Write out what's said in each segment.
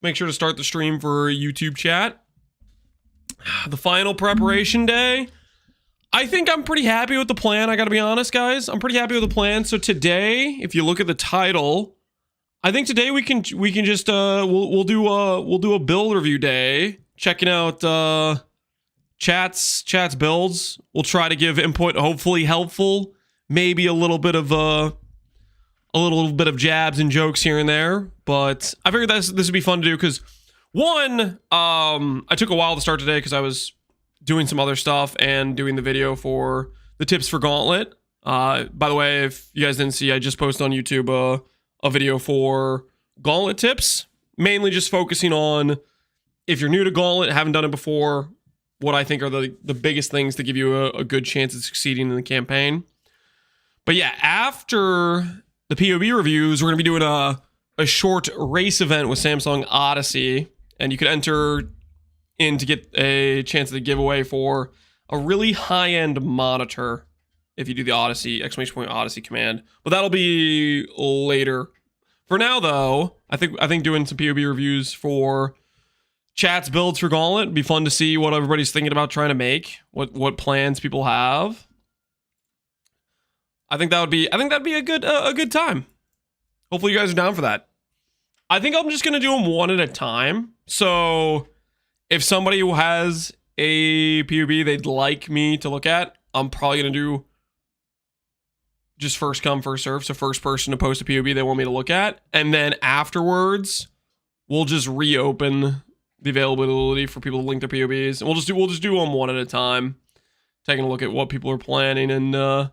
Make sure to start the stream for YouTube chat. The final preparation day. I think I'm pretty happy with the plan. I gotta be honest, guys. I'm pretty happy with the plan. So today, if you look at the title, I think today we can just we'll do a build review day, checking out chat's builds. We'll try to give input, hopefully helpful. Maybe a little bit of jabs and jokes here and there, but I figured this would be fun to do because one, I took a while to start today because I was doing some other stuff and doing the video for the tips for Gauntlet. By the way, if you guys didn't see, I just posted on YouTube a video for Gauntlet tips, mainly just focusing on if you're new to Gauntlet, haven't done it before, what I think are the biggest things to give you a good chance of succeeding in the campaign. But yeah, after the PoB reviews, we're going to be doing a short race event with Samsung Odyssey, and you could enter in to get a chance at the giveaway for a really high-end monitor if you do the Odyssey, !Odyssey command. But that'll be later. For now, though, I think doing some PoB reviews for chat's builds for Gauntlet would be fun to see what everybody's thinking about trying to make, what plans people have. I think that'd be a good time. Hopefully you guys are down for that. I think I'm just gonna do them one at a time. So if somebody who has a PoB they'd like me to look at, I'm probably gonna do just first come, first serve. So first person to post a PoB they want me to look at, and then afterwards we'll just reopen the availability for people to link their PoBs, and we'll just do them one at a time, taking a look at what people are planning and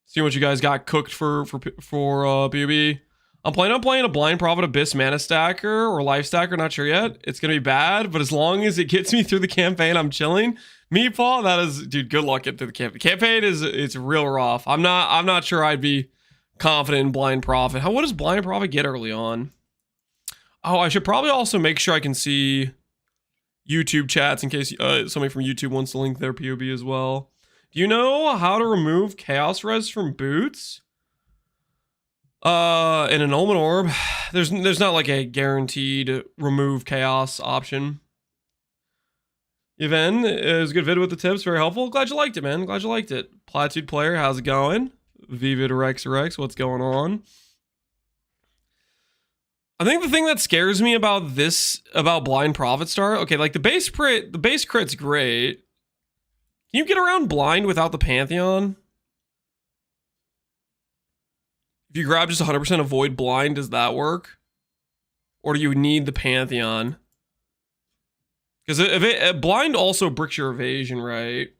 see what you guys got cooked for PoB. I'm planning on playing a Blind Prophet Abyss Mana Stacker or Life Stacker, not sure yet. It's gonna be bad, but as long as it gets me through the campaign, I'm chilling. Me, Paul, that is, dude, good luck getting through the campaign. Campaign it's real rough. I'm not sure I'd be confident in Blind Prophet. What does Blind Prophet get early on? Oh, I should probably also make sure I can see YouTube chats in case somebody from YouTube wants to link their PoB as well. Do you know how to remove Chaos Res from boots? In an Omen Orb, there's not like a guaranteed remove Chaos option. Yvonne, it was a good vid with the tips, very helpful. Glad you liked it, man. Glad you liked it. Platitude Player, how's it going? Vivid Rex, what's going on? I think the thing that scares me about Blind Prophet Start, okay, like the base crit's great. Can you get around blind without the Pantheon? If you grab just 100% avoid blind, does that work? Or do you need the Pantheon? Because blind also bricks your evasion, right?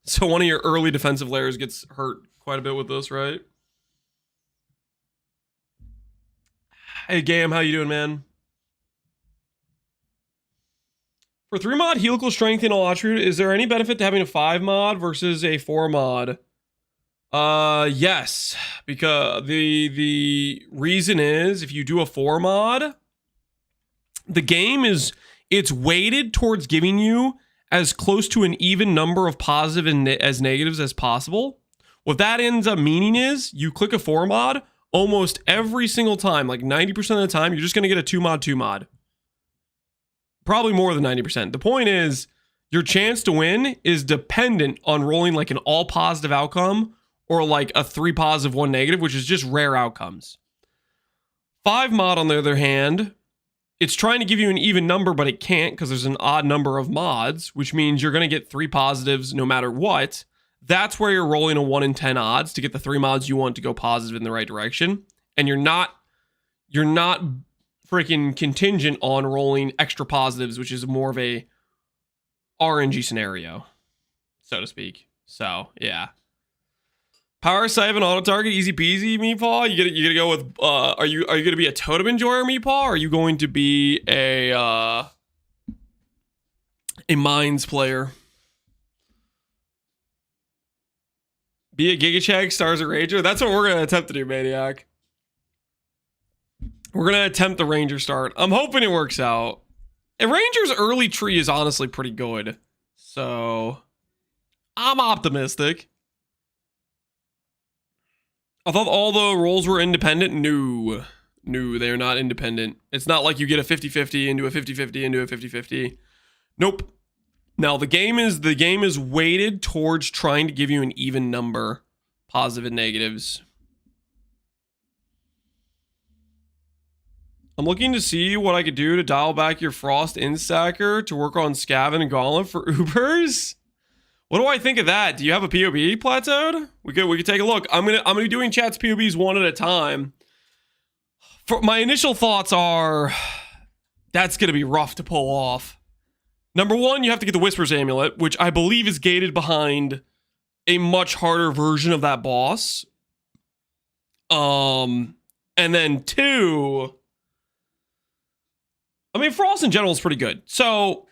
So one of your early defensive layers gets hurt quite a bit with this, right? Hey, Gam, how you doing, man? For 3 mod helical strength in all attribute, is there any benefit to having a 5 mod versus a 4 mod? Yes, because the reason is if you do a 4 mod, the game it's weighted towards giving you as close to an even number of positive and as negatives as possible. What that ends up meaning is you click a 4 mod almost every single time, like 90% of the time, you're just going to get a 2 mod. Probably more than 90%. The point is, your chance to win is dependent on rolling like an all positive outcome or like a 3 positive, 1 negative, which is just rare outcomes. 5 mod, on the other hand, it's trying to give you an even number, but it can't because there's an odd number of mods, which means you're going to get 3 positives no matter what. That's where you're rolling a 1 in 10 odds to get the 3 mods you want to go positive in the right direction. And you're not freaking contingent on rolling extra positives, which is more of a RNG scenario, so to speak. So yeah, Power Siphon auto target, easy peasy, Meatball. You gonna go with are you gonna be a totem enjoyer, Meatball? Or are you going to be a mines player? Be a Gigachag, Stars or Ranger? That's what we're gonna attempt to do, Maniac. We're going to attempt the Ranger start. I'm hoping it works out. And Ranger's early tree is honestly pretty good. So, I'm optimistic. I thought all the roles were independent. No. No, they're not independent. It's not like you get a 50-50 into a 50-50 into a 50-50. Nope. Now the game is weighted towards trying to give you an even number, positive and negatives. I'm looking to see what I could do to dial back your Frost Instacker to work on Scaven Golem for Ubers. What do I think of that? Do you have a PoB plateaued? We could take a look. I'm gonna be doing chat's PoBs one at a time. For my initial thoughts are, that's gonna be rough to pull off. Number one, you have to get the Whisper's Amulet, which I believe is gated behind a much harder version of that boss. And then two, I mean, Frost in general is pretty good. So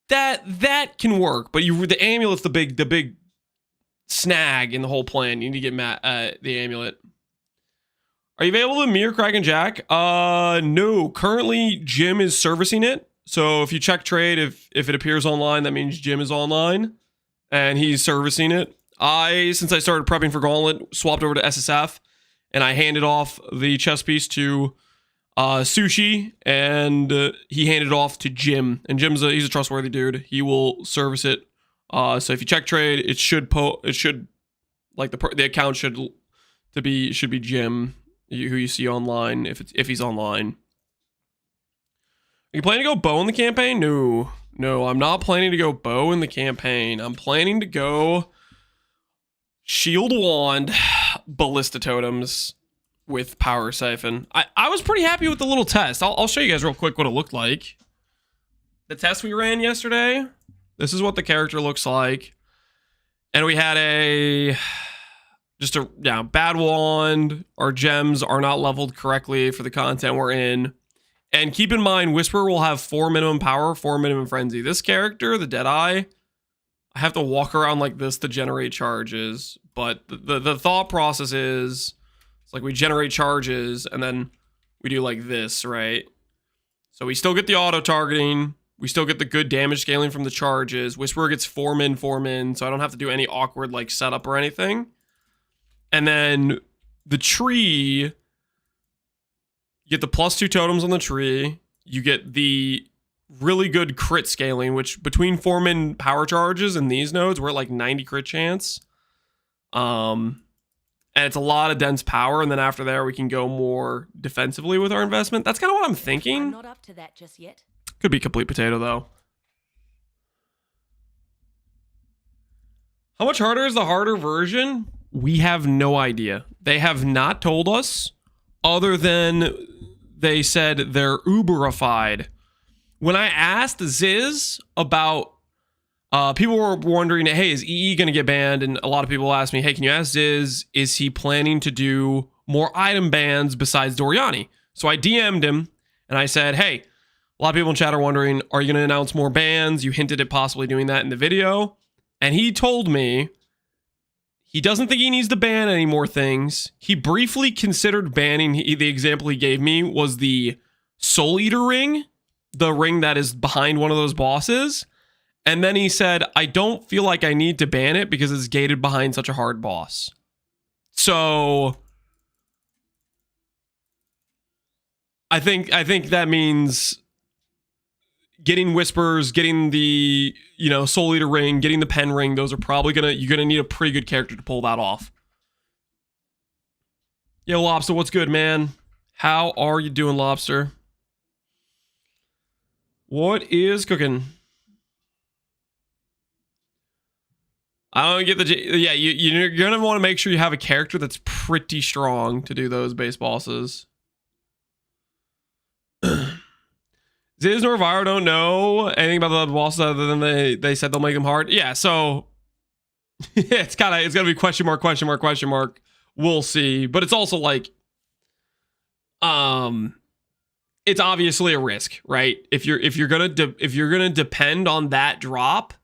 that can work, but the amulet's the big snag in the whole plan. You need to get the amulet. Are you available to Mir, Craig, and Jack? No. Currently, Jim is servicing it. So if you check trade, if it appears online, that means Jim is online and he's servicing it. Since I started prepping for Gauntlet, swapped over to SSF and I handed off the chess piece to Sushi, and he handed it off to Jim. And he's a trustworthy dude. He will service it. So if you check trade, it should like the account should be Jim, who you see online if he's online. Are you planning to go bow in the campaign? No, I'm not planning to go bow in the campaign. I'm planning to go shield wand, ballista totems with power siphon. I was pretty happy with the little test. I'll show you guys real quick what it looked like. The test we ran yesterday, this is what the character looks like. And we had bad wand. Our gems are not leveled correctly for the content we're in. And keep in mind, Whisper will have 4 minimum power, 4 minimum frenzy. This character, the Deadeye, I have to walk around like this to generate charges. But the thought process is, it's like we generate charges and then we do like this, right? So we still get the auto targeting. We still get the good damage scaling from the charges. Whisperer gets 4 min, so I don't have to do any awkward like setup or anything. And then the tree, you get the +2 totems on the tree. You get the really good crit scaling, which between 4 min power charges and these nodes, we're at like 90 crit chance. And it's a lot of dense power, and then after there, we can go more defensively with our investment. That's kind of what I'm thinking. I'm not up to that just yet. Could be complete potato, though. How much harder is the harder version? We have no idea. They have not told us, other than they said they're Uberified. When I asked Ziz about people were wondering, hey, is EE going to get banned? And a lot of people asked me, hey, can you ask Ziz, is he planning to do more item bans besides Doriani? So I DM'd him and I said, hey, a lot of people in chat are wondering, are you going to announce more bans? You hinted at possibly doing that in the video. And he told me he doesn't think he needs to ban any more things. He briefly considered banning, the example he gave me was the Soul Eater ring, the ring that is behind one of those bosses. And then he said, I don't feel like I need to ban it because it's gated behind such a hard boss. So I think that means getting Whispers, getting the, Soul Eater ring, getting the Pen ring, those are probably you're gonna need a pretty good character to pull that off. Yo, Lobster, what's good, man? How are you doing, Lobster? What is cooking? I don't get you're gonna want to make sure you have a character that's pretty strong to do those base bosses. Ziz nor Viro don't know anything about the other bosses other than they said they'll make them hard. Yeah, so it's gonna be question mark. We'll see, but it's also like, it's obviously a risk, right? If you're gonna depend on that drop,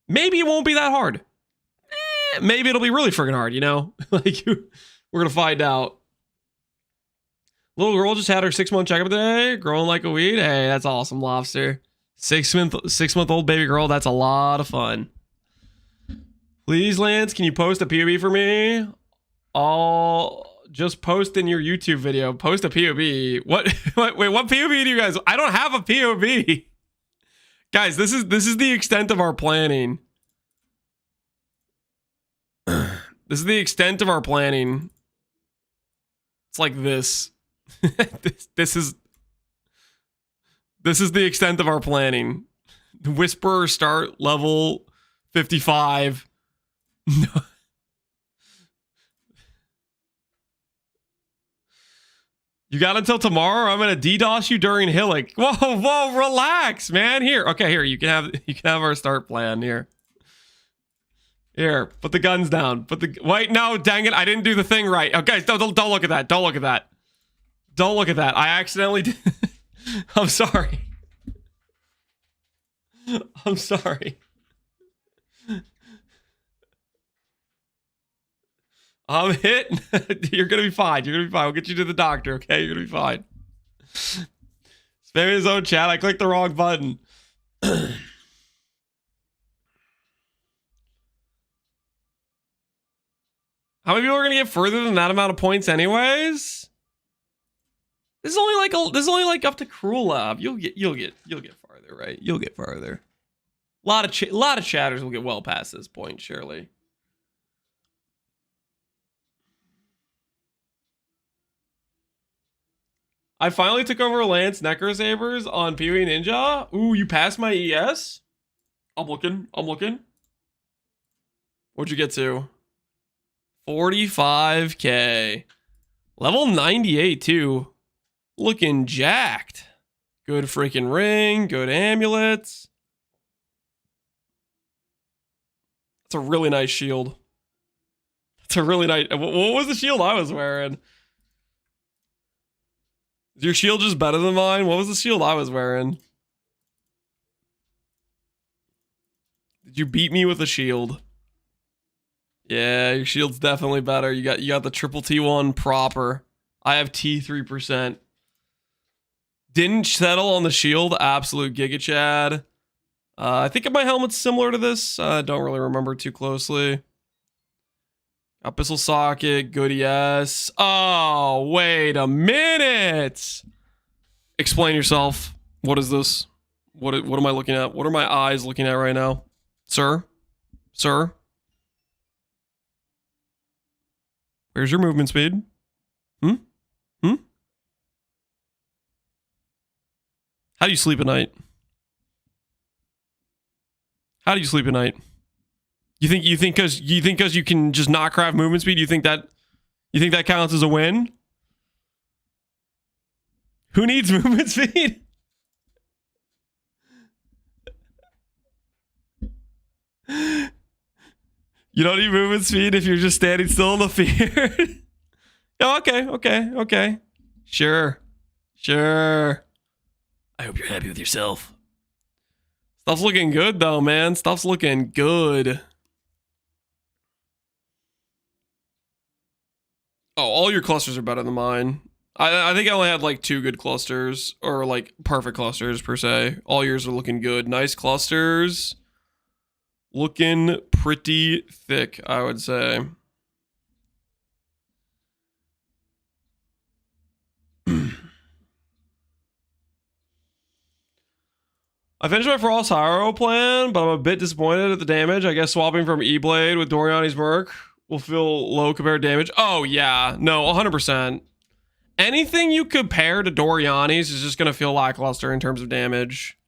maybe it won't be that hard. Maybe it'll be really freaking hard, Like, we're gonna find out. Little girl just had her 6-month checkup today, growing like a weed. Hey, that's awesome, Lobster. 6-month-old baby girl. That's a lot of fun. Please, Lance, can you post a PoB for me? I'll just post in your YouTube video. Post a POB. What? Wait, what POB do you guys? I don't have a POB. Guys, this is the extent of our planning. This is the extent of our planning. It's like this. This is the extent of our planning. Whisperer start level 55. No. You got until tomorrow, or I'm gonna DDoS you during Hillock. Whoa, relax, man. Here, okay, here, you can have our start plan here. Here, put the guns down. Wait, no, dang it, I didn't do the thing right. Okay, don't look at that. Don't look at that. Don't look at that. I accidentally did. I'm sorry. I'm sorry. I'm hit. You're gonna be fine. You're gonna be fine. We'll get you to the doctor, okay? You're gonna be fine. Spamming his own chat. I clicked the wrong button. How many people are gonna get further than that amount of points, anyways? This is only like up to Cruel Lab. You'll get farther, right? You'll get farther. A lot of chatters will get well past this point, surely. I finally took over Lance Necrosabers on PoE Ninja. Ooh, you passed my ES? I'm looking. What'd you get to? 45k. Level 98 too. Looking jacked. Good freaking ring, good amulets. It's a really nice shield. It's a really nice... What was the shield I was wearing? Is your shield just better than mine? What was the shield I was wearing? Did you beat me with a shield? Yeah, your shield's definitely better. You got the triple T1 proper. I have T3%. Didn't settle on the shield. Absolute Giga Chad. I think my helmet's similar to this. Don't really remember too closely. Abyssal Socket, good yes. Oh, wait a minute. Explain yourself. What is this? What am I looking at? What are my eyes looking at right now? Sir? Sir? Where's your movement speed? How do you sleep at night? How do you sleep at night? You think because you can just not craft movement speed, you think that counts as a win? Who needs movement speed? You don't need movement speed if you're just standing still in the field. Oh, okay. Sure. I hope you're happy with yourself. Stuff's looking good though, man. Stuff's looking good. Oh, all your clusters are better than mine. I think I only had like 2 good clusters, or like perfect clusters per se. All yours are looking good. Nice clusters. Looking pretty thick, I would say. I finished my Frost Hero plan, but I'm a bit disappointed at the damage. I guess swapping from E-Blade with Doriani's Merc will feel low compared to damage. Oh, yeah. No, 100%. Anything you compare to Doriani's is just going to feel lackluster in terms of damage.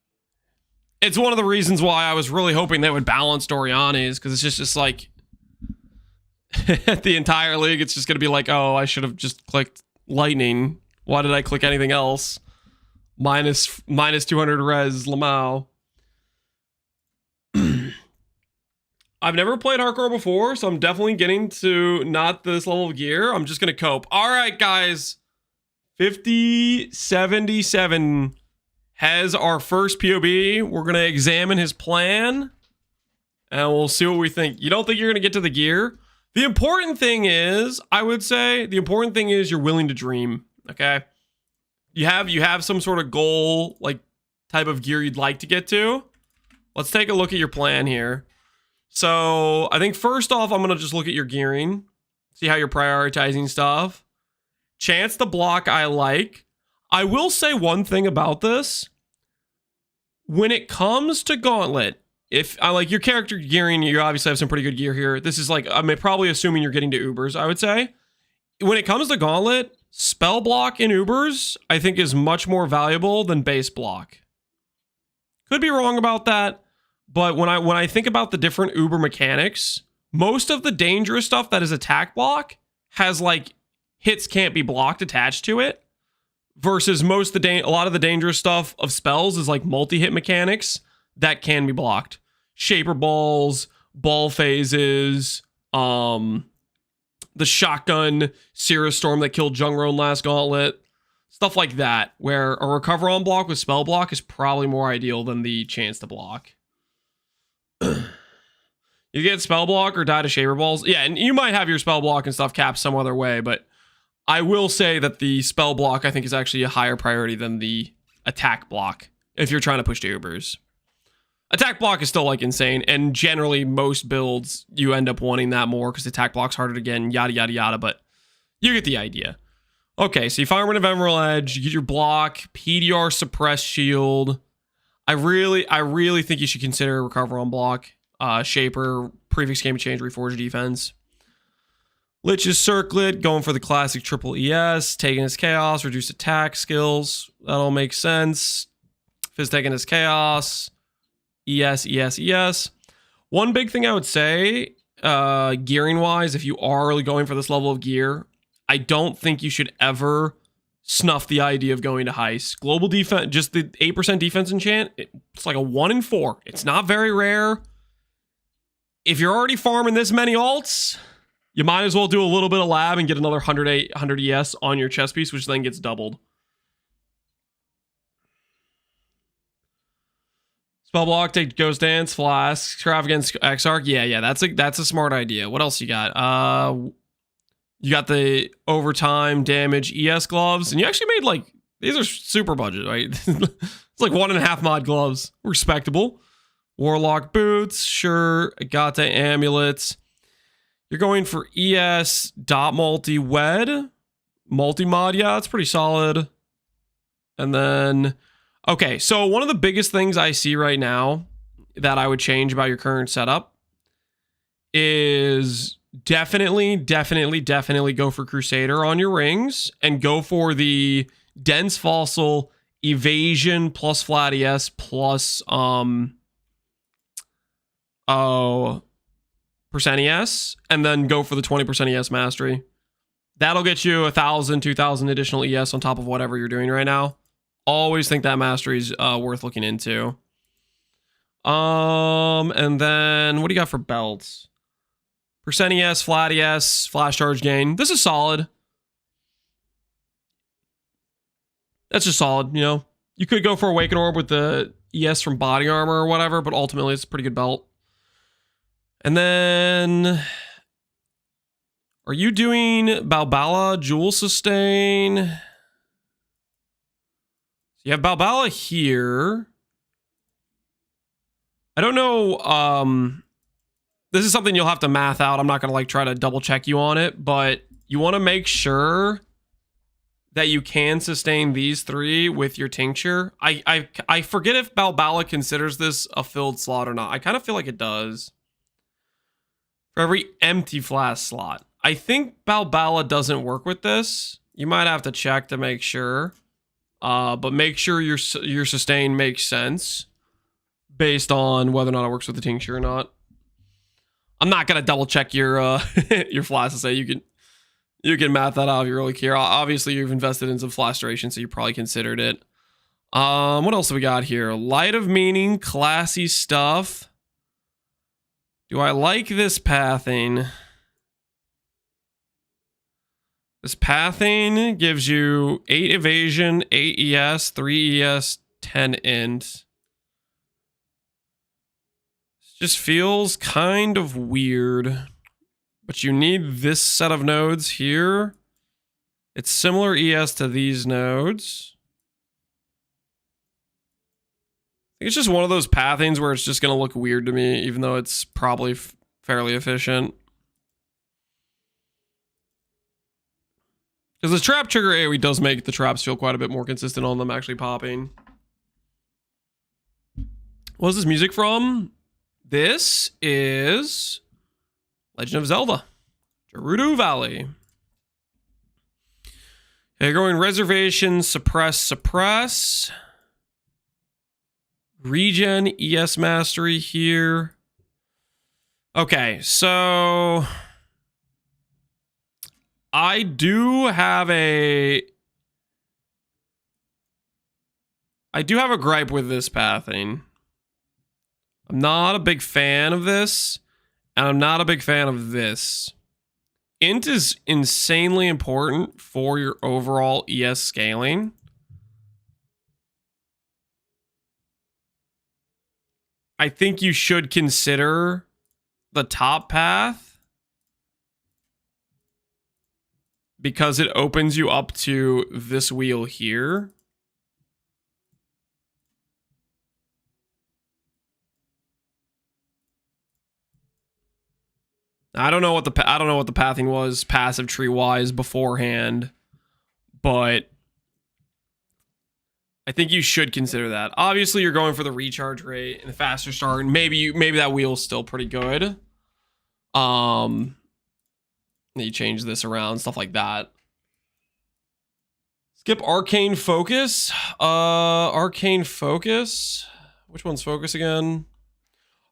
It's one of the reasons why I was really hoping they would balance Doriani's, because it's just like... the entire league, it's just going to be like, oh, I should have just clicked Lightning. Why did I click anything else? Minus 200 res, Lamau. I've never played hardcore before, so I'm definitely getting to not this level of gear. I'm just going to cope. All right, guys. 5077 has our first POB. We're going to examine his plan, and we'll see what we think. You don't think you're going to get to the gear? The important thing is, I would say, the important thing is you're willing to dream, okay? You have some sort of goal, like, type of gear you'd like to get to. Let's take a look at your plan here. So, I think first off, I'm going to just look at your gearing. See how you're prioritizing stuff. Chance to block I like. I will say one thing about this. When it comes to Gauntlet, if I like your character gearing, you obviously have some pretty good gear here. This is like, I'm probably assuming you're getting to Ubers, I would say. When it comes to Gauntlet, spell block in Ubers, I think is much more valuable than base block. Could be wrong about that, but when I think about the different Uber mechanics, most of the dangerous stuff that is attack block has like hits can't be blocked attached to it, versus a lot of the dangerous stuff of spells is like multi-hit mechanics that can be blocked. Shaper balls, ball phases, the shotgun Cirrus Storm that killed Jungroan last Gauntlet, stuff like that, where a recover on block with spell block is probably more ideal than the chance to block. You get spell block or die to shaper balls. Yeah, and you might have your spell block and stuff capped some other way, but I will say that the spell block I think is actually a higher priority than the attack block if you're trying to push to Ubers. Attack block is still like insane, and generally most builds you end up wanting that more because attack block's harder to get and yada yada yada, but you get the idea. Okay, so you farm an Ephemeral Edge, you get your block, PDR suppress shield. I really think you should consider recover on block, Shaper, prefix game change, reforge defense. Lich's Circlet, going for the classic triple ES, taking his chaos, reduce attack skills. That'll make sense. Fizz taking his chaos. ES. One big thing I would say, gearing wise, if you are really going for this level of gear, I don't think you should ever snuff the idea of going to heist. Global defense, just the 8% defense enchant, it's like a 1 in 4. It's not very rare. If you're already farming this many alts, you might as well do a little bit of lab and get another 100 ES on your chest piece, which then gets doubled. Spell block, take Ghost Dance, Flask, Extravagance, Exarch. Yeah, that's a smart idea. What else you got? You got the overtime damage ES gloves, and you actually made like, these are super budget, right? It's like 1.5 mod gloves. Respectable. Warlock boots, sure. Agate amulets. You're going for ES dot multi-wed. Multi-mod, yeah, that's pretty solid. And then, okay, so one of the biggest things I see right now that I would change about your current setup is definitely go for Crusader on your rings and go for the Dense Fossil Evasion plus Flat ES plus percent ES, and then go for the 20% ES mastery. That'll get you 1,000, 2,000 additional ES on top of whatever you're doing right now. Always think that mastery is worth looking into. And then what do you got for belts? Percent ES, flat ES, flash charge gain. This is solid. That's just solid, you know. You could go for Awaken Orb with the ES from body armor or whatever, but ultimately it's a pretty good belt. And then, are you doing Balbala, Jewel Sustain? You have Balbala here. I don't know. This is something you'll have to math out. I'm not going to like try to double check you on it, but you want to make sure that you can sustain these 3 with your tincture. I forget if Balbala considers this a filled slot or not. I kind of feel like it does. For every empty flask slot. I think Balbala doesn't work with this. You might have to check to make sure. But make sure your sustain makes sense based on whether or not it works with the tincture or not. I'm not gonna double check your your flask to say you can math that out if you really care. Obviously, you've invested in some flash duration, so you probably considered it. What else do we got here? Light of Meaning, classy stuff. Do I like this pathing? This pathing gives you 8 evasion, 8 ES, 3 ES, 10 int. It just feels kind of weird. But you need this set of nodes here. It's similar ES to these nodes. I think it's just one of those pathings where it's just going to look weird to me, even though it's probably fairly efficient. Because the trap trigger AoE does make the traps feel quite a bit more consistent on them actually popping. What is this music from? This is Legend of Zelda, Gerudo Valley. Okay, going reservation, suppress. Regen, ES mastery here. Okay, so I do have a gripe with this pathing. I'm not a big fan of this, and I'm not a big fan of this. Int is insanely important for your overall ES scaling. I think you should consider the top path because it opens you up to this wheel here. I don't know what the pathing was passive tree wise beforehand, but I think you should consider that. Obviously, you're going for the recharge rate and the faster start, and maybe that wheel's still pretty good. You change this around, stuff like that. Skip Arcane Focus. Arcane Focus. Which one's Focus again?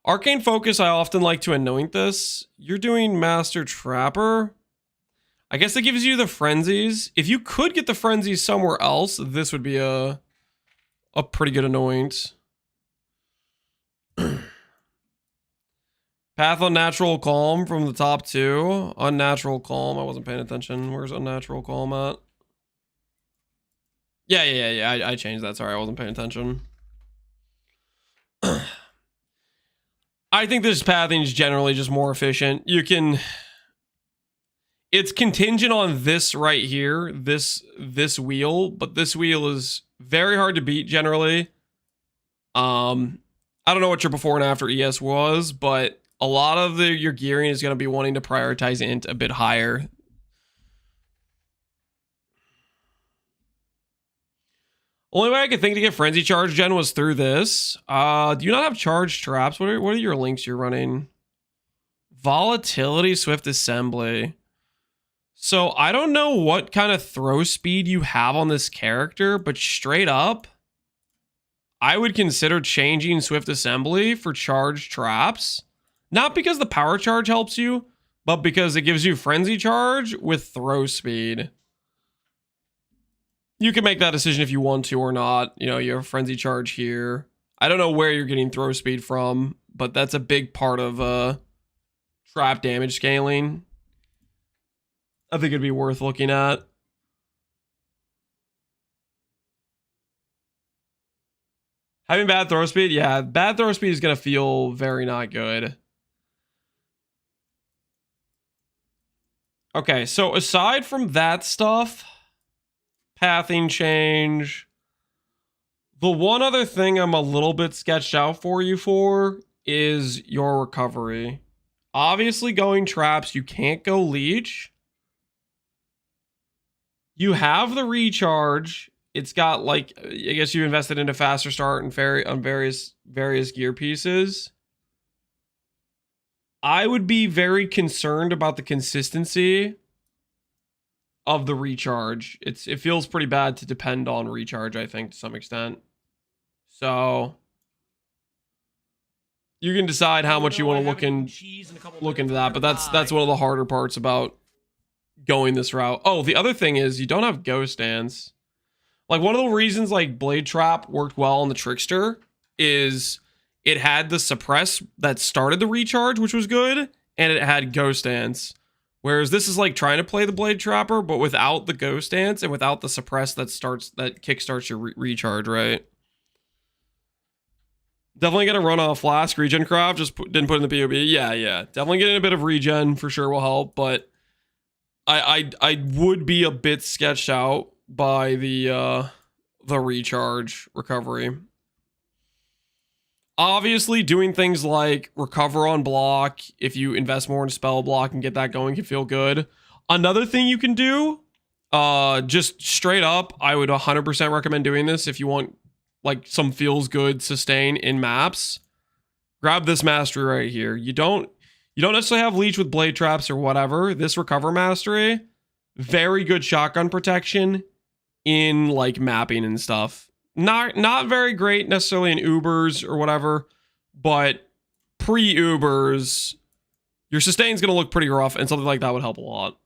Arcane Focus, I often like to anoint this. You're doing Master Trapper. I guess it gives you the frenzies. If you could get the frenzies somewhere else, this would be a pretty good anoint. Path Unnatural Calm from the top two. Unnatural Calm. I wasn't paying attention. Where's Unnatural Calm at? Yeah. I changed that. Sorry, I wasn't paying attention. I think this pathing is generally just more efficient. You can... It's contingent on this right here, this wheel, but this wheel is very hard to beat generally. I don't know what your before and after ES was, but a lot of your gearing is going to be wanting to prioritize int a bit higher. Only way I could think to get Frenzy Charge Gen was through this. Do you not have charged traps? What are your links you're running? Volatility, Swift Assembly. So I don't know what kind of throw speed you have on this character, but straight up, I would consider changing Swift Assembly for charged traps. Not because the power charge helps you, but because it gives you Frenzy Charge with throw speed. You can make that decision if you want to or not. You know, you have Frenzy Charge here. I don't know where you're getting throw speed from, but that's a big part of trap damage scaling. I think it'd be worth looking at. Having bad throw speed? Yeah, bad throw speed is going to feel very not good. Okay, so aside from that stuff, pathing change, the one other thing I'm a little bit sketched out for you for is your recovery. Obviously, going traps, you can't go leech. You have the recharge. It's got, like, I guess you invested into faster start and on various gear pieces. I would be very concerned about the consistency of the recharge. It feels pretty bad to depend on recharge, I think, to some extent. So you can decide how much you want to look into that, but that's one of the harder parts about going this route. Oh, the other thing is you don't have Ghost Dance. Like, one of the reasons like Blade Trap worked well on the Trickster is it had the suppress that started the recharge, which was good, and it had Ghost Dance. Whereas this is like trying to play the Blade Trapper, but without the Ghost Dance and without the suppress that kickstarts your recharge, right? Definitely gonna run a Flask regen craft. Just didn't put in the PoB. Yeah. Definitely getting a bit of regen for sure will help, but I would be a bit sketched out by the recharge recovery. Obviously, doing things like recover on block, if you invest more in spell block and get that going, can feel good. Another thing you can do, Just straight up, I would 100% recommend doing this if you want like some feels good sustain in maps. Grab this mastery right here. You don't necessarily have leech with blade traps or whatever. This recover mastery, very good shotgun protection in like mapping and stuff. Not very great necessarily in Ubers or whatever, but pre-Ubers, your sustain's gonna look pretty rough, and something like that would help a lot.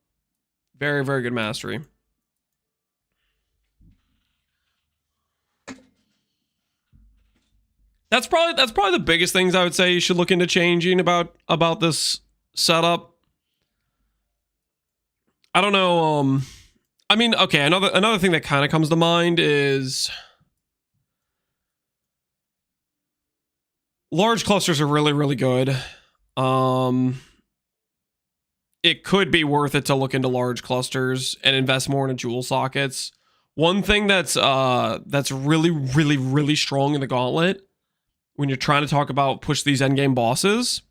Very, very good mastery. That's probably the biggest things I would say you should look into changing about this setup. I don't know. I mean, okay, another thing that kind of comes to mind is large clusters are really, really good. It could be worth it to look into large clusters and invest more into jewel sockets. One thing that's really, really, really strong in the gauntlet when you're trying to talk about push these endgame bosses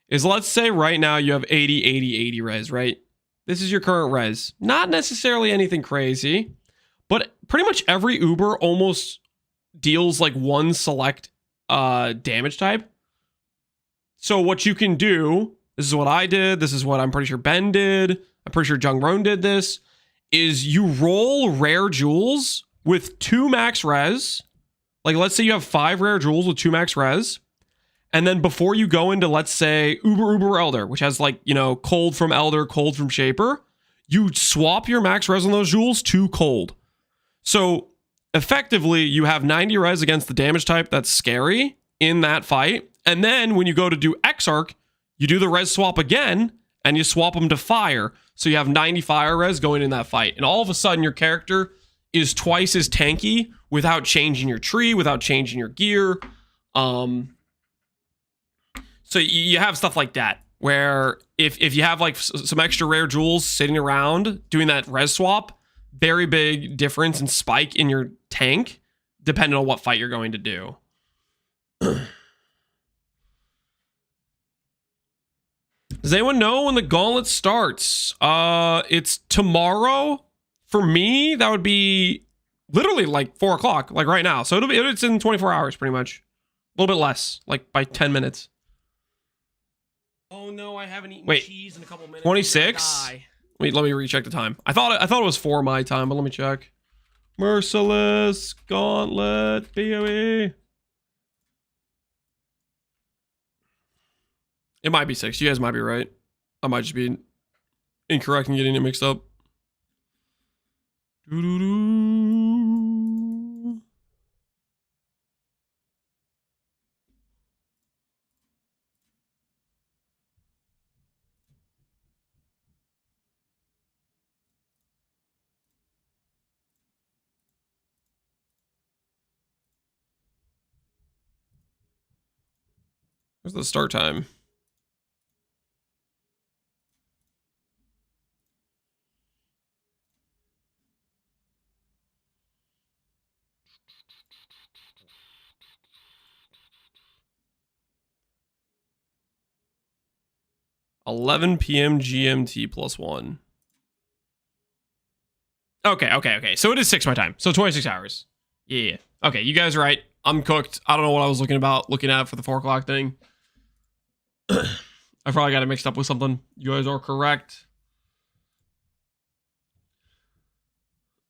is, let's say right now you have 80, 80, 80 res, right? This is your current res. Not necessarily anything crazy, but pretty much every Uber almost deals like one select damage type. So what you can do, this is what I did, this is what I'm pretty sure Ben did, I'm pretty sure Jung Roan did this, is you roll rare jewels with 2 max res. Like, let's say you have 5 rare jewels with 2 max res. And then before you go into, let's say, Uber Elder, which has, like, you know, cold from Elder, cold from Shaper, you swap your max res on those jewels to cold. So, effectively, you have 90 res against the damage type that's scary in that fight. And then when you go to do Exarch, you do the res swap again, and you swap them to fire. So you have 90 fire res going in that fight. And all of a sudden, your character is twice as tanky without changing your tree, without changing your gear. So you have stuff like that, where if you have like some extra rare jewels sitting around doing that res swap, very big difference in spike in your tank, depending on what fight you're going to do. Does anyone know when the gauntlet starts? It's tomorrow. For me, that would be literally like 4 o'clock, like right now. So it's in 24 hours, pretty much. A little bit less, like by 10 minutes. Oh no, I haven't eaten cheese in a couple minutes. 26? Wait, let me recheck the time. I thought it was 4 my time, but let me check. Merciless Gauntlet BOE. It might be 6. You guys might be right. I might just be incorrect and getting it mixed up. Doo-doo-doo. Where's the start time? $11 p.m. GMT +1. Okay. So it is 6 my time. So 26 hours. Yeah. Okay, you guys are right. I'm cooked. I don't know what I was looking at for the 4 o'clock thing. I probably got it mixed up with something. You guys are correct.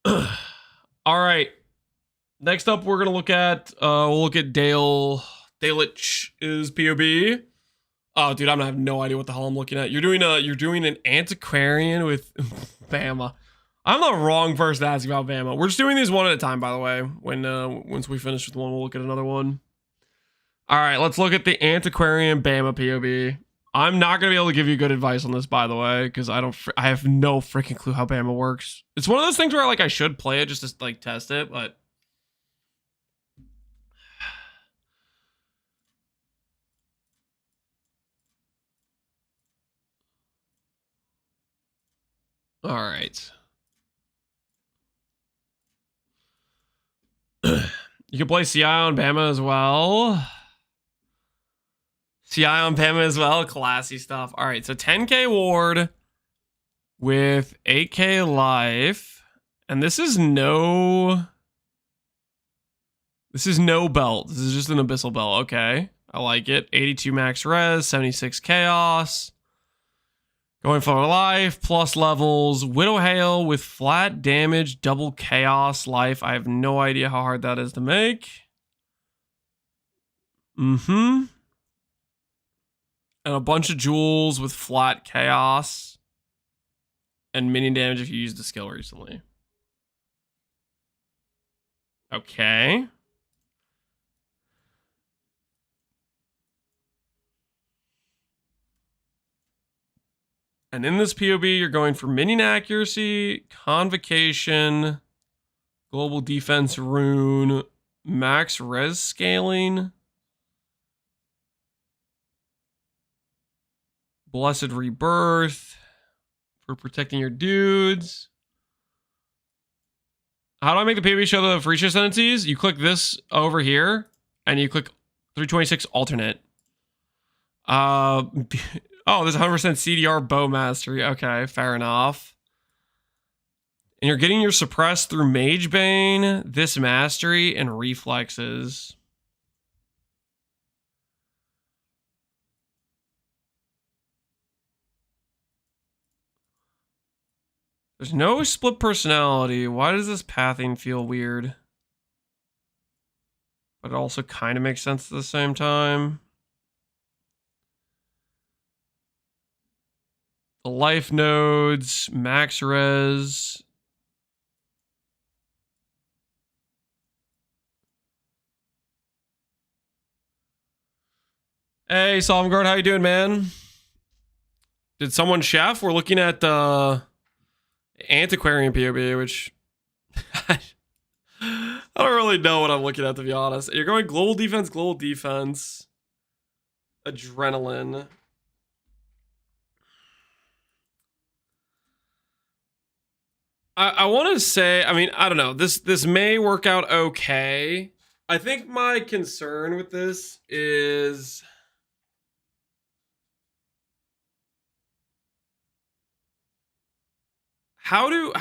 All right. Next up, we're gonna look at we'll look at Dalich's POB. Oh, dude, I'm gonna have no idea what the hell I'm looking at. You're doing an Antiquarian with BAMA. I'm the wrong person to ask about BAMA. We're just doing these one at a time, by the way. Once we finish with one, we'll look at another one. All right, let's look at the Antiquarian BAMA POB. I'm not gonna be able to give you good advice on this, by the way, because I have no freaking clue how BAMA works. It's one of those things where like I should play it just to like test it, but all right. You can play CI on BAMA as well. CI on BAMA as well. Classy stuff. All right, so 10k ward with 8k life. And this is no belt. This is just an abyssal belt. Okay. I like it. 82 max res, 76 chaos. Going for life, plus levels. Widow Hail with flat damage, double chaos life. I have no idea how hard that is to make. And a bunch of jewels with flat chaos. And minion damage if you used the skill recently. Okay. And in this PoB, you're going for minion accuracy, convocation, global defense rune, max res scaling, blessed rebirth for protecting your dudes. How do I make the PoB show the free ascendancies? You click this over here, and you click 326 alternate. Oh, there's 100% CDR bow mastery. Okay, fair enough. And you're getting your suppressed through Mage Bane, this mastery, and reflexes. There's no split personality. Why does this pathing feel weird? But it also kind of makes sense at the same time. The life nodes, max res. Hey, Solvengard, how you doing, man? Did someone chef? We're looking at the Antiquarian PoB, which I don't really know what I'm looking at, to be honest. You're going global defense, adrenaline. I want to say, I mean, I don't know. This may work out okay. I think my concern with this is how does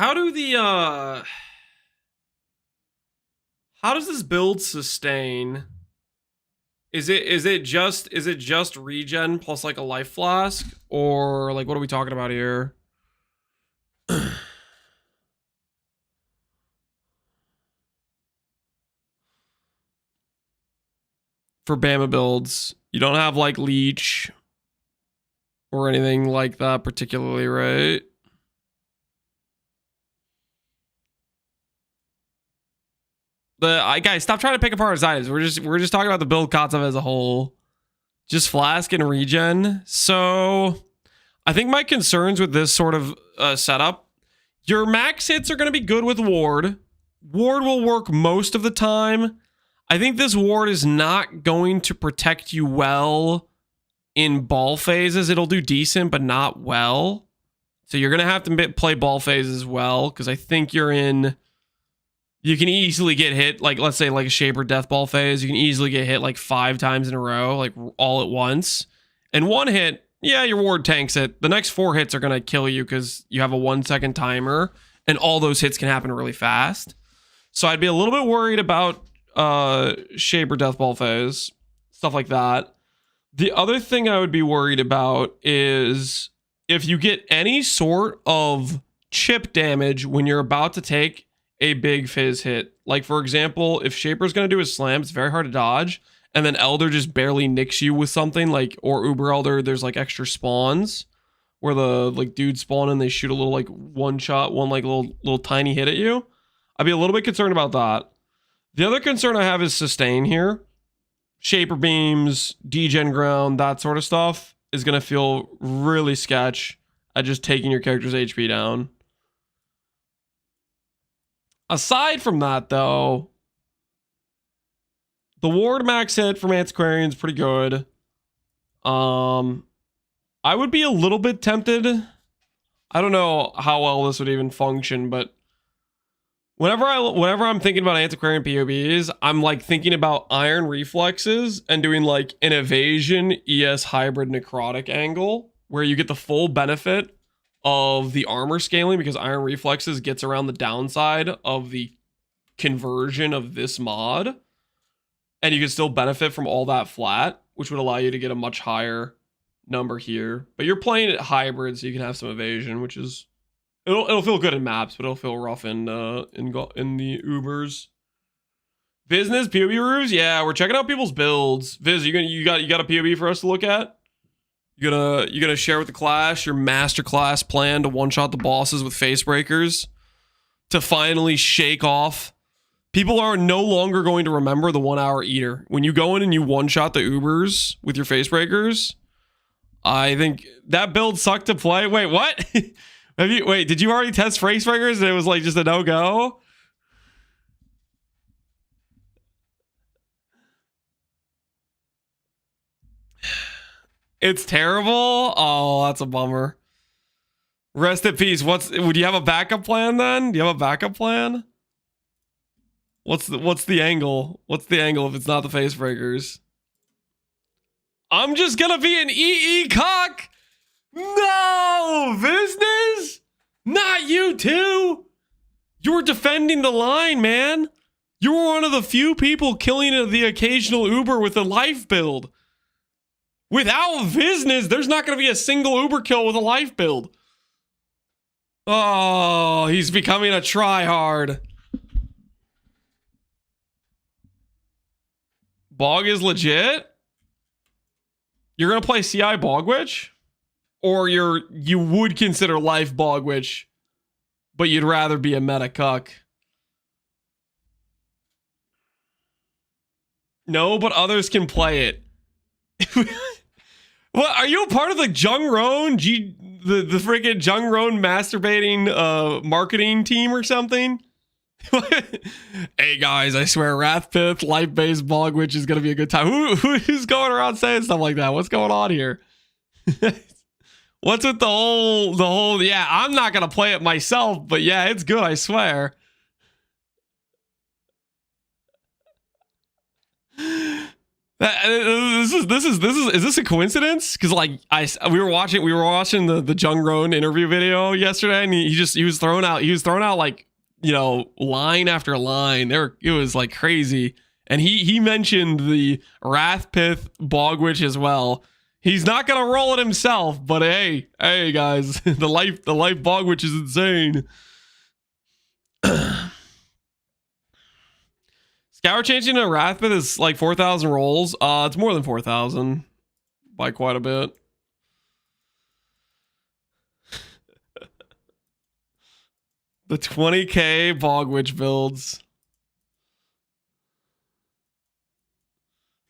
this build sustain? Is it just regen plus like a life flask, or like what are we talking about here? For BAMA builds, you don't have like leech or anything like that particularly, right? Guys, stop trying to pick apart his items. We're just talking about the build concept as a whole. Just flask and regen. So I think my concerns with this sort of setup, your max hits are going to be good with ward. Ward will work most of the time. I think this ward is not going to protect you well in ball phases. It'll do decent, but not well. So you're going to have to play ball phases well, because I think you can easily get hit, like let's say like a Shaper Death Ball phase. You can easily get hit like 5 times in a row, like all at once. And one hit, yeah, your ward tanks it. The next 4 hits are going to kill you because you have a 1-second timer, and all those hits can happen really fast. So I'd be a little bit worried about Shaper Death Ball phase, stuff like that. The other thing I would be worried about is if you get any sort of chip damage when you're about to take a big phase hit. Like for example, if Shaper's going to do his slam, it's very hard to dodge, and then Elder just barely nicks you with something, like, or Uber Elder, there's like extra spawns where the like dudes spawn and they shoot a little like one little tiny hit at you. I'd be a little bit concerned about that. The other concern I have is sustain here. Shaper beams, degen ground, that sort of stuff is going to feel really sketch at just taking your character's HP down. Aside from that, though, the ward max hit from Antiquarian is pretty good. I would be a little bit tempted. I don't know how well this would even function, but whenever I'm thinking about Antiquarian PoBs, I'm like thinking about iron reflexes and doing like an evasion ES hybrid necrotic angle where you get the full benefit of the armor scaling because Iron Reflexes gets around the downside of the conversion of this mod. And you can still benefit from all that flat, which would allow you to get a much higher number here. But you're playing it hybrid, so you can have some evasion, which is... It'll feel good in maps, but it'll feel rough in the Ubers. Business PoB roofs, yeah, we're checking out people's builds. Viz, you got a PoB for us to look at? You gonna share with the class your masterclass plan to one-shot the bosses with face breakers to finally shake off. People are no longer going to remember the 1 hour eater. When you go in and you one-shot the Ubers with your face breakers, I think that build sucked to play. Wait, what? Wait, did you already test face breakers and it was like just a no-go? It's terrible. Oh, that's a bummer. Rest in peace. Would you have a backup plan then? Do you have a backup plan? What's the angle? What's the angle if it's not the face breakers? I'm just gonna be an EE cock. No business. Not you too. You were defending the line, man. You were one of the few people killing the occasional Uber with a life build. Without business, there's not going to be a single Uber kill with a life build. Oh, he's becoming a tryhard. Bog is legit? You're going to play CI Bog Witch? Or you would consider life Bog Witch, but you'd rather be a meta cuck? No, but others can play it. What, are you a part of the Jung Roan, the freaking Jung Roan masturbating marketing team or something? Hey guys, I swear Wrathpith, life-based Bog Witch is gonna be a good time. Who's going around saying stuff like that? What's going on here? What's with the whole, yeah, I'm not gonna play it myself, but yeah, it's good, I swear. Is this a coincidence? Because like we were watching the Jung Roan interview video yesterday, and he was throwing out like, you know, line after line. It was like crazy, and he mentioned the Wrathpith Bog Witch as well. He's not gonna roll it himself, but hey guys, the life Bog Witch is insane. Scour changing to Wrathpith is like 4,000 rolls. It's more than 4,000 by quite a bit. The 20k Bog Witch builds.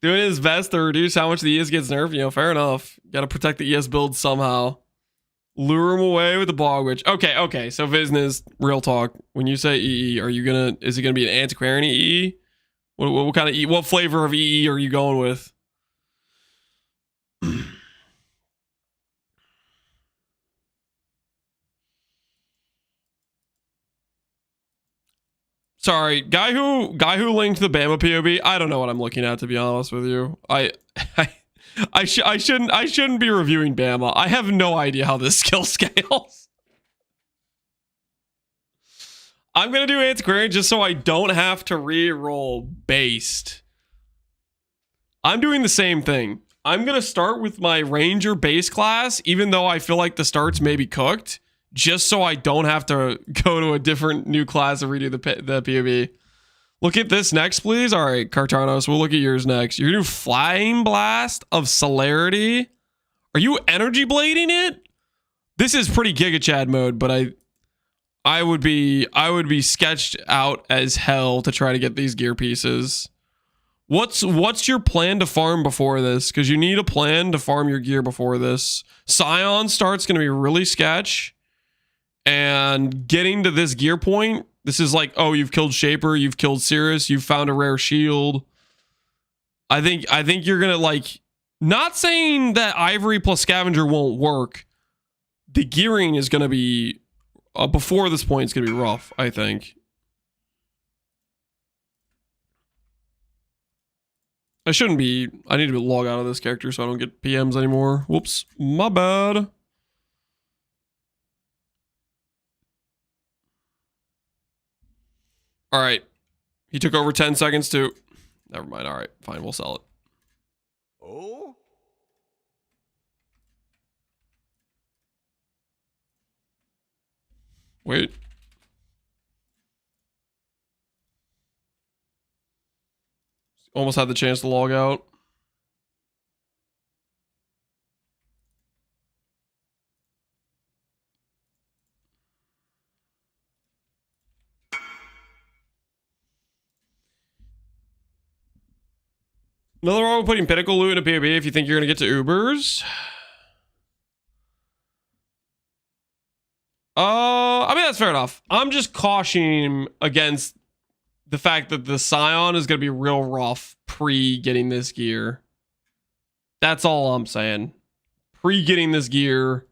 Doing his best to reduce how much the ES gets nerfed. You know, fair enough. Gotta protect the ES build somehow. Lure him away with the Bog Witch. Okay. So business, real talk. When you say EE, is it gonna be an Antiquarian EE? What kind of what flavor of EE are you going with? Sorry, guy who linked the BAMA PoB. I don't know what I'm looking at, to be honest with you. I shouldn't be reviewing BAMA. I have no idea how this skill scales. I'm going to do Antiquarian just so I don't have to re-roll based. I'm doing the same thing. I'm going to start with my Ranger base class, even though I feel like the starts may be cooked, just so I don't have to go to a different new class and redo the PoB. Look at this next, please. All right, Cartanos, we'll look at yours next. You're going to do Flying Blast of Celerity. Are you energy blading it? This is pretty Giga Chad mode, but I would be sketched out as hell to try to get these gear pieces. What's your plan to farm before this? Because you need a plan to farm your gear before this. Scion start's going to be really sketch. And getting to this gear point, this is like, oh, you've killed Shaper, you've killed Cirrus, you've found a rare shield. I think you're going to like, not saying that Ivory plus Scavenger won't work. The gearing is going to be... before this point, it's going to be rough, I think. I need to log out of this character so I don't get PMs anymore. Whoops, my bad. All right. He took over 10 seconds too. Never mind. All right. Fine. We'll sell it. Oh? Wait. Almost had the chance to log out. Nothing wrong with putting pinnacle loot in a PoB if you think you're going to get to Ubers. I mean, that's fair enough. I'm just cautioning against the fact that the Scion is going to be real rough pre-getting this gear. That's all I'm saying. Pre-getting this gear.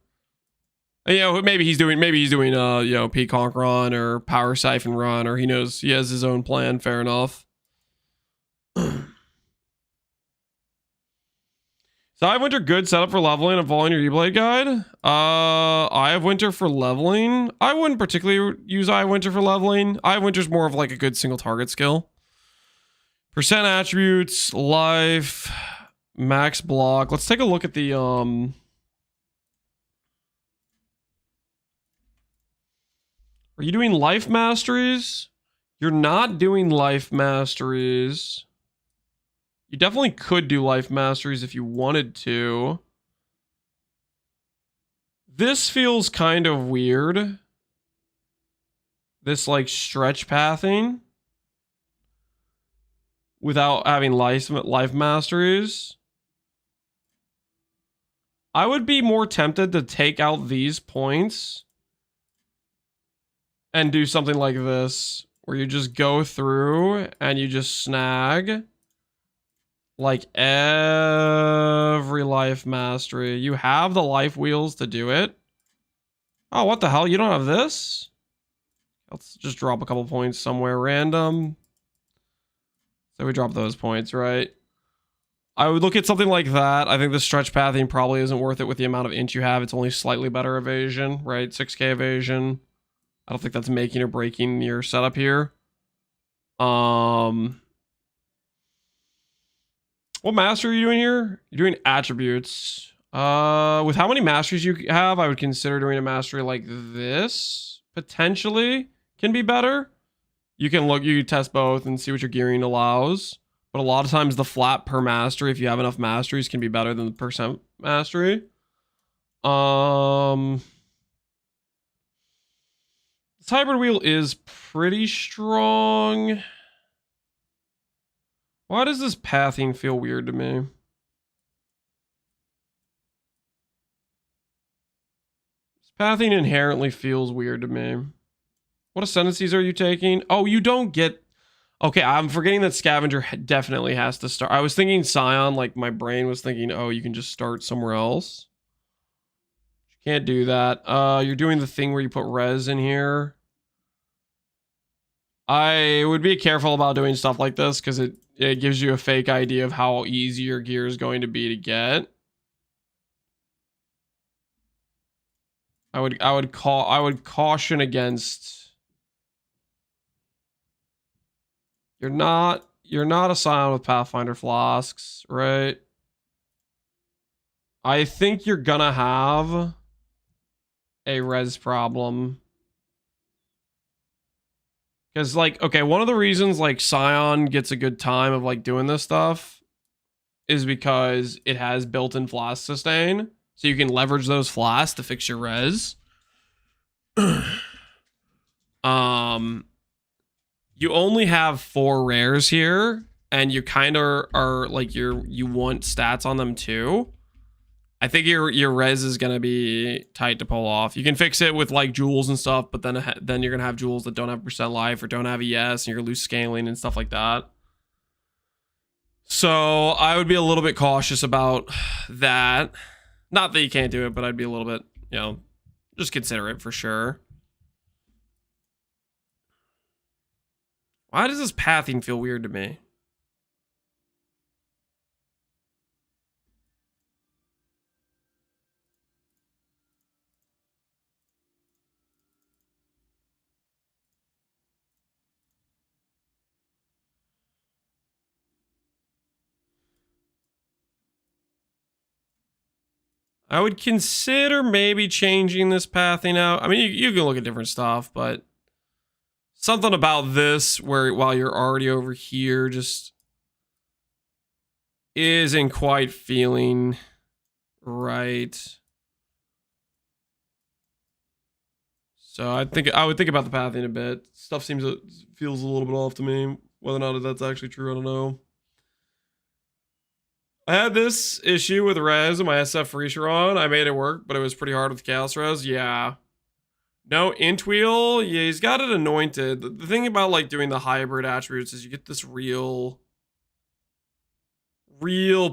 You know, maybe he's doing you know, P-Conk run or Power Siphon run, or he knows he has his own plan. Fair enough. So I have Winter good setup for leveling and following your E-Blade guide. I have Winter for leveling. I wouldn't particularly use I have Winter for leveling. I have Winter's more of like a good single target skill. Percent attributes, life, max block. Let's take a look at the Are you doing life masteries? You're not doing life masteries. You definitely could do life masteries if you wanted to. This feels kind of weird. This like stretch pathing without having life masteries. I would be more tempted to take out these points and do something like this, where you just go through and you just snag like every life mastery. You have the life wheels to do it. Oh, what the hell? You don't have this? Let's just drop a couple points somewhere random. So we drop those points, right? I would look at something like that. I think the stretch pathing probably isn't worth it with the amount of int you have. It's only slightly better evasion, right? 6k evasion. I don't think that's making or breaking your setup here. What master are you doing here? You're doing attributes. With how many masteries you have, I would consider doing a mastery like this. Potentially can be better. You can test both and see what your gearing allows. But a lot of times the flat per mastery, if you have enough masteries, can be better than the percent mastery. This hybrid wheel is pretty strong. Why does this pathing feel weird to me? This pathing inherently feels weird to me. What ascendancies are you taking? Oh, you don't get... Okay, I'm forgetting that Scavenger definitely has to start. I was thinking Scion, like my brain was thinking, oh, you can just start somewhere else. You can't do that. You're doing the thing where you put res in here. I would be careful about doing stuff like this because it gives you a fake idea of how easy your gear is going to be to get. I would caution against... You're not a Scion with Pathfinder flasks, right? I think you're gonna have a res problem. Because, like, okay, one of the reasons, like, Scion gets a good time of, like, doing this stuff is because it has built-in flask sustain. So you can leverage those flasks to fix your res. You only have 4 rares here, and you kind of are like you want stats on them too. I think your res is gonna be tight to pull off. You can fix it with like jewels and stuff, but then you're gonna have jewels that don't have percent life or don't have ES, and you're gonna lose scaling and stuff like that. So I would be a little bit cautious about that. Not that you can't do it, but I'd be a little bit, you know, just consider it for sure. Why does this pathing feel weird to me? I would consider maybe changing this pathing out. I mean, you can look at different stuff, but something about this where while you're already over here just isn't quite feeling right. So I would think about the pathing a bit. Stuff feels a little bit off to me. Whether or not that's actually true, I don't know. I had this issue with res in my SF Resharon. I made it work, but it was pretty hard with Chaos Res. Yeah. No, int wheel. Yeah, he's got it anointed. The thing about like doing the hybrid attributes is you get this real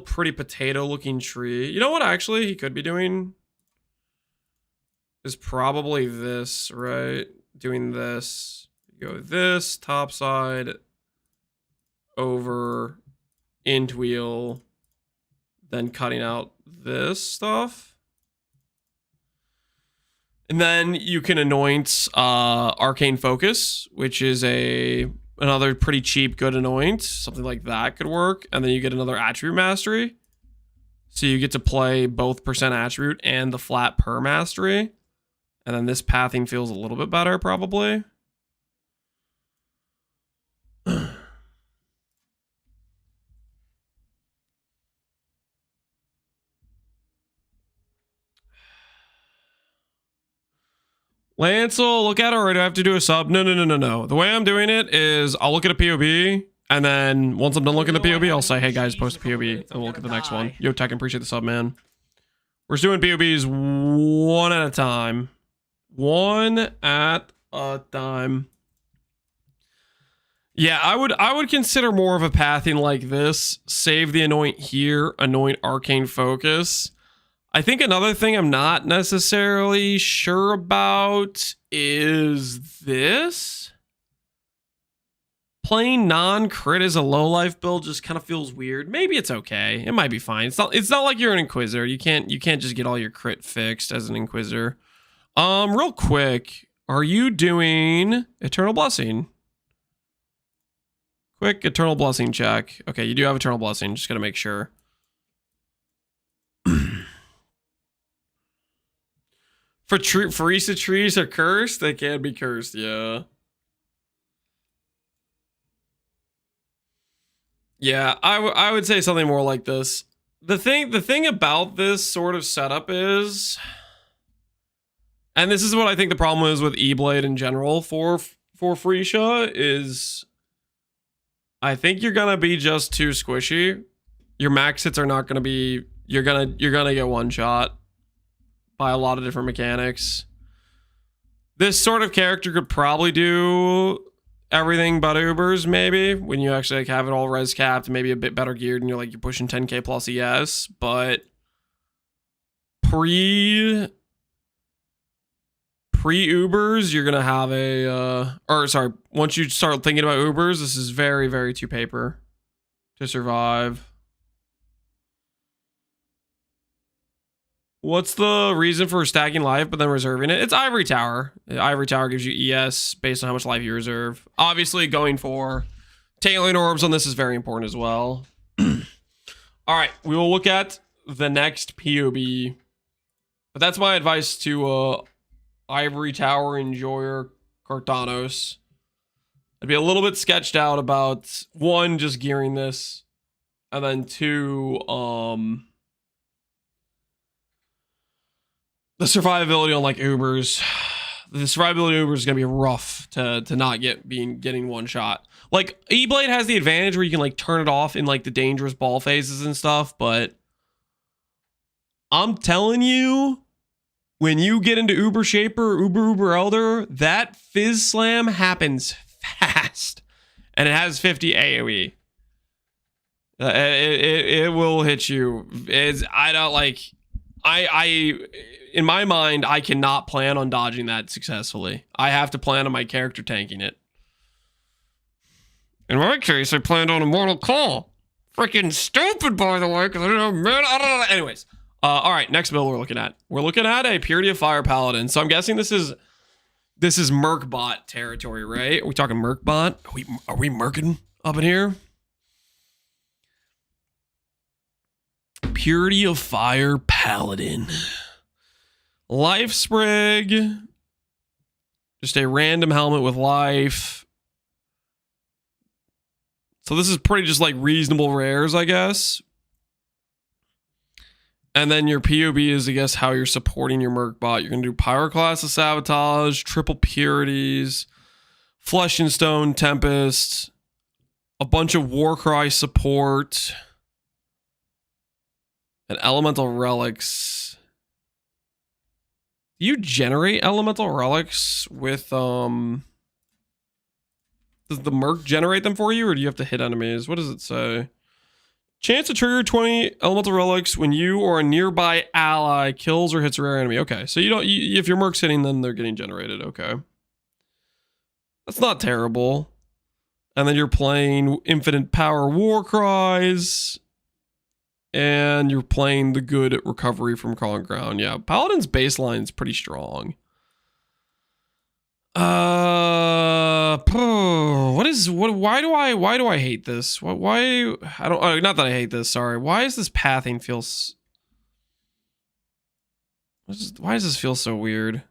pretty potato looking tree. You know what actually he could be doing? Is probably this, right? Doing this. Go this, top side, over, int wheel, then cutting out this stuff. And then you can anoint Arcane Focus, which is another pretty cheap, good anoint. Something like that could work. And then you get another Attribute Mastery. So you get to play both percent attribute and the flat per mastery. And then this pathing feels a little bit better, probably. Lancel, look at it, or do I have to do a sub? No. The way I'm doing it is I'll look at a POB, and then once I'm done looking at the POB, I'll say, hey guys, post a POB, and we'll look at the next one. Yo, Tech, appreciate the sub, man. We're just doing POBs one at a time. One at a time. Yeah, I would consider more of a pathing like this. Save the anoint here, anoint Arcane Focus. I think another thing I'm not necessarily sure about is this. Playing non-crit as a low-life build just kind of feels weird. Maybe it's okay. It might be fine. It's not like you're an Inquisitor. You can't just get all your crit fixed as an Inquisitor. Real quick, are you doing Eternal Blessing? Quick Eternal Blessing check. Okay, you do have Eternal Blessing. Just gotta make sure. For Farisa trees are cursed? They can be cursed, yeah. Yeah, I would say something more like this. The thing about this sort of setup is, and this is what I think the problem is with E-Blade in general for Freesia, is I think you're gonna be just too squishy. Your max hits are not gonna be, you're gonna get one shot by a lot of different mechanics. This sort of character could probably do everything but Ubers, maybe, when you actually like have it all res capped, maybe a bit better geared, and you're pushing 10k plus ES. But pre Ubers, you're gonna have once you start thinking about Ubers, this is very, very two paper to survive. What's the reason for stacking life but then reserving it? It's Ivory Tower. Ivory Tower gives you ES based on how much life you reserve. Obviously, going for tailing orbs on this is very important as well. All right, we will look at the next POB. But that's my advice to Ivory Tower enjoyer Cartanos. I'd be a little bit sketched out about, one, just gearing this, and then two, the survivability on like Ubers. The survivability of Ubers is gonna be rough to not getting one shot. Like E-Blade has the advantage where you can like turn it off in like the dangerous ball phases and stuff, but I'm telling you, when you get into Uber Shaper, Uber Elder, that Fizz Slam happens fast, and it has 50 AoE. It will hit you. In my mind, I cannot plan on dodging that successfully. I have to plan on my character tanking it. In my case, I planned on Immortal Call. Freaking stupid, by the way, because I don't know. Anyways, all right, next build we're looking at. We're looking at a Purity of Fire Paladin. So I'm guessing this is Merkbot territory, right? Are we talking Merkbot? Are we Merkin up in here? Purity of Fire Paladin. Life Sprig. Just a random helmet with life. So this is pretty just like reasonable rares, I guess. And then your PoB is, I guess, how you're supporting your Merc bot. You're going to do Pyroclast of Sabotage, Triple Purities, Flesh and Stone Tempest, a bunch of Warcry support, and Elemental Relics. Do you generate Elemental Relics with, does the Merc generate them for you, or do you have to hit enemies? What does it say? Chance to trigger 20 Elemental Relics when you or a nearby ally kills or hits a rare enemy. Okay, so if your Merc's hitting, then they're getting generated. Okay. That's not terrible. And then you're playing Infinite Power Warcries. And you're playing the good Recovery from Crawling Ground. Yeah, Paladin's baseline is pretty strong. Why do I hate this? Why I don't not that I hate this, sorry. Why does this pathing feel why does this feel so weird?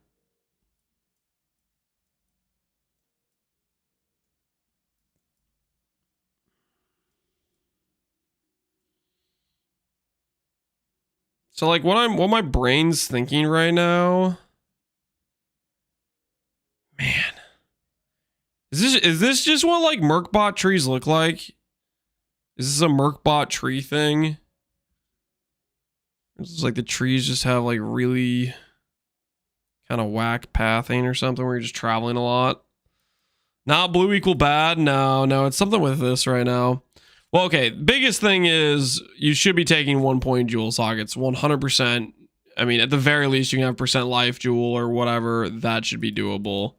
So like what my brain's thinking right now. Man. Is this just what like Mercbot trees look like? Is this a Mercbot tree thing? It's like the trees just have like really kind of whack pathing or something where you're just traveling a lot. Not blue equal bad. No, it's something with this right now. Well, okay, biggest thing is you should be taking 1 point jewel sockets 100%. I mean, at the very least, you can have percent life jewel or whatever. That should be doable.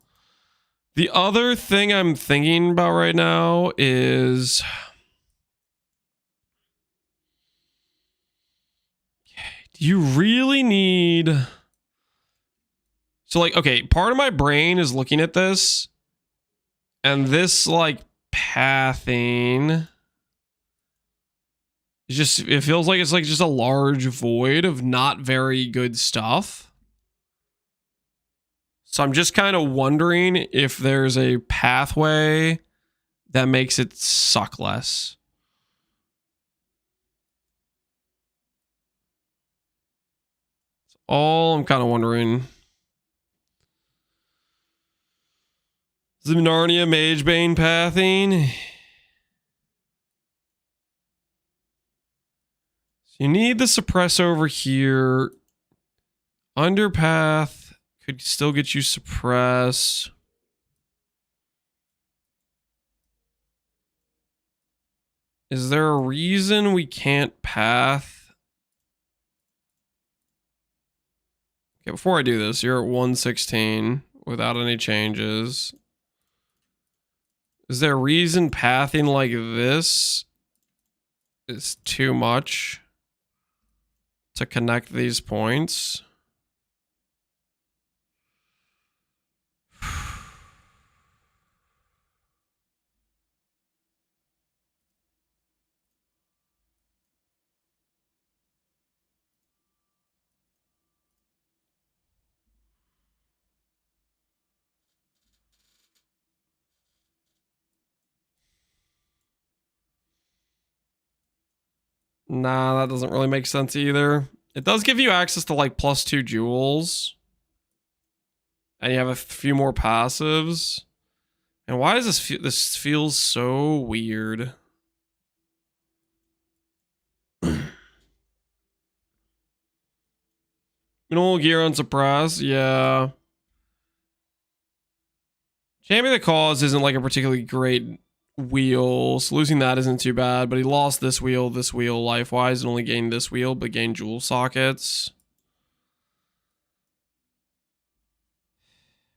The other thing I'm thinking about right now is, do you really need, so like, okay, part of my brain is looking at this and this like pathing, it feels like it's like just a large void of not very good stuff. So I'm just kind of wondering if there's a pathway that makes it suck less. That's all I'm kind of wondering. Narnia Magebane pathing. So you need the suppress over here. Underpath could still get you suppress. Is there a reason we can't path? Okay, before I do this, you're at 116 without any changes. Is there a reason pathing like this is too much to connect these points? Nah, that doesn't really make sense either. It does give you access to like +2 jewels. And you have a few more passives. And why does this feels so weird? Minimal gear on suppress, yeah. Champion of the Cause isn't like a particularly great wheel, so losing that isn't too bad, but he lost this wheel life-wise, and only gained this wheel, but gained jewel sockets.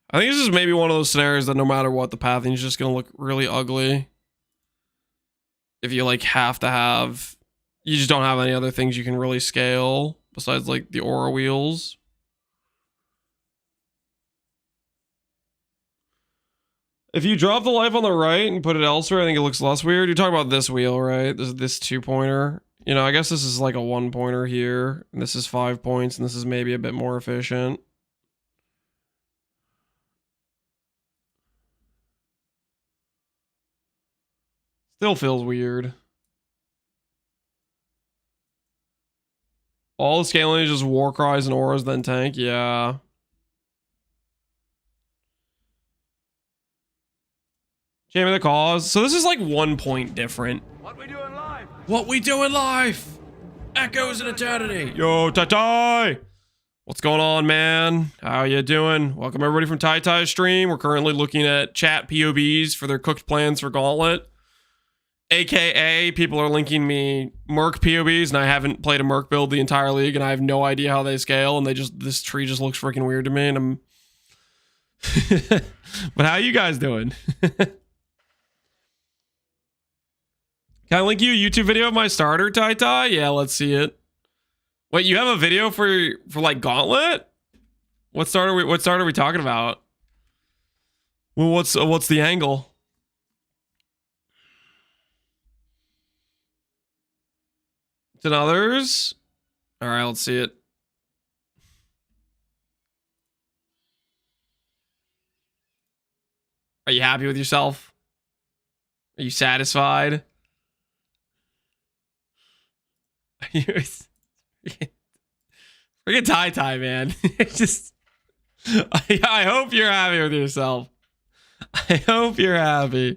I think this is maybe one of those scenarios that no matter what, the pathing is just going to look really ugly. If you like have to have, you just don't have any other things you can really scale besides like the aura wheels. If you drop the life on the right and put it elsewhere, I think it looks less weird. You're talking about this wheel, right? This 2-pointer. You know, I guess this is like a 1 pointer here. And this is 5 points, and this is maybe a bit more efficient. Still feels weird. All the scaling is just war cries and auras, then tank. Yeah. Champion of the cause. So this is like 1 point different. What we doing live? What we doing live? Echoes in eternity. Yo, Tai. What's going on, man? How you doing? Welcome everybody from Tai stream. We're currently looking at chat PoBs for their cooked plans for Gauntlet. AKA, people are linking me Merc PoBs, and I haven't played a Merc build the entire league, and I have no idea how they scale, and this tree just looks freaking weird to me, and I'm... But how you guys doing? Can I link you a YouTube video of my starter, Tai? Yeah, let's see it. Wait, you have a video for like Gauntlet? What starter are we talking about? Well, what's the angle? Did others? All right, let's see it. Are you happy with yourself? Are you satisfied? Freaking Tai, man. It's just, I hope you're happy with yourself. I hope you're happy.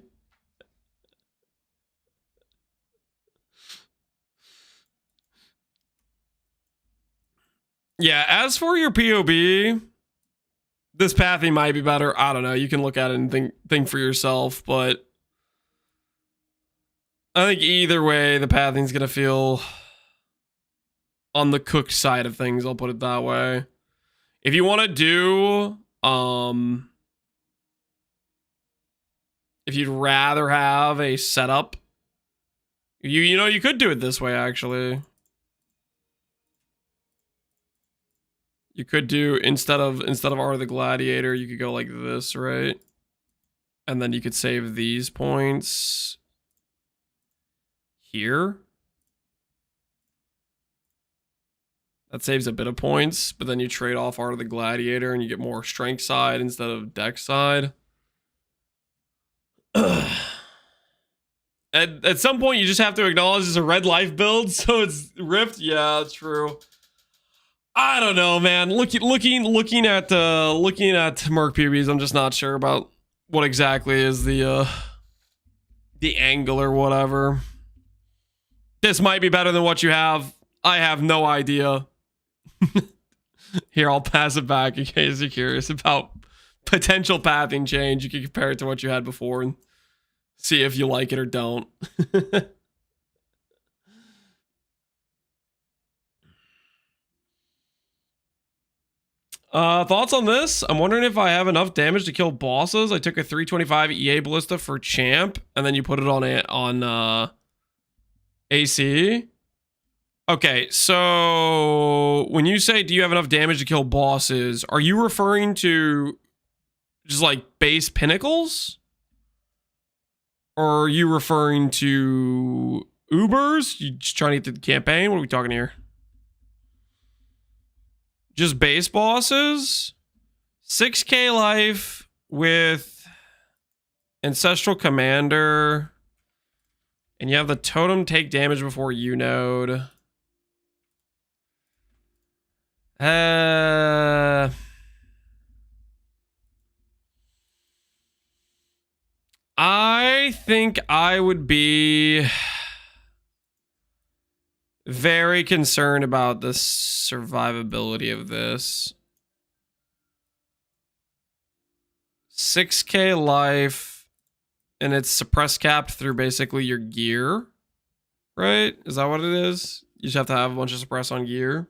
Yeah, as for your PoB, this pathing might be better. I don't know. You can look at it and think for yourself, but I think either way, the pathing's gonna feel on the cooked side of things, I'll put it that way. If you want to do, if you'd rather have a setup, you know, you could do it this way, actually. You could do, instead of Art of the Gladiator, you could go like this, right? And then you could save these points here. That saves a bit of points, but then you trade off Art of the Gladiator and you get more strength side instead of deck side. At some point, you just have to acknowledge it's a red life build, so it's rift. Yeah, that's true. I don't know, man. Looking at Merc PoBs, I'm just not sure about what exactly is the angle or whatever. This might be better than what you have. I have no idea. Here, I'll pass it back in case you're curious about potential pathing change. You can compare it to what you had before and see if you like it or don't. Thoughts on this? I'm wondering if I have enough damage to kill bosses. I took a 325 EA Ballista for champ, and then you put it on AC. Okay, so when you say, do you have enough damage to kill bosses, are you referring to just like base pinnacles? Or are you referring to Ubers? You just trying to get through the campaign? What are we talking here? Just base bosses? 6k life with Ancestral Commander. And you have the totem take damage before you node. I think I would be very concerned about the survivability of this. 6k life, and it's suppress capped through basically your gear, right? Is that what it is? You just have to have a bunch of suppress on gear.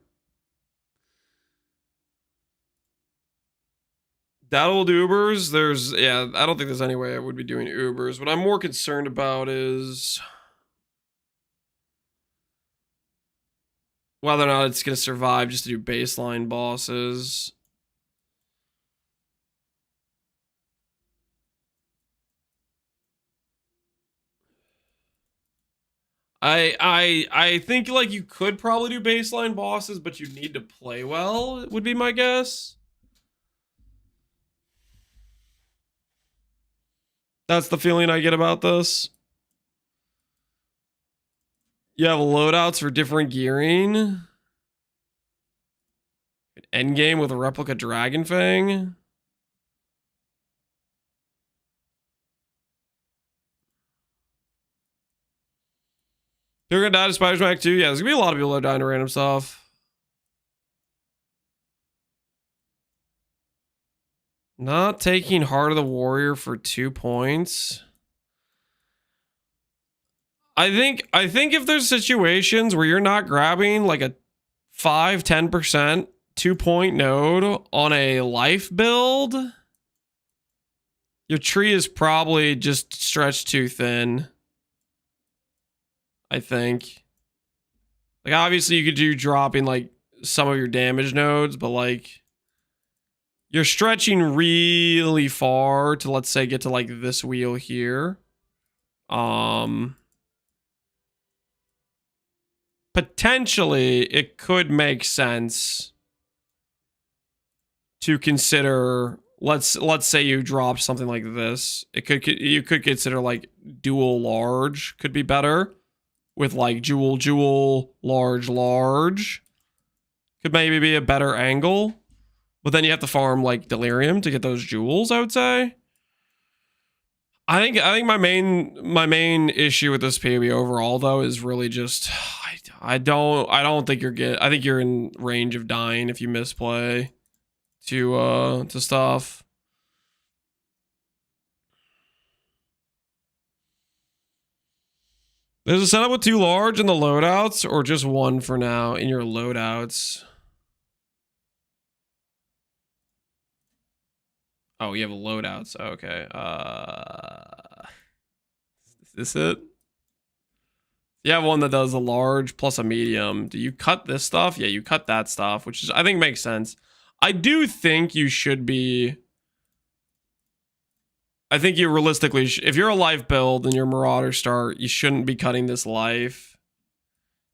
That will do Ubers. Yeah, I don't think there's any way I would be doing Ubers. What I'm more concerned about is whether or not it's going to survive just to do baseline bosses. I think like you could probably do baseline bosses, but you need to play well, would be my guess. That's the feeling I get about this. You have loadouts for different gearing. An endgame with a replica Dragon Fang. You're gonna die to Spider Smack too? Yeah, there's gonna be a lot of people that are dying to random stuff. Not taking Heart of the Warrior for 2 points. I think if there's situations where you're not grabbing like a 5-10% 2-point node on a life build, your tree is probably just stretched too thin. I think. Like obviously you could do dropping like some of your damage nodes, but like you're stretching really far to, let's say, get to like this wheel here. Potentially it could make sense to consider, let's say you drop something like this. You could consider like dual large could be better with like jewel large could maybe be a better angle, but then you have to farm like delirium to get those jewels, I would say. I think my main issue with this PoB overall though is really just I don't think you're good. I think you're in range of dying if you misplay to stuff. There's a setup with 2 large in the loadouts, or just 1 for now in your loadouts. Oh, you have loadouts. Okay. Is this it? You have one that does a large plus a medium. Do you cut this stuff? Yeah, you cut that stuff, which is, I think, makes sense. I do think you should be. I think you realistically, if you're a life build and you're Marauder start, you shouldn't be cutting this life.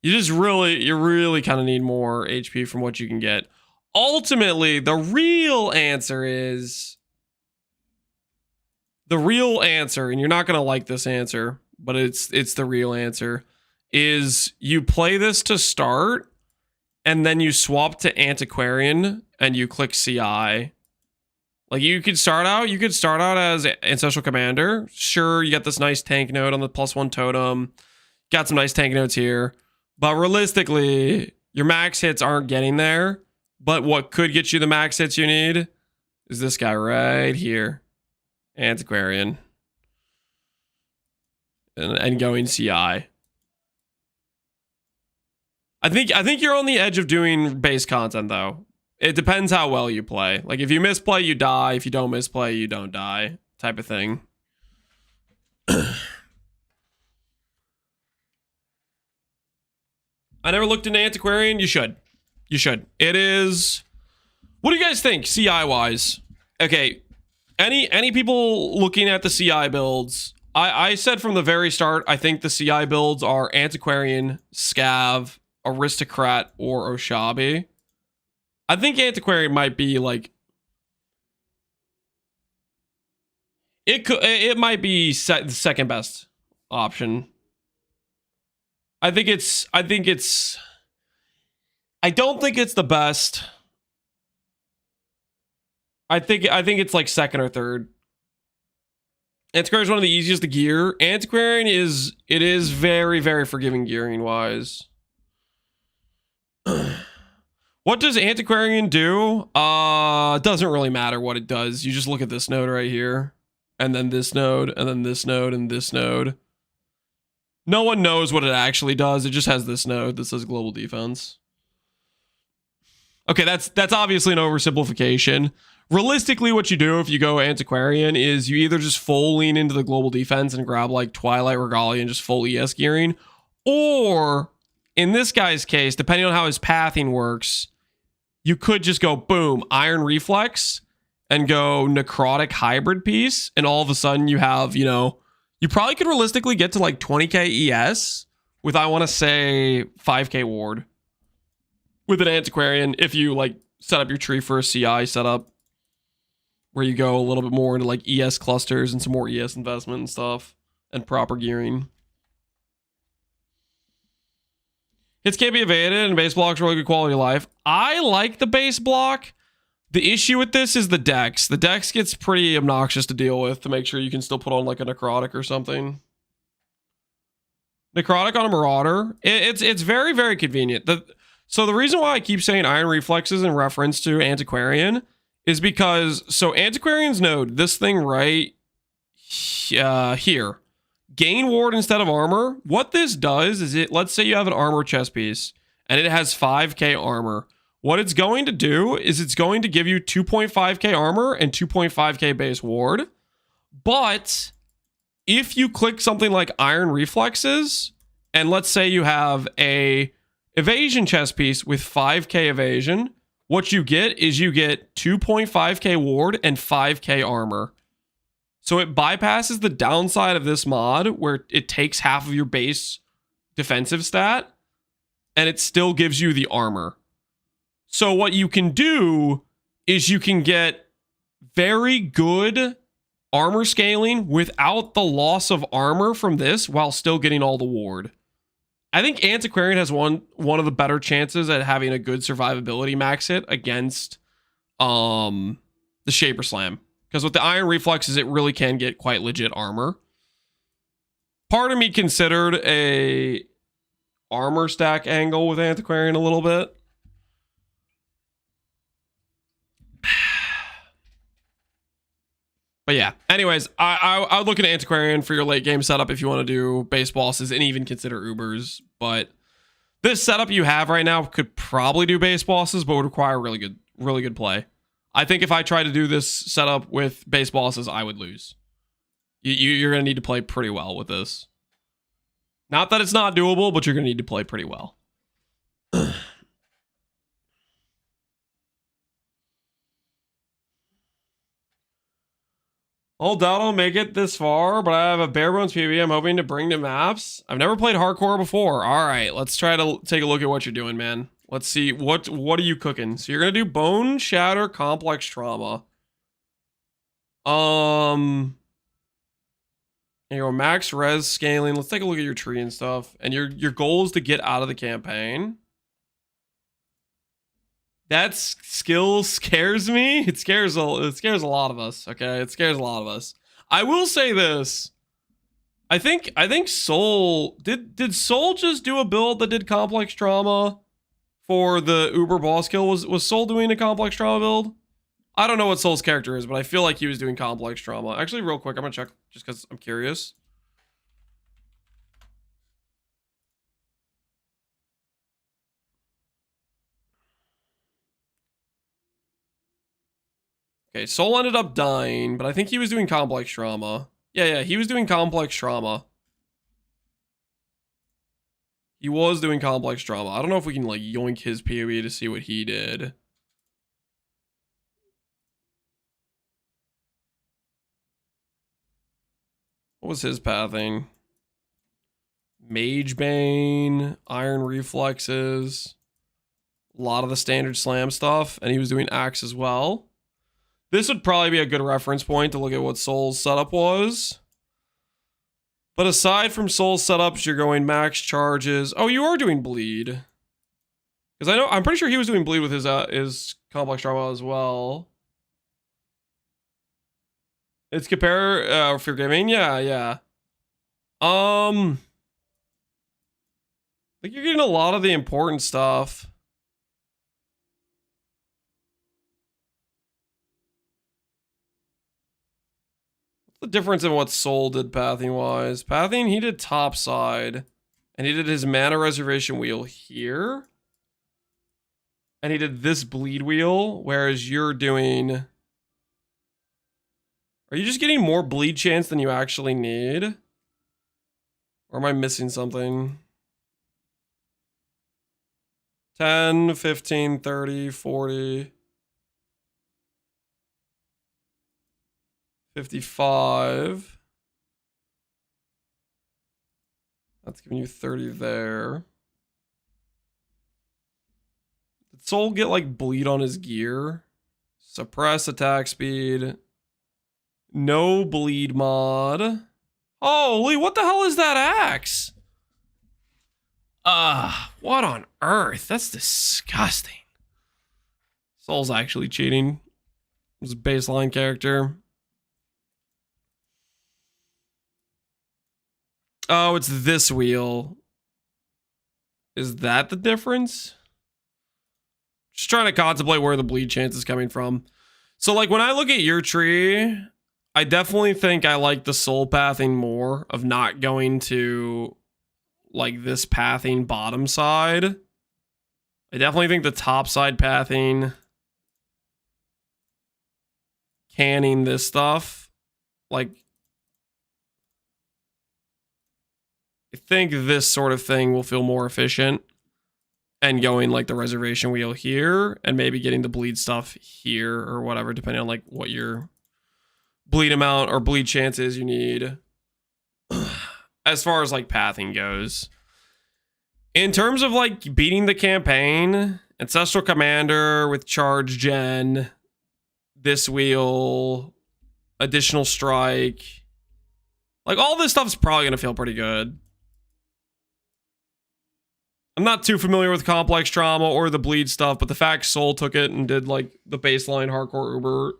You really kind of need more HP from what you can get. Ultimately, the real answer, and you're not going to like this answer, but it's the real answer, is you play this to start, and then you swap to Antiquarian, and you click CI. Like you could start out as Ancestral Commander. Sure, you get this nice tank node on the +1 totem. Got some nice tank nodes here. But realistically, your max hits aren't getting there. But what could get you the max hits you need is this guy right here. Antiquarian. And going CI. I think you're on the edge of doing base content though. It depends how well you play. Like if you misplay, you die. If you don't misplay, you don't die. Type of thing. I never looked into Antiquarian. You should. It is. What do you guys think CI wise? Okay. Any people looking at the CI builds? I said from the very start, I think the CI builds are Antiquarian, Scav, Aristocrat, or Oshabi. I think Antiquarian might be like it might be the second best option. I don't think it's the best. I think it's like second or third. Antiquarian is one of the easiest to gear. Antiquarian is very, very forgiving gearing wise. What does Antiquarian do? It doesn't really matter what it does. You just look at this node right here, and then this node, and then this node, and this node. No one knows what it actually does. It just has this node that says global defense. Okay, that's obviously an oversimplification. Realistically, what you do if you go Antiquarian is you either just full lean into the global defense and grab like Twilight Regalia and just full ES gearing, or in this guy's case, depending on how his pathing works, you could just go boom, Iron Reflex and go Necrotic Hybrid piece, and all of a sudden you have, you probably could realistically get to like 20k ES with, I want to say, 5k ward with an Antiquarian if you like set up your tree for a CI setup where you go a little bit more into like ES clusters and some more ES investment and stuff and proper gearing. Hits can't be evaded and base block's really good quality of life. I like the base block. The issue with this is the dex. The dex gets pretty obnoxious to deal with to make sure you can still put on like a necrotic or something. Necrotic on a Marauder. It's very, very convenient. So the reason why I keep saying Iron Reflexes in reference to Antiquarian is because, so Antiquarian's node, this thing right here, gain ward instead of armor. What this does is let's say you have an armor chest piece and it has 5k armor. What it's going to do is it's going to give you 2.5k armor and 2.5k base ward. But if you click something like Iron Reflexes, and let's say you have a evasion chest piece with 5k evasion, what you get is you get 2.5k ward and 5k armor. So it bypasses the downside of this mod where it takes half of your base defensive stat and it still gives you the armor. So what you can do is you can get very good armor scaling without the loss of armor from this while still getting all the ward. I think Antiquarian has one of the better chances at having a good survivability max hit against the Shaper Slam. Because with the Iron Reflexes, it really can get quite legit armor. Part of me considered a armor stack angle with Antiquarian a little bit. But yeah, anyways, I would look at Antiquarian for your late game setup if you want to do base bosses and even consider Ubers. But this setup you have right now could probably do base bosses, but would require really good play. I think if I tried to do this setup with base bosses, I would lose. You're going to need to play pretty well with this. Not that it's not doable, but you're going to need to play pretty well. I'll doubt I'll make it this far, but I have a bare bones PvP I'm hoping to bring to maps. I've never played hardcore before. All right, let's try to take a look at what you're doing, man. Let's see, what are you cooking? So you're gonna do Bone Shatter Complex Trauma. And you're max res scaling. Let's take a look at your tree and stuff. And your goal is to get out of the campaign. That skill scares me. It scares a lot of us. Okay, it scares a lot of us. I will say this. I think Soul did Soul just do a build that did complex trauma for the Uber boss kill? Was Soul doing a complex trauma build? I don't know what Soul's character is, but I feel like he was doing complex trauma. Actually, real quick, I'm gonna check just because I'm curious. Okay, Soul ended up dying, but I think he was doing complex trauma. Yeah, he was doing complex trauma. He was doing complex trauma. I don't know if we can, like, yoink his PoE to see what he did. What was his pathing? Mage Bane, Iron Reflexes, a lot of the standard slam stuff, and he was doing Axe as well. This would probably be a good reference point to look at what Soul's setup was. But aside from Soul's setups, you're going max charges. Oh, you are doing bleed. Because I'm pretty sure he was doing bleed with his complex trauma as well. It's compare forgiving, yeah. I think you're getting a lot of the important stuff. The difference in what Soul did pathing wise. Pathing, he did top side. And he did his mana reservation wheel here. And he did this bleed wheel. Whereas you're doing... Are you just getting more bleed chance than you actually need? Or am I missing something? 10, 15, 30, 40... 55. That's giving you 30 there. Did Soul get like bleed on his gear? Suppress attack speed. No bleed mod. Holy, what the hell is that axe? What on earth? That's disgusting. Soul's actually cheating. It's a baseline character. Oh, it's this wheel. Is that the difference? Just trying to contemplate where the bleed chance is coming from. So like when I look at your tree, I definitely think I like the soul pathing more of not going to like this pathing bottom side. I definitely think the top side pathing, canning this stuff, like I think this sort of thing will feel more efficient, and going like the reservation wheel here and maybe getting the bleed stuff here or whatever, depending on like what your bleed amount or bleed chances you need. As far as like pathing goes, in terms of like beating the campaign, Ancestral Commander with charge gen, this wheel, additional strike, like all this stuff is probably going to feel pretty good. I'm not too familiar with complex trauma or the bleed stuff, but the fact Soul took it and did like the baseline hardcore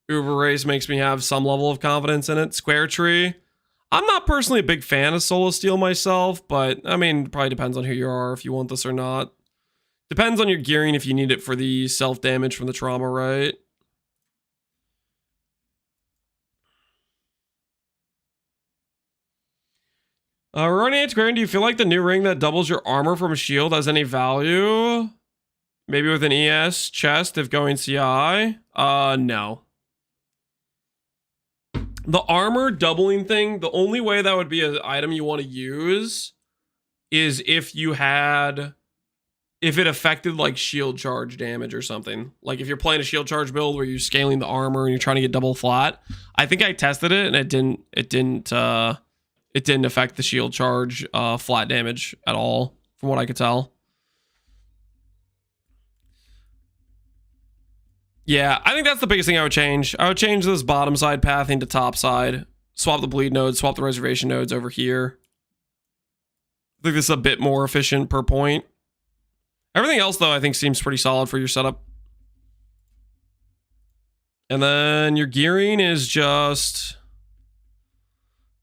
Uber race makes me have some level of confidence in it. Square tree. I'm not personally a big fan of Soul of Steel myself, but I mean, it probably depends on who you are, if you want this or not. Depends on your gearing if you need it for the self-damage from the trauma, right? Running Antiquarian, do you feel like the new ring that doubles your armor from a shield has any value? Maybe with an ES chest if going CI? No. The armor doubling thing, the only way that would be an item you want to use is if you had, if it affected like shield charge damage or something. Like if you're playing a shield charge build where you're scaling the armor and you're trying to get double flat. I think I tested it and it didn't affect the shield charge flat damage at all, from what I could tell. Yeah, I think that's the biggest thing I would change. I would change this bottom side pathing to top side. Swap the bleed nodes, swap the reservation nodes over here. I think this is a bit more efficient per point. Everything else, though, I think seems pretty solid for your setup. And then your gearing is just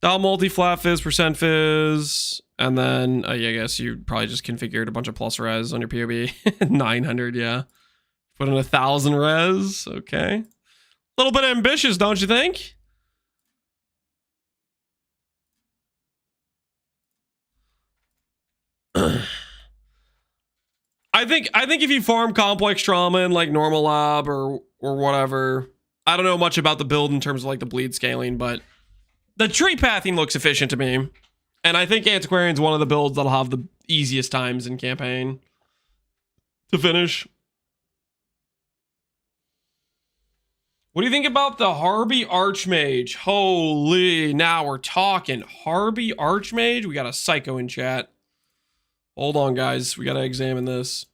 dial multi, flat fizz, percent fizz. And then, yeah, I guess you probably just configured a bunch of plus res on your PoB. 900, yeah. Put in 1,000 res. Okay. A little bit ambitious, don't you think? I think if you farm complex trauma in like normal lab or whatever, I don't know much about the build in terms of like the bleed scaling, but the tree pathing looks efficient to me. And I think Antiquarian's one of the builds that'll have the easiest times in campaign to finish. What do you think about the Harvey Archmage? Holy, now we're talking. Harvey Archmage? We got a psycho in chat. Hold on, guys. We got to examine this.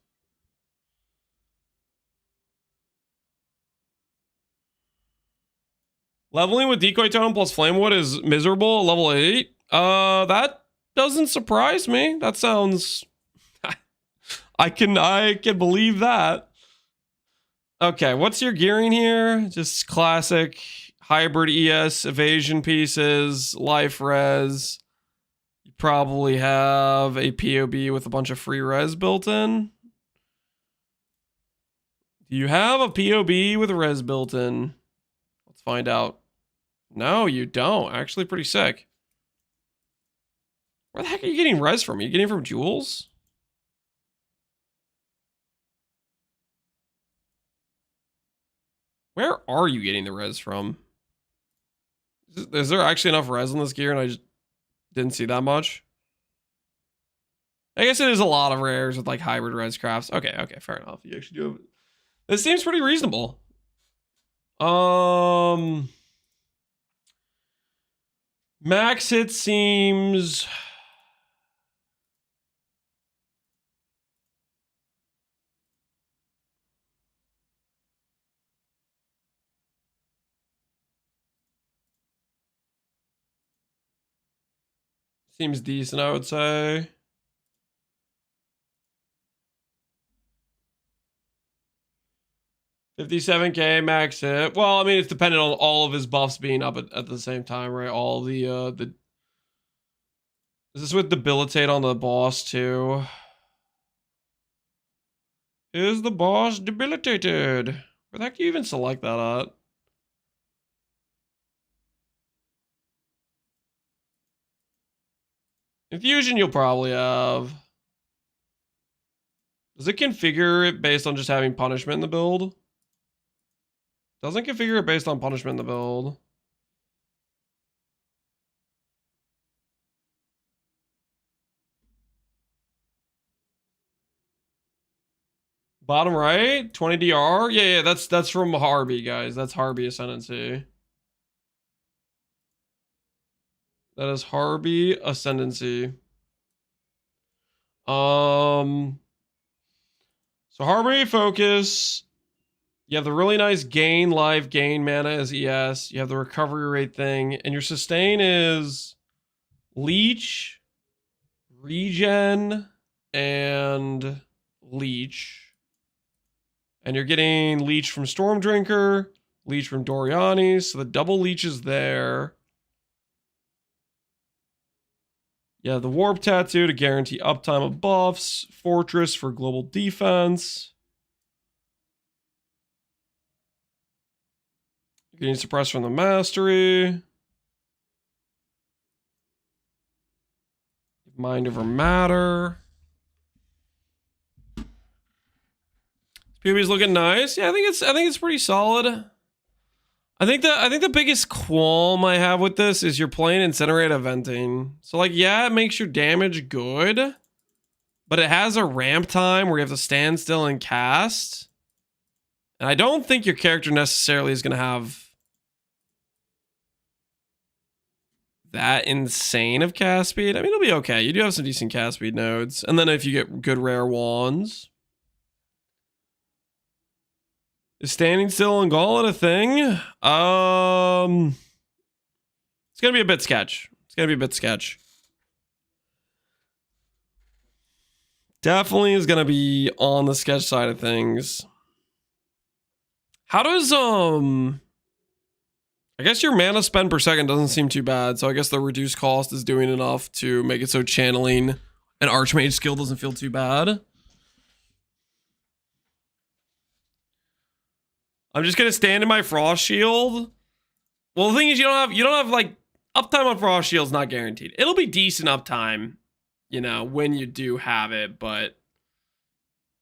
Leveling with Decoy Tone plus Flamewood is miserable at level 8. That doesn't surprise me. That sounds... I can believe that. Okay, what's your gearing here? Just classic hybrid ES evasion pieces, life res. You probably have a PoB with a bunch of free res built in. Do you have a PoB with a res built in? Let's find out. No, you don't. Actually, pretty sick. Where the heck are you getting res from? Are you getting it from Jules? Where are you getting the res from? Is there actually enough res in this gear and I just didn't see that much? I guess it is a lot of rares with like hybrid res crafts. Okay, fair enough. You actually do have... This seems pretty reasonable. Max hit seems Seems decent, I would say. $57K max hit. Well, I mean, it's dependent on all of his buffs being up at the same time, right? All the Is this with debilitate on the boss too? Is the boss debilitated? Where the heck do you even select that at? Infusion you'll probably have. Does it configure it based on just having punishment in the build? Doesn't configure it based on punishment in the build. Bottom right, 20 DR. Yeah, that's from Harvey, guys. That's Harvey Ascendancy. That is Harvey Ascendancy. So Harvey Focus. You have the really nice gain, life gain mana as ES. You have the recovery rate thing, and your sustain is Leech, Regen, and Leech. And you're getting Leech from Stormdrinker, Leech from Doriani, so the double Leech is there. Yeah, the Warp Tattoo to guarantee uptime of buffs, Fortress for global defense. You're getting Suppressed from the Mastery. Mind over Matter. PoB's looking nice. Yeah, I think it's pretty solid. I think the biggest qualm I have with this is you're playing Incinerate Eventing. So like, yeah, it makes your damage good, but it has a ramp time where you have to stand still and cast. And I don't think your character necessarily is going to have that insane of cast speed. I mean, it'll be okay. You do have some decent cast speed nodes. And then if you get good rare wands. Is standing still and Gauntlet a thing? It's gonna be a bit sketch. It's gonna be a bit sketch. Definitely is gonna be on the sketch side of things. How does I guess your mana spend per second doesn't seem too bad, so I guess the reduced cost is doing enough to make it so channeling an Archmage skill doesn't feel too bad. I'm just gonna stand in my Frost Shield. Well, the thing is, you don't have like uptime on Frost Shield's not guaranteed. It'll be decent uptime, you know, when you do have it, but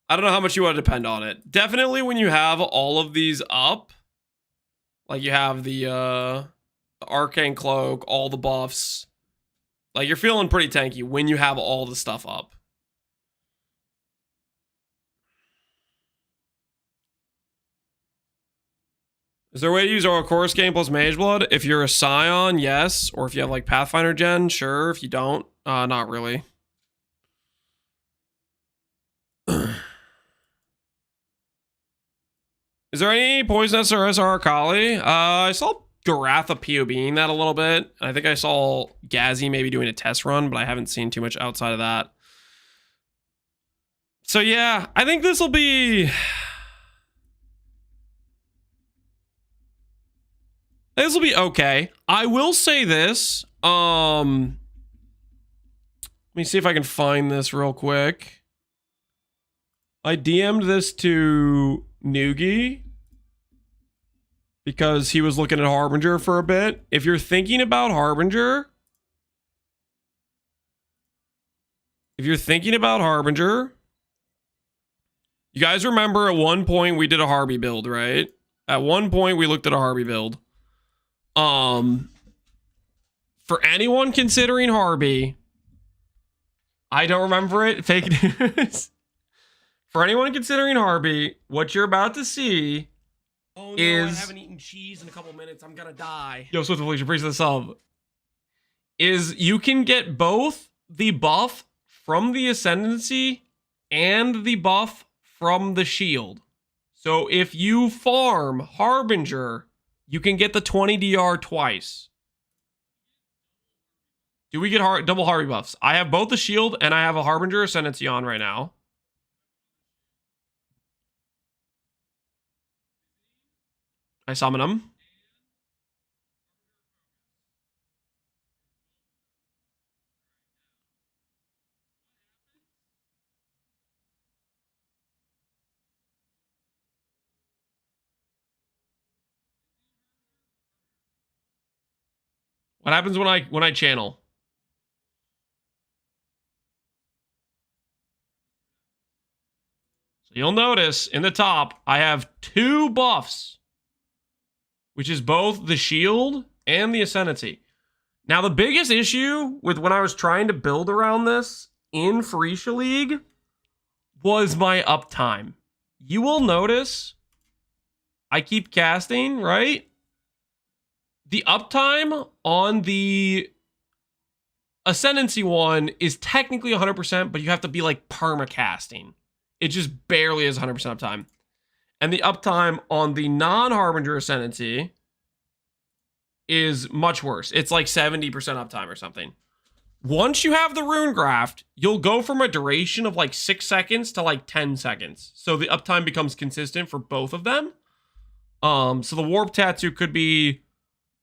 I don't know how much you want to depend on it. Definitely when you have all of these up, like you have the Arcane Cloak, all the buffs, like you're feeling pretty tanky when you have all the stuff up. Is there a way to use Chorus Game plus Mage Blood? If you're a Scion, yes. Or if you have like Pathfinder Gen, sure. If you don't, not really. Is there any Poisonous or SR Akali? I saw Garatha PoBing that a little bit. I think I saw Gazi maybe doing a test run, but I haven't seen too much outside of that. So yeah, I think this will be... This will be okay. I will say this. Let me see if I can find this real quick. I DM'd this to Noogie because he was looking at Harbinger for a bit. If you're thinking about Harbinger, you guys remember at one point we did a Harvey build, right? At one point we looked at a Harvey build. For anyone considering Harvey, I don't remember it. Fake news. For anyone considering Harvey, what you're about to see is... I haven't eaten cheese in a couple minutes. I'm gonna die. Yo, Swift Affliction, appreciate the sub. Is you can get both the buff from the Ascendancy and the buff from the shield. So if you farm Harbinger, you can get the 20 DR twice. Do we get double Harvey buffs? I have both the shield and I have a Harbinger Ascendancy on right now. I summon him. What happens when I channel? So you'll notice in the top, I have 2 buffs, which is both the shield and the Ascendancy. Now, the biggest issue with when I was trying to build around this in Freesia League was my uptime. You will notice I keep casting, right? The uptime on the Ascendancy one is technically 100%, but you have to be like perma-casting. It just barely is 100% uptime. And the uptime on the non-Harbinger Ascendancy is much worse. It's like 70% uptime or something. Once you have the Rune Graft, you'll go from a duration of like 6 seconds to like 10 seconds. So the uptime becomes consistent for both of them. So the Warp Tattoo could be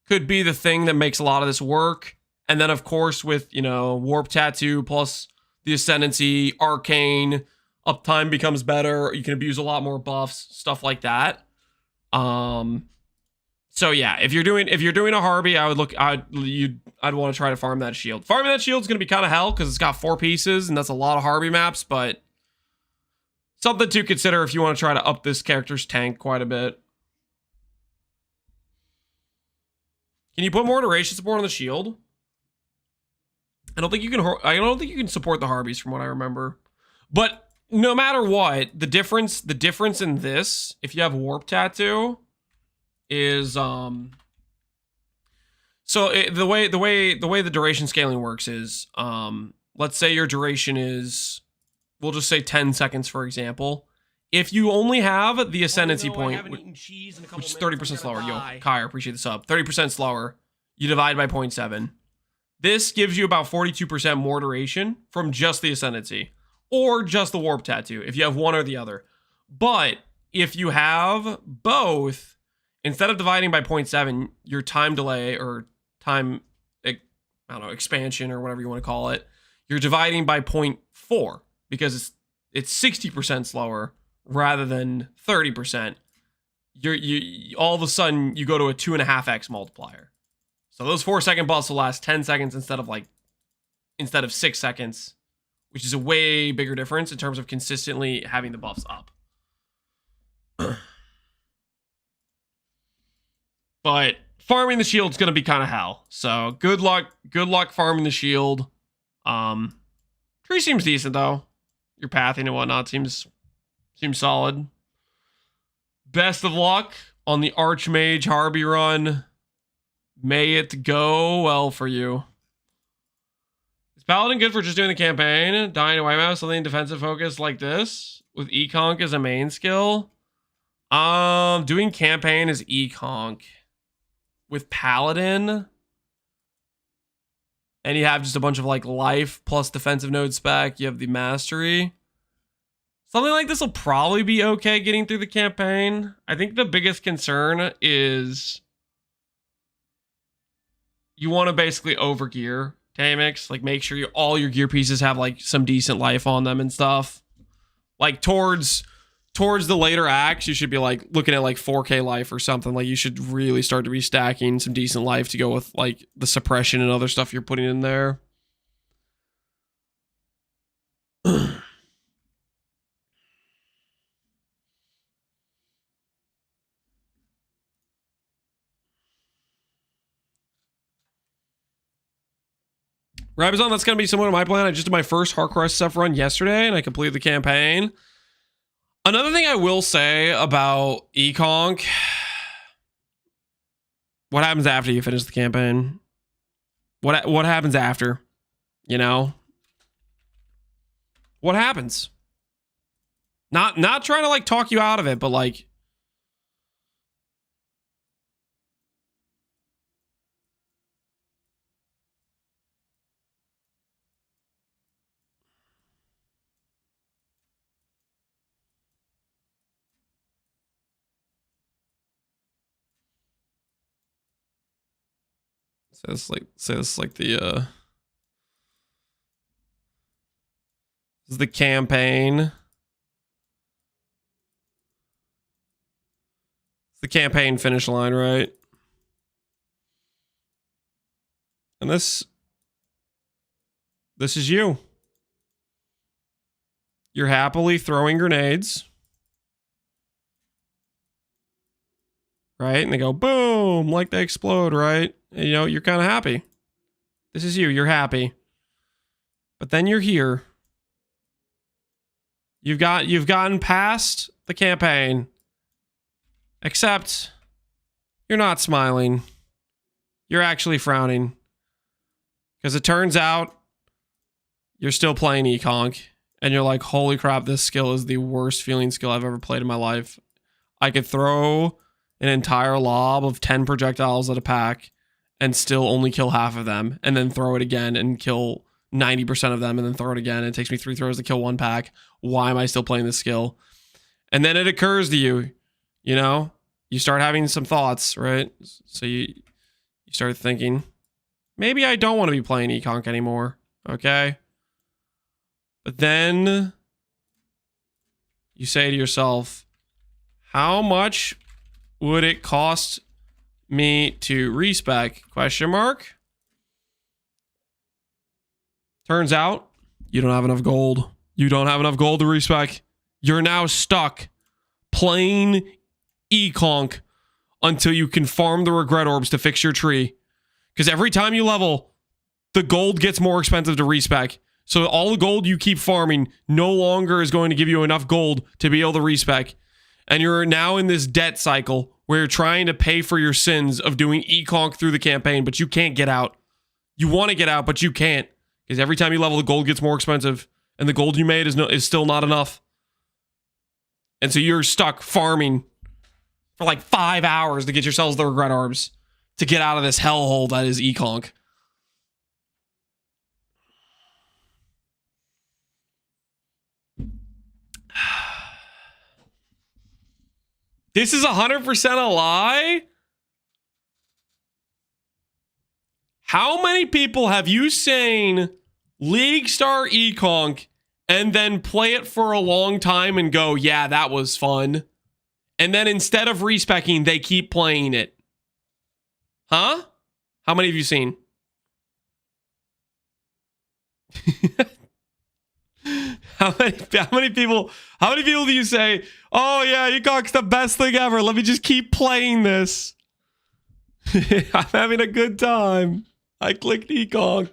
the thing that makes a lot of this work. And then of course with, you know, Warp Tattoo plus the Ascendancy, Arcane, uptime becomes better. You can abuse a lot more buffs, stuff like that. So yeah, if you're doing a Harvey, I'd want to try to farm that shield. Farming that shield's gonna be kind of hell because it's got 4 pieces and that's a lot of Harvey maps, but something to consider if you want to try to up this character's tank quite a bit. Can you put more duration support on the shield? I don't think you can support the Harveys from what I remember. But no matter what, the difference in this, if you have Warp Tattoo, is the way the duration scaling works is let's say your duration is, we'll just say 10 seconds for example. If you only have the Ascendancy point, which is 30% slower, yo, Kai, I appreciate the sub, 30% slower, you divide by 0.7. This gives you about 42% more duration from just the Ascendancy or just the Warp Tattoo if you have one or the other. But if you have both, instead of dividing by 0.7, your time delay or time, I don't know, expansion or whatever you want to call it, you're dividing by 0.4 because it's 60% slower rather than 30%. You all of a sudden you go to a 2.5x multiplier. So those 4-second buffs will last 10 seconds instead of 6 seconds, which is a way bigger difference in terms of consistently having the buffs up. But farming the shield's gonna be kind of hell. So good luck farming the shield. Tree seems decent though. Your pathing and whatnot seems solid. Best of luck on the Archmage Harvey run. May it go well for you. Is Paladin good for just doing the campaign? Dying to wipeout something defensive focus like this with E-Conk as a main skill? Doing campaign is E-Conk. With Paladin, and you have just a bunch of like life plus defensive node spec, you have the mastery. Something like this will probably be okay getting through the campaign. I think the biggest concern is you want to basically overgear Tamix, like make sure all your gear pieces have like some decent life on them and stuff. Like towards the later acts, you should be like looking at like 4K life or something. Like you should really start to be stacking some decent life to go with like the suppression and other stuff you're putting in there. Rabazon, that's going to be somewhat of my plan. I just did my first Hardcore SF run yesterday and I completed the campaign. Another thing I will say about E-Conk, what happens after you finish the campaign? What happens after? You know? What happens? Not trying to like talk you out of it, but like Say this like the this is the campaign. It's the campaign finish line, right? And this is you. You're happily throwing grenades. Right? And they go boom, like they explode, right? And, you know, you're kind of happy. This is you. You're happy. But then you're here. You've gotten past the campaign. Except you're not smiling. You're actually frowning. Because it turns out you're still playing Econk. And you're like, holy crap, this skill is the worst feeling skill I've ever played in my life. I could throw an entire lob of 10 projectiles at a pack and still only kill half of them, and then throw it again and kill 90% of them, and then throw it again. It takes me 3 throws to kill 1 pack. Why am I still playing this skill? And then it occurs to you, you know, you start having some thoughts, right? So you start thinking, maybe I don't want to be playing Econk anymore, okay? But then you say to yourself, how much would it cost me to respec? Question mark. Turns out you don't have enough gold. You don't have enough gold to respec. You're now stuck playing Econk until you can farm the regret orbs to fix your tree. Because every time you level, the gold gets more expensive to respec. So all the gold you keep farming no longer is going to give you enough gold to be able to respec. And you're now in this debt cycle where you're trying to pay for your sins of doing Econk through the campaign, but you can't get out. You want to get out, but you can't. Because every time you level, the gold gets more expensive. And the gold you made is still not enough. And so you're stuck farming for like 5 hours to get yourselves the regret orbs to get out of this hellhole that is Econk. This is 100% a lie? How many people have you seen League Star Econk and then play it for a long time and go, yeah, that was fun? And then instead of respecking, they keep playing it. Huh? How many have you seen? How many people do you say, oh yeah, Econk's the best thing ever. Let me just keep playing this. I'm having a good time. I clicked Econk.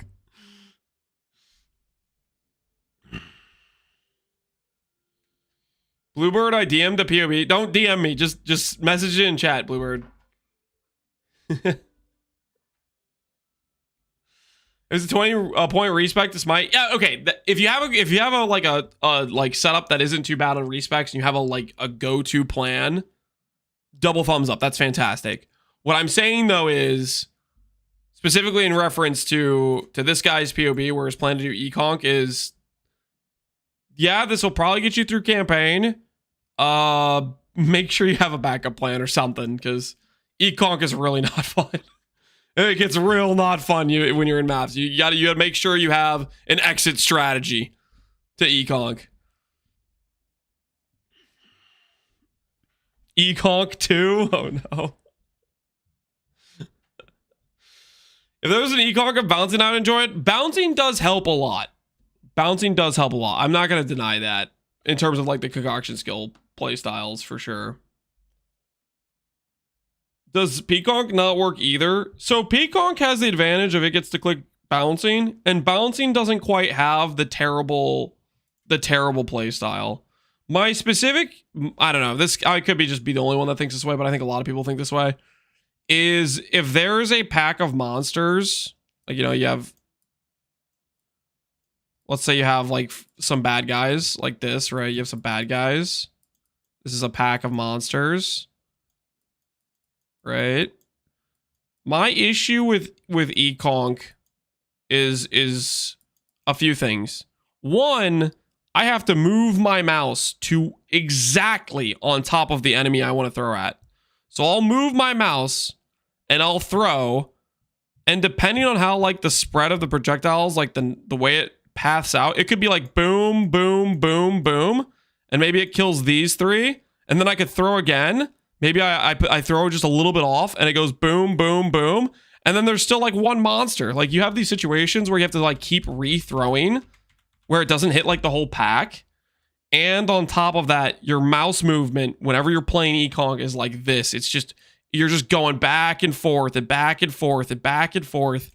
Bluebird, I DM'd the PoB. Don't DM me. Just message it in chat, Bluebird. Is it 20 point respec to smite? Yeah, okay. If you have a setup that isn't too bad on respecs and you have a go-to plan, double thumbs up. That's fantastic. What I'm saying though is specifically in reference to this guy's PoB where his plan to do Econk is, yeah, this will probably get you through campaign. Make sure you have a backup plan or something, because Econk is really not fun. It gets real not fun when you're in maps. You gotta make sure you have an exit strategy to Econk. Econk 2? Oh no. If there was an Econk of bouncing, I would enjoy it. Bouncing does help a lot. Bouncing does help a lot. I'm not gonna deny that in terms of like the concoction skill play styles for sure. Does Peaconk not work either? So Peaconk has the advantage of it gets to click bouncing, and bouncing doesn't quite have the terrible play style. My specific, I don't know, this I could just be the only one that thinks this way, but I think a lot of people think this way, is if there's a pack of monsters, like, you know, you have, let's say you have like some bad guys like this, right? You have some bad guys. This is a pack of monsters. Right? My issue with Econk is a few things. One, I have to move my mouse to exactly on top of the enemy I want to throw at. So I'll move my mouse and I'll throw, And depending on how like the spread of the projectiles, like the way it paths out, it could be like boom, boom, boom, boom. And maybe it kills these 3. And then I could throw again. Maybe I throw just a little bit off and it goes boom, boom, boom. And then there's still like one monster. Like you have these situations where you have to like keep re-throwing where it doesn't hit like the whole pack. And on top of that, your mouse movement, whenever you're playing Ekong, is like this. It's just, you're just going back and forth and back and forth and back and forth.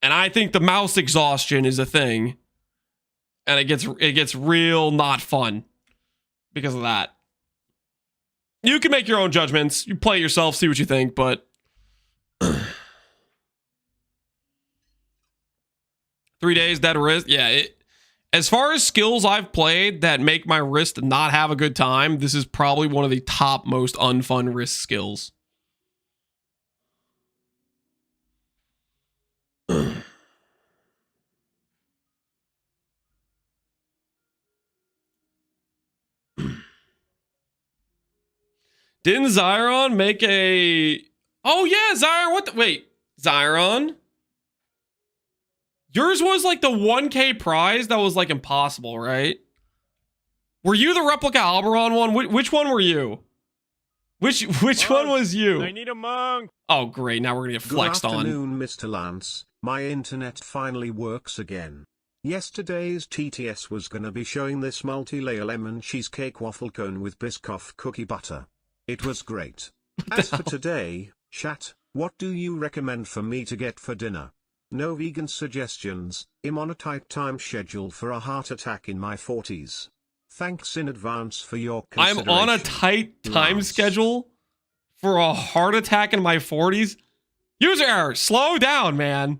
And I think the mouse exhaustion is a thing. And it gets real not fun because of that. You can make your own judgments. You play it yourself, see what you think, but 3 days, dead wrist. Yeah, as far as skills I've played that make my wrist not have a good time, this is probably one of the top most unfun wrist skills. Didn't Zyron make a... Oh yeah, Zyron, what the... Wait, Zyron? Yours was like the 1K prize that was like impossible, right? Were you the replica Alberon one? Which one were you? Which one was you? I need a monk. Oh, great. Now we're going to get flexed on. Good afternoon, Mr. Lance. My internet finally works again. Yesterday's TTS was gonna be showing this multi-layer lemon cheesecake waffle cone with Biscoff cookie butter. It was great. As for today, chat, what do you recommend for me to get for dinner? No vegan suggestions. I'm on a tight time schedule for a heart attack in my 40s. Thanks in advance for your consideration. I'm on a tight time schedule for a heart attack in my 40s. User error. Slow down, man.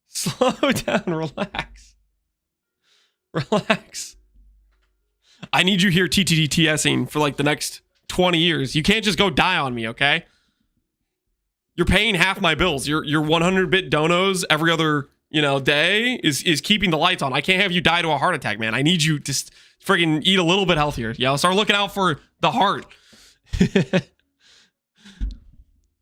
Slow down. Relax. Relax. I need you here TTDTSing for like the next 20 years. You can't just go die on me, okay? You're paying half my bills. Your 100-bit donos every other, day is keeping the lights on. I can't have you die to a heart attack, man. I need you to friggin' eat a little bit healthier. Start looking out for the heart.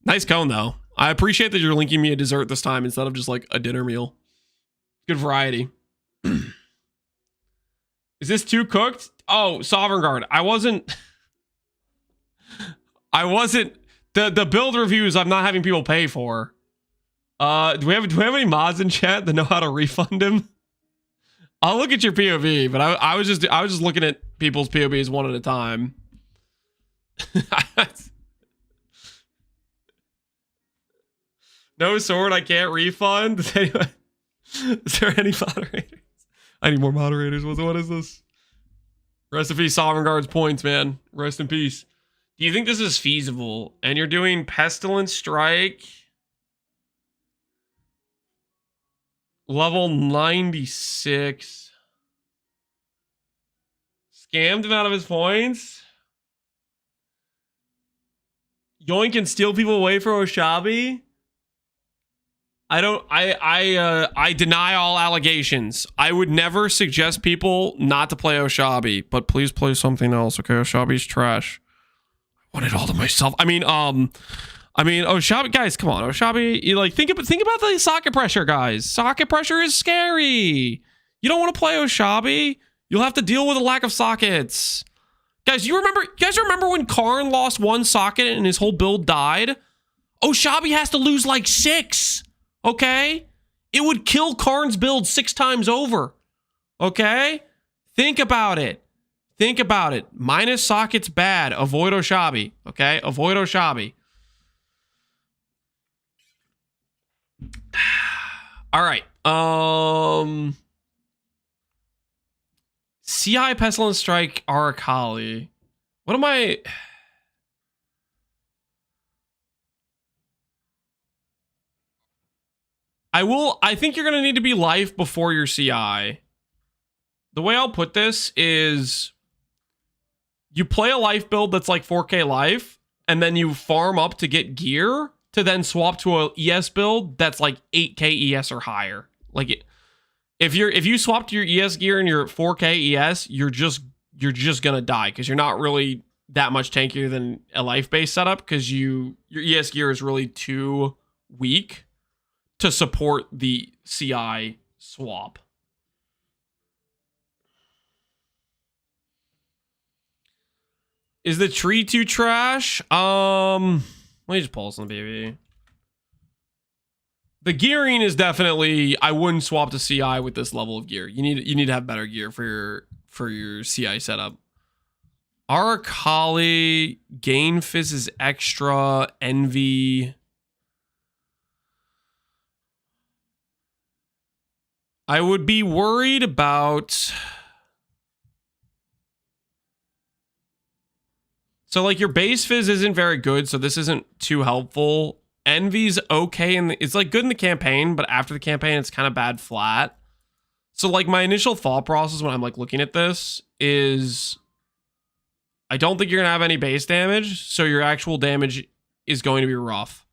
Nice cone, though. I appreciate that you're linking me a dessert this time instead of just like a dinner meal. Good variety. Is this too cooked? Oh, Sovereign Guard. I wasn't. The build reviews I'm not having people pay for. Do we have any mods in chat that know how to refund him? I'll look at your POV, but I was just looking at people's POVs one at a time. No sword, I can't refund. Is there any moderators? I need more moderators. What is this? Rest in peace, Sovereign Guard's points, man. Rest in peace. Do you think this is feasible? And you're doing Pestilence Strike. Level 96. Scammed him out of his points. Yoink and steal people away from Oshabi. I deny all allegations. I would never suggest people not to play Oshabi, but please play something else, okay? Oshabi's trash. I want it all to myself. I mean, Oshabi, guys, come on. Oshabi, think about the socket pressure, guys. Socket pressure is scary. You don't want to play Oshabi. You'll have to deal with a lack of sockets. Guys, you guys remember when Karn lost one socket and his whole build died? Oshabi has to lose like 6. Okay? It would kill Karn's build 6 times over. Okay? Think about it. Think about it. Minus sockets bad. Avoid Oshabi. Okay? Avoid Oshabi. All right. CI Pestilence Strike Arakali. What am I... I think you're going to need to be life before your CI. The way I'll put this is you play a life build that's like 4K life, and then you farm up to get gear to then swap to a ES build that's like 8K ES or higher. Like if you swap to your ES gear and you're at 4K ES, you're just going to die because you're not really that much tankier than a life-based setup because your ES gear is really too weak to support the CI swap. Is the tree too trash? Let me just pause on the BB. The gearing is definitely, I wouldn't swap to CI with this level of gear. You need to have better gear for your CI setup. Arakali, Gain Fizz is extra, Envy. I would be worried about. So like your base fizz isn't very good, so this isn't too helpful. Envy's okay, and it's like good in the campaign, but after the campaign, it's kind of bad flat. So like my initial thought process when I'm like looking at this is, I don't think you're gonna have any base damage, so your actual damage is going to be rough.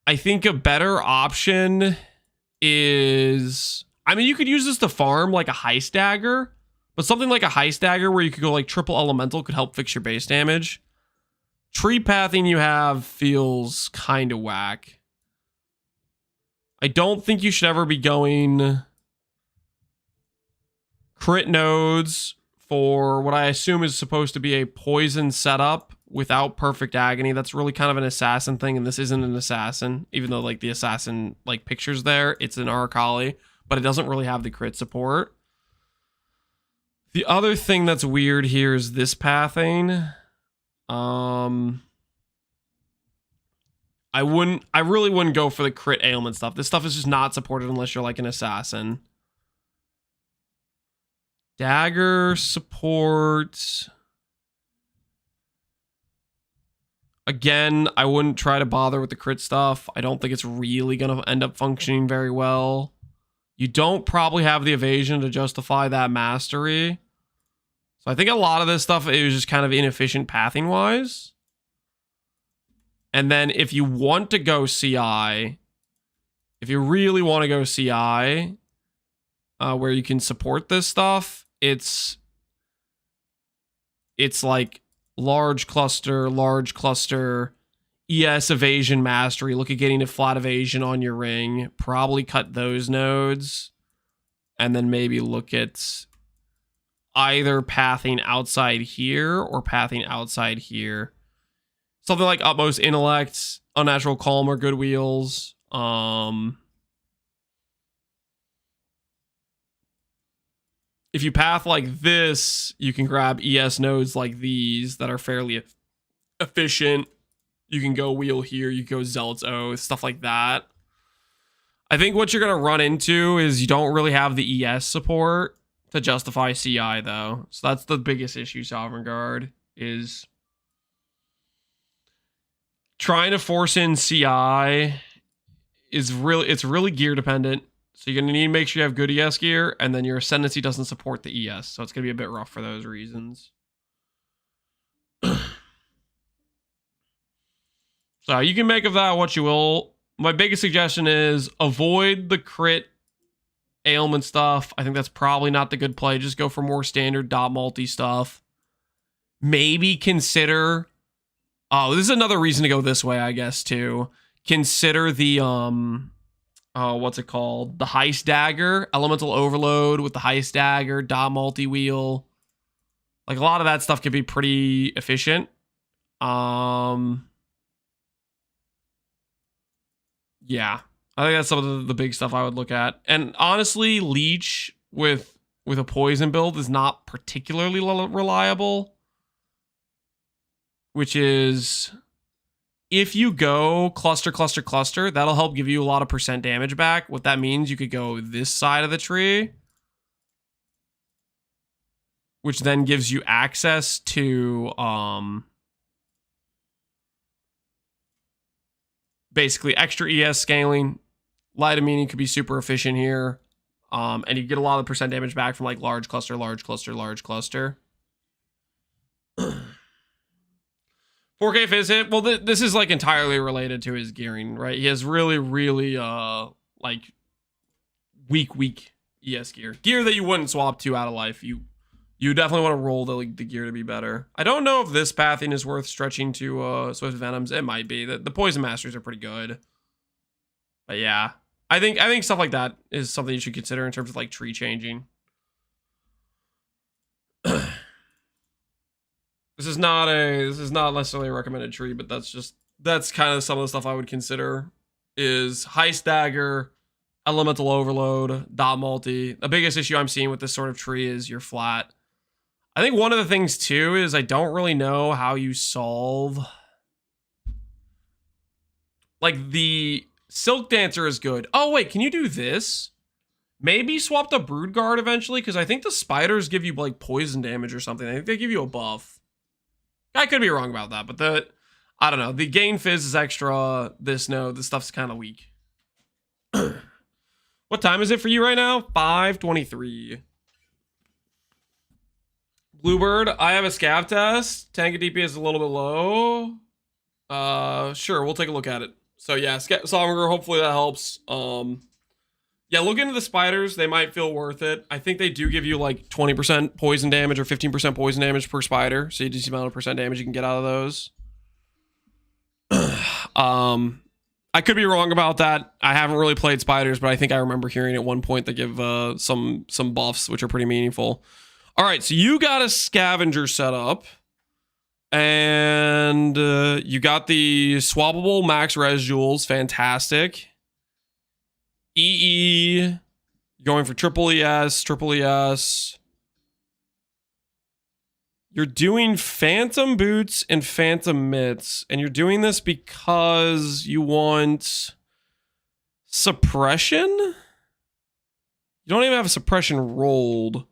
I think a better option is, I mean, you could use this to farm like a Heist Dagger. But something like a Heist Dagger where you could go like triple elemental could help fix your base damage. Tree pathing you have feels kind of whack. I don't think you should ever be going crit nodes for what I assume is supposed to be a poison setup without perfect agony. That's really kind of an assassin thing, and this isn't an assassin, even though like the assassin like picture's there. It's an Arakali, but it doesn't really have the crit support. The other thing that's weird here is this pathing. I really wouldn't go for the crit ailment stuff. This stuff is just not supported unless you're like an assassin. Dagger support. Again, I wouldn't try to bother with the crit stuff. I don't think it's really going to end up functioning very well. You don't probably have the evasion to justify that mastery. So I think a lot of this stuff is just kind of inefficient pathing wise. And then if you want to go CI, if you really want to go CI, where you can support this stuff, it's like large cluster, ES evasion mastery. Look at getting a flat evasion on your ring. Probably cut those nodes. And then maybe look at either pathing outside here or pathing outside here. Something like Utmost Intellect, Unnatural Calm, or Good Wheels. If you path like this, you can grab ES nodes like these that are fairly efficient. You can go wheel here, you can go Zealot's Oath, stuff like that. I think what you're going to run into is you don't really have the ES support to justify CI, though. So that's the biggest issue, Sovereign Guard, is trying to force in CI is really gear dependent. So you're going to need to make sure you have good ES gear, and then your Ascendancy doesn't support the ES. So it's going to be a bit rough for those reasons. So you can make of that what you will. My biggest suggestion is avoid the crit ailment stuff. I think that's probably not the good play. Just go for more standard dot multi stuff. Maybe consider, oh, this is another reason to go this way, I guess, too. Consider the what's it called? The Heist Dagger, Elemental Overload with the Heist Dagger, dot multi wheel. Like a lot of that stuff could be pretty efficient. Yeah. I think that's some of the big stuff I would look at. And honestly, Leech with a poison build is not particularly reliable. Which is, if you go cluster, that'll help give you a lot of percent damage back. What that means, you could go this side of the tree, which then gives you access to basically extra ES scaling. Light Immunity could be super efficient here. And you get a lot of percent damage back from like large cluster. 4K Fizz hit. Well, this is like entirely related to his gearing, right? He has really like weak ES gear. Gear that you wouldn't swap to out of life. You You definitely want to roll the gear to be better. I don't know if this pathing is worth stretching to Swift Venoms. It might be. The Poison Masters are pretty good. But yeah. I think stuff like that is something you should consider in terms of like tree changing. This is not necessarily a recommended tree, but that's kind of some of the stuff I would consider is high stagger, elemental overload, dot multi. The biggest issue I'm seeing with this sort of tree is you're flat. I think one of the things too is I don't really know how you solve like the Silk Dancer is good. Oh wait, can you do this? Maybe swap the Brood Guard eventually, because I think the spiders give you like poison damage or something. I think they give you a buff. I could be wrong about that, but I don't know. The gain fizz is extra. This stuff's kind of weak. What time is it for you right now? 5:23. Bluebird, I have a scav test. Tank and DP is a little bit low. Sure, we'll take a look at it. So yeah, Sovereign, hopefully that helps. Yeah, look into the spiders. They might feel worth it. I think they do give you like 20% poison damage or 15% poison damage per spider. So you just see the amount of percent damage you can get out of those. I could be wrong about that. I haven't really played spiders, but I think I remember hearing at one point they give some buffs, which are pretty meaningful. All right, so you got a scavenger set up. And you got the swappable max res jewels. Fantastic. EE. Going for triple ES. You're doing phantom boots and phantom mitts. And you're doing this because you want suppression? You don't even have a suppression rolled.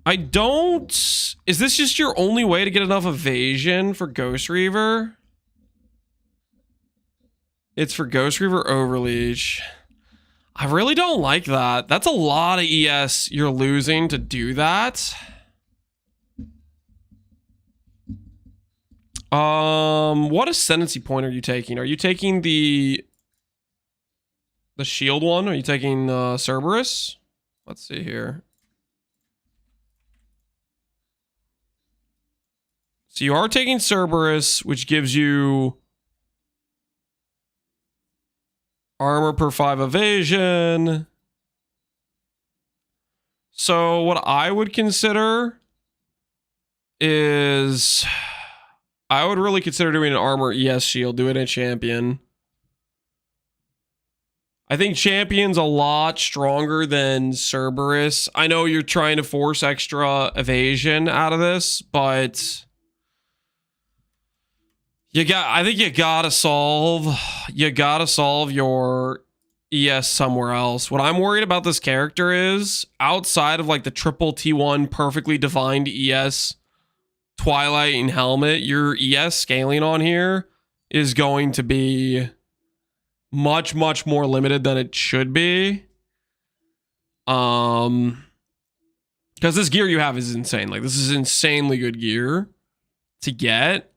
I don't... Is this just your only way to get enough evasion for Ghost Reaver? It's for Ghost Reaver Overleech. I really don't like that. That's a lot of ES you're losing to do that. What Ascendancy point are you taking? Are you taking the shield one? Are you taking Cerberus? Let's see here. So you are taking Cerberus, which gives you armor per 5 evasion. So what I would consider is I would really consider doing an armor ES shield, do it in champion. I think champion's a lot stronger than Cerberus. I know you're trying to force extra evasion out of this, but I think you gotta solve your ES somewhere else. What I'm worried about this character is outside of like the triple T1 perfectly defined ES Twilight and Helmet, your ES scaling on here is going to be much, much more limited than it should be. Because this gear you have is insane. Like, this is insanely good gear to get.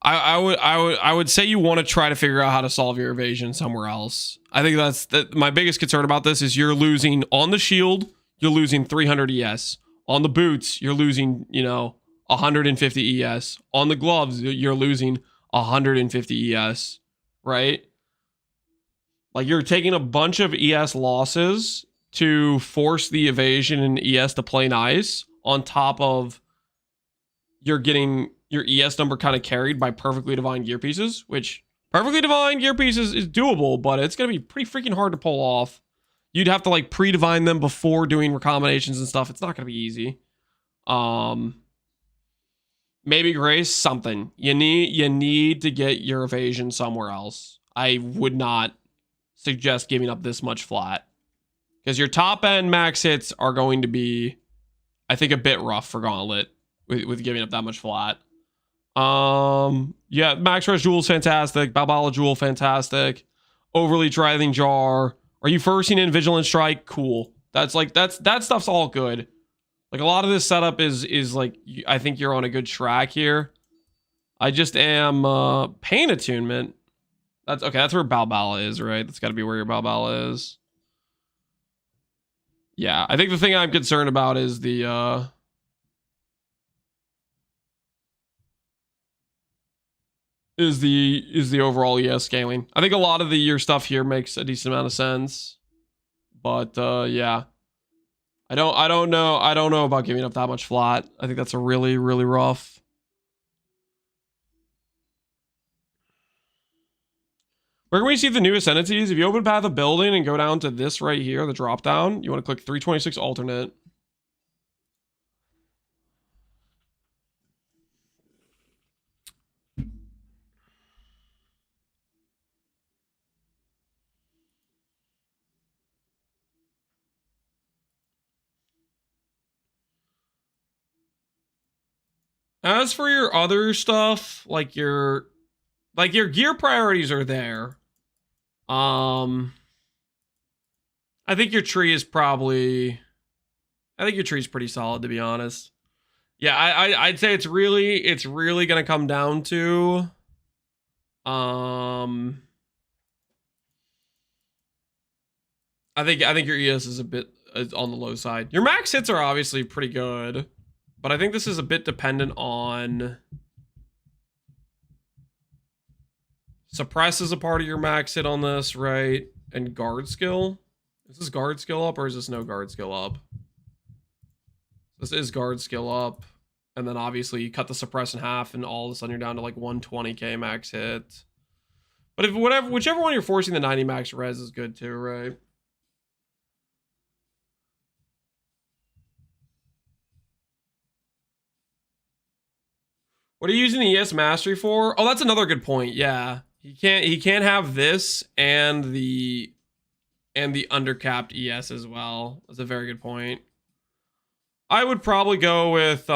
I would say you want to try to figure out how to solve your evasion somewhere else. I think that's my biggest concern about this is you're losing on the shield, you're losing 300 ES. On the boots, you're losing, 150 ES. On the gloves, you're losing 150 ES, right? Like, you're taking a bunch of ES losses to force the evasion and ES to play nice, on top of you're getting your ES number kind of carried by perfectly divine gear pieces, which perfectly divine gear pieces is doable, but it's going to be pretty freaking hard to pull off. You'd have to like pre-divine them before doing recombinations and stuff. It's not going to be easy. Maybe Grace, something. You need to get your evasion somewhere else. I would not suggest giving up this much flat, because your top end max hits are going to be, I think, a bit rough for Gauntlet with giving up that much flat. Yeah, Max Res Jewel's fantastic. Balbala Jewel, fantastic. Overly Writhing Jar. Are you firsting in Vigilant Strike? Cool. That stuff's all good. Like, a lot of this setup is like, I think you're on a good track here. I just am Pain Attunement. That's okay. That's where Balbala is, right? That's got to be where your Balbala is. Yeah, I think the thing I'm concerned about is the overall ES scaling. I think a lot of your stuff here makes a decent amount of sense. But yeah. I don't know about giving up that much flat. I think that's a really, really rough. Where can we see the new Ascendancies? If you open Path of Building and go down to this right here, the drop down, you want to click 326 alternate. As for your other stuff, like your gear priorities are there. I think your tree is pretty solid, to be honest. Yeah, I'd say it's really gonna come down to I think your ES is a bit on the low side. Your max hits are obviously pretty good, but I think this is a bit dependent on suppress is a part of your max hit on this, right? And guard skill. Is this guard skill up or is this no guard skill up? This is guard skill up. And then obviously you cut the suppress in half and all of a sudden you're down to like 120k max hit. But if whichever one you're forcing the 90 max res is good too, right? What are you using the ES mastery for? Oh, that's another good point. Yeah. He can't have this and the undercapped ES as well. That's a very good point. I would probably go with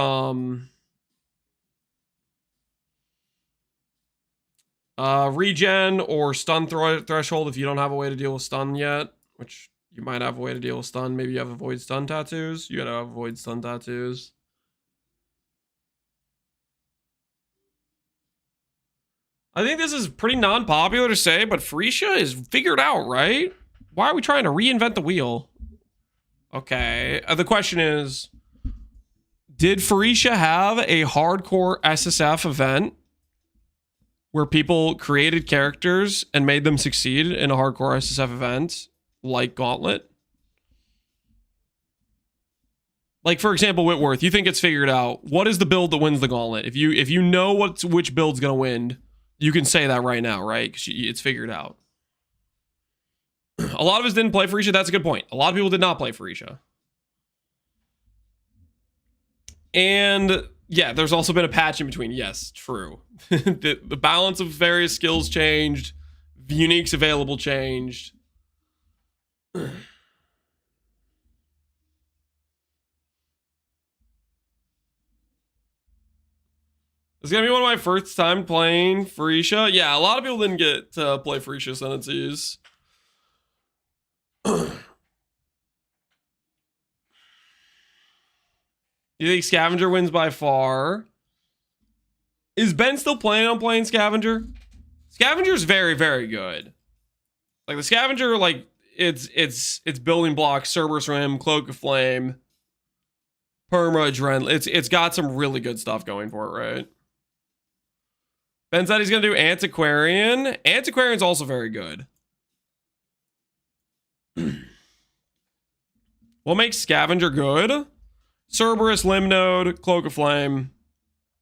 regen or stun threshold if you don't have a way to deal with stun yet, which you might have a way to deal with stun. Maybe you have avoid stun tattoos. You gotta avoid stun tattoos. I think this is pretty non-popular to say, but Phreesia is figured out, right? Why are we trying to reinvent the wheel? Okay, the question is, did Phreesia have a hardcore SSF event where people created characters and made them succeed in a hardcore SSF event, like Gauntlet? Like, for example, Whitworth, you think it's figured out. What is the build that wins the Gauntlet? If you know which build's gonna win, you can say that right now, right? Because it's figured out. A lot of us didn't play Phreesia. That's a good point. A lot of people did not play Phreesia. And yeah, there's also been a patch in between. Yes, true. the balance of various skills changed. Uniques available changed. It's gonna be one of my first time playing Phreesia. Yeah, a lot of people didn't get to play Phreesia Ascendancies. You think Scavenger wins by far? Is Ben still planning on playing Scavenger? Scavenger's very, very good. Like the Scavenger, like it's building blocks, Cerberus Rim, Cloak of Flame, Perma, Adrenaline. It's got some really good stuff going for it, right? Ben said he's gonna do Antiquarian. Antiquarian's also very good. What makes Scavenger good? Cerberus, Limb Node, Cloak of Flame.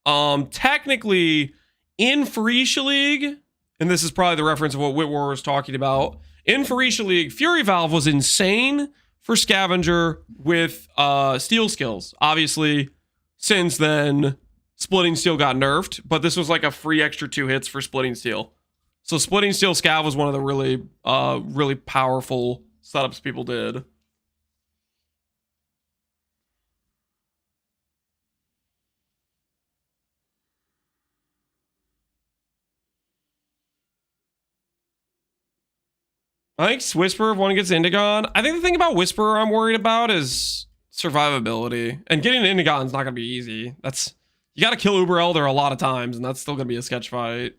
Technically, in Phreesia League, and this is probably the reference of what Whitwar was talking about, in Phreesia League, Fury Valve was insane for Scavenger with steel skills. Obviously, since then, Splitting Steel got nerfed, but this was like a free extra 2 hits for Splitting Steel. So Splitting Steel Scav was one of the really powerful setups people did. I think Whisperer, if one gets Indigon. I think the thing about Whisperer I'm worried about is survivability. And getting an Indigon's not going to be easy. You got to kill Uber Elder a lot of times, and that's still going to be a sketch fight.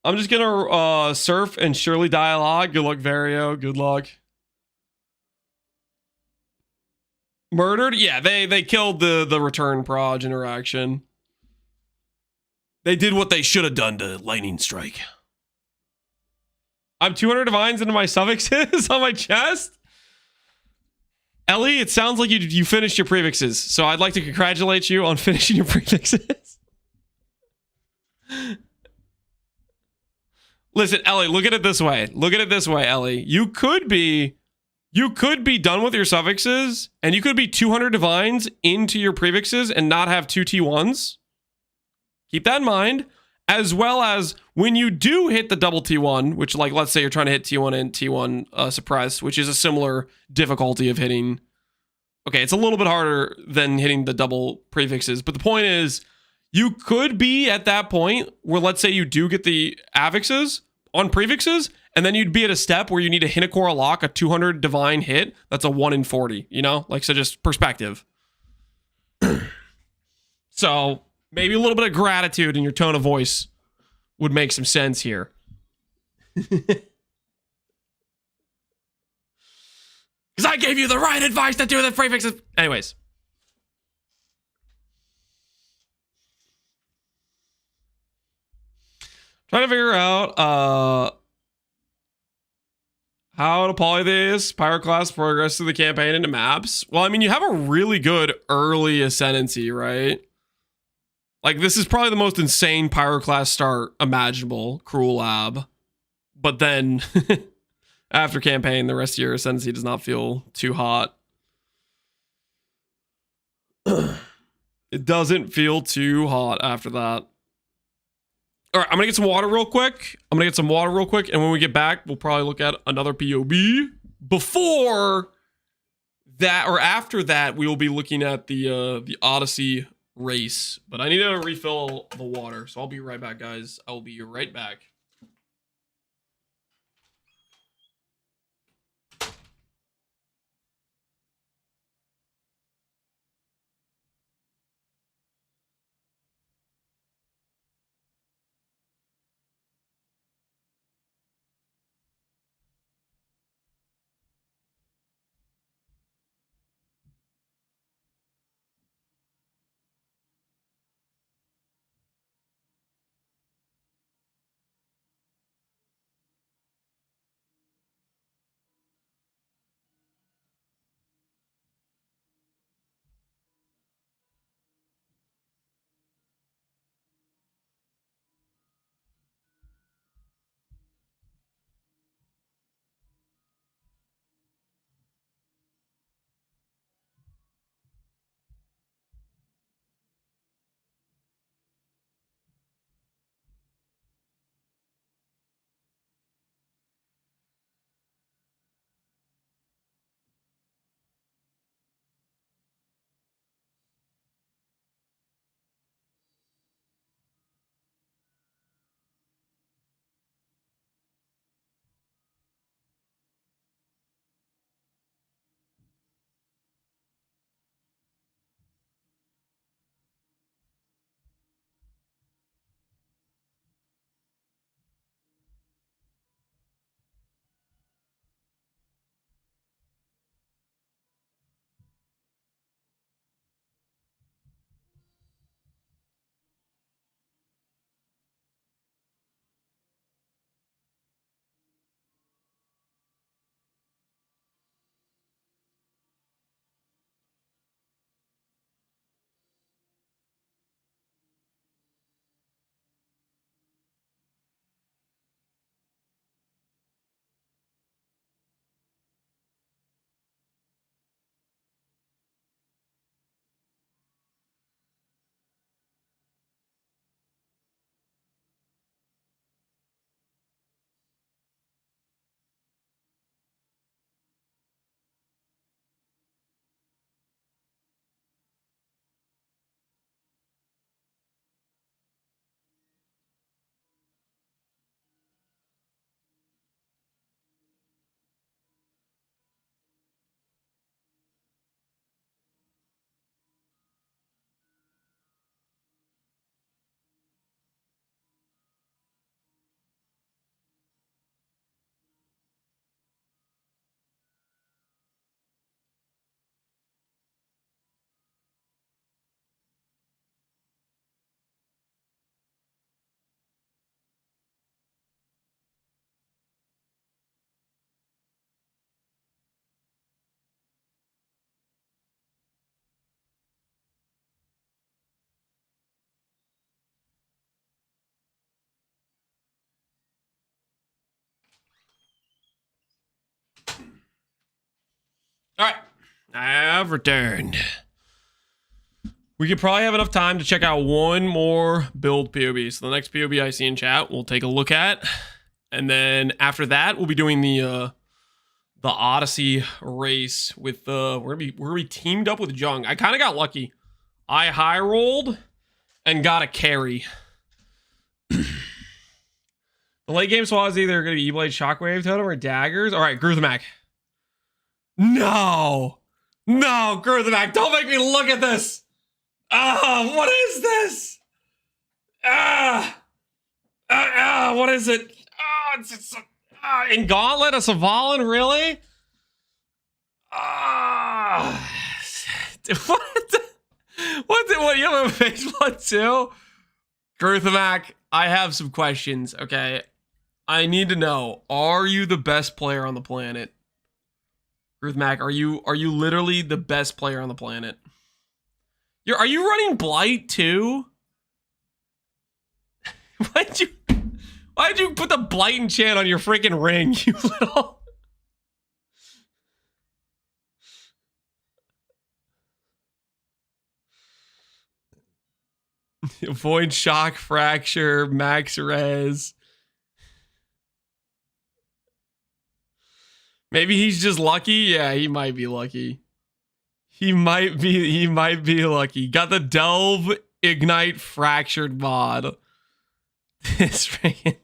I'm just gonna surf and surely die a lot. Good luck, Vario. Good luck. Murdered? Yeah, they killed the return proj interaction. They did what they should have done to Lightning Strike. I'm 200 divines into my suffixes on my chest. Ellie, it sounds like you finished your prefixes, so I'd like to congratulate you on finishing your prefixes. Listen, Ellie, look at it this way. Look at it this way, Ellie. You could be done with your suffixes, and you could be 200 divines into your prefixes and not have two T1s. Keep that in mind. As well as when you do hit the double T1, which, like, let's say you're trying to hit T1 and T1 suppress, which is a similar difficulty of hitting. Okay, it's a little bit harder than hitting the double prefixes, but the point is, you could be at that point where, let's say you do get the affixes on prefixes, and then you'd be at a step where you need to hit a core lock, a 200 divine hit. That's a 1 in 40, you know? Like, so just perspective. So maybe a little bit of gratitude in your tone of voice would make some sense here. Because I gave you the right advice to do the prefixes. Anyways. Trying to figure out how to poly this pyroclast progress through the campaign into maps. Well, I mean, you have a really good early ascendancy, right? Like, this is probably the most insane pyroclast start imaginable, Cruel Lab. But then, after campaign, the rest of your ascendancy does not feel too hot. It doesn't feel too hot after that. All right, I'm gonna get some water real quick. And when we get back, we'll probably look at another POB. Before that, or after that, we will be looking at the Odyssey race. But I need to refill the water, so I'll be right back, guys. I will be right back. I have returned. We could probably have enough time to check out one more build POB. So the next POB I see in chat, we'll take a look at. And then after that, we'll be doing the Odyssey race with we're gonna be teamed up with Jung. I kind of got lucky. I high rolled and got a carry. The late game swap is either gonna be E-Blade Shockwave Totem or daggers. All right, Gruthamac. No, Gruthamac, don't make me look at this. Ah, what is this? What is it? In Gauntlet, a Savalan, really? What? You have a face blood too? Gruthamac, I have some questions, okay? I need to know, are you the best player on the planet? Gruthamac, are you literally the best player on the planet? Are you running Blight too? Why'd you put the Blight enchant on your freaking ring, you little... Avoid shock, fracture, max res. Maybe he's just lucky. Yeah, he might be lucky. He might be lucky. Got the Delve Ignite Fractured mod. This freaking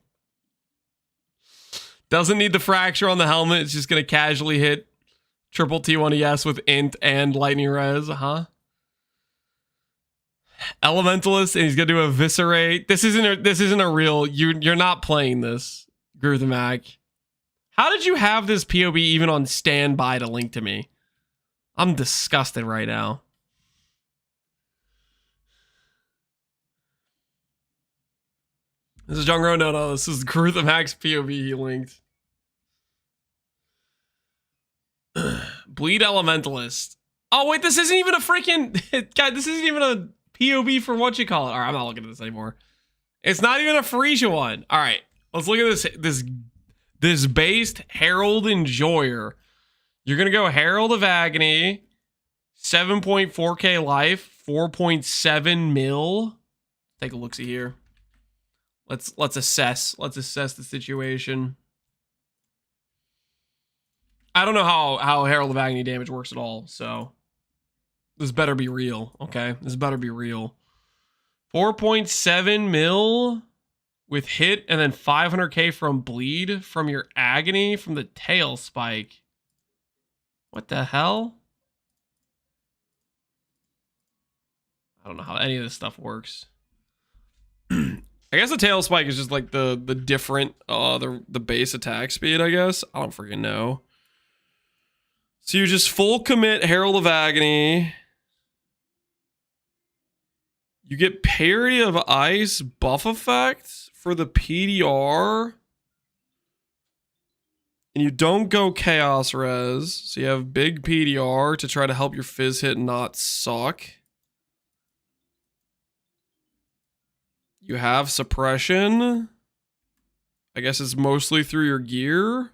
doesn't need the fracture on the helmet. It's just gonna casually hit triple T1ES with int and lightning res, huh? Elementalist, and he's gonna do eviscerate. This isn't a real. You're not playing this, Gruthamac. How did you have this POB even on standby to link to me? I'm disgusted right now. This is Jungro. No, this is Gruthamac's POB he linked. Bleed Elementalist. Oh wait, this isn't even a freaking God. This isn't even a POB for what you call it. All right, I'm not looking at this anymore. It's not even a Frisia one. All right, let's look at this based Herald Enjoyer. You're gonna go Herald of Agony, 7.4k life, 4.7 mil. Take a look see here. Let's assess. Let's assess the situation. I don't know how Herald of Agony damage works at all, so this better be real, okay? This better be real. 4.7 mil with hit, and then 500k from bleed from your agony from the tail spike. What the hell? I don't know how any of this stuff works. I guess the tail spike is just like the different the base attack speed, I guess. I don't freaking know. So you just full commit Herald of Agony. You get parry of ice buff effect for the PDR. And you don't go chaos res. So you have big PDR to try to help your fizz hit not suck. You have suppression. I guess it's mostly through your gear.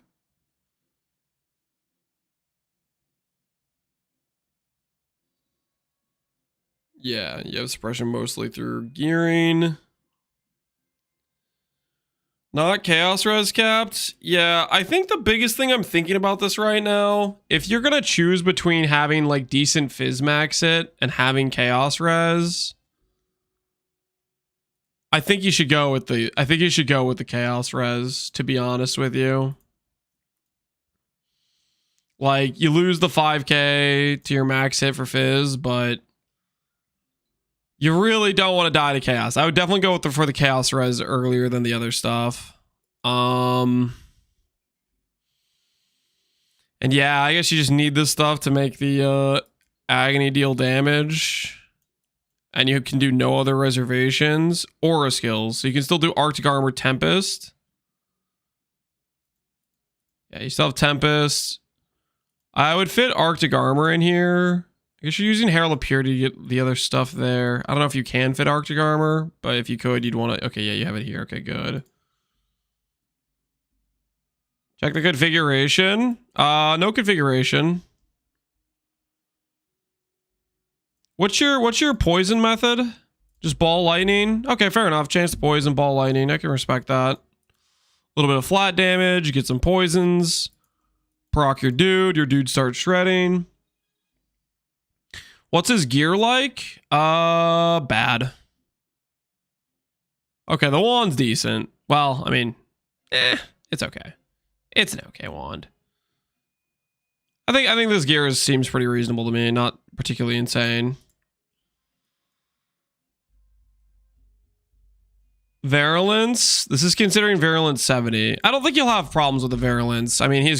Yeah, you have suppression mostly through gearing. Not chaos res capped. Yeah, I think the biggest thing I'm thinking about this right now, if you're gonna choose between having like decent fizz max it and having chaos res, I think you should go with the chaos res, to be honest with you. Like, you lose the 5k to your max hit for fizz, but you really don't want to die to chaos. I would definitely go for the chaos res earlier than the other stuff. And yeah, I guess you just need this stuff to make the agony deal damage. And you can do no other reservations. Aura skills. So you can still do Arctic Armor Tempest. Yeah, you still have Tempest. I would fit Arctic Armor in here. I guess you're using Herald of Purity to get the other stuff there. I don't know if you can fit Arctic Armor, but if you could, you'd want to... Okay, yeah, you have it here. Okay, good. Check the configuration. No configuration. What's your poison method? Just ball lightning? Okay, fair enough. Chance to poison, ball lightning. I can respect that. A little bit of flat damage, get some poisons. Proc your dude starts shredding. What's his gear like? Bad. Okay, the wand's decent. Well, I mean, it's okay. It's an okay wand. I think this gear seems pretty reasonable to me, not particularly insane. Virulence. This is considering Virulence 70. I don't think you'll have problems with the Virulence. I mean, he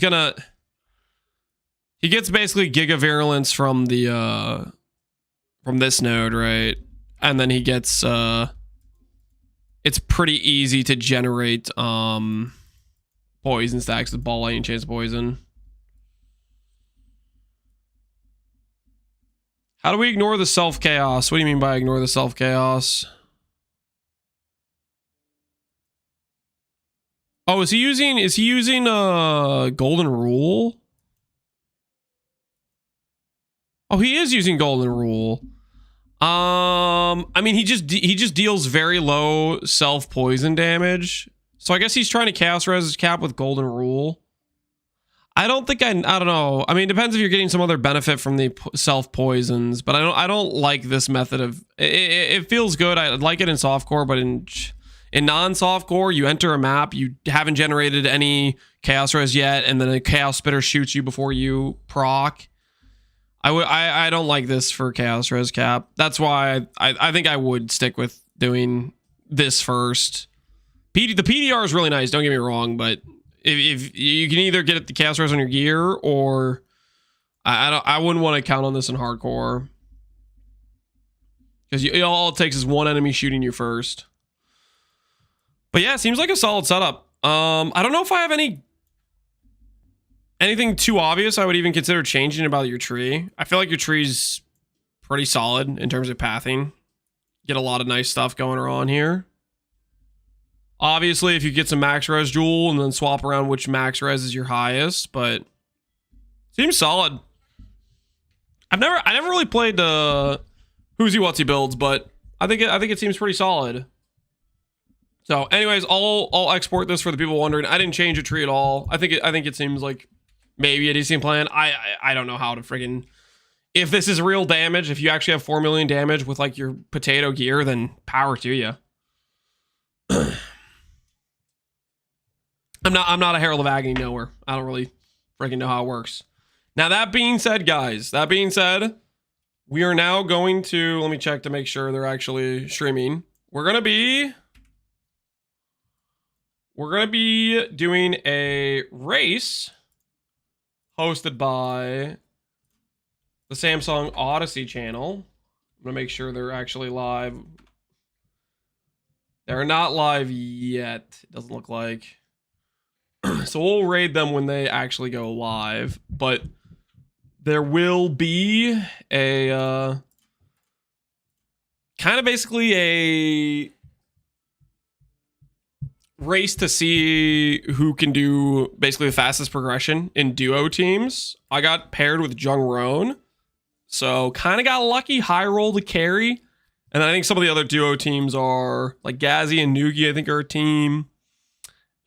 gets basically Giga Virulence from the from this node, right? And then he gets it's pretty easy to generate poison stacks with ball lightning chance poison. How do we ignore the self chaos? What do you mean by ignore the self chaos? Oh, is he using golden rule? Oh, he is using golden rule. I mean, he just deals very low self poison damage. So I guess he's trying to chaos res cap with golden rule. I don't know. I mean, it depends if you're getting some other benefit from the self poisons, but I don't like this method of it feels good. I like it in softcore, but in non-softcore, you enter a map, you haven't generated any chaos res yet, and then a chaos spitter shoots you before you proc. I don't like this for chaos res cap. That's why I think I would stick with doing this first. The PDR is really nice, don't get me wrong, but if you can either get the chaos res on your gear, or I wouldn't want to count on this in hardcore, because all it takes is one enemy shooting you first. But yeah, it seems like a solid setup. I don't know if I have anything too obvious I would even consider changing about your tree. I feel like your tree's pretty solid in terms of pathing. Get a lot of nice stuff going on here. Obviously, if you get some max res jewel and then swap around which max res is your highest, but seems solid. I never really played the who's he what's he builds, but I think it seems pretty solid. So, anyways, I'll export this for the people wondering. I didn't change a tree at all. I think it seems like maybe a decent plan. I don't know how to friggin', if this is real damage. If you actually have 4 million damage with like your potato gear, then power to you. I'm not a Herald of Agony knower. I don't really freaking know how it works. Now, that being said, guys, we are now going to, let me check to make sure they're actually streaming. We're going to be doing a race hosted by the Samsung Odyssey channel. I'm going to make sure they're actually live. They're not live yet, it doesn't look like. So we'll raid them when they actually go live, but there will be a kind of basically a race to see who can do basically the fastest progression in duo teams. I got paired with Jung Roan, so kind of got lucky, high roll to carry. And I think some of the other duo teams are like Gazi and Nugi, I think, are a team.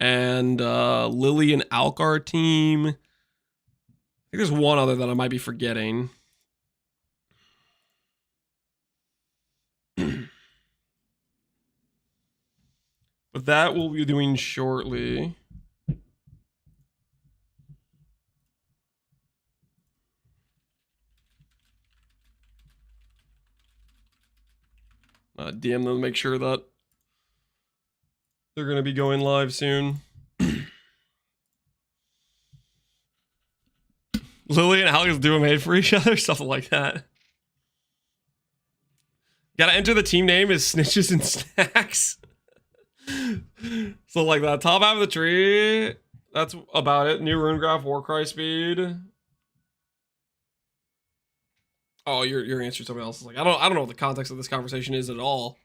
And Lily and Alk are a team. I think there's one other that I might be forgetting. But that we'll be doing shortly. DM them to make sure that they're going to be going live soon. Lily and Alex do a made for each other, something like that. Gotta enter the team name as Snitches and Snacks. So like that. Top half of the tree. That's about it. New rune graph, Warcry speed. Oh, your answer to somebody else is like, I don't know what the context of this conversation is at all.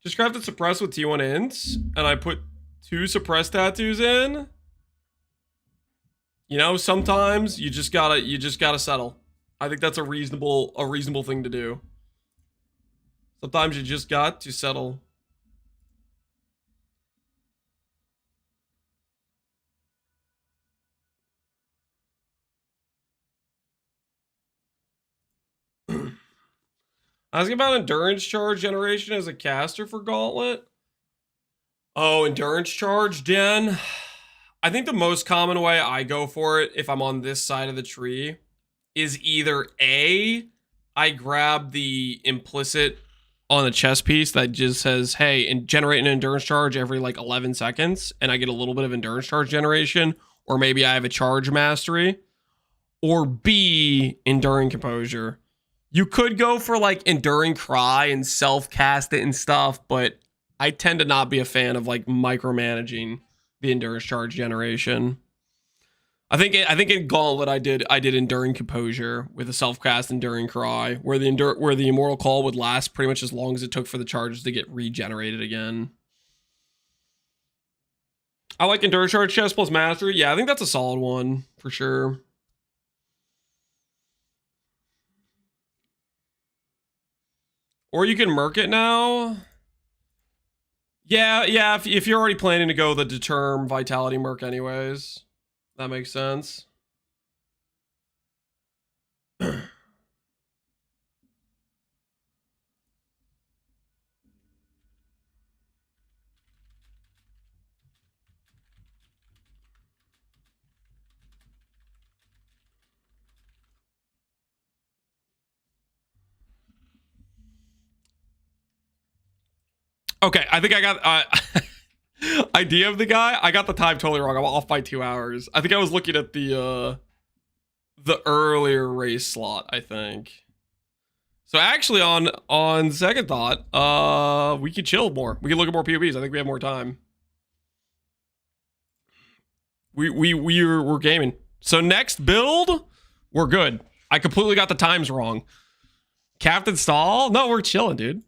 Just crafted suppress with T1 ints, and I put 2 suppress tattoos in. You know, sometimes you just gotta settle. I think that's a reasonable thing to do. Sometimes you just got to settle. Asking about endurance charge generation as a caster for Gauntlet. Oh, endurance charge gen. I think the most common way I go for it if I'm on this side of the tree is either A, I grab the implicit on the chest piece that just says, hey, and generate an endurance charge every like 11 seconds, and I get a little bit of endurance charge generation, or maybe I have a charge mastery, or B, enduring composure. You could go for like enduring cry and self-cast it and stuff, but I tend to not be a fan of like micromanaging the endurance charge generation. I think in Gauntlet I did enduring composure with a self-cast enduring cry, where the immortal call would last pretty much as long as it took for the charges to get regenerated again. I like endurance charge chest plus mastery. Yeah, I think that's a solid one for sure. Or you can merc it now. Yeah, if you're already planning to go the determ vitality merc anyways. That makes sense. Okay, I think I got idea of the guy. I got the time totally wrong. I'm off by 2 hours. I think I was looking at the earlier race slot, I think. So actually on second thought, we could chill more. We could look at more PoBs. I think we have more time. We're gaming. So next build, we're good. I completely got the times wrong. Captain Stall? No, we're chilling, dude.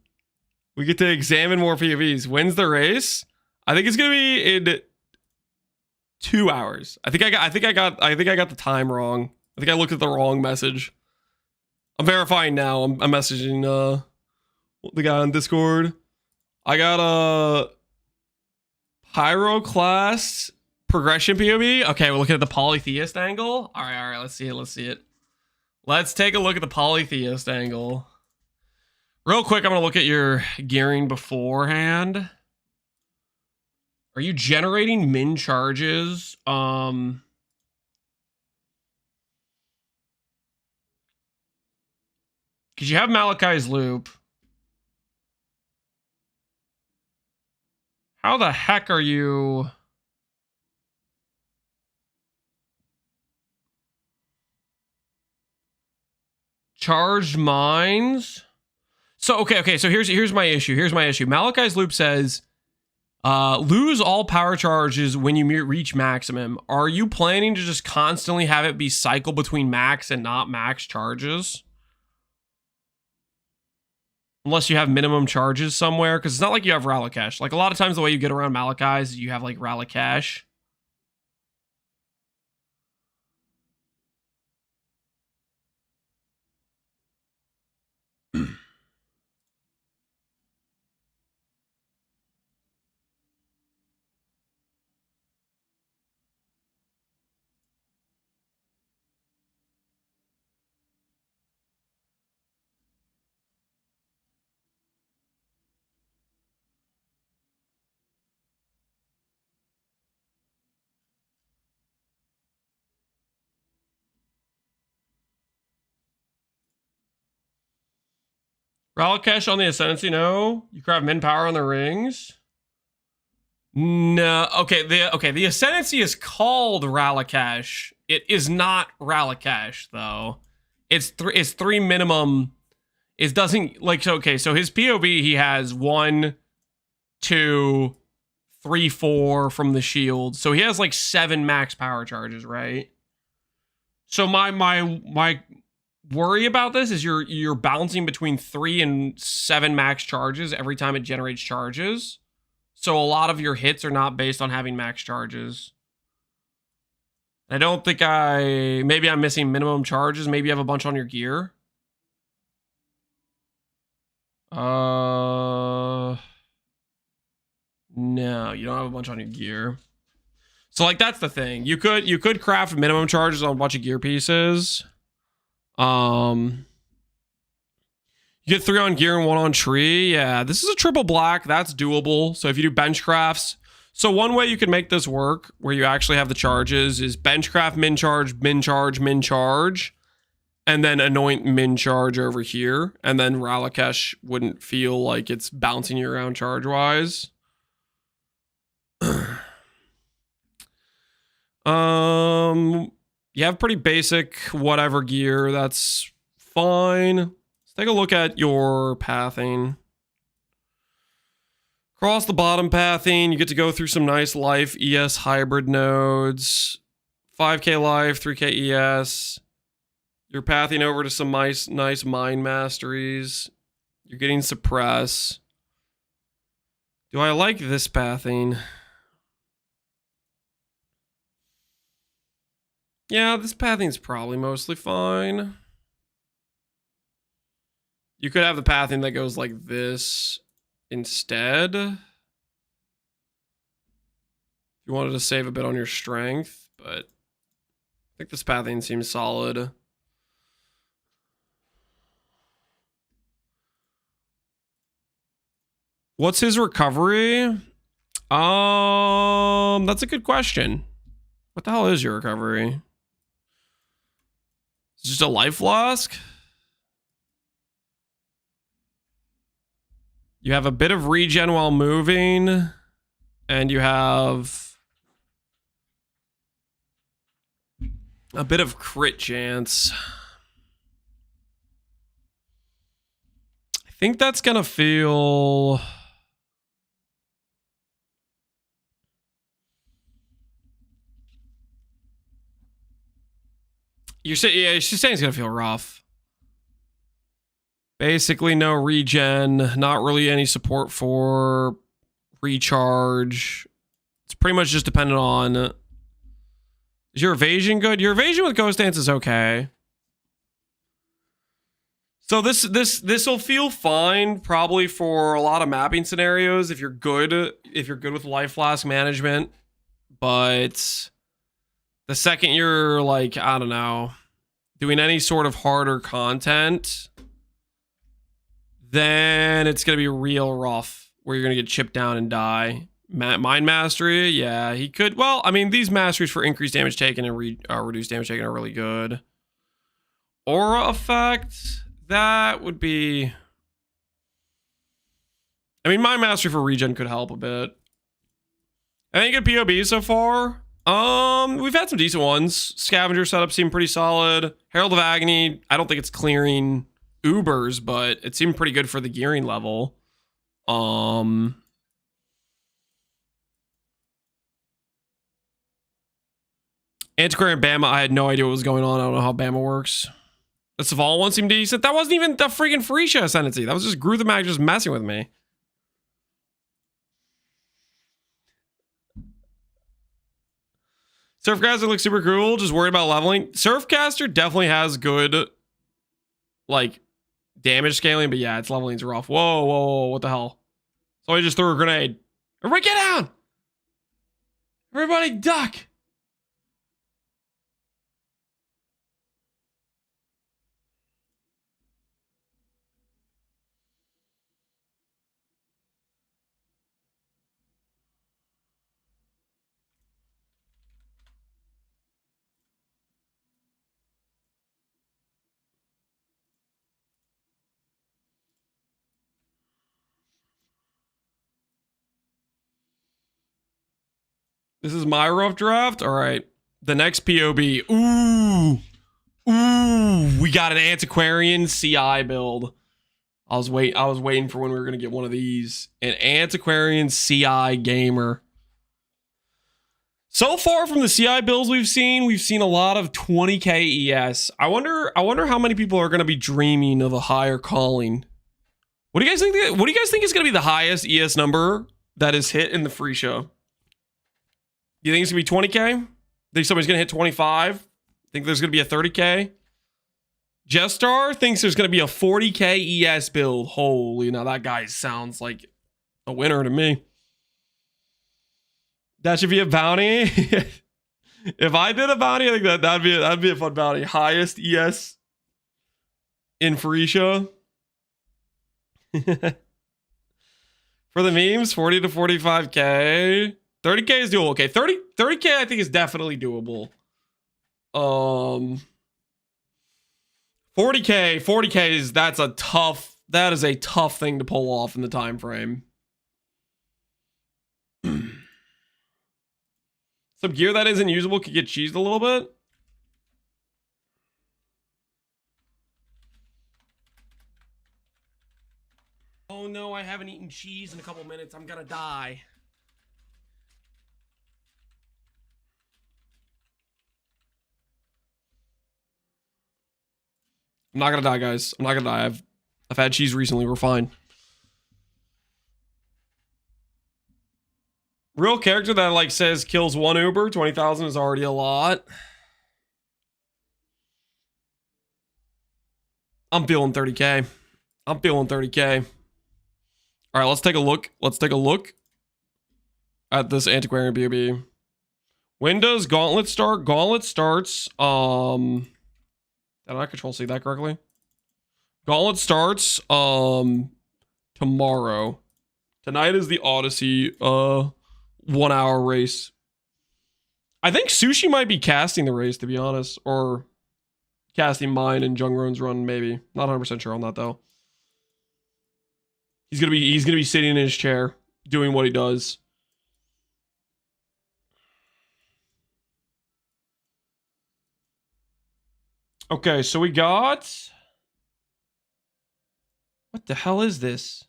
We get to examine more PoBs. When's the race? I think it's gonna be in 2 hours. I think I got the time wrong. I think I looked at the wrong message. I'm verifying now. I'm messaging the guy on Discord. I got a Pyroclast progression PoB. Okay, we're looking at the polytheist angle. All right. Let's see it. Let's take a look at the polytheist angle. Real quick, I'm going to look at your gearing beforehand. Are you generating min charges? Because you have Malachi's Loop. How the heck are you... Charged mines? So, okay, so here's my issue. Malachi's Loop says, lose all power charges when you reach maximum. Are you planning to just constantly have it be cycle between max and not max charges? Unless you have minimum charges somewhere, because it's not like you have Ralacash. Like, a lot of times the way you get around Malachi's is you have, like, Ralacash. Ralacash on the Ascendancy, no. You grab min power on the rings. No, the Ascendancy is called Ralacash. It is not Ralacash, though. It's three minimum. It doesn't, like, so his PoB, he has 1, 2, 3, 4 from the shield. So he has like 7 max power charges, right? So my worry about this is you're bouncing between 3 and 7 max charges every time it generates charges. So a lot of your hits are not based on having max charges. I don't think maybe I'm missing minimum charges. Maybe you have a bunch on your gear. No, you don't have a bunch on your gear. So like that's the thing. You could craft minimum charges on a bunch of gear pieces. You get 3 on gear and 1 on tree. Yeah, this is a triple black. That's doable. So if you do bench crafts, so one way you can make this work where you actually have the charges is bench craft, min charge, min charge, min charge, and then anoint min charge over here. And then Ralakesh wouldn't feel like it's bouncing you around charge wise. You have pretty basic whatever gear. That's fine. Let's take a look at your pathing. Across the bottom pathing, you get to go through some nice life ES hybrid nodes. 5k life, 3k ES. You're pathing over to some nice mind masteries. You're getting suppress. Do I like this pathing? Yeah, this pathing's probably mostly fine. You could have the pathing that goes like this instead. If you wanted to save a bit on your strength, but I think this pathing seems solid. What's his recovery? That's a good question. What the hell is your recovery? It's just a life flask? You have a bit of regen while moving, and you have a bit of crit chance. I think that's gonna feel... she's saying it's gonna feel rough. Basically no regen, not really any support for recharge. It's pretty much just dependent on... Is your evasion good? Your evasion with Ghost Dance is okay. So this will feel fine probably for a lot of mapping scenarios if you're good with life flask management. But the second you're like, I don't know, doing any sort of harder content, then it's going to be real rough where you're going to get chipped down and die. Mind Mastery, yeah, he could. Well, I mean, these masteries for increased damage taken and reduced damage taken are really good. Aura effect, that would be... I mean, Mind Mastery for regen could help a bit. Any good PoBs so far? We've had some decent ones. Scavenger setup seemed pretty solid. Herald of Agony, I don't think it's clearing Ubers, but it seemed pretty good for the gearing level. Antiquarian BAMA, I had no idea what was going on. I don't know how BAMA works. The Saval one seemed decent. That wasn't even the freaking Freesia Ascendancy. That was just Gruthimag just messing with me. Surfcaster looks super cool. Just worried about leveling. Surfcaster definitely has good, like, damage scaling, but yeah, its leveling's rough. Whoa, whoa, whoa, what the hell? Somebody just threw a grenade. Everybody get down! Everybody duck! This is my rough draft. All right. The next PoB. Ooh. Ooh. We got an Antiquarian CI build. I was waiting for when we were going to get one of these. An Antiquarian CI gamer. So far from the CI builds we've seen a lot of 20k ES. I wonder how many people are going to be dreaming of a higher calling. What do you guys think? What do you guys think is going to be the highest ES number that is hit in the free show? Do you think it's going to be 20k? Think somebody's going to hit 25? Think there's going to be a 30k? Jestar thinks there's going to be a 40k ES build. Holy, now that guy sounds like a winner to me. That should be a bounty. If I did a bounty, I think that'd be a fun bounty. Highest ES in free show. For the memes, 40 to 45k. 30k is doable. Okay, 30k I think is definitely doable. 40k is that is a tough thing to pull off in the time frame. Some gear that isn't usable could get cheesed a little bit. Oh no, I haven't eaten cheese in a couple minutes. I'm gonna die. I'm not gonna die, guys. I'm not gonna die. I've had cheese recently. We're fine. Real character that like says kills one Uber, 20,000 is already a lot. I'm feeling 30k. I'm feeling 30k. All right, let's take a look. Let's take a look at this Antiquarian PoB. When does Gauntlet start? Gauntlet starts. Did I control see that correctly? Gauntlet starts tomorrow. Tonight is the Odyssey 1 hour race. I think Sushi might be casting the race, to be honest, or casting mine and Jungron's run, maybe. Not 100% sure on that though. He's gonna be sitting in his chair doing what he does. Okay, so we got, what the hell is this?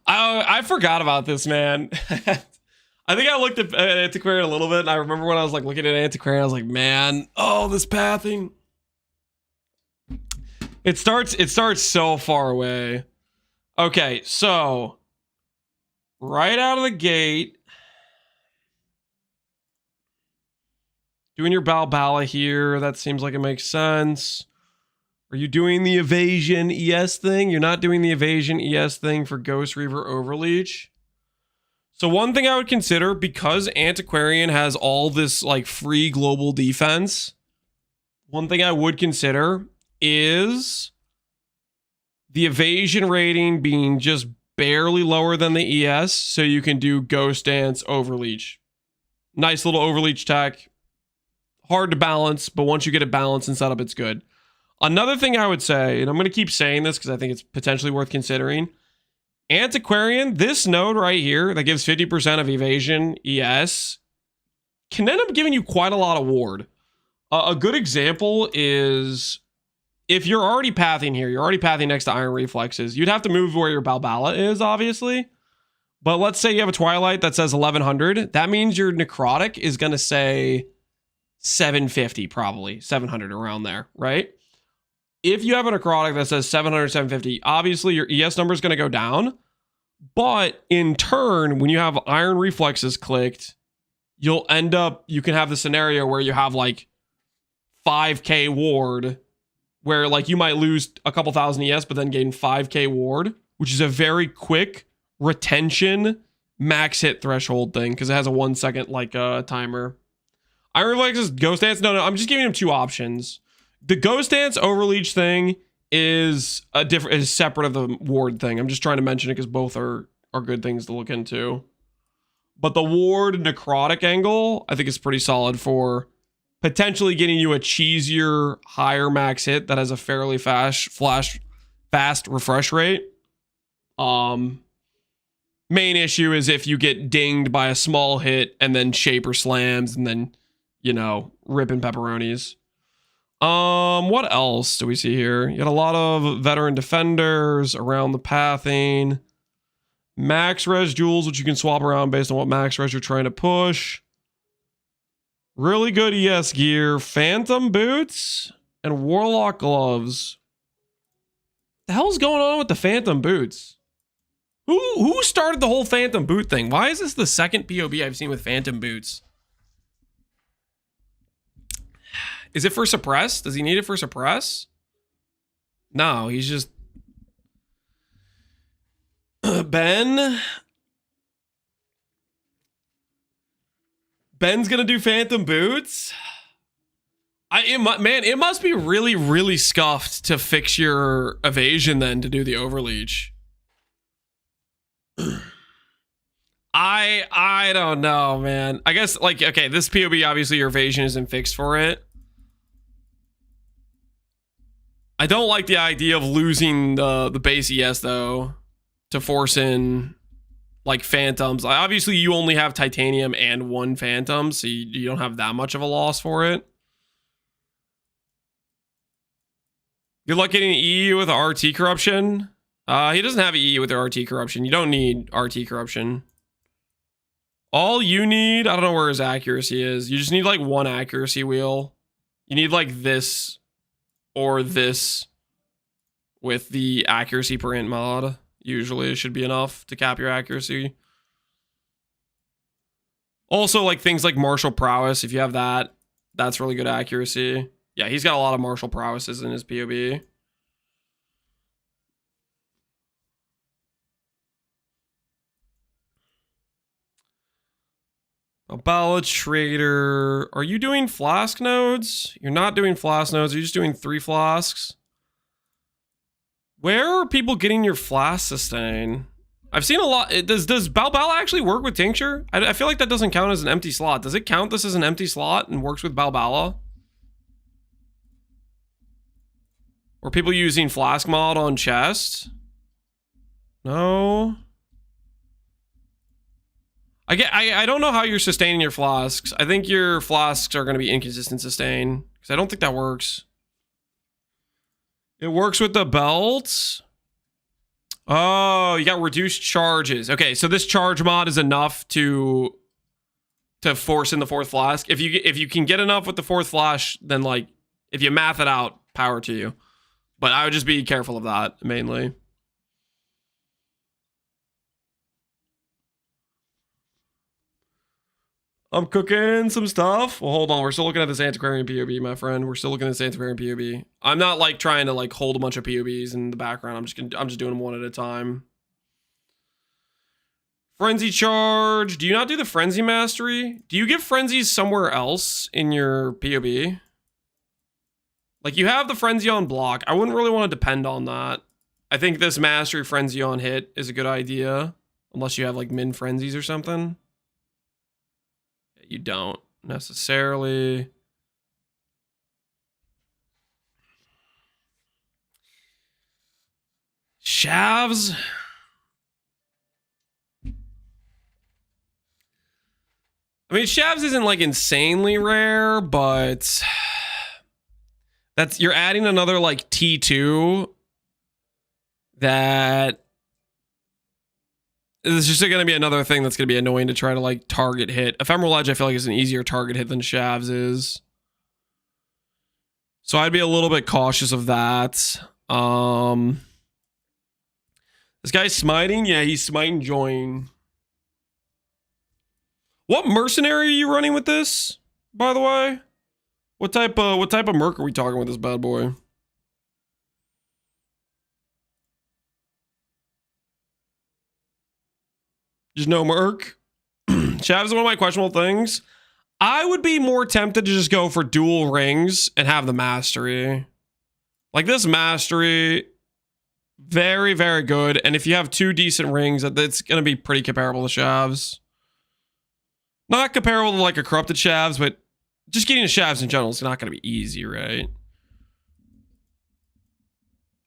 I forgot about this, man. I think I looked at Antiquarian a little bit, and I remember when I was like looking at Antiquarian, I was like, man, oh, this pathing. It starts so far away. Okay, so right out of the gate, doing your Balbala here, that seems like it makes sense. Are you doing the evasion ES thing? You're not doing the evasion ES thing for Ghost Reaver Overleech. So one thing I would consider, because Antiquarian has all this like free global defense, one thing I would consider is the evasion rating being just barely lower than the ES, so you can do Ghost Dance Overleech. Nice little Overleech tech. Hard to balance, but once you get it balanced and set up, it's good. Another thing I would say, and I'm going to keep saying this because I think it's potentially worth considering, Antiquarian, this node right here that gives 50% of evasion ES can end up giving you quite a lot of ward. A good example is if you're already pathing here, you're already pathing next to Iron Reflexes, you'd have to move where your Balbala is, obviously. But let's say you have a Twilight that says 1100. That means your Necrotic is going to say 750, probably 700, around there, right? If you have a Necrotic that says 700, 750, obviously your ES number is going to go down. But in turn, when you have Iron Reflexes clicked, you can have the scenario where you have like 5k ward, where like you might lose a couple thousand ES, but then gain 5k ward, which is a very quick retention max hit threshold thing, because it has a 1 second like timer. Iron Reflexes, Ghost Dance. No, I'm just giving him two options. The Ghost Dance Overleech thing is separate of the ward thing. I'm just trying to mention it because both are good things to look into. But the ward Necrotic angle, I think is pretty solid for potentially getting you a cheesier, higher max hit that has a fairly fast refresh rate. Main issue is if you get dinged by a small hit and then Shaper slams and then, ripping pepperonis. What else do we see here? You got a lot of veteran defenders around the pathing. Max res jewels, which you can swap around based on what max res you're trying to push. Really good ES gear. Phantom boots and Warlock gloves. The hell's going on with the Phantom boots? Who started the whole Phantom boot thing? Why is this the second POB I've seen with Phantom boots? Is it for suppress? Does he need it for suppress? No, he's just... Ben's gonna do Phantom boots? Man, it must be really, really scuffed to fix your evasion then to do the overleech. I don't know, man. I guess, like, okay, this POB, obviously your evasion isn't fixed for it. I don't like the idea of losing the base ES, though, to force in, like, Phantoms. Obviously, you only have Titanium and 1 Phantom, so you don't have that much of a loss for it. Good luck getting an EU with RT corruption. He doesn't have an EU with the RT corruption. You don't need RT corruption. All you need, I don't know where his accuracy is. You just need like 1 accuracy wheel. You need like this or this with the accuracy per int mod. Usually it should be enough to cap your accuracy. Also, like things like martial prowess, if you have that, that's really good accuracy. Yeah, he's got a lot of martial prowesses in his POB. A ballad trader. Are you doing flask nodes? You're not doing flask nodes. You're just doing 3 flasks. Where are people getting your flask sustain? I've seen a lot. Does Balbala actually work with tincture? I feel like that doesn't count as an empty slot. Does it count this as an empty slot and works with Balbala? Or people using flask mod on chest? No. I don't know how you're sustaining your flasks. I think your flasks are going to be inconsistent sustain because I don't think that works. It works with the belts. Oh, you got reduced charges. Okay, so this charge mod is enough to force in the 4th flask. If you can get enough with the 4th flash, then like if you math it out, power to you. But I would just be careful of that mainly. I'm cooking some stuff. Well, hold on. We're still looking at this Antiquarian POB, my friend. We're still looking at this Antiquarian POB. I'm not like trying to like hold a bunch of POBs in the background. I'm just doing them one at a time. Frenzy charge. Do you not do the frenzy mastery? Do you give frenzies somewhere else in your POB? Like you have the frenzy on block. I wouldn't really want to depend on that. I think this mastery frenzy on hit is a good idea. Unless you have like min frenzies or something. You don't necessarily. Shavs. I mean, Shavs isn't like insanely rare, but you're adding another like T2 that is just going to be another thing that's going to be annoying to try to like target hit. Ephemeral Edge, I feel like is an easier target hit than Shavs is. So I'd be a little bit cautious of that. This guy's smiting. Yeah, he's smiting join. What mercenary are you running with this, by the way? What type of merc are we talking with this bad boy? Just no merc. Shavs is one of my questionable things. I would be more tempted to just go for dual rings and have the mastery. Like this mastery, very, very good. And if you have 2 decent rings, that's going to be pretty comparable to Shavs. Not comparable to like a corrupted Shavs, but just getting a Shavs in general is not going to be easy, right?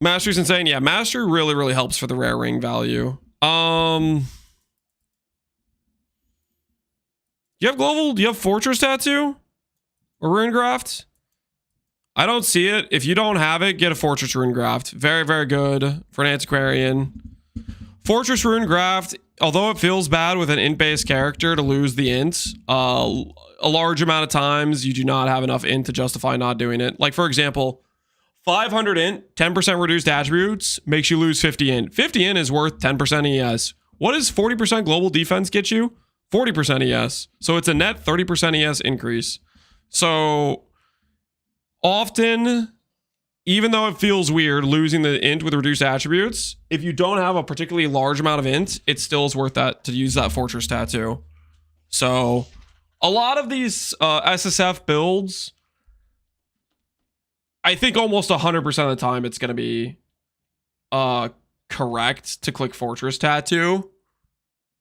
Mastery's insane. Yeah, mastery really, really helps for the rare ring value. You have global? Do you have fortress tattoo? Or rune graft? I don't see it. If you don't have it, get a fortress rune graft. Very, very good for an antiquarian. Fortress Runegraft, although it feels bad with an int-based character to lose the int, a large amount of times you do not have enough int to justify not doing it. Like, for example, 500 int, 10% reduced attributes makes you lose 50 int. 50 int is worth 10% ES. What does 40% global defense get you? 40% ES. So it's a net 30% ES increase. So often, even though it feels weird losing the int with reduced attributes, if you don't have a particularly large amount of int, it still is worth that to use that Fortress tattoo. So a lot of these SSF builds, I think almost 100% of the time it's going to be correct to click Fortress tattoo.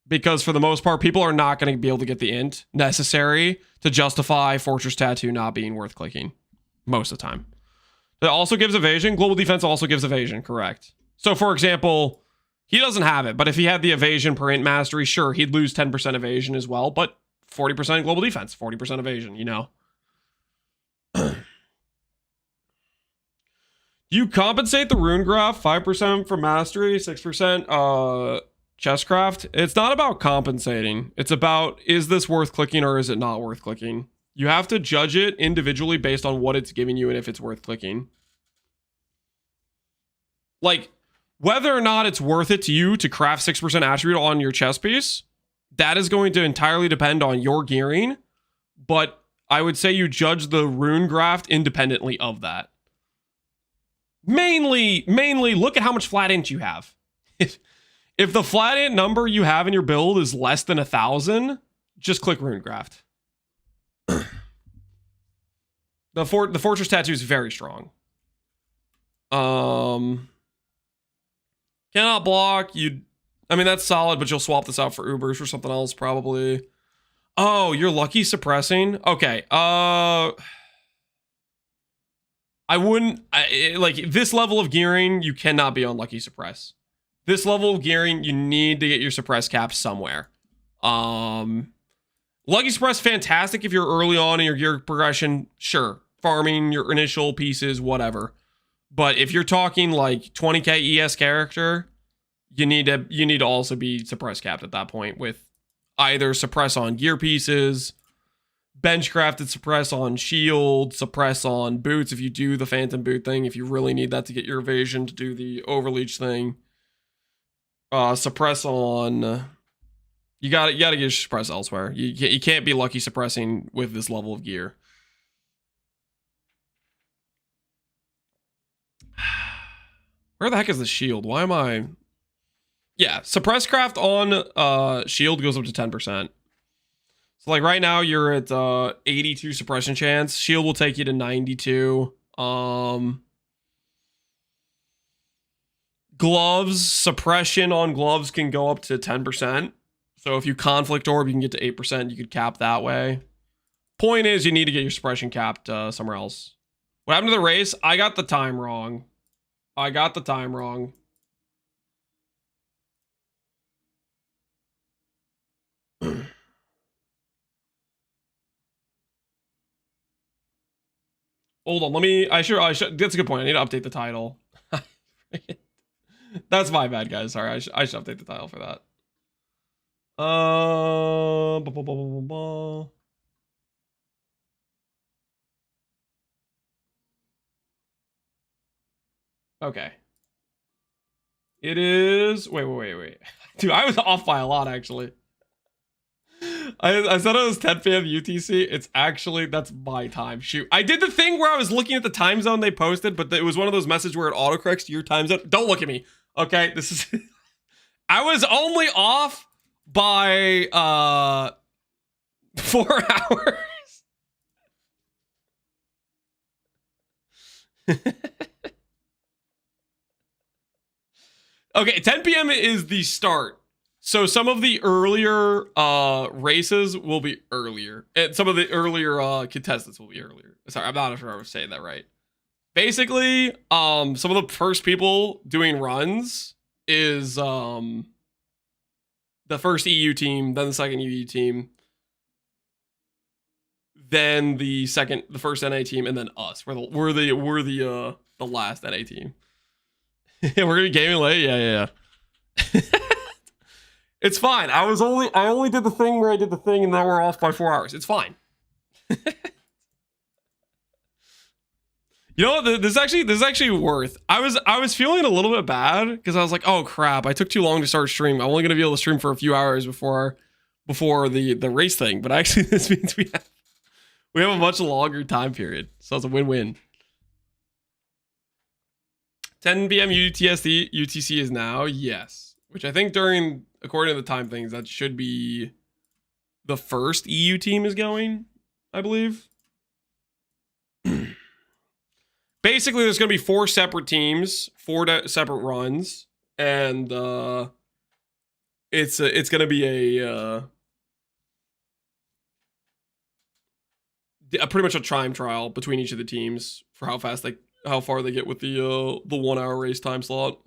Because for the most part, people are not going to be able to get the int necessary to justify Fortress tattoo not being worth clicking most of the time. It also gives evasion. Global defense also gives evasion, correct. So, for example, he doesn't have it, but if he had the evasion per int mastery, sure, he'd lose 10% evasion as well, but 40% global defense, 40% evasion, you know. You compensate the rune graph 5% for mastery, 6% chestcraft. It's not about compensating. It's about, is this worth clicking or is it not worth clicking? You have to judge it individually based on what it's giving you and if it's worth clicking. Like, whether or not it's worth it to you to craft 6% attribute on your chest piece, that is going to entirely depend on your gearing. But I would say you judge the rune graft independently of that. Mainly, look at how much flat int you have. If the flat int number you have in your build is less than 1,000, just click rune graft. The Fortress tattoo is very strong. Cannot block. I mean, that's solid, but you'll swap this out for Ubers or something else, probably. Oh, you're lucky suppressing? Okay. I wouldn't... like, this level of gearing, you cannot be on lucky suppress. This level of gearing, you need to get your suppress cap somewhere. Lucky suppress, fantastic if you're early on in your gear progression. Sure. Farming your initial pieces, whatever. But if you're talking like 20k ES character, you need to also be suppress capped at that point with either suppress on gear pieces, bench crafted suppress on shield, suppress on boots if you do the phantom boot thing, if you really need that to get your evasion to do the overleach thing. Suppress on... You gotta get your suppress elsewhere. You can't be lucky suppressing with this level of gear. Where the heck is the shield? Why am I... Yeah, suppress craft on shield goes up to 10%. So like right now you're at 82 suppression chance. Shield will take you to 92. Gloves, suppression on gloves can go up to 10%. So if you conflict orb, you can get to 8%. You could cap that way. Point is, you need to get your suppression capped somewhere else. What happened to the race? I got the time wrong. Hold on, I should, that's a good point. I need to update the title. That's my bad, guys. Sorry, I should update the title for that. Okay. It is... Wait. Dude, I was off by a lot, actually. I said it was 10 p.m. UTC. It's actually... That's my time. Shoot. I did the thing where I was looking at the time zone they posted, but it was one of those messages where it autocorrects to your time zone. Don't look at me. Okay, this is... I was only off by 4 hours. Okay, 10 p.m. is the start. So some of the earlier races will be earlier. And some of the earlier contestants will be earlier. Sorry, I'm not sure I was saying that right. Basically, some of the first people doing runs is the first EU team, then the second UE team, then the first NA team, and then us. We're the last NA team. We're gonna be gaming late. Yeah. It's fine. I only did the thing where I did the thing, and now we're off by 4 hours. It's fine. You know what? This is actually worth. I was feeling a little bit bad because I was like, oh crap, I took too long to start stream. I'm only gonna be able to stream for a few hours before the race thing. But actually, this means we have a much longer time period, so it's a win-win. 10 p.m. UTC is now, yes. Which I think according to the time things, that should be the first EU team is going, I believe. Basically, there's going to be 4 separate teams, 4 separate runs, and it's going to be a pretty much a time trial between each of the teams for how far they get with the 1 hour race time slot.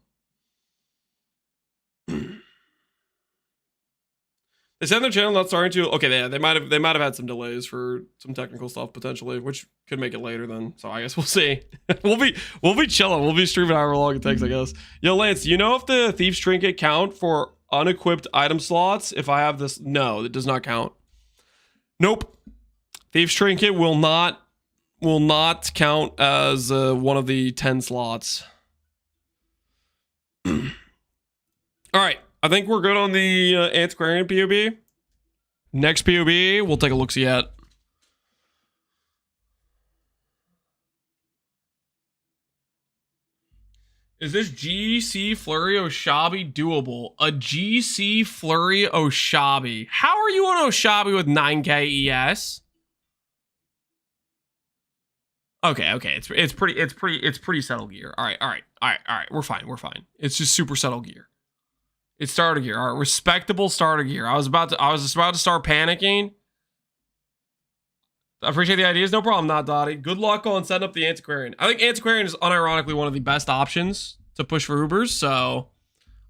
They said their channel not starting to. Okay, yeah, they might have had some delays for some technical stuff potentially, which could make it later then. So I guess we'll see. we'll be chilling. We'll be streaming however long it takes, I guess. Yo, Lance, do you know if the Thieves Trinket count for unequipped item slots? If I have this, no, it does not count. Nope. Thieves Trinket will not count as one of the 10 slots. All right. I think we're good on the Antiquarian PoB. Next PoB, we'll take a look-see at. Is this GC Flurry Oshabi doable? A GC Flurry Oshabi. How are you on Oshabi with 9k ES? Okay. It's pretty settle gear. All right. We're fine. It's just super settle gear. It's starter gear. All right, respectable starter gear. I was just about to start panicking. I appreciate the ideas. No problem, not Dottie. Good luck on setting up the Antiquarian. I think Antiquarian is unironically one of the best options to push for Ubers, so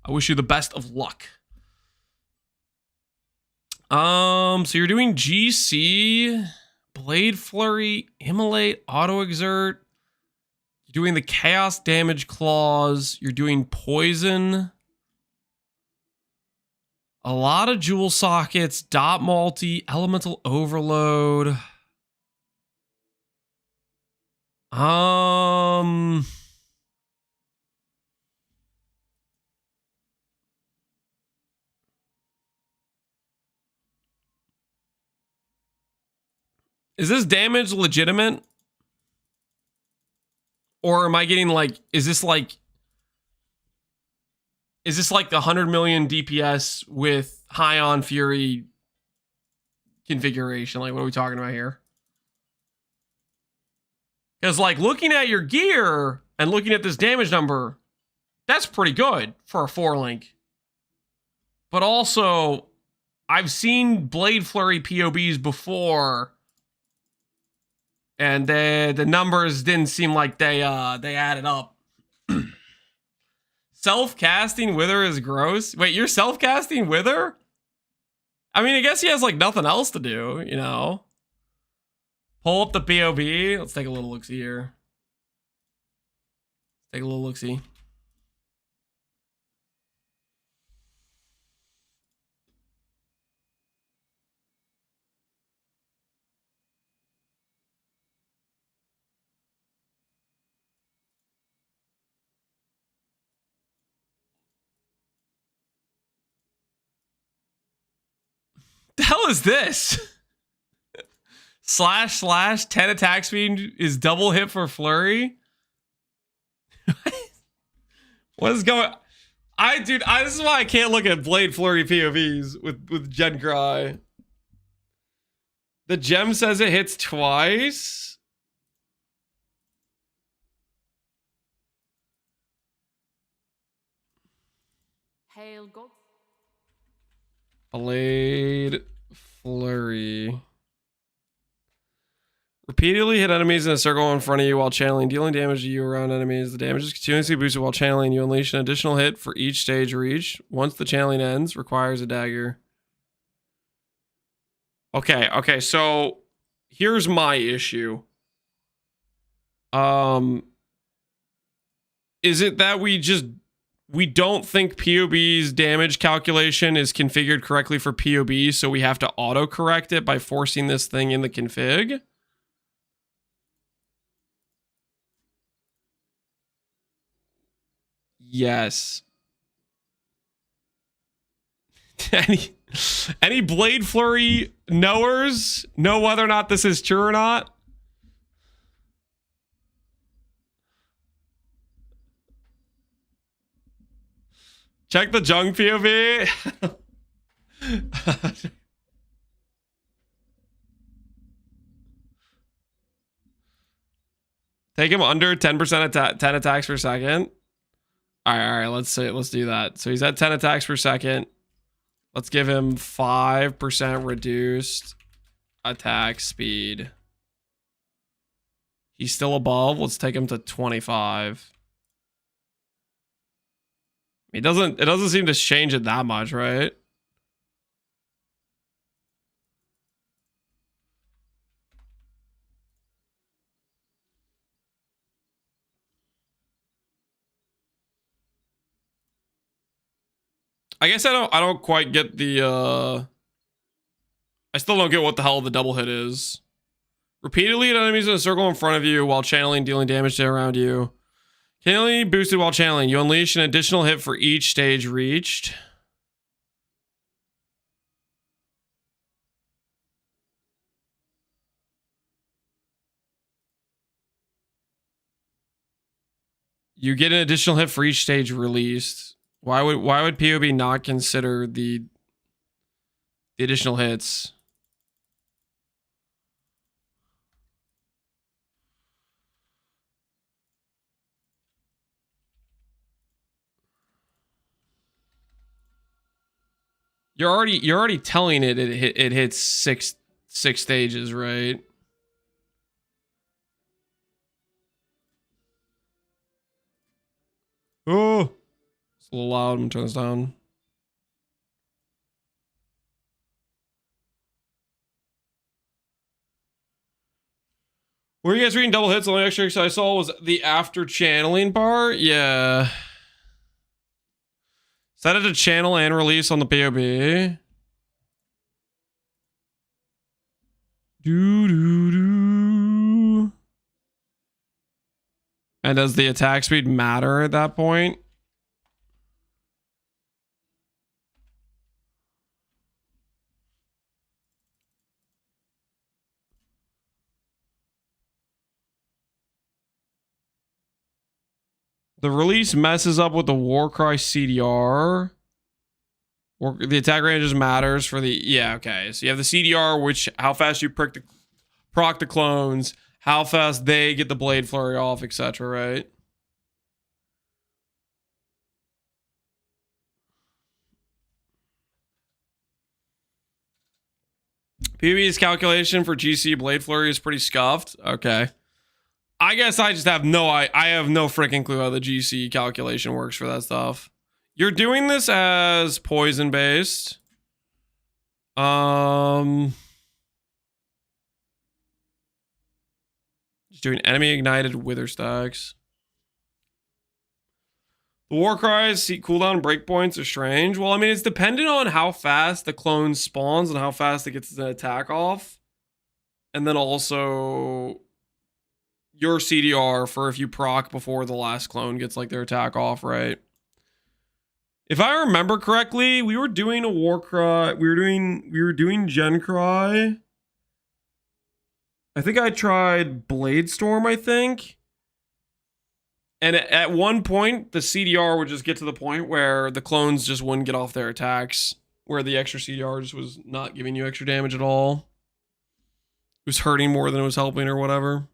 I wish you the best of luck. So you're doing GC, Blade Flurry, Immolate, Auto Exert. You're doing the Chaos Damage Clause. You're doing Poison. A lot of Jewel Sockets, Dot Multi, Elemental Overload. Is this damage legitimate? Or am I getting like, is this like the 100 million DPS with high on Fury configuration? Like, what are we talking about here? Because, like, looking at your gear and looking at this damage number, that's pretty good for a 4-link. But also, I've seen Blade Flurry PoBs before, and the numbers didn't seem like they added up. Self-casting Wither is gross. Wait, you're self-casting Wither? I mean, I guess he has, like, nothing else to do, you know? Pull up the PoB. Let's take a little look-see here. Take a little look-see. The hell is this? // 10 attack speed is double hit for Flurry. What is going? This is why I can't look at Blade Flurry POVs with Gen Cry. The gem says it hits twice. Hail God. Blade Flurry. Repeatedly hit enemies in a circle in front of you while channeling, dealing damage to you around enemies. The damage is continuously boosted while channeling. You unleash an additional hit for each stage reached. Once the channeling ends, requires a dagger. Okay, so here's my issue. Is it that we just We don't think PoB's damage calculation is configured correctly for PoB, so we have to auto-correct it by forcing this thing in the config. Yes. Any Blade Flurry knowers know whether or not this is true or not? Check the junk POV. Take him under 10% 10 attacks per second. All right, let's do that. So he's at 10 attacks per second. Let's give him 5% reduced attack speed. He's still above. Let's take him to 25. It doesn't seem to change it that much, right? I guess I don't quite get the I still don't get what the hell the double hit is. Repeatedly hit enemies in a circle in front of you while channeling, dealing damage to around you. Continually boosted while channeling. You unleash an additional hit for each stage reached. You get an additional hit for each stage released. Why would PoB not consider the additional hits? You're already telling it hits six stages, right? Oh, it's a little loud. I'm gonna turn this down. Were you guys reading double hits? The only extra I saw was the after channeling bar. Yeah. Set it to channel and release on the PoB. And does the attack speed matter at that point? The release messes up with the Warcry CDR. Or the attack range just matters for the... Yeah, okay. So you have the CDR, which how fast you proc the clones, how fast they get the Blade Flurry off, etc., right? PB's calculation for GC Blade Flurry is pretty scuffed. Okay. I guess I just have I have no freaking clue how the GC calculation works for that stuff. You're doing this as poison based. Just doing enemy ignited wither stacks. The war cries, see cooldown breakpoints are strange. Well, I mean, it's dependent on how fast the clone spawns and how fast it gets the attack off. And then also your CDR for if you proc before the last clone gets like their attack off, right? If I remember correctly, we were doing a war cry. We were doing Gen Cry. I think I tried Blade Storm, I think. And at one point, the CDR would just get to the point where the clones just wouldn't get off their attacks, where the extra CDR just was not giving you extra damage at all. It was hurting more than it was helping or whatever.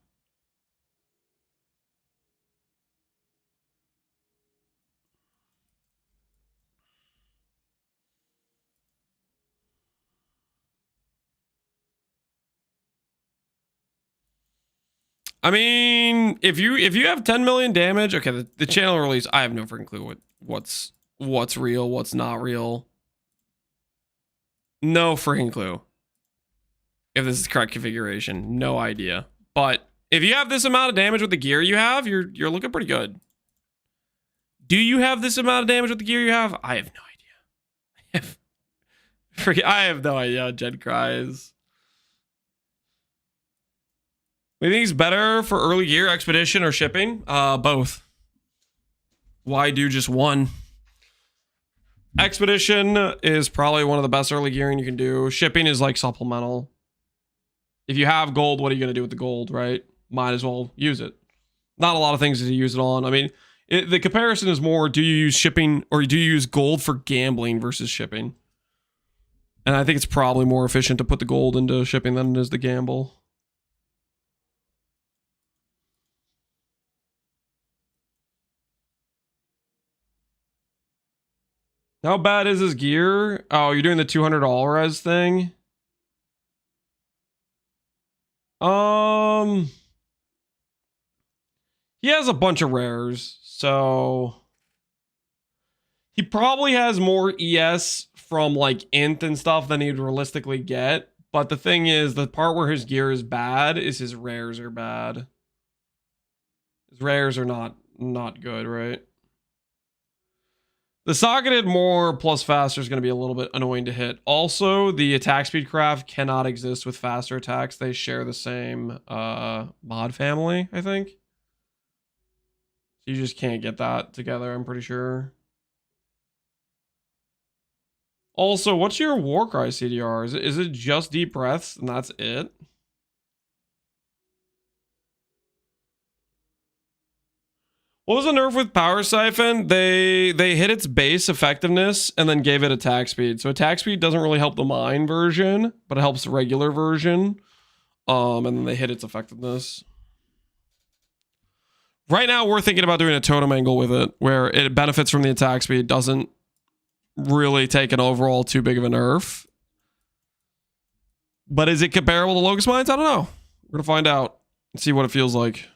I mean, if you have 10 million damage, okay, the channel release, I have no freaking clue what's real, what's not real. No freaking clue. If this is the correct configuration, no idea. But if you have this amount of damage with the gear you have, you're looking pretty good. Do you have this amount of damage with the gear you have? I have no idea. I have no idea how Jen cries. We think it's better for early gear, expedition, or shipping? Both. Why do just one? Expedition is probably one of the best early gearing you can do. Shipping is like supplemental. If you have gold, what are you going to do with the gold, right? Might as well use it. Not a lot of things to use it on. I mean, the comparison is more, do you use shipping or do you use gold for gambling versus shipping? And I think it's probably more efficient to put the gold into shipping than it is to gamble. How bad is his gear? Oh, you're doing the 200 all res thing? He has a bunch of rares, so he probably has more ES from like int and stuff than he'd realistically get. But the thing is, the part where his gear is bad is his rares are bad. His rares are not good, right? The socketed more plus faster is going to be a little bit annoying to hit. Also, the attack speed craft cannot exist with faster attacks. They share the same mod family, I think. You just can't get that together, I'm pretty sure. Also, what's your Warcry CDR? Is it just deep breaths and that's it? What was the nerf with Power Siphon? They hit its base effectiveness and then gave it attack speed. So attack speed doesn't really help the mine version, but it helps the regular version. And then they hit its effectiveness. Right now, we're thinking about doing a totem angle with it, where it benefits from the attack speed, doesn't really take an overall too big of a nerf. But is it comparable to Locust Mines? I don't know. We're going to find out and see what it feels like.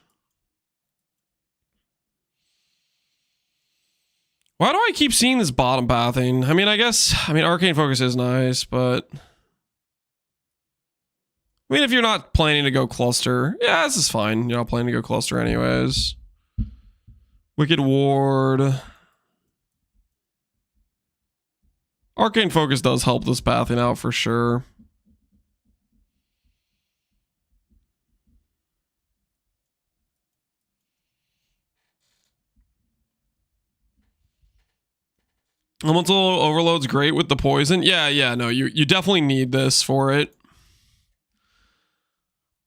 Why do I keep seeing this bottom pathing? I mean, Arcane Focus is nice, but... I mean, if you're not planning to go cluster, yeah, this is fine. You're not planning to go cluster anyways. Wicked Ward. Arcane Focus does help this pathing out for sure. Elemental Overload's great with the poison. Yeah, no, you definitely need this for it.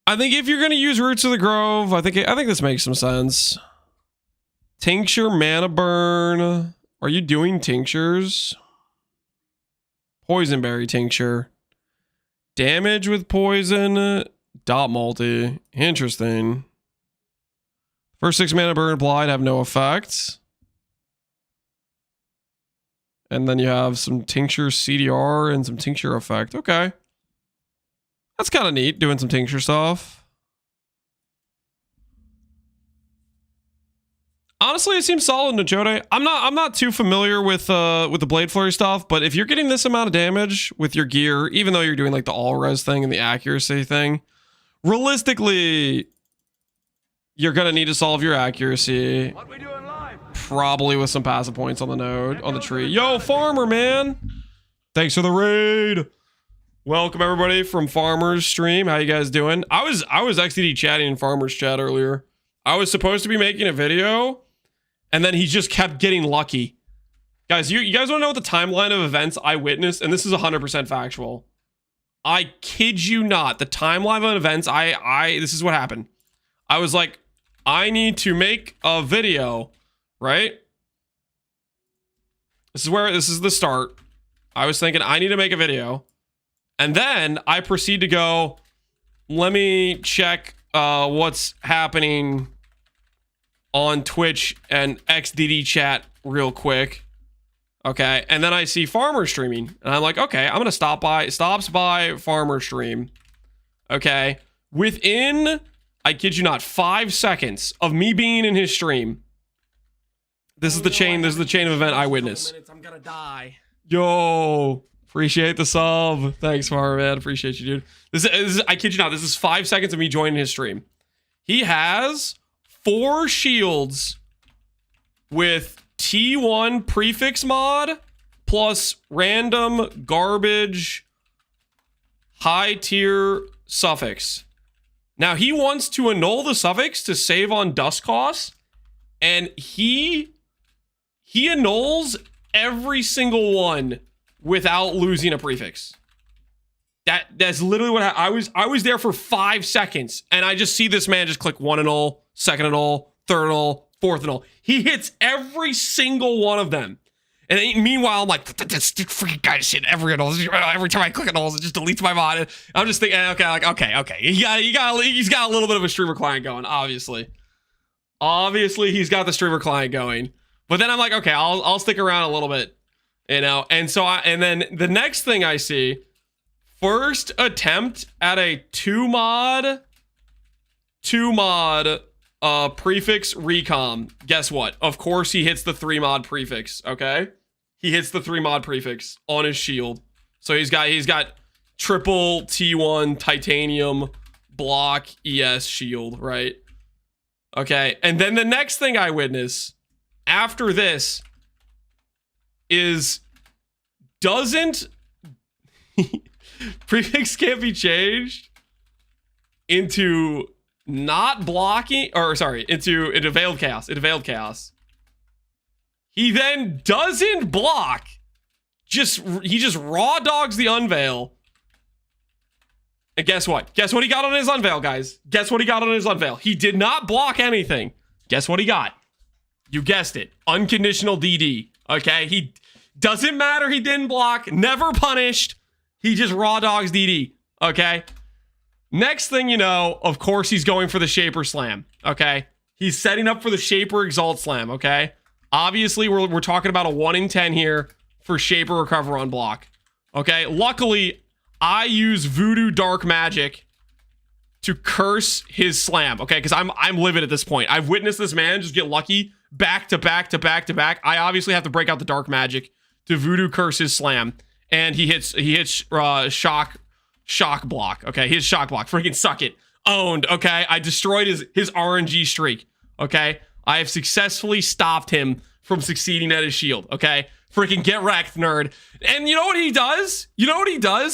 I think if you're going to use Roots of the Grove, I think this makes some sense. Tincture, Mana Burn. Are you doing tinctures? Poisonberry Tincture. Damage with poison. Dot multi. Interesting. First 6 mana burn applied have no effect. And then you have some tincture CDR and some tincture effect. Okay. That's kind of neat, doing some tincture stuff. Honestly, it seems solid in Nojode. I'm not too familiar with the Blade Flurry stuff, but if you're getting this amount of damage with your gear, even though you're doing like the all res thing and the accuracy thing, realistically, you're gonna need to solve your accuracy. What we doing live? Probably with some passive points on the node, on the tree. Yo, Farmer, man! Thanks for the raid! Welcome everybody from Farmer's stream. How you guys doing? I was XDD chatting in Farmer's chat earlier. I was supposed to be making a video, and then he just kept getting lucky. Guys, you guys want to know what the timeline of events I witnessed? And this is 100% factual. I kid you not. The timeline of events, this is what happened. I was like, I need to make a video, right? This is the start. I was thinking I need to make a video. And then I proceed to go, let me check what's happening on Twitch and XDD chat real quick. Okay, and then I see Farmer streaming. And I'm like, okay, I'm gonna stops by Farmer stream. Okay, within, I kid you not, 5 seconds of me being in his stream. This is the chain of event I witnessed. I'm gonna die. Yo, appreciate the sub. Thanks, Farmer, man. Appreciate you, dude. This is, I kid you not, this is 5 seconds of me joining his stream. He has 4 shields with T1 prefix mod plus random garbage high tier suffix. Now he wants to annul the suffix to save on dust costs, and he annuls every single one without losing a prefix. That's literally what I was there for 5 seconds, and I just see this man just click 1 annul, 2nd annul, 3rd annul, 4th annul. He hits every single one of them. And meanwhile, I'm like, this freaking guy shit every annul. Every time I click annuls, it just deletes my mod. And I'm just thinking, okay. He's got a little bit of a streamer client going, obviously. Obviously, he's got the streamer client going. But then I'm like, okay, I'll stick around a little bit, you know. And so and then the next thing I see, first attempt at a 2 mod prefix recom. Guess what? Of course he hits the 3 mod prefix, okay? He hits the 3 mod prefix on his shield. So he's got triple T1 titanium block ES shield, right? Okay, and then the next thing I witness after this is doesn't prefix can't be changed into not blocking, or sorry, into an veiled chaos. He then doesn't block. He just raw dogs the unveil. And guess what? Guess what he got on his unveil, guys? Guess what he got on his unveil? He did not block anything. Guess what he got? You guessed it. Unconditional DD. Okay? He doesn't matter. He didn't block. Never punished. He just raw dogs DD. Okay? Next thing you know, of course, he's going for the Shaper Slam. Okay? He's setting up for the Shaper Exalt Slam. Okay? Obviously, we're talking about a 1 in 10 here for Shaper Recover on block. Okay? Luckily, I use Voodoo Dark Magic to curse his slam, okay? Because I'm livid at this point. I've witnessed this man just get lucky back to back to back to back. I obviously have to break out the Dark Magic to Voodoo curse his slam, and he hits shock block, okay? His shock block, freaking suck it, owned, okay? I destroyed his RNG streak, okay? I have successfully stopped him from succeeding at his shield, okay? Freaking get wrecked, nerd. And you know what he does?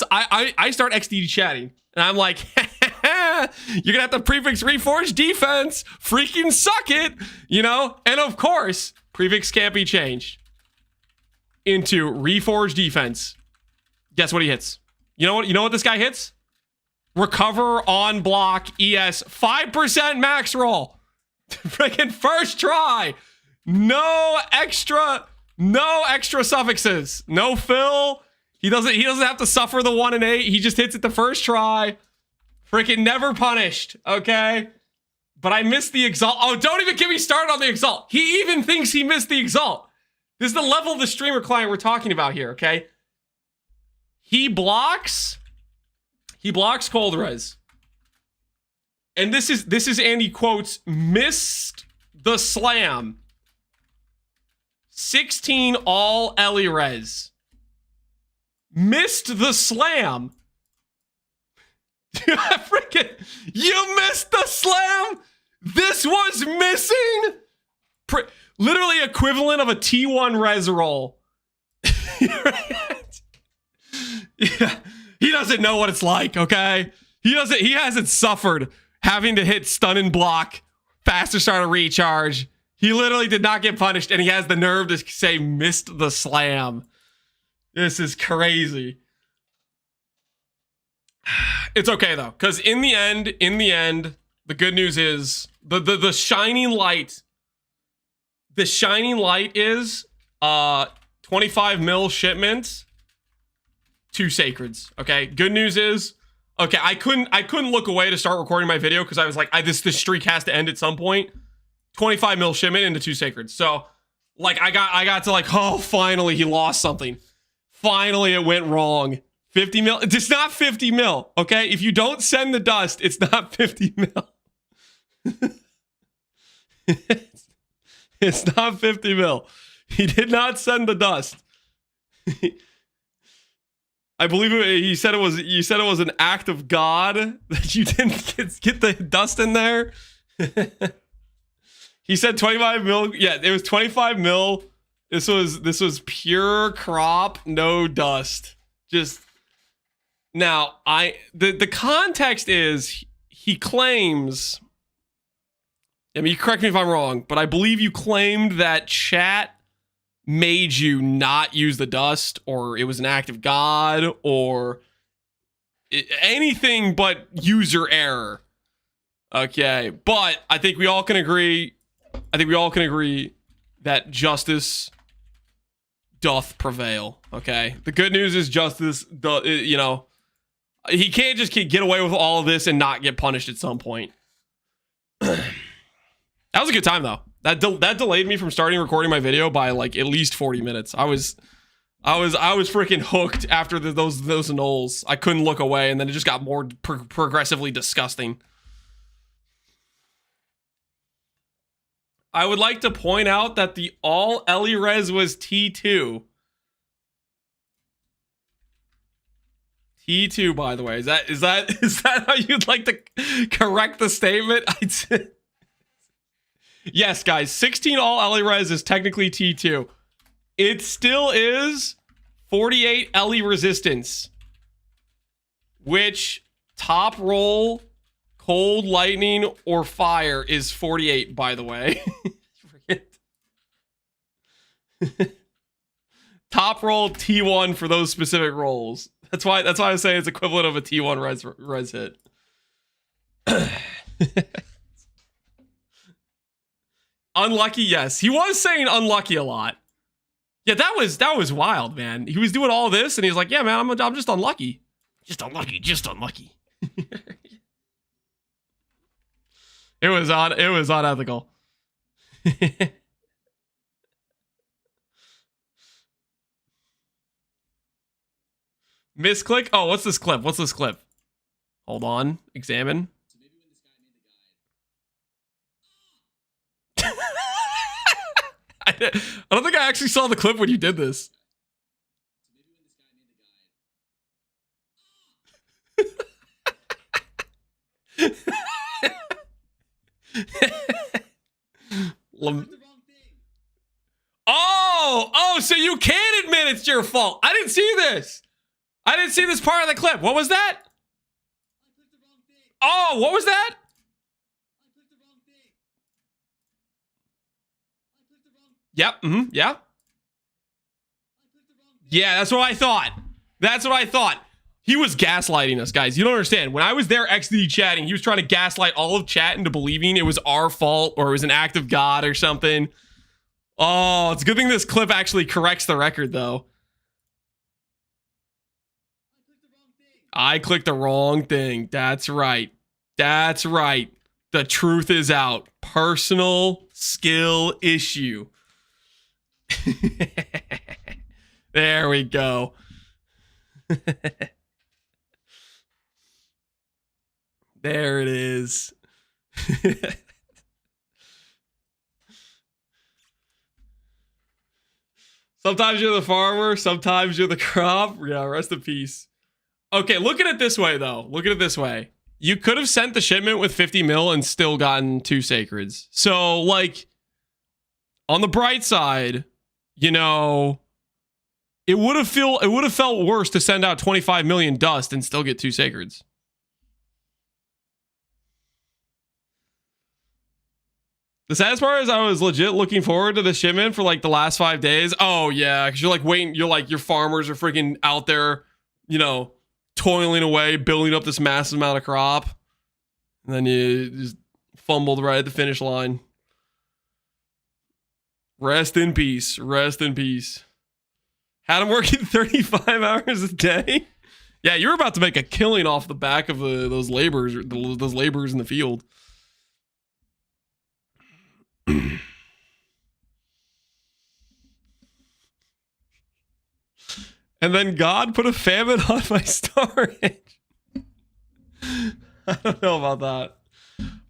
I start XD chatting. And I'm like, you're gonna have to prefix reforge defense. Freaking suck it. You know? And of course, prefix can't be changed into reforge defense. Guess what he hits? You know what this guy hits? Recover on block ES 5% max roll. Freaking first try. No extra suffixes. No fill. He doesn't have to suffer the 1 in 8. He just hits it the first try. Freaking never punished. Okay. But I missed the Exalt. Oh, don't even get me started on the Exalt. He even thinks he missed the Exalt. This is the level of the streamer client we're talking about here, okay? He blocks cold res. And this is Andy quotes, missed the slam. 16 all Ellie res. Missed the slam. Freaking, you missed the slam. This was missing. Literally equivalent of a T1 res roll. Yeah, he doesn't know what it's like, okay? He hasn't suffered having to hit stun and block, faster start of recharge. He literally did not get punished, and he has the nerve to say missed the slam. This is crazy. It's okay though, because in the end, the good news is the shining light. The shining light is 25 mil shipment, 2 sacreds. Okay. Good news is, okay, I couldn't look away to start recording my video because I was like, this streak has to end at some point. 25 mil shipment into 2 sacreds. So like I got to like, oh, finally he lost something. Finally it went wrong. 50 mil. It's not 50 mil. Okay. If you don't send the dust, it's not 50 mil. It's not 50 mil. He did not send the dust. I believe you said it was an act of God that you didn't get the dust in there. He said 25 mil. Yeah, it was 25 mil This was pure crop, no dust. Just now, the context is he claims. I mean, correct me if I'm wrong, but I believe you claimed that chat made you not use the dust, or it was an act of God, or anything but user error. Okay, but I think we all can agree. That justice doth prevail. Okay, the good news is justice. You know, he can't just get away with all of this and not get punished at some point. That was a good time though. That delayed me from starting recording my video by like at least 40 minutes. I was freaking hooked after those nulls. I couldn't look away, and then it just got more progressively disgusting. I would like to point out that the all Ellie res was T2. T2, by the way. Is that how you'd like to correct the statement? Yes, guys, 16 all Ellie res is technically T2. It still is 48 Ellie resistance, which top roll, cold, lightning, or fire is 48, by the way. Top roll T1 for those specific rolls. That's why I say it's equivalent of a T1 res hit. Unlucky, yes. He was saying unlucky a lot. Yeah, that was wild, man. He was doing all this and he was like, yeah, man, I'm just unlucky. Just unlucky. It was unethical. Misclick? Oh, what's this clip? Hold on. Examine. I don't think I actually saw the clip when you did this. Oh, so you can admit it's your fault. I didn't see this. I didn't see this part of the clip. What was that? Oh, what was that? Yep. Yeah. Yeah, that's what I thought. He was gaslighting us, guys. You don't understand. When I was there XD chatting, he was trying to gaslight all of chat into believing it was our fault or it was an act of God or something. Oh, it's a good thing this clip actually corrects the record, though. I clicked the wrong thing. That's right. The truth is out. Personal skill issue. There we go. There it is. Sometimes you're the farmer, sometimes you're the crop. Yeah, rest in peace. Okay, look at it this way, though. You could have sent the shipment with 50 mil and still gotten 2 sacreds. So, like, on the bright side, you know, it would have felt worse to send out 25 million dust and still get 2 sacreds. The saddest part is I was legit looking forward to the shipment for like the last 5 days. Oh yeah, because you're like waiting, your farmers are freaking out there, you know, toiling away, building up this massive amount of crop. And then you just fumbled right at the finish line. Rest in peace. Had him working 35 hours a day. Yeah, you're about to make a killing off the back of those laborers in the field. And then God put a famine on my storage. I don't know about that.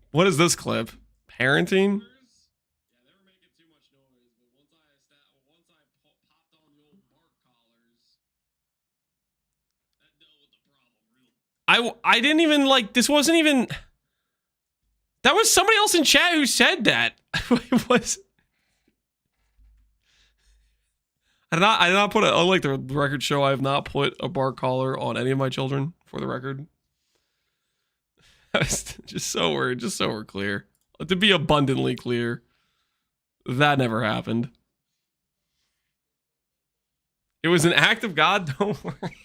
What is this clip? Parenting? I didn't even like, this wasn't even, that was somebody else in chat who said that. I did not put a, unlike the record show, I have not put a bark collar on any of my children, for the record. Just so we're clear. To be abundantly clear, that never happened. It was an act of God, don't worry.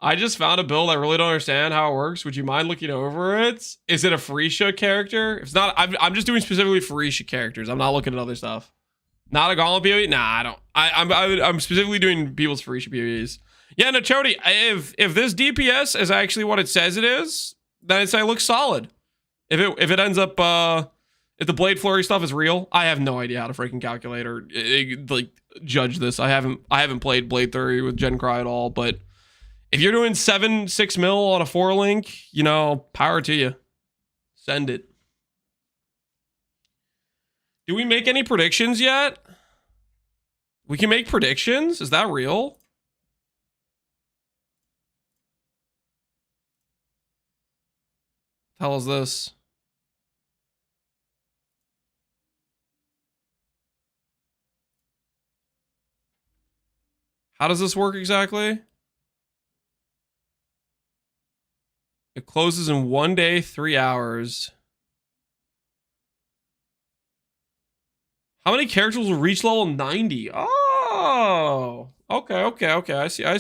I just found a build. I really don't understand how it works. Would you mind looking over it? Is it a Farisha character? If it's not, I'm just doing specifically Farisha characters. I'm not looking at other stuff. Not a Golem PoE? Nah, I don't. I'm specifically doing people's Farisha PoEs. Yeah, no, Chody, if this DPS is actually what it says it is, then I'd say it looks solid. If it ends up, if the Blade Flurry stuff is real, I have no idea how to freaking calculate or like judge this. I haven't played Blade Flurry with Gen Cry at all, but if you're doing 6 mil on a 4-link, you know, power to you. Send it. Do we make any predictions yet? We can make predictions? Is that real? How is this? How does this work exactly? It closes in 1 day, 3 hours. How many characters will reach level 90? Oh, okay. I see. How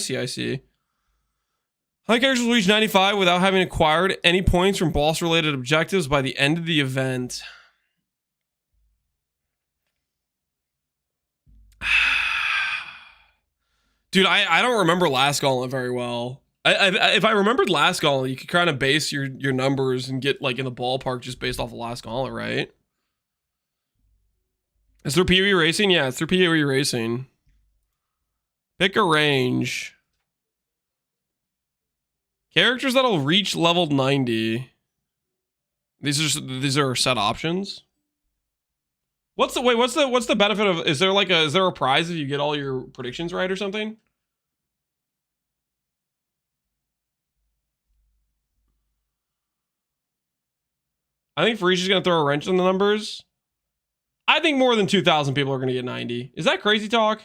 many characters will reach 95 without having acquired any points from boss-related objectives by the end of the event? Dude, I don't remember last Gauntlet very well. If I remembered last Gauntlet, you could kind of base your numbers and get like in the ballpark just based off of last Gauntlet, right? Is there PoE racing? Yeah, it's through PoE racing. Pick a range. Characters that'll reach level 90. These are set options. What's the benefit of, is there a prize if you get all your predictions right or something? I think Farisha's gonna throw a wrench in the numbers. I think more than 2,000 people are gonna get 90. Is that crazy talk?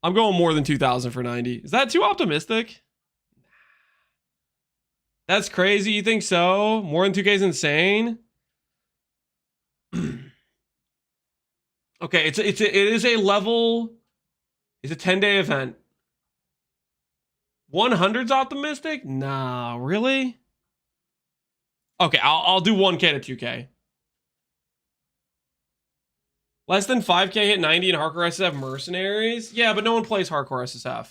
I'm going more than 2,000 for 90. Is that too optimistic? That's crazy. You think so? More than 2K is insane. Okay, it is a level. It's a 10-day event. 100's optimistic? Nah, really? Okay, I'll do 1K to 2K. Less than 5K hit 90 and hardcore SSF mercenaries? Yeah, but no one plays hardcore SSF.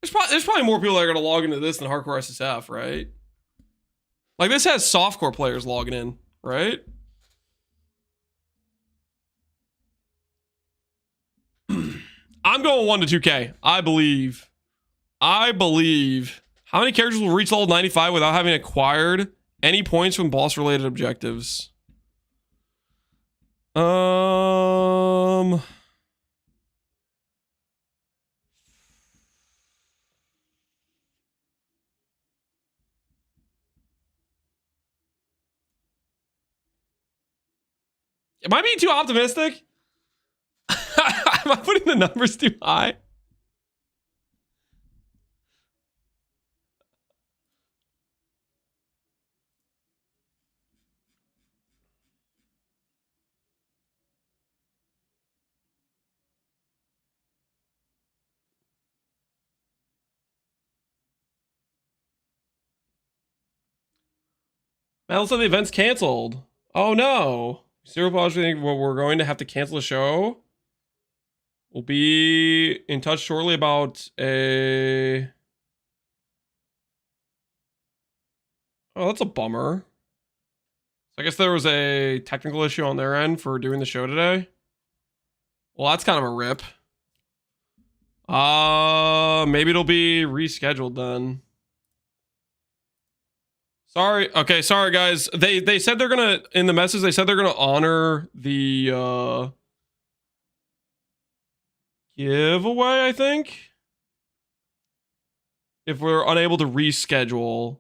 There's probably more people that are going to log into this than hardcore SSF, right? Like, this has softcore players logging in, right? I'm going 1 to 2K. I believe. How many characters will reach level 95 without having acquired any points from boss-related objectives? Am I being too optimistic? Am I putting the numbers too high? Metal said the event's canceled. Oh no. Zero Polish, we're going to have to cancel the show. We'll be in touch shortly about a... Oh, that's a bummer. I guess there was a technical issue on their end for doing the show today. Well, that's kind of a rip. Maybe it'll be rescheduled then. Sorry. Okay, sorry guys. They said they're gonna, in the message, they said they're gonna honor the giveaway, I think. If we're unable to reschedule,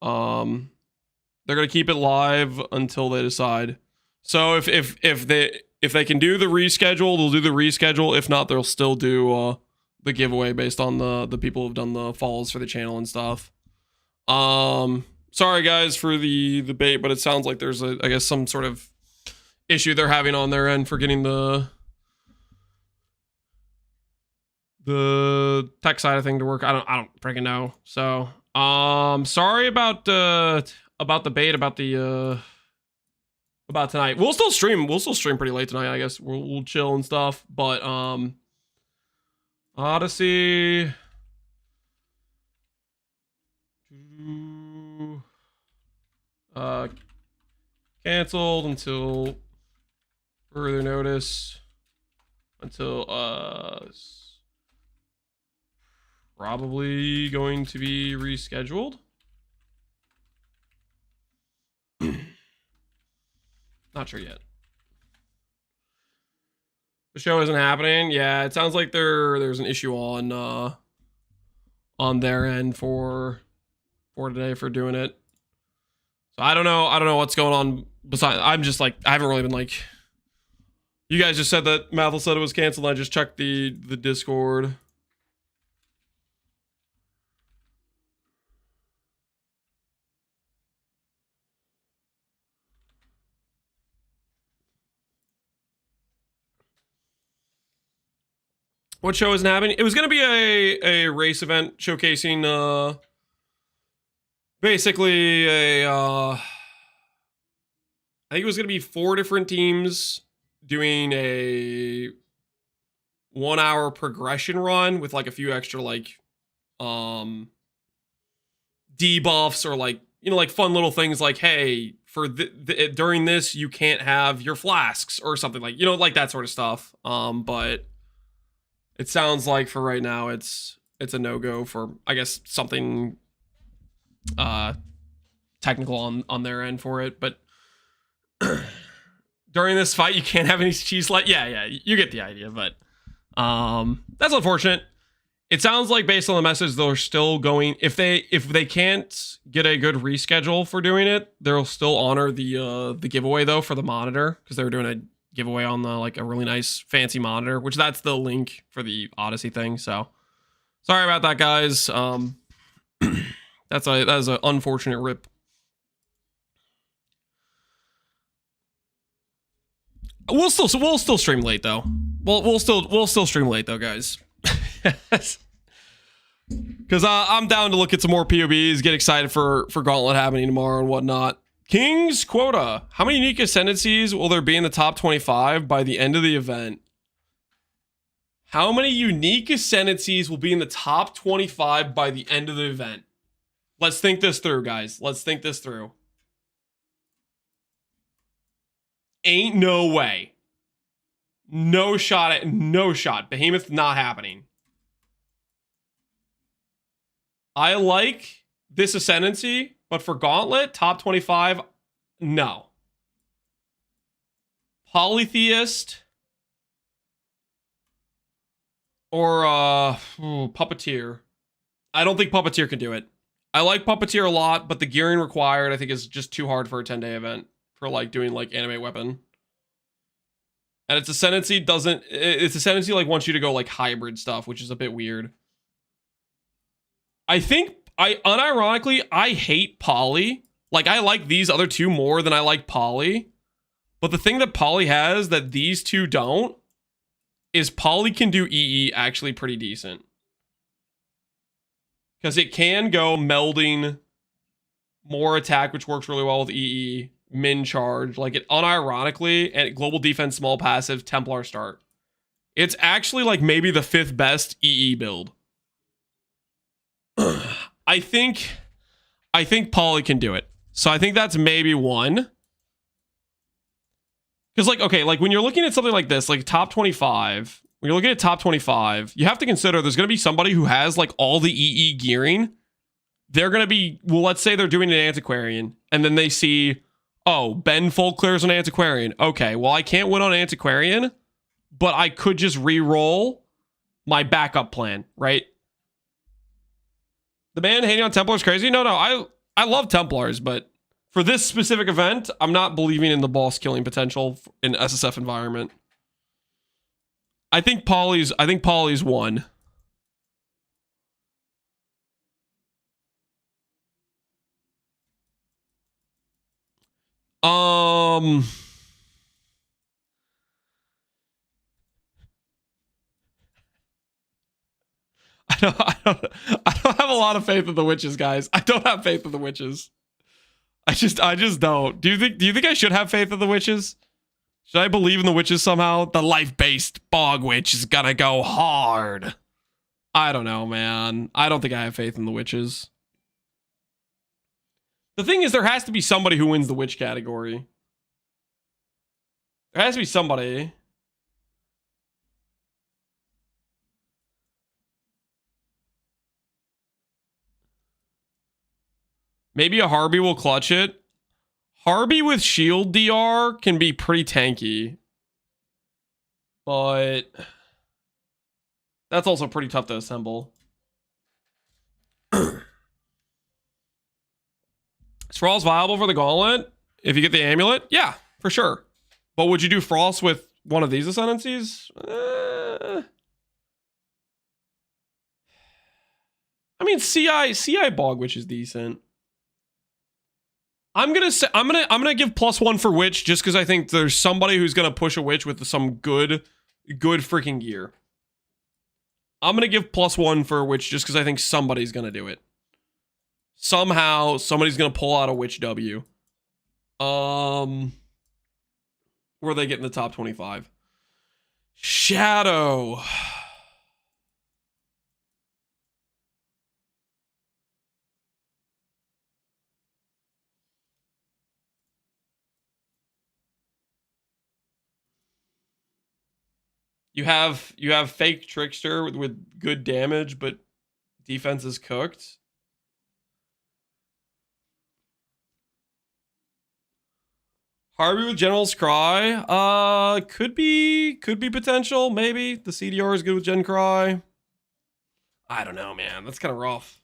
they're gonna keep it live until they decide. So if they can do the reschedule, they'll do the reschedule. If not, they'll still do the giveaway based on the people who've done the follows for the channel and stuff. Sorry guys for the bait, but it sounds like there's I guess some sort of issue they're having on their end for getting the tech side of thing to work. I don't freaking know. So sorry about the bait about tonight. We'll still stream pretty late tonight, I guess. We'll chill and stuff, but Odyssey canceled until further notice, until probably going to be rescheduled. Not sure yet. The show isn't happening. Yeah, it sounds like there's an issue on their end for today for doing it. So I don't know what's going on. Besides, I'm just like, I haven't really been like. You guys just said that Mathel said it was canceled. I just checked the Discord. What show isn't happening? It was going to be a race event showcasing basically I think it was going to be 4 different teams doing a 1 hour progression run with like a few extra like debuffs or like, you know, like fun little things like, hey, for during this you can't have your flasks or something, like, you know, like that sort of stuff. But it sounds like for right now it's a no-go for, I guess, something technical on their end for it. But during this fight you can't have any cheese light. Yeah, you get the idea. But that's unfortunate. It sounds like based on the message they're still going, if they can't get a good reschedule for doing it, they'll still honor the giveaway though for the monitor, because they were doing a giveaway on the like a really nice fancy monitor, which that's the link for the Odyssey thing. So sorry about that, guys. That is an unfortunate rip. We'll still stream late though. We'll still stream late though, guys. Because I'm down to look at some more PoBs, get excited for Gauntlet happening tomorrow and whatnot. King's Quota. How many unique ascendancies will there be in the top 25 by the end of the event? How many unique ascendancies will be in the top 25 by the end of the event? Let's think this through, guys. Let's think this through. Ain't no way. No shot. Behemoth not happening. I like this ascendancy, but for Gauntlet, top 25, no. Polytheist or Puppeteer. I don't think Puppeteer can do it. I like Puppeteer a lot, but the gearing required I think is just too hard for a 10-day event for like doing like animate weapon. And its ascendancy like wants you to go like hybrid stuff, which is a bit weird. I think unironically, I hate Poly. Like, I like these other two more than I like Poly. But the thing that Poly has that these two don't is Poly can do EE actually pretty decent. Because it can go melding, more attack, which works really well with EE, min charge. Like, it unironically, and global defense, small passive, Templar start. It's actually like maybe the 5th best EE build. I think Poly can do it. So I think that's maybe one. Because like, okay, like when you're looking at something like this, like top 25, when you're looking at top 25, you have to consider there's going to be somebody who has like all the EE gearing. They're going to be, well, let's say they're doing an Antiquarian and then they see, oh, Ben full clears an Antiquarian. Okay, well, I can't win on Antiquarian, but I could just re-roll my backup plan, right? The man hating on Templars crazy? No, I love Templars, but For this specific event, I'm not believing in the boss killing potential in SSF environment. I think Polly's one. I don't have a lot of faith in the witches, guys. I don't have faith in the witches. I just don't. Do you think I should have faith in the witches? Should I believe in the witches somehow? The life-based bog witch is gonna go hard. I don't know, man. I don't think I have faith in the witches. The thing is, there has to be somebody who wins the witch category. There has to be somebody. Maybe a Harvey will clutch it. Harvey with shield DR can be pretty tanky. But that's also pretty tough to assemble. Is Frost viable for the Gauntlet? If you get the amulet? Yeah, for sure. But would you do Frost with one of these Ascendancies? I mean, CI Bog Witch is decent. I'm gonna give +1 for Witch just because I think there's somebody who's gonna push a Witch with some good freaking gear. I'm gonna give +1 for Witch just because I think somebody's gonna do it. Somehow, somebody's gonna pull out a Witch W. Where they get in the top 25. Shadow. You have fake Trickster with good damage, but defense is cooked. Harvey with General's Cry. Could be potential, maybe. The CDR is good with Gen Cry. I don't know, man. That's kind of rough.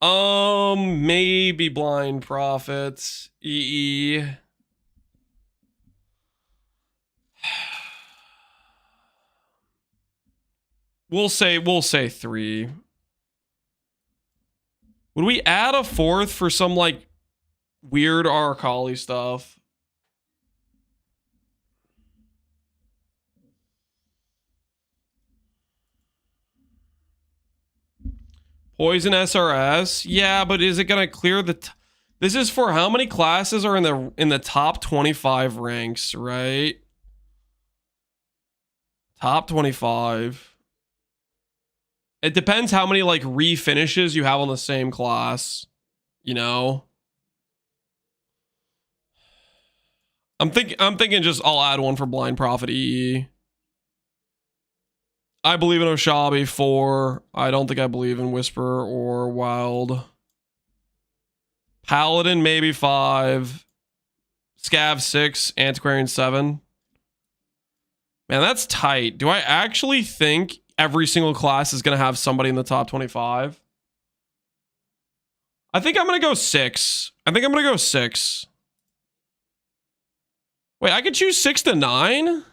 Maybe Blind Prophet. EE. We'll say 3. Would we add a 4th for some like weird Arcali stuff? Poison SRS? Yeah, but is it gonna clear the this is for how many classes are in the top 25 ranks, right? Top 25. It depends how many like refinishes you have on the same class, you know? I'm thinking just I'll add one for Blind Prophet EE. I believe in Oshabi 4. I don't think I believe in Whisper or Wild. Paladin maybe 5. Scav 6. Antiquarian 7. Man, that's tight. Do I actually think every single class is going to have somebody in the top 25? I think I'm going to go 6. Wait, I could choose 6 to 9?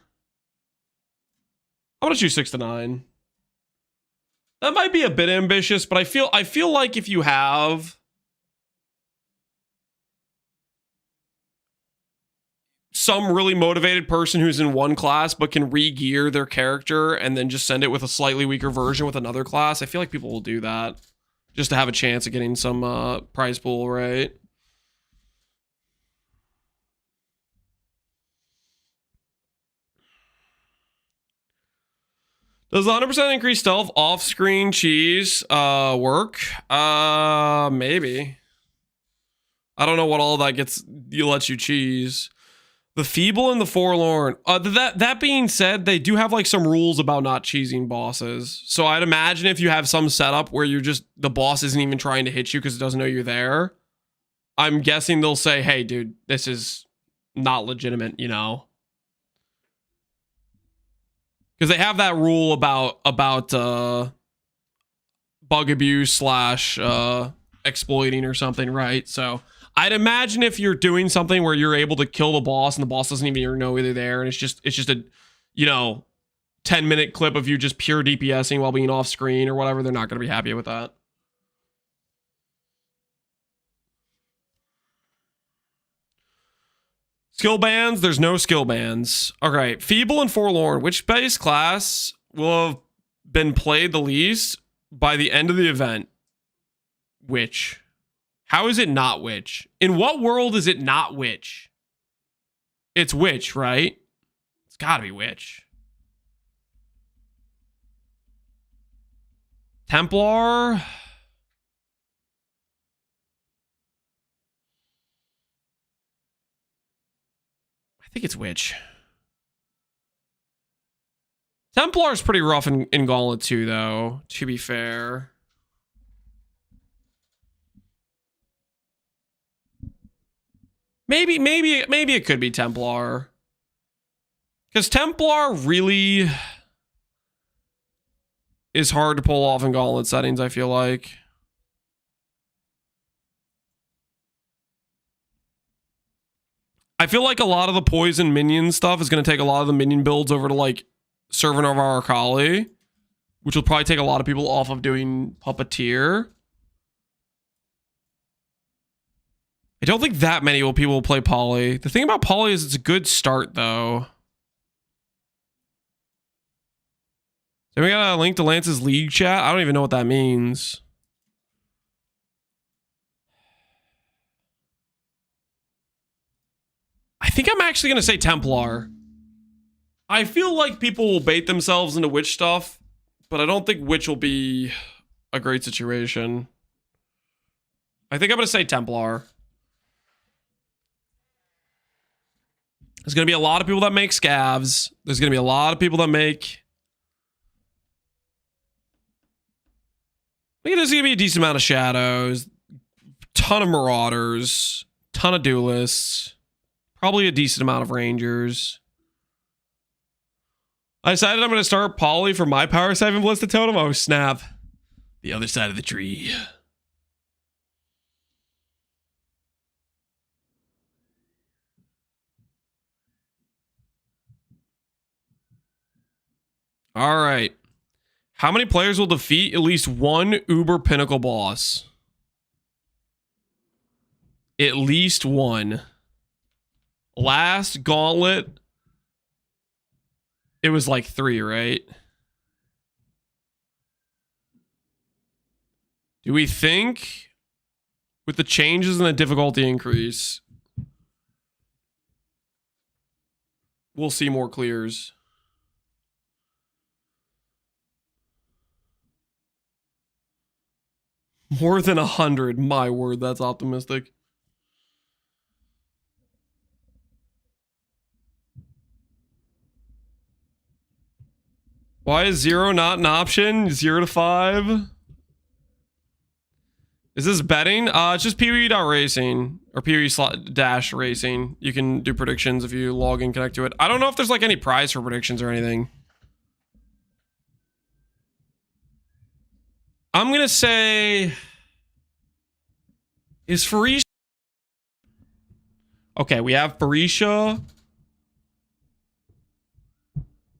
I'm gonna choose 6 to 9. That might be a bit ambitious, but I feel like if you have some really motivated person who's in one class but can re-gear their character and then just send it with a slightly weaker version with another class, I feel like people will do that just to have a chance of getting some prize pool, right? Does the 100% increased stealth off-screen cheese work? Maybe. I don't know what all that lets you cheese. The feeble and the forlorn. That being said, they do have like some rules about not cheesing bosses. So I'd imagine if you have some setup where the boss isn't even trying to hit you because it doesn't know you're there, I'm guessing they'll say, hey, dude, this is not legitimate, you know? Because they have that rule about bug abuse / exploiting or something, right? So I'd imagine if you're doing something where you're able to kill the boss and the boss doesn't even know they're there, and it's just a, you know, 10-minute clip of you just pure DPSing while being off screen or whatever, they're not going to be happy with that. Skill bans, there's no skill bans. All right, Feeble and Forlorn, which base class will have been played the least by the end of the event? Witch. How is it not Witch? In what world is it not Witch? It's Witch, right? It's gotta be Witch. Templar. I think it's Witch. Templar is pretty rough in Gauntlet too, though, to be fair. Maybe it could be Templar. Because Templar really is hard to pull off in Gauntlet settings, I feel like. I feel like a lot of the poison minion stuff is going to take a lot of the minion builds over to, like, Servant of our Akali, which will probably take a lot of people off of doing Puppeteer. I don't think that many people will play Poly. The thing about Poly is it's a good start, though. Then we got a link to Lance's League chat. I don't even know what that means. I think I'm actually going to say Templar. I feel like people will bait themselves into Witch stuff, but I don't think Witch will be a great situation. I think I'm going to say Templar. There's going to be a lot of people that make scavs. There's going to be a lot of people that make... I think there's going to be a decent amount of shadows. Ton of marauders. Ton of duelists. Probably a decent amount of rangers. I decided I'm going to start Poly for my Power 7 Ballista Totem. Oh, snap. The other side of the tree. All right. How many players will defeat at least one Uber Pinnacle boss? At least one. Last Gauntlet, it was like 3, right? Do we think with the changes in the difficulty increase, we'll see more clears? More than 100. My word, that's optimistic. Why is 0 not an option? 0 to 5? Is this betting? It's just PvE.racing or PvE/racing. You can do predictions if you log in, connect to it. I don't know if there's like any prize for predictions or anything. I'm gonna say, is Farisha? Okay, we have Farisha.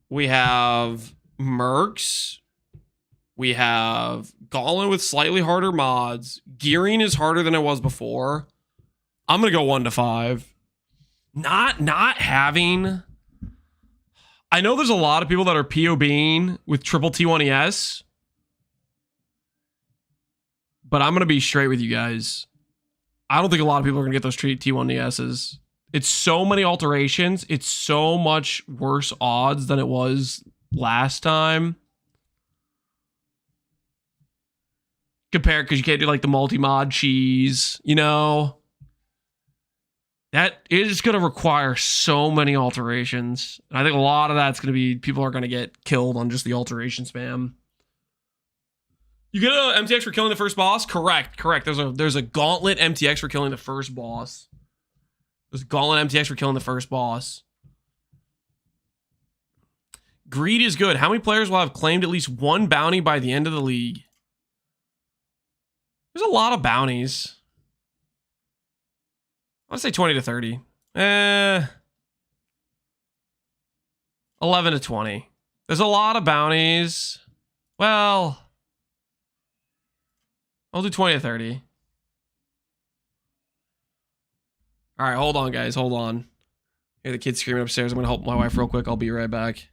We have Mercs. We have Golem with slightly harder mods. Gearing is harder than it was before. I'm gonna go 1 to 5. Not having. I know there's a lot of people that are POBing with triple T1ES. But I'm going to be straight with you guys. I don't think a lot of people are going to get those T1ESs. It's so many alterations. It's so much worse odds than it was last time. Compared, because you can't do like the multi-mod cheese, you know? That is going to require so many alterations. And I think a lot of that's going to be, people are going to get killed on just the alteration spam. You get a MTX for killing the first boss? Correct. There's a Gauntlet MTX for killing the first boss. There's a Gauntlet MTX for killing the first boss. Greed is good. How many players will have claimed at least one bounty by the end of the league? There's a lot of bounties. I'll say 20 to 30. 11 to 20. There's a lot of bounties. Well, I'll do 20 to 30. All right, hold on, guys. Hold on. Hey, the kid's screaming upstairs. I'm going to help my wife real quick. I'll be right back.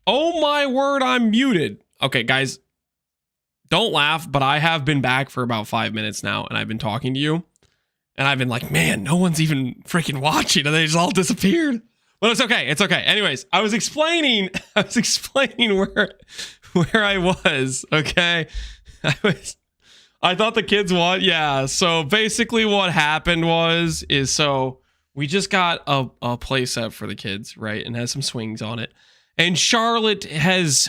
Oh my word, I'm muted. Okay, guys, don't laugh, but I have been back for about 5 minutes now, and I've been talking to you. And I've been like, man, no one's even freaking watching, and they just all disappeared. But it's okay. It's okay. Anyways, I was explaining where I was. Okay. I thought the kids want, yeah. So basically what happened is so we just got a play set for the kids, right? And has some swings on it. And Charlotte has,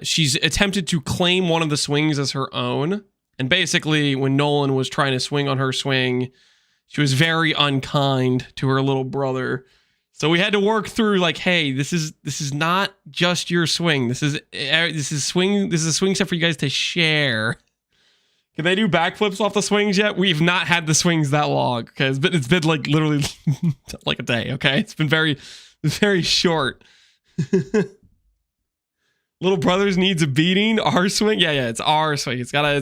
she's attempted to claim one of the swings as her own. And basically when Nolan was trying to swing on her swing, she was very unkind to her little brother. So we had to work through like, hey, this is not just your swing. This is a swing set for you guys to share. Can they do backflips off the swings yet? We've not had the swings that long. Okay, it's been like literally like a day. Okay, it's been very short. Little brothers needs a beating. Our swing, yeah, it's our swing. It's gotta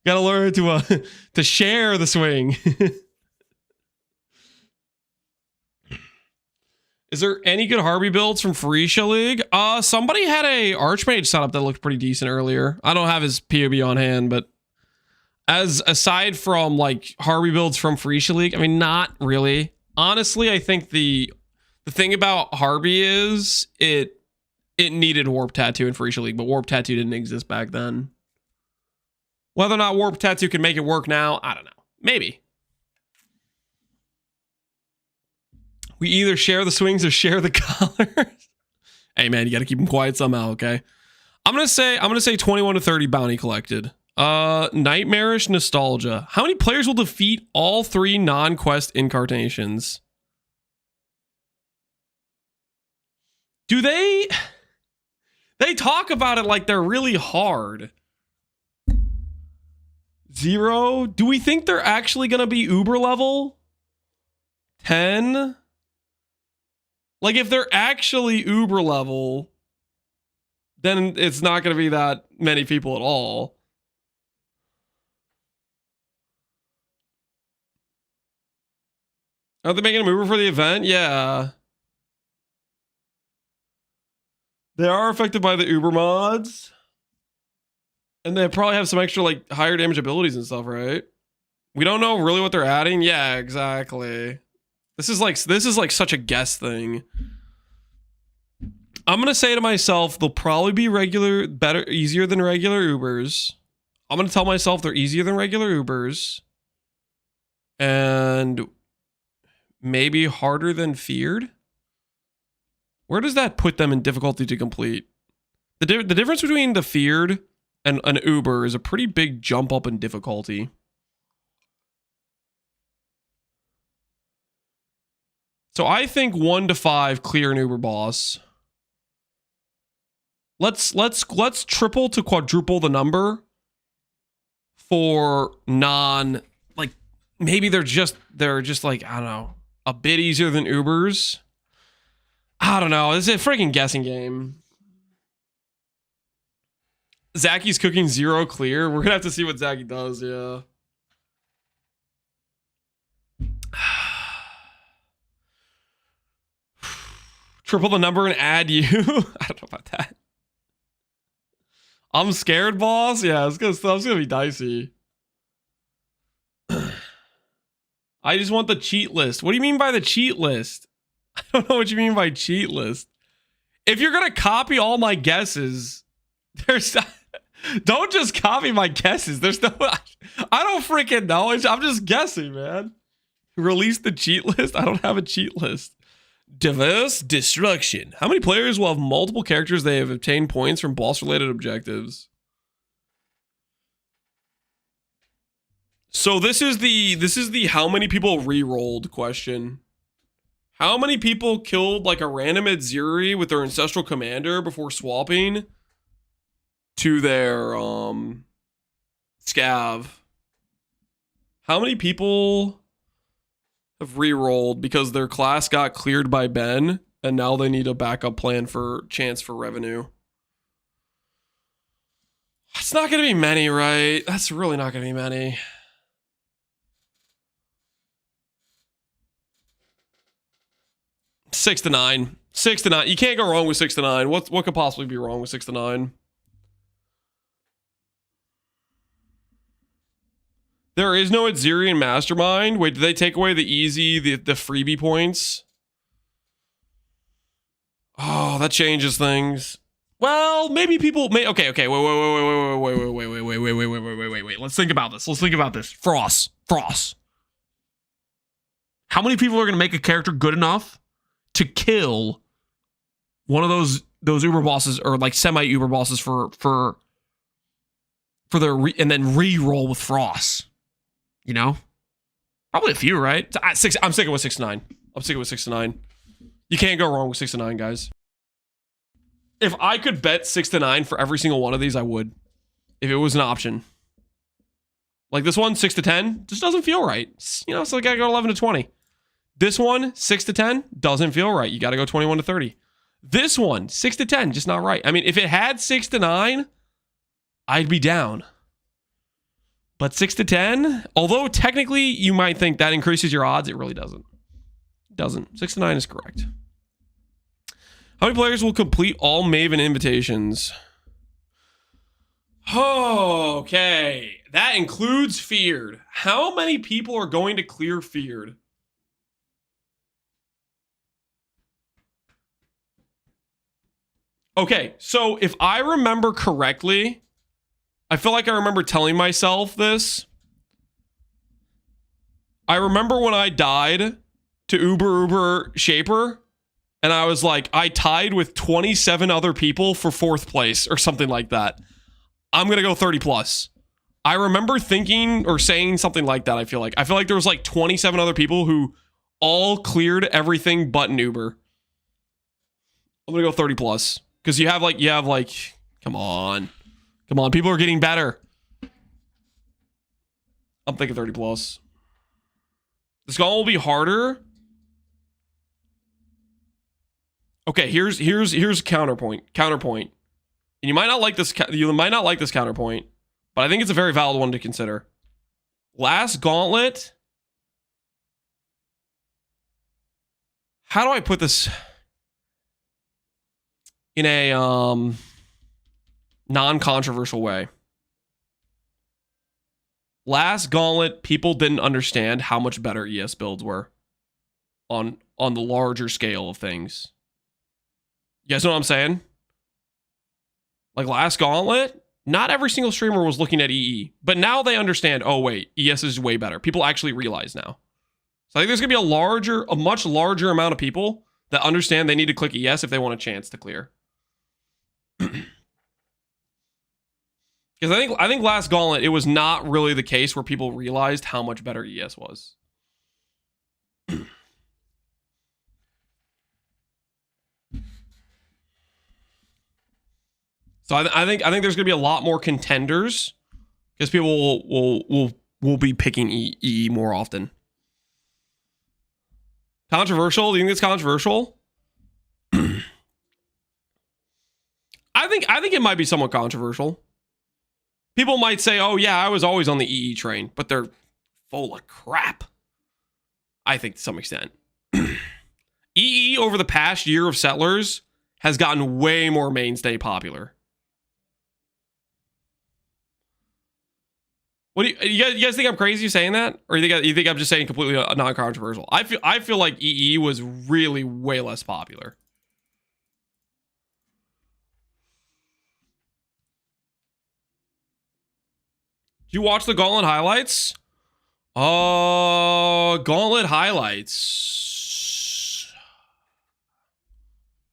learn to share the swing. Is there any good Harvey builds from Freesia League? Somebody had a Archmage setup that looked pretty decent earlier. I don't have his PoB on hand, but aside from like Harvey builds from Freesia League, I mean, not really. Honestly, I think the thing about Harvey is it needed Warp Tattoo in Freesia League, but Warp Tattoo didn't exist back then. Whether or not Warp Tattoo can make it work now, I don't know. Maybe. We either share the swings or share the colors. Hey man, you got to keep them quiet somehow, okay? I'm gonna say 21 to 30 bounty collected. Nightmarish Nostalgia. How many players will defeat all 3 non-quest incarnations? Do they talk about it like they're really hard. 0. Do we think they're actually gonna be Uber level? 10. Like, if they're actually Uber level, then it's not going to be that many people at all. Are they making a Uber for the event? Yeah. They are affected by the Uber mods. And they probably have some extra, like, higher damage abilities and stuff, right? We don't know really what they're adding. Yeah, exactly. This is like such a guess thing. I'm going to say to myself, they'll probably be easier than regular Ubers. I'm going to tell myself they're easier than regular Ubers. And maybe harder than feared. Where does that put them in difficulty to complete? The difference between the feared and an Uber is a pretty big jump up in difficulty. So I think 1 to 5 clear an Uber boss. Let's triple to quadruple the number for like maybe they're just like, I don't know, a bit easier than Ubers. I don't know. This is a freaking guessing game. Zacky's cooking 0 clear. We're gonna have to see what Zacky does, yeah. Triple the number and add you. I don't know about that. I'm scared, boss. Yeah, it's gonna be dicey. I just want the cheat list. What do you mean by the cheat list? I don't know what you mean by cheat list. If you're gonna copy all my guesses, don't just copy my guesses. I don't freaking know. I'm just guessing, man. Release the cheat list. I don't have a cheat list. Diverse destruction. How many players will have multiple characters they have obtained points from boss-related objectives? So this is the how many people re-rolled question. How many people killed like a random Edziri with their ancestral commander before swapping to their scav? How many people have re-rolled because their class got cleared by Ben and now they need a backup plan for chance for revenue? It's not going to be many, right? That's really not going to be many. Six to 9. 6 to 9. You can't go wrong with 6 to 9. What could possibly be wrong with 6 to 9? There is no Adzirian Mastermind. Wait, did they take away the easy, the freebie points? Oh, that changes things. Well, maybe people may. Okay. Wait. Let's think about this. Frost. How many people are going to make a character good enough to kill one of those Uber bosses or like semi Uber bosses for their and then re-roll with Frost? You know, probably a few, right? I'm sticking with 6 to 9. I'm sticking with 6 to 9. You can't go wrong with 6 to 9, guys. If I could bet 6 to 9 for every single one of these, I would. If it was an option. Like this one, 6 to 10, just doesn't feel right. You know, so I gotta go 11 to 20. This one, 6 to 10, doesn't feel right. You gotta go 21 to 30. This one, 6 to 10, just not right. I mean, if it had 6 to 9, I'd be down. But 6 to 10, although technically you might think that increases your odds, it really doesn't. It doesn't. 6 to 9 is correct. How many players will complete all Maven invitations? Okay. That includes Feared. How many people are going to clear Feared? Okay, so if I remember correctly, I feel like I remember telling myself this. I remember when I died to Uber Shaper, and I was like, I tied with 27 other people for 4th place or something like that. I'm going to go 30 plus. I remember thinking or saying something like that, I feel like there was like 27 other people who all cleared everything but an Uber. I'm going to go 30 plus. Because you have like, come on. People are getting better. I'm thinking 30 plus. This golem will be harder. Okay, here's counterpoint. And you might not like this counterpoint, but I think it's a very valid one to consider. Last Gauntlet. How do I put this in a non-controversial way? Last Gauntlet, people didn't understand how much better ES builds were on the larger scale of things. You guys know what I'm saying? Like last Gauntlet, not every single streamer was looking at EE, but now they understand, oh wait, ES is way better. People actually realize now. So I think there's gonna be a much larger amount of people that understand they need to click ES if they want a chance to clear. Because I think last Gauntlet, it was not really the case where people realized how much better ES was. So I think there's gonna be a lot more contenders because people will be picking EE more often. Controversial? Do you think it's controversial? I think it might be somewhat controversial. People might say, "Oh yeah, I was always on the EE train," but they're full of crap. I think to some extent. EE over the past year of Settlers has gotten way more mainstay popular. What do you guys think I'm crazy saying that, or you think I'm just saying completely non-controversial? I feel like EE was really way less popular. Did you watch the Gauntlet highlights? Gauntlet highlights.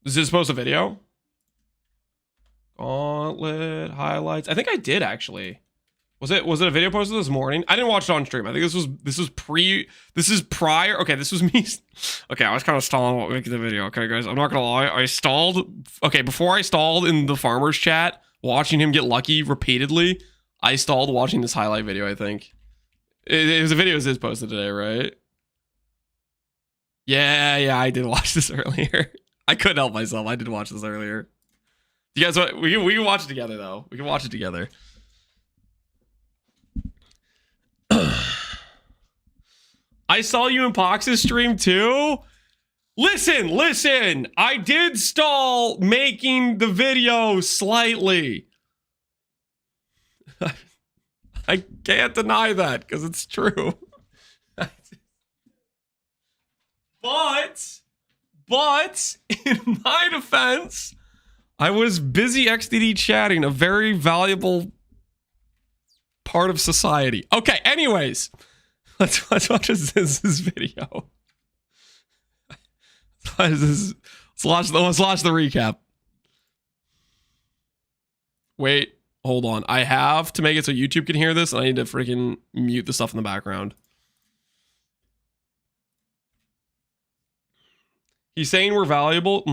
Is this supposed to video? Gauntlet highlights. I think I did actually. Was it a video posted this morning? I didn't watch it on stream. I think this is prior. Okay, this was me. Okay, I was kind of stalling while making the video. Okay, guys, I'm not gonna lie. I stalled. Okay, before I stalled in the farmer's chat, watching him get lucky repeatedly, I stalled watching this highlight video, I think. It was a video that is posted today, right? Yeah, I did watch this earlier. I couldn't help myself. I did watch this earlier. You guys, we can watch it together, though. We can watch it together. I saw you in Pox's stream, too? Listen. I did stall making the video slightly. I can't deny that because it's true. But in my defense, I was busy XDD chatting, a very valuable part of society. Okay, anyways, let's watch this video. Let's watch the recap. Wait, hold on. I have to make it so YouTube can hear this, and I need to freaking mute the stuff in the background. He's saying we're valuable.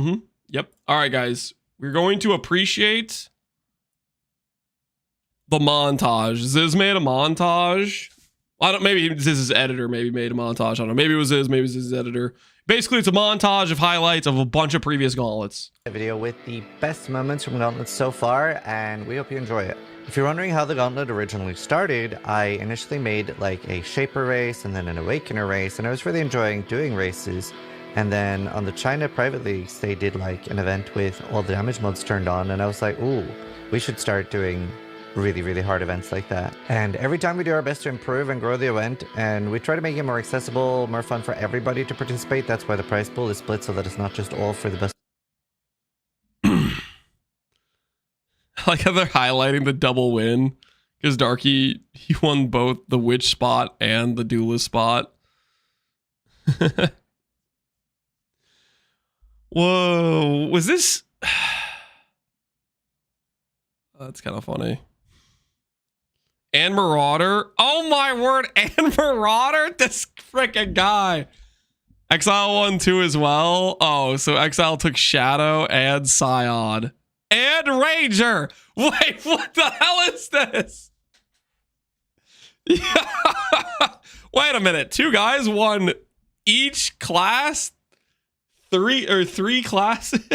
Yep. All right, guys. We're going to appreciate the montage. Ziz made a montage. I don't. Maybe Ziz's editor maybe made a montage. I don't know. Maybe it was Ziz. Maybe it was Ziz's editor. Basically, it's a montage of highlights of a bunch of previous gauntlets. A video with the best moments from gauntlets so far, and we hope you enjoy it. If you're wondering how the gauntlet originally started, I initially made like a Shaper race and then an Awakener race, and I was really enjoying doing races. And then on the China private leagues, they did like an event with all the damage mods turned on, and I was like, ooh, we should start doing really hard events like that. And every time we do our best to improve and grow the event, and we try to make it more accessible, more fun for everybody to participate. That's why the prize pool is split so that it's not just all for the best. I like how they're highlighting the double win because Darky, he won both the witch spot and the duelist spot. Whoa, was this? That's kind of funny. And Marauder. Oh my word, and Marauder? This freaking guy. Exile won too as well. Oh, so Exile took Shadow and Scion. And Ranger. Wait, what the hell is this? Yeah. Wait a minute. Two guys won each class? Three classes?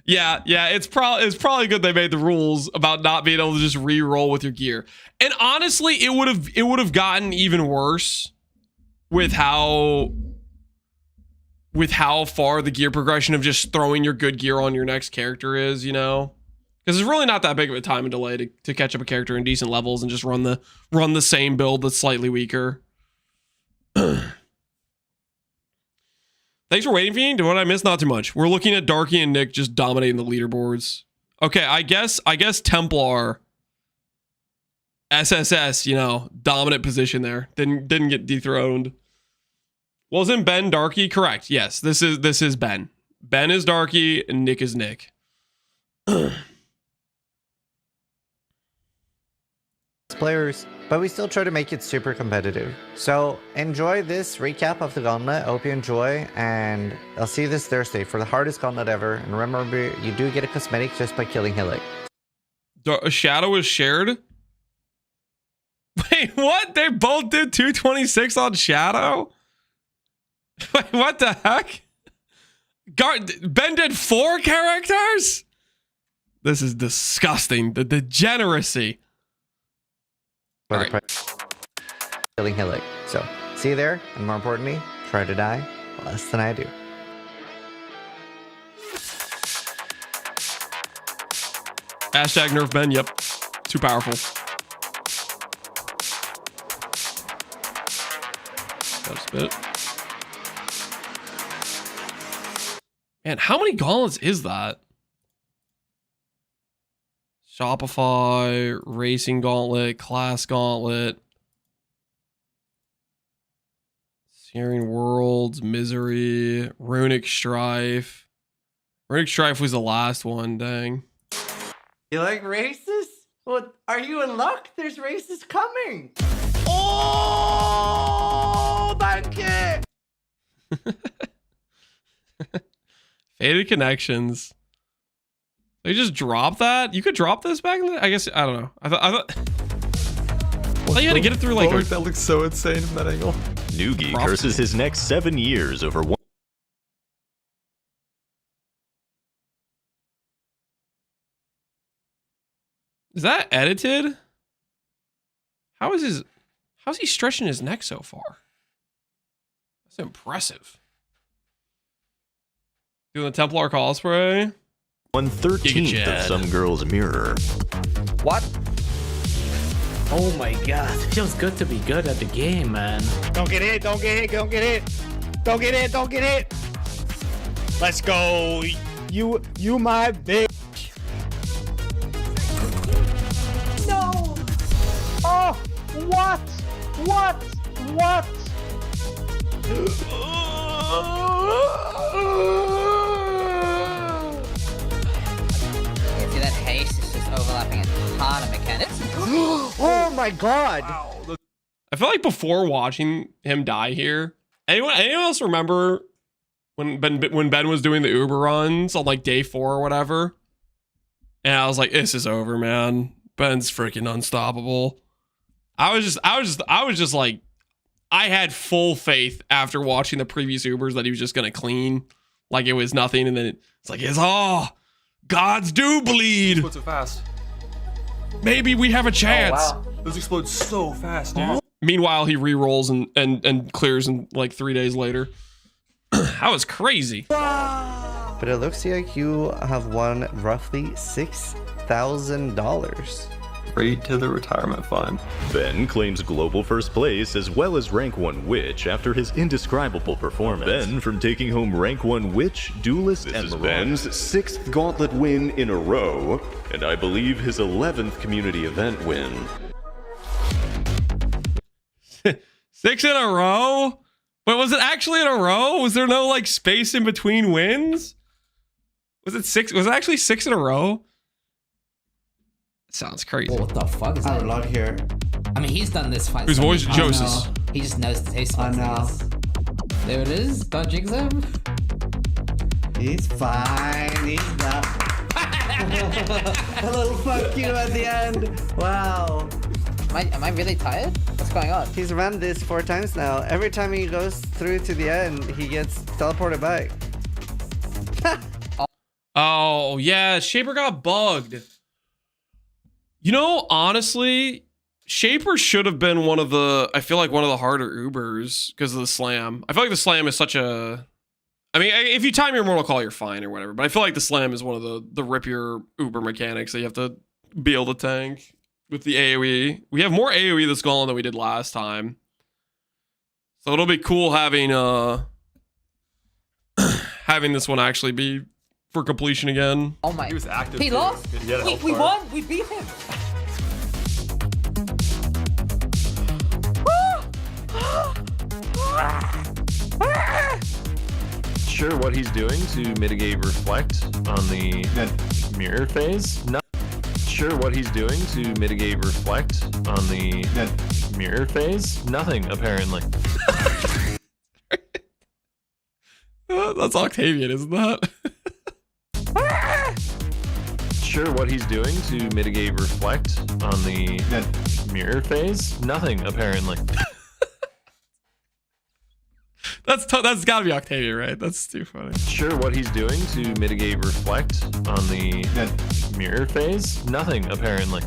Yeah, it's probably good they made the rules about not being able to just re-roll with your gear. And honestly, it would have gotten even worse with how far the gear progression of just throwing your good gear on your next character is, you know? Because it's really not that big of a time and delay to catch up a character in decent levels and just run the same build that's slightly weaker. Thanks for waiting, Fiend. What I missed? Not too much. We're looking at Darky and Nick just dominating the leaderboards. Okay, I guess Templar SSS, you know, dominant position there. Didn't get dethroned. Wasn't Ben Darky? Correct. Yes, this is Ben. Ben is Darky and Nick is Nick. Players, but we still try to make it super competitive. So enjoy this recap of the gauntlet. I hope you enjoy, and I'll see you this Thursday for the hardest gauntlet ever. And remember, you do get a cosmetic just by killing Hillick. A Shadow is shared? Wait, what? They both did 226 on Shadow? Wait, what the heck? Ben did 4 characters? This is disgusting. The degeneracy. All right. Killing Hillick. So see you there, and more importantly, try to die less than I do. Hashtag nerf Ben. Yep. Too powerful. Gotta spit. Man, how many gauntlets is that? Shopify, Racing Gauntlet, Class Gauntlet, Searing Worlds, Misery, Runic Strife. Runic Strife was the last one, dang. You like races? Well, are you in luck? There's races coming. Oh, thank you. Faded Connections. They just dropped that? You could drop this back in the... I guess, I don't know. I thought you had to get it through like... That looks so insane from that angle. Noogie curses his next 7 years over one... Is that edited? How's he stretching his neck so far? That's impressive. Doing the Templar cosplay. 1/13th of some girl's mirror. What? Oh my god, it feels good to be good at the game, man. Don't get hit, don't get hit, don't get hit. Don't get hit, don't get hit. Let's go. You my bitch. No. Oh, what? See that haste is just overlapping a ton of mechanics. Oh my god. I feel like before watching him die here, anyone else remember when Ben was doing the Uber runs on like day 4 or whatever? And I was like, this is over, man. Ben's freaking unstoppable. I was just like, I had full faith after watching the previous Ubers that he was just gonna clean like it was nothing, and then it's like, it's gods do bleed. Explode so fast. Maybe we have a chance. Oh, wow. Those explode so fast, dude. Meanwhile, he re-rolls and clears in like 3 days later. That was crazy. But it looks like you have won roughly $6,000. Straight to the retirement fund. Ben claims global first place as well as rank 1 witch after his indescribable performance. Ben from taking home rank 1 witch, duelist, and is Ben's 6th gauntlet win in a row, and I believe his 11th community event win. 6 in a row? But was it actually in a row? Was there no like space in between wins? Was it 6? Was it actually 6 in a row? Sounds crazy. What the fuck is I that? love here. I mean, he's done this fight. Whose so voice? many times. Joseph. He just knows the taste I buds, know. guess. There it is. Don't jinx him. He's fine. He's not. A little fuck you at the end. Wow. Am I really tired? What's going on? He's run this 4 times now. Every time he goes through to the end, he gets teleported back. Oh, yeah. Shaper got bugged. You know, honestly, Shaper should have been one of the harder Ubers because of the slam. I feel like the slam is such a... I mean, if you time your Mortal Call, you're fine or whatever. But I feel like the slam is one of the rippier Uber mechanics that you have to be able to tank with the AoE. We have more AoE this golem than we did last time. So it'll be cool having having this one actually be for completion again. Oh my. He was active. He too. lost? He had a health We bar. won? We beat him? Sure what he's doing to mitigate reflect on the mirror phase? Not sure what he's doing to mitigate reflect on the mirror phase? Nothing, apparently. That's Octavian, isn't that? Sure what he's doing to mitigate reflect on the mirror phase? Nothing, apparently. That's gotta be Octavian, right? That's too funny. Sure what he's doing to mitigate reflect on the mirror phase? Nothing, apparently.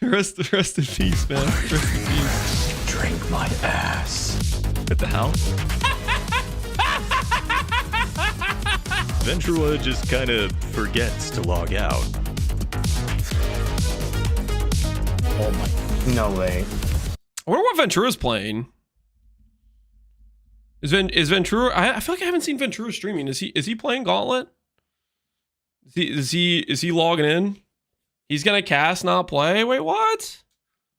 Rest in peace, man. Rest in peace. Drink my ass. What the hell? Ventrua just kind of forgets to log out. Oh my. No way. I wonder what Ventura's playing. Is Ventura? I feel like I haven't seen Ventura streaming. Is he playing Gauntlet? Is he logging in? He's gonna cast, not play. Wait, what?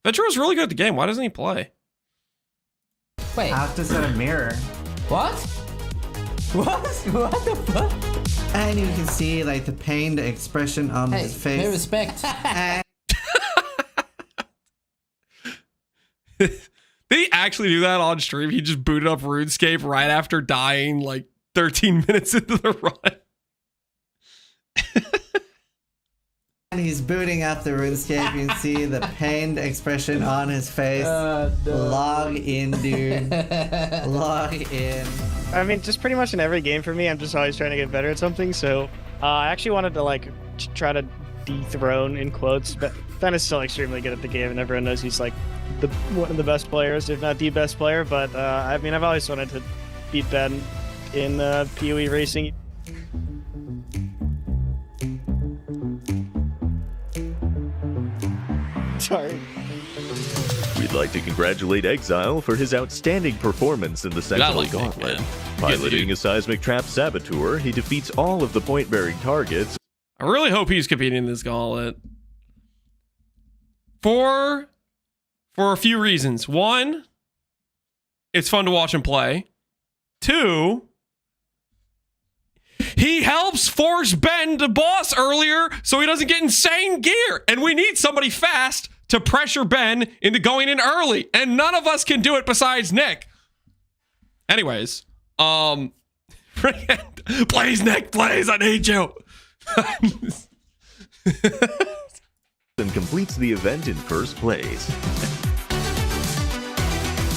Ventura's really good at the game. Why doesn't he play? Wait. I have to set a mirror. What? What? What the fuck? And you can see like the pained expression on Hey, his face. pay respect. Did he actually do that on stream? He just booted up RuneScape right after dying like 13 minutes into the run. And he's booting up the RuneScape. You can see the pained expression on his face. No. Log in, dude. Log in. I mean, just pretty much in every game for me, I'm just always trying to get better at something. So I actually wanted to like try to dethrone in quotes, but Ben is still extremely good at the game, and everyone knows he's like one of the best players, if not the best player. But I mean, I've always wanted to beat Ben in PoE racing. Sorry. We'd like to congratulate Exile for his outstanding performance in the Sentinel Gauntlet. Piloting a seismic trap saboteur, he defeats all of the point-bearing targets. I really hope he's competing in this gauntlet. For a few reasons. One, it's fun to watch him play. Two, he helps force Ben to boss earlier so he doesn't get insane gear. And we need somebody fast to pressure Ben into going in early. And none of us can do it besides Nick. Anyways, please, Nick, please, I need you. And completes the event in first place.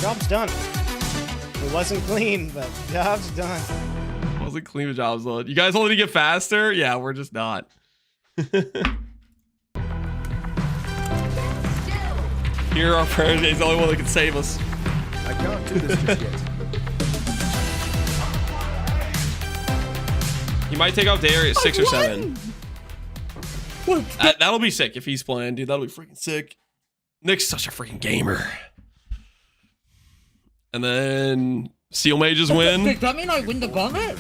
Job's done. It wasn't clean, but job's done. Wasn't clean, but job's done. You guys want to get faster? Yeah, we're just not. Here are our prayers. He's the only one that can save us. I can't do this just yet. He might take off Dare at 6 or 7. That'll be sick if he's playing, dude. That'll be freaking sick. Nick's such a freaking gamer. And then Steel Mages win. Does that mean I win the gauntlet?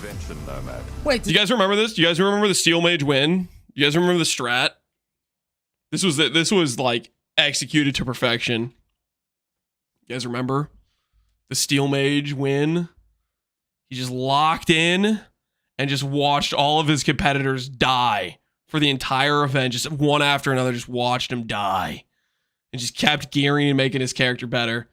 Wait, do you guys remember this? Do you guys remember the Steel Mage win? You guys remember the strat? This was like executed to perfection. You guys remember the Steel Mage win? He just locked in and just watched all of his competitors die for the entire event. Just one after another, just watched him die. And just kept gearing and making his character better.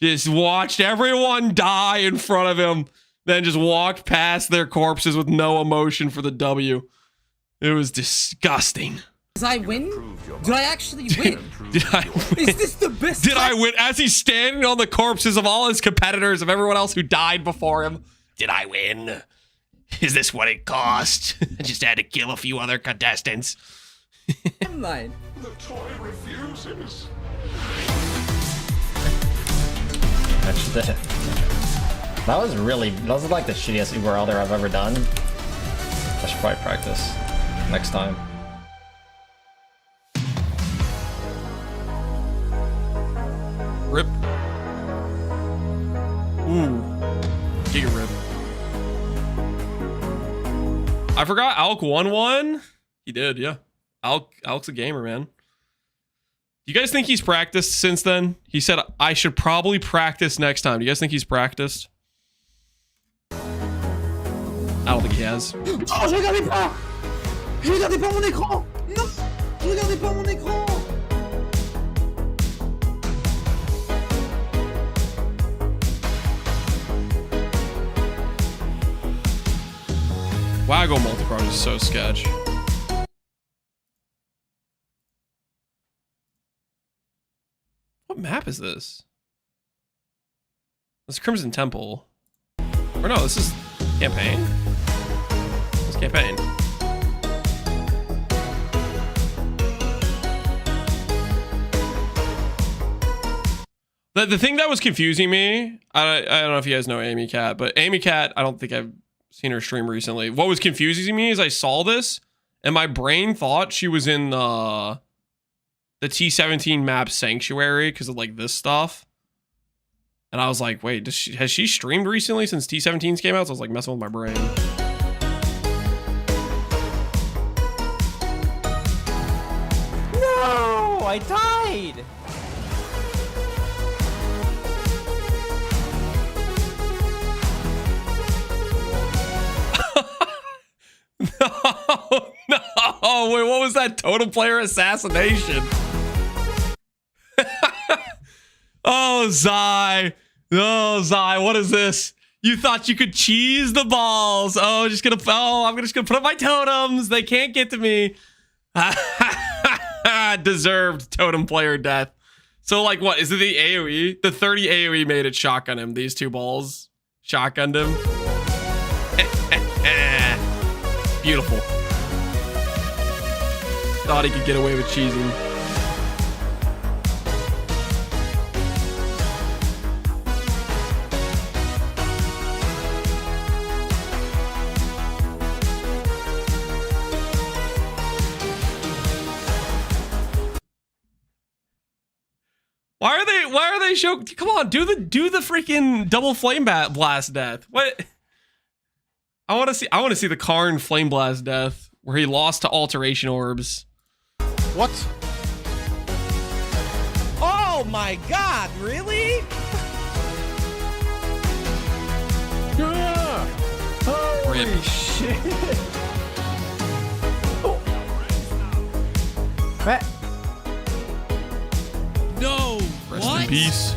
Just watched everyone die in front of him. Then just walked past their corpses with no emotion for the W. It was disgusting. Did I win? Did I actually win? Did I win? Is this the best? Did I win? As he's standing on the corpses of all his competitors, of everyone else who died before him. Did I win? Is this what it cost? I just had to kill a few other contestants. Timeline. The toy refuses. Actually, that was like the shittiest Uber Elder I've ever done. I should probably practice next time. Rip. Ooh. Giga rip. I forgot Alk won one. He did, yeah. Alk's a gamer, man. Do you guys think he's practiced since then? He said, I should probably practice next time. Do you guys think he's practiced? I don't think he has. Oh, je regardais pas! Je regardais pas mon écran! Non! Je regardais pas mon écran! Waggle multi-card is so sketch. What map is this? This is Crimson Temple. Or no, this is campaign? It's campaign. The thing that was confusing me, I don't know if you guys know Amy Cat, but Amy Cat, I don't think I've seen her stream recently. What was confusing me is I saw this and my brain thought she was in the T17 map Sanctuary because of like this stuff. And I was like, wait, has she streamed recently since T17's came out? So I was like messing with my brain. No, I died. No, wait, what was that totem player assassination? Oh, Zai. Oh, Zai, what is this? You thought you could cheese the balls. Oh, I'm just gonna put up my totems. They can't get to me. Deserved totem player death. So, like, what? Is it the AoE? The 30 AoE made it shotgun him. These two balls shotgunned him. Beautiful. Thought he could get away with cheesing. Why are they show? Come on, do the freaking double flame blast death. What? I want to see the Karn flame blast death where he lost to alteration orbs. What? Oh my god, really? Yeah. Holy Rip. shit. What? No. Rest what? in peace.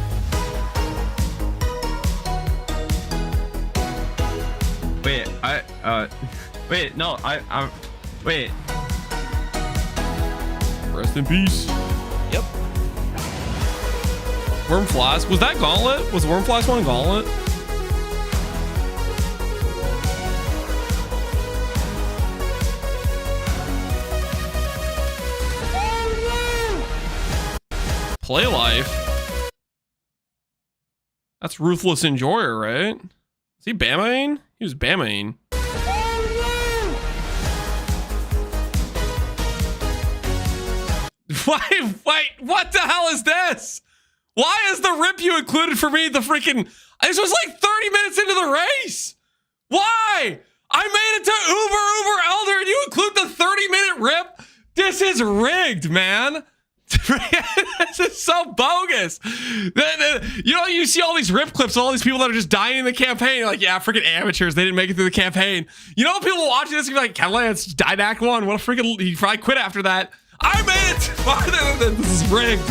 Wait, wait, no, wait. Rest in peace. Yep. Worm Flask. Was that Gauntlet? Was Worm Flask one Gauntlet? Play Life. That's Ruthless Enjoyer, right? Is he BAMA-ing? He was BAMA-ing. Wait, what the hell is this? Why is the rip you included for me the freaking... This was like 30 minutes into the race. Why? I made it to Uber Elder and you include the 30-minute rip? This is rigged, man. This is so bogus. You know, you see all these rip clips of all these people that are just dying in the campaign. You're like, yeah, freaking amateurs. They didn't make it through the campaign. You know, people watching this are like, Kellance died in Act 1. What a freaking... He probably quit after that. I made it farther than this is rigged.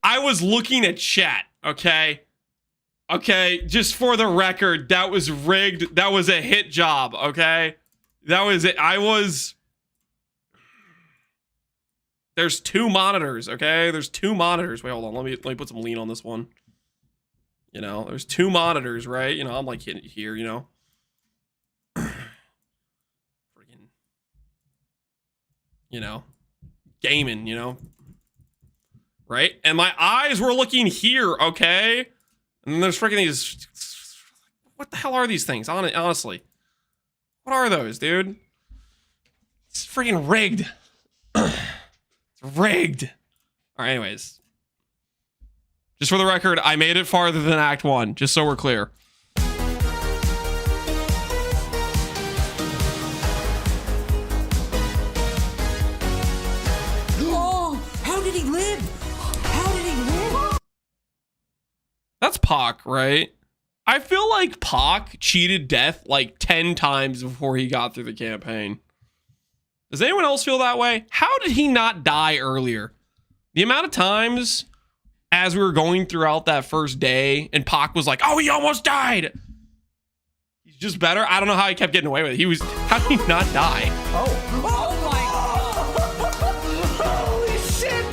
I was looking at chat, okay? Okay, just for the record, that was rigged. That was a hit job, okay? That was it. There's two monitors, okay? There's two monitors. Wait, hold on. Let me put some lean on this one. You know, there's two monitors, right? You know, I'm like hitting here, you know? Freaking, you know, gaming, you know? Right? And my eyes were looking here, okay? And then there's freaking these... What the hell are these things, honestly? What are those, dude? It's freaking rigged. It's rigged. All right, anyways. Just for the record, I made it farther than Act 1, just so we're clear. Oh, how did he live? How did he live? That's Pac, right? I feel like Pac cheated death like 10 times before he got through the campaign. Does anyone else feel that way? How did he not die earlier? The amount of times as we were going throughout that first day and Pac was like, oh, he almost died. He's just better. I don't know how he kept getting away with it. How did he not die? Oh my... Holy shit!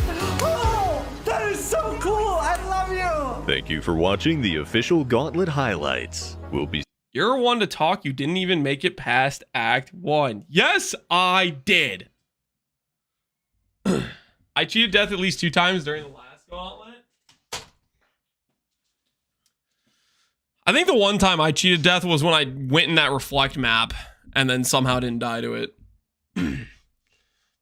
Oh, that is so cool! I love you! Thank you for watching the official Gauntlet highlights. We'll be... You're one to talk. You didn't even make it past Act 1. Yes, I did. I cheated death at least 2 times during the last gauntlet. I think the one time I cheated death was when I went in that reflect map and then somehow didn't die to it.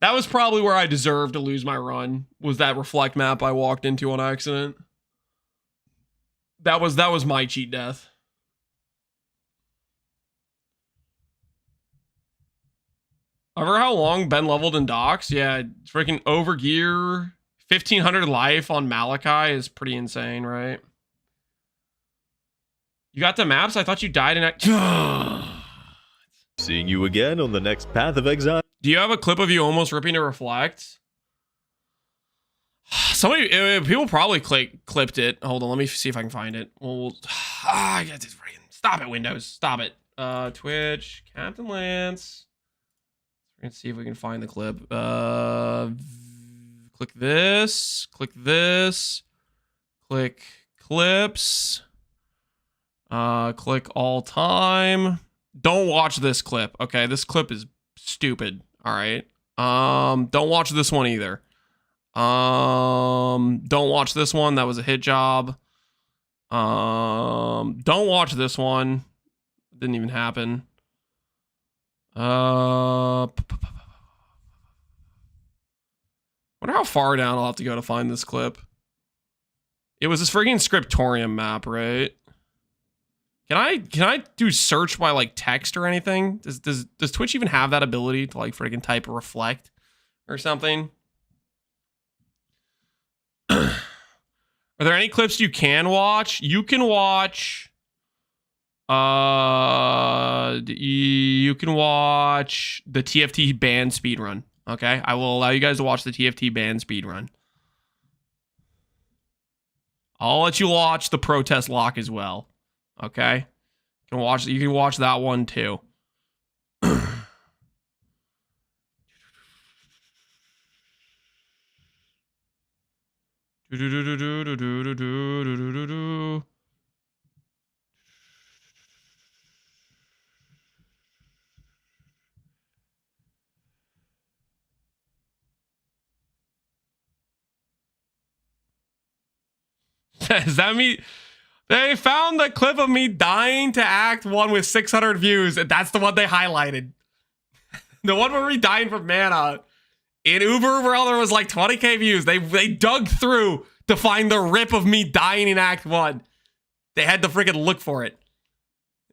That was probably where I deserved to lose my run, was that reflect map I walked into on accident. That was my cheat death. Ever how long Ben leveled in docks? Yeah, freaking overgear. 1500 life on Malachi is pretty insane, right? You got the maps? I thought you died in... Seeing you again on the next Path of Exile. Do you have a clip of you almost ripping to reflect? Somebody, people probably clipped it. Hold on, let me see if I can find it. I got this freaking... Stop it, Windows. Stop it. Twitch, Captain Lance. We're gonna see if we can find the clip. Click this. Click this. Click clips. Click all time. Don't watch this clip. Okay, this clip is stupid. All right. Don't watch this one either. Don't watch this one. That was a hit job. Don't watch this one. Didn't even happen. Wonder how far down I'll have to go to find this clip. It was this freaking scriptorium map, right? Can I do search by like text or anything? Does Twitch even have that ability to like freaking type reflect or something? Are there any clips you can watch? You can watch you can watch the TFT band speedrun. Okay, I will allow you guys to watch the TFT band speedrun. I'll let you watch the protest lock as well. Okay, you can watch that one too. Does that mean they found the clip of me dying to Act 1 with 600 views, and that's the one they highlighted? The one where we dying from mana in Uber where there was like 20k views. They dug through to find the rip of me dying in Act 1. They had to freaking look for it.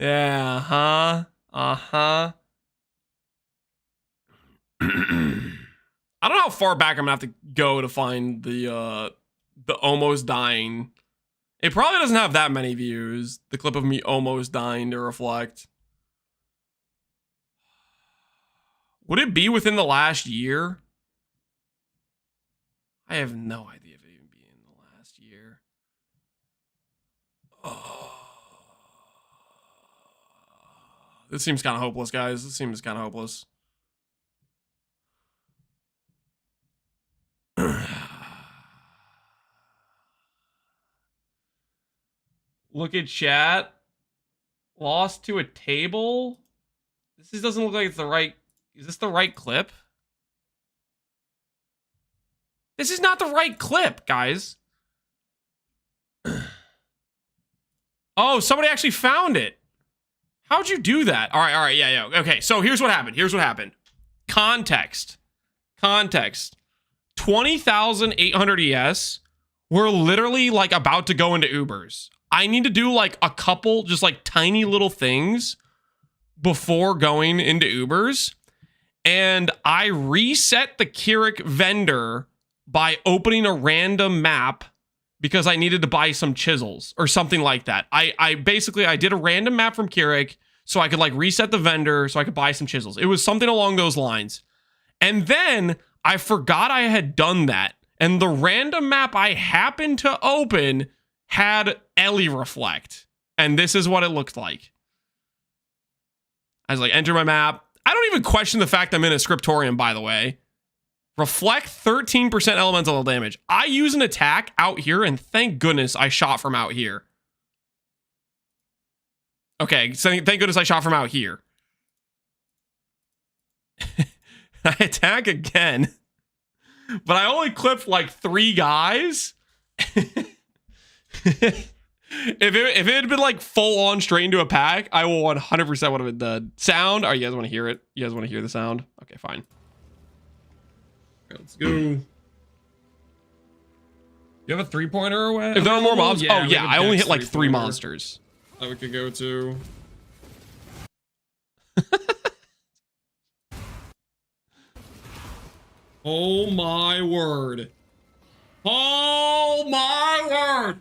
Yeah, huh? Uh-huh. I don't know how far back I'm gonna have to go to find the almost dying. It probably doesn't have that many views. The clip of me almost dying to reflect. Would it be within the last year? I have no idea if it even be in the last year. Oh. This seems kind of hopeless, guys. This seems kind of hopeless. Look at chat. Lost to a table. This doesn't look like it's the right. Is this the right clip? This is not the right clip, guys. Oh, somebody actually found it. How'd you do that? All right, yeah. Okay, so here's what happened. Context. 20,800 ES. We're literally like about to go into Ubers. I need to do like a couple just like tiny little things before going into Ubers. And I reset the Keurig vendor by opening a random map because I needed to buy some chisels or something like that. I did a random map from Keurig so I could like reset the vendor so I could buy some chisels. It was something along those lines. And then I forgot I had done that. And the random map I happened to open had Ellie reflect. And this is what it looked like. I was like, enter my map. I don't even question the fact I'm in a scriptorium, by the way. Reflect 13% elemental damage. I use an attack out here, and thank goodness I shot from out here. Okay, so thank goodness I shot from out here. I attack again. But I only clipped like 3 guys. If it had been like full on straight into a pack, I will 100% would have been dead. Sound? Oh, you guys want to hear it? You guys want to hear the sound? Okay, fine. Right, let's go. You have a 3-pointer or what? If there are more mobs? Yeah, oh yeah, I only hit like 3 monsters. That we could go to. Oh my word. Oh my word.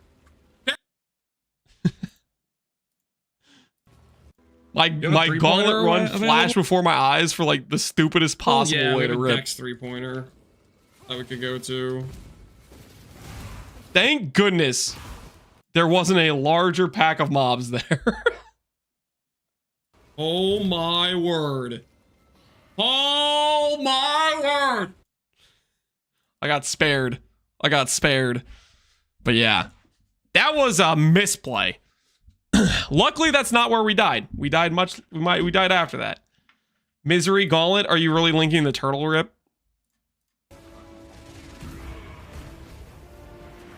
My gauntlet run flashed before my eyes for like the stupidest possible way to rip. Dex 3-pointer that we could go to. Thank goodness there wasn't a larger pack of mobs there. Oh my word. Oh my word. I got spared. But yeah, that was a misplay. Luckily, that's not where we died. We died after that. Misery Gauntlet, are you really linking the turtle rip?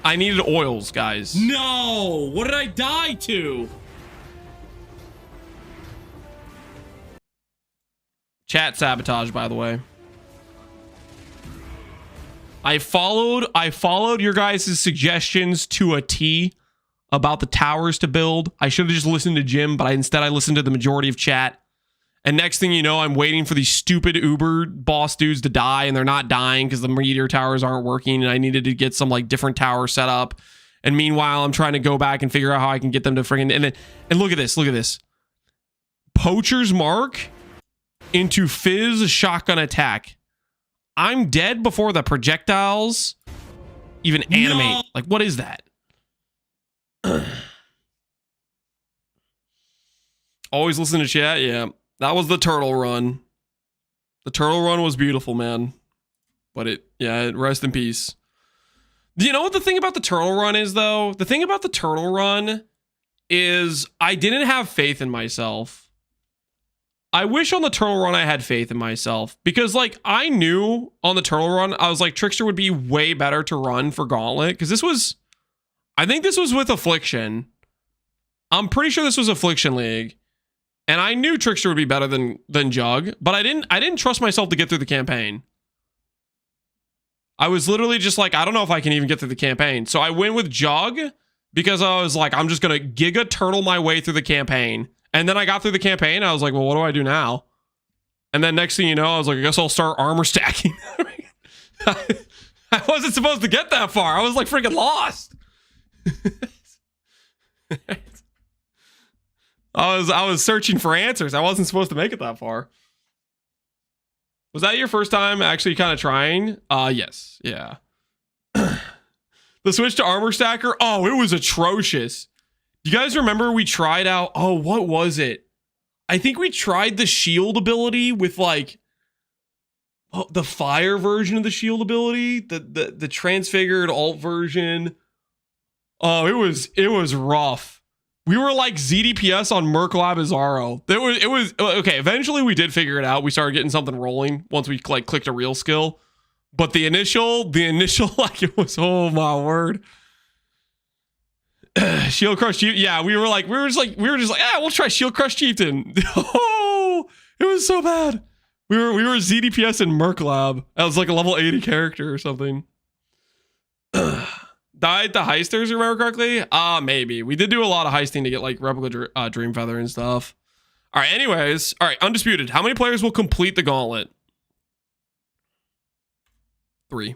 I needed oils, guys. No! What did I die to? Chat sabotage, by the way. I followed your guys' suggestions to a T about the towers to build. I should have just listened to Jim, but instead I listened to the majority of chat. And next thing you know, I'm waiting for these stupid Uber boss dudes to die, and they're not dying because the meteor towers aren't working, and I needed to get some like different tower set up. And meanwhile, I'm trying to go back and figure out how I can get them to freaking and look at this. Poacher's Mark into Fizz shotgun attack. I'm dead before the projectiles even animate. Like, what is that? Always listen to chat. Yeah, that was the turtle run. The turtle run was beautiful, man. But rest in peace. Do you know what the thing about the turtle run is, though? The thing about the turtle run is I didn't have faith in myself. I wish on the turtle run I had faith in myself, because like I knew on the turtle run I was like Trickster would be way better to run for Gauntlet, because I think this was with Affliction. I'm pretty sure this was Affliction League, and I knew Trickster would be better than Jug, but I didn't trust myself to get through the campaign. I was literally just like, I don't know if I can even get through the campaign, so I went with Jug because I was like, I'm just gonna Giga Turtle my way through the campaign. And then I got through the campaign. I was like, well, what do I do now? And then next thing you know, I was like, I guess I'll start armor stacking. I wasn't supposed to get that far. I was like freaking lost. I was searching for answers. I wasn't supposed to make it that far. Was that your first time actually kind of trying? Yes. Yeah. The switch to armor stacker. Oh, it was atrocious. You guys remember we tried out, oh, what was it? I think we tried the shield ability with like the fire version of the shield ability, the transfigured alt version. Oh, it was rough. We were like ZDPS on Merc Labizarro. It was okay. Eventually we did figure it out. We started getting something rolling once we like clicked a real skill. But the initial like it was, oh my word. Shield Crush Chieftain. Yeah, we were just like, we'll try Shield Crush Chieftain. Oh, it was so bad. We were ZDPS in Merc Lab. That was like a level 80 character or something. Died the heisters, remember correctly? Maybe. We did do a lot of heisting to get like replica Dream Feather and stuff. All right, anyways. All right, Undisputed. How many players will complete the Gauntlet? 3.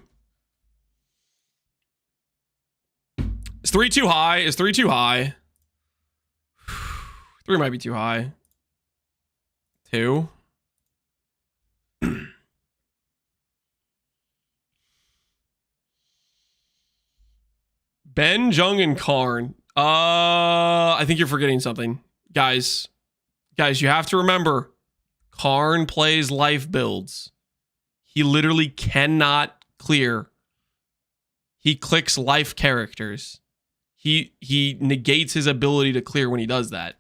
Is 3 too high? Is 3 too high? 3 might be too high. 2. Ben, Jung, and Karn. I think you're forgetting something. Guys, you have to remember, Karn plays life builds. He literally cannot clear. He clicks life characters. He negates his ability to clear when he does that.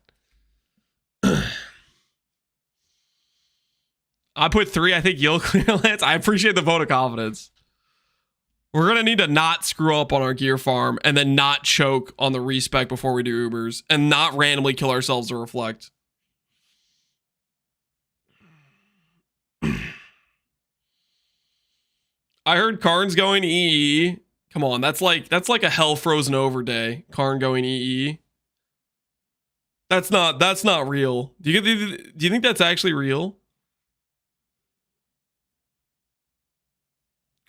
I put 3. I think you'll clear, Lance. I appreciate the vote of confidence. We're going to need to not screw up on our gear farm and then not choke on the respec before we do Ubers and not randomly kill ourselves to reflect. I heard Karn's going EE. Come on, that's like a hell frozen over day. Karn going EE. That's not real. Do you think that's actually real?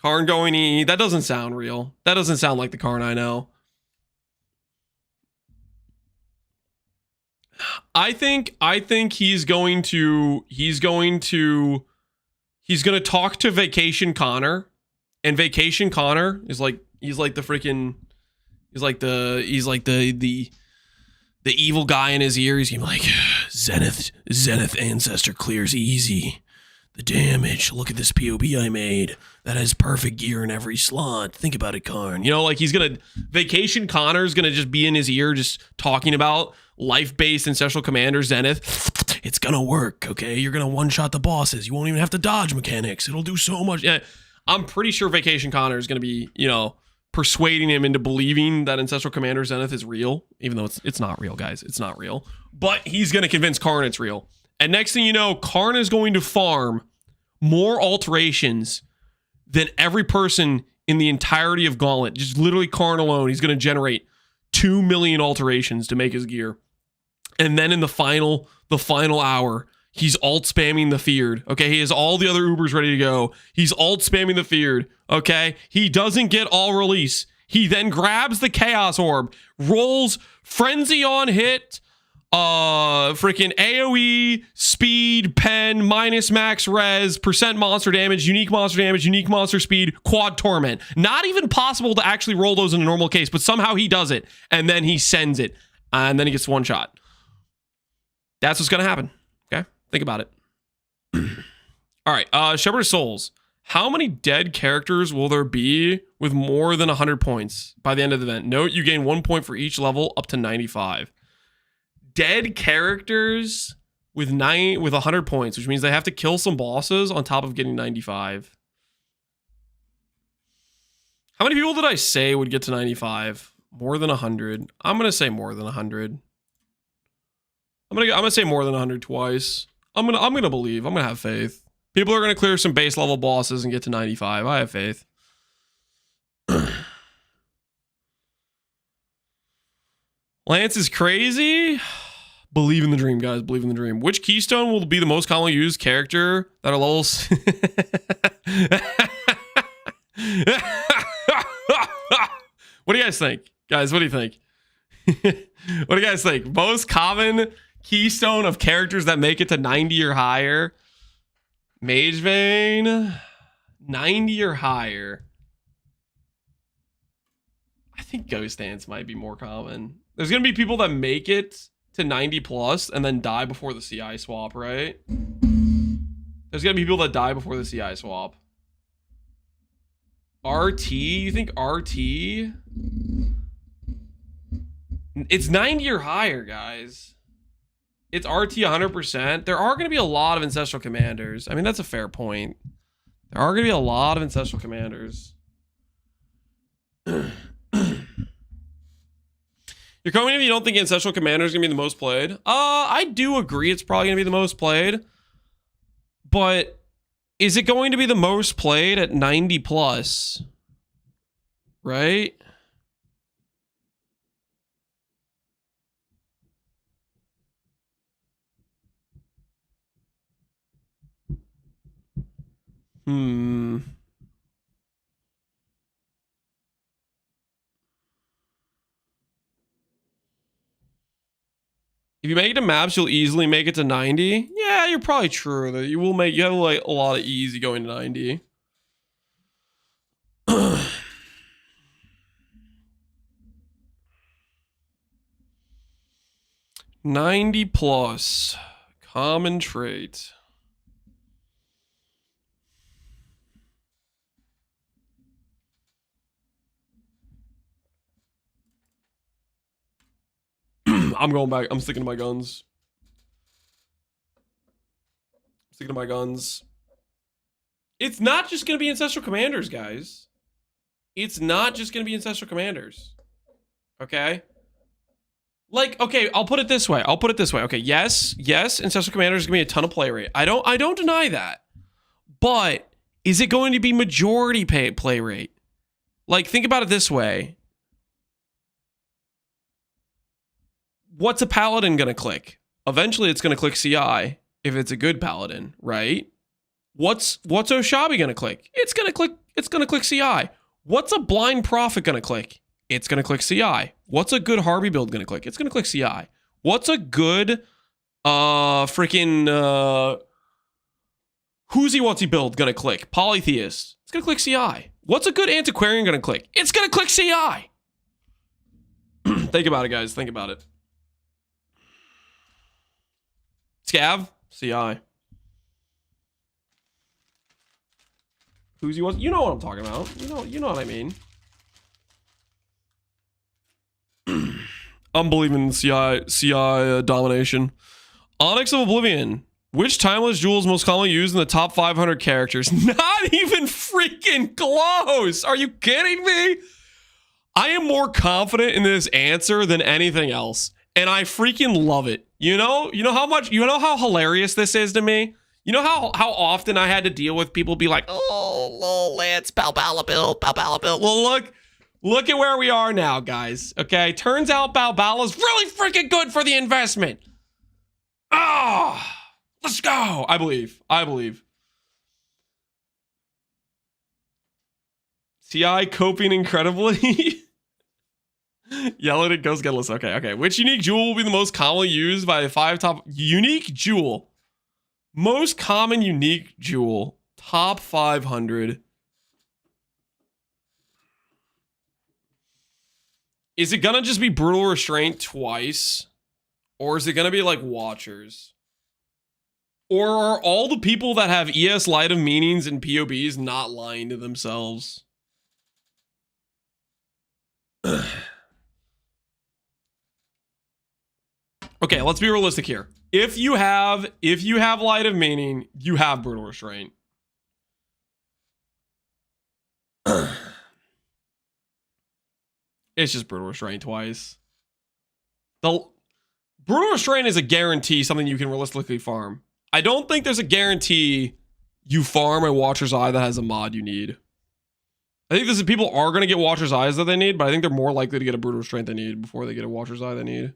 Karn going EE. That doesn't sound real. That doesn't sound like the Karn I know. I think he's going to talk to Vacation Connor, and Vacation Connor is like he's like the evil guy in his ear. He's gonna be like, Zenith Ancestor clears easy. The damage. Look at this PoB I made. That has perfect gear in every slot. Think about it, Karn. You know, like Vacation Connor's gonna just be in his ear, just talking about life-based Ancestral Commander Zenith. It's gonna work, okay? You're gonna one-shot the bosses. You won't even have to dodge mechanics. It'll do so much. Yeah, I'm pretty sure Vacation Connor is gonna be, persuading him into believing that Ancestral Commander Zenith is real, even though it's not real, guys. It's not real. But he's gonna convince Karn it's real. And next thing you know, Karn is going to farm more alterations than every person in the entirety of Gauntlet. Just literally Karn alone, he's going to generate 2 million alterations to make his gear. And then in the final hour, he's alt spamming the Feared. Okay, he has all the other Ubers ready to go. He's alt spamming the Feared. Okay, he doesn't get all release. He then grabs the Chaos Orb, rolls Frenzy on hit, freaking AoE, speed, pen, minus max res, percent monster damage, unique monster speed, quad torment. Not even possible to actually roll those in a normal case, but somehow he does it, and then he sends it, and then he gets one shot. That's what's gonna happen. Okay, think about it. All right, Shepherd of Souls. How many dead characters will there be with more than 100 points by the end of the event? Note, you gain 1 point for each level up to 95. Dead characters with 100 points, which means they have to kill some bosses on top of getting 95. How many people did I say would get to 95? More than 100. I'm gonna say more than 100. I'm gonna say more than 100 twice. I'm gonna believe. I'm gonna have faith. People are gonna clear some base level bosses and get to 95. I have faith. Lance is crazy. Believe in the dream, guys. Believe in the dream. Which keystone will be the most commonly used character that are levels? What do you guys think? Guys, what do you think? What do you guys think? Most common keystone of characters that make it to 90 or higher? Mage Vein, 90 or higher. I think Ghost Dance might be more common. There's going to be people that make it to 90 plus and then die before the CI swap, right? There's going to be people that die before the CI swap. RT, you think RT? It's 90 or higher, guys. It's RT 100%. There are going to be a lot of Ancestral Commanders. I mean, that's a fair point. There are going to be a lot of Ancestral Commanders. You're coming if you don't think Ancestral Commander is going to be the most played. I do agree it's probably going to be the most played. But is it going to be the most played at 90 plus? Right? If you make it to maps, you'll easily make it to 90. Yeah, you're probably true that you have like a lot of easy going to 90. 90 plus. Common trait. I'm going back. I'm sticking to my guns. It's not just going to be Ancestral Commanders, guys. It's not just going to be Ancestral Commanders. Okay? Like, okay, I'll put it this way. Okay, yes, Ancestral Commanders is going to be a ton of play rate. I don't deny that. But is it going to be majority play rate? Like, think about it this way. What's a Paladin going to click? Eventually, it's going to click CI if it's a good Paladin, right? What's Oshabi going to click? It's going to click CI. What's a Blind Prophet going to click? It's going to click CI. What's a good Harvey build going to click? It's going to click CI. What's a good freaking Whoosy build going to click? Polytheist. It's going to click CI. What's a good Antiquarian going to click? It's going to click CI. Think about it, guys. Think about it. Scav, CI. Whoosy was, you know what I'm talking about. You know what I mean. I'm believing in CI domination. Onyx of Oblivion. Which timeless jewel is most commonly used in the top 500 characters? Not even freaking close. Are you kidding me? I am more confident in this answer than anything else. And I freaking love it. You know how hilarious this is to me? You know how often I had to deal with people be like, oh, lol, it's Balbala Bill. Well, look at where we are now, guys. Okay, turns out Balbala's really freaking good for the investment. Ah, let's go. I believe. CI coping incredibly. Yell at it, Ghost Getless. Okay. Which unique jewel will be the most commonly used by the 5 top unique jewel? Most common unique jewel. Top 500. Is it gonna just be Brutal Restraint twice? Or is it gonna be like Watchers? Or are all the people that have ES Light of Meanings and PoBs not lying to themselves? Okay, let's be realistic here. If you have Light of Meaning, you have Brutal Restraint. It's just Brutal Restraint twice. The Brutal Restraint is a guarantee, something you can realistically farm. I don't think there's a guarantee you farm a Watcher's Eye that has a mod you need. I think people are going to get Watcher's Eyes that they need, but I think they're more likely to get a Brutal Restraint they need before they get a Watcher's Eye they need.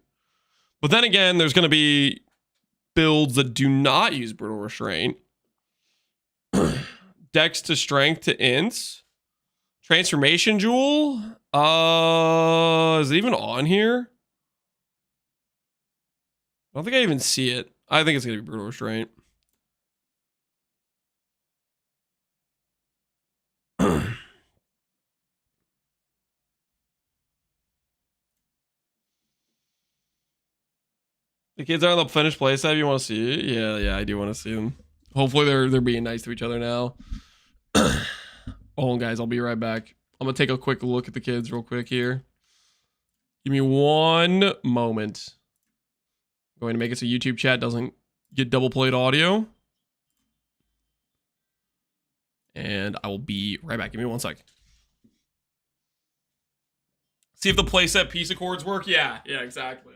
But then again, there's going to be builds that do not use Brutal Restraint. Dex to Strength to Ints. Transformation Jewel. Is it even on here? I don't think I even see it. I think it's going to be Brutal Restraint. The kids are on the finished playset. If you want to see it, yeah, I do want to see them. Hopefully, they're being nice to each other now. Hold on, guys. I'll be right back. I'm gonna take a quick look at the kids real quick here. Give me one moment. I'm going to make it so YouTube chat doesn't get double played audio. And I will be right back. Give me one sec. See if the playset piece of chords work. Yeah, exactly.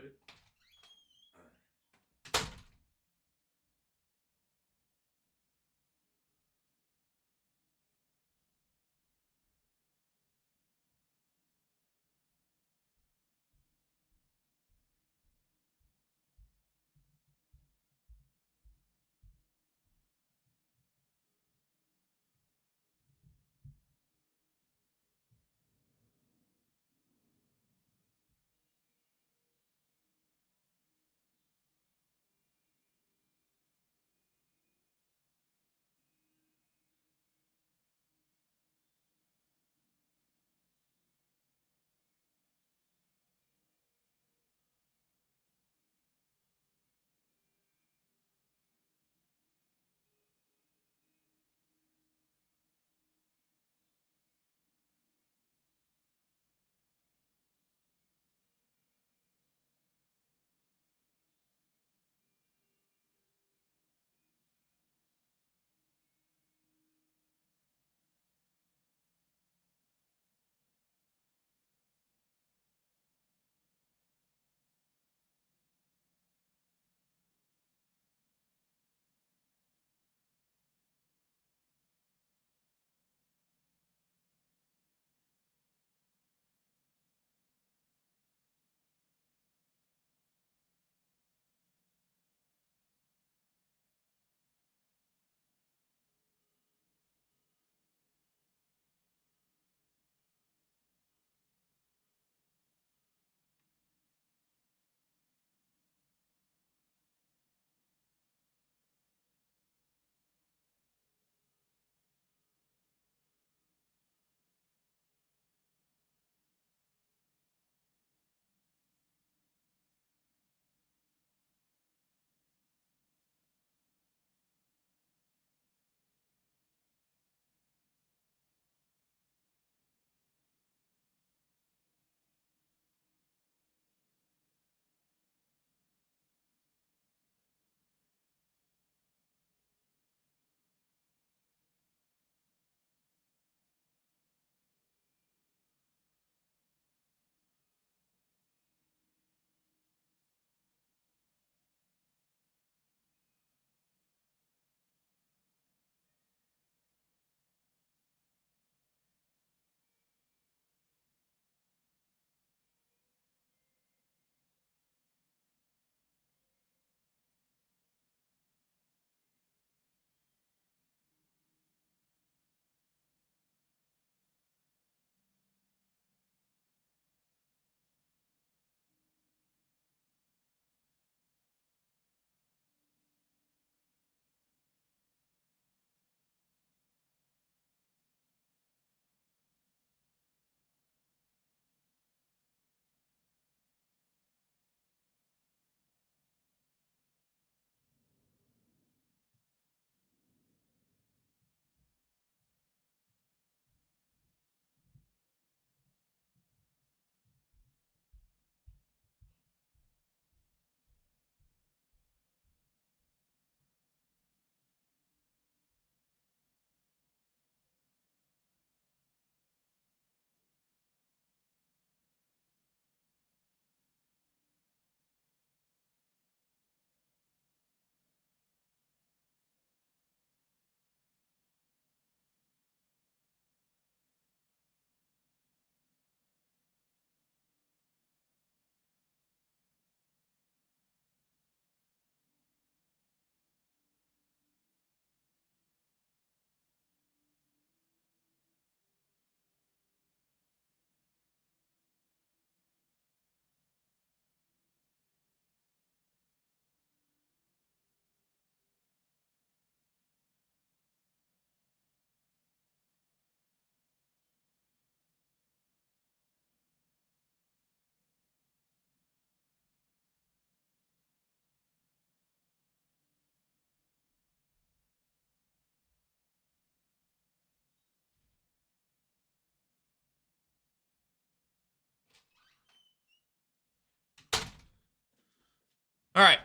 All right,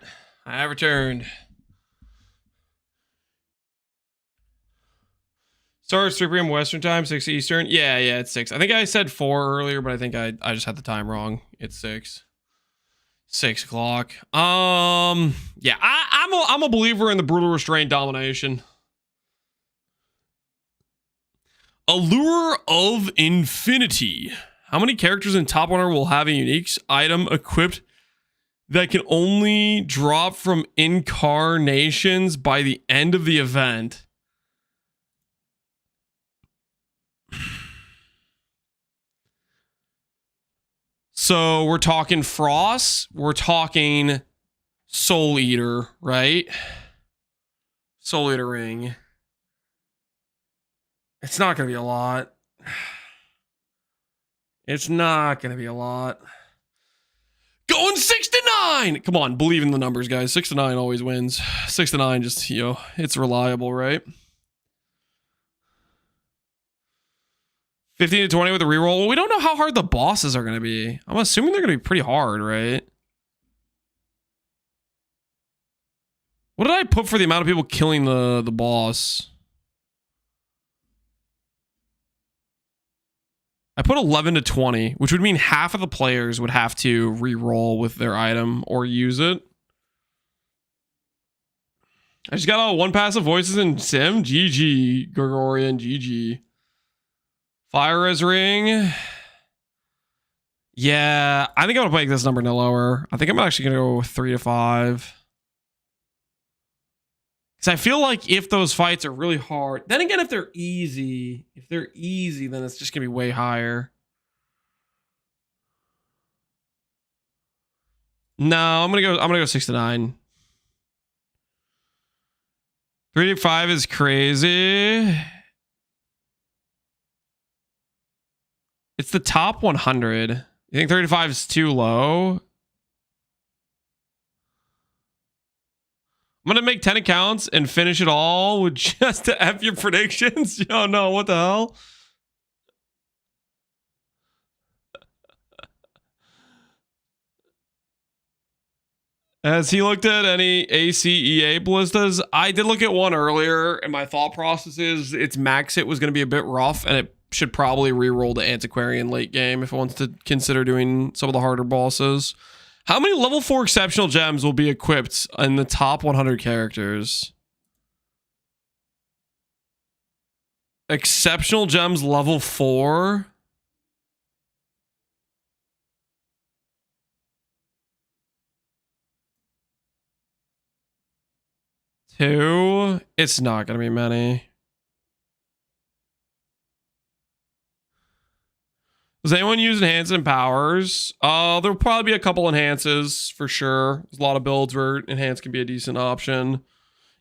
I have returned. Starts 3 p.m. Western time, 6 Eastern. Yeah, it's 6. I think I said 4 earlier, but I think I just had the time wrong. It's 6. 6 o'clock. Yeah, I'm a believer in the brutal restraint domination. Allure of Infinity. How many characters in Top 100 will have a unique item equipped that can only drop from incarnations by the end of the event? So we're talking Frost, we're talking Soul Eater, right? Soul Eater ring. It's not going to be a lot. It's not going to be a lot. Going 6 to 9. Come on, believe in the numbers, guys. 6 to 9 always wins. 6 to 9 just, it's reliable, right? 15 to 20 with a reroll. Well, we don't know how hard the bosses are going to be. I'm assuming they're going to be pretty hard, right? What did I put for the amount of people killing the boss? I put 11 to 20, which would mean half of the players would have to re-roll with their item or use it. I just got all 1 passive voices in Sim. GG, Gregorian, GG. Fire as ring. Yeah, I think I'm going to make this number no lower. I think I'm actually going to go with 3 to 5. Because I feel like if those fights are really hard, then again, if they're easy, then it's just gonna be way higher. No, I'm gonna go 6 to 9. 3 to 5 is crazy. It's the top 100. You think 3 to 5 is too low? I'm going to make 10 accounts and finish it all with just to F your predictions. Oh no, what the hell? Has he looked at any ACEA ballistas? I did look at one earlier, and my thought process is its max hit was going to be a bit rough, and it should probably re-roll to Antiquarian late game if it wants to consider doing some of the harder bosses. How many level 4 exceptional gems will be equipped in the top 100 characters? Exceptional gems level 4? Two? It's not going to be many. Does anyone use enhancement powers? There'll probably be a couple enhances for sure. There's a lot of builds where enhance can be a decent option.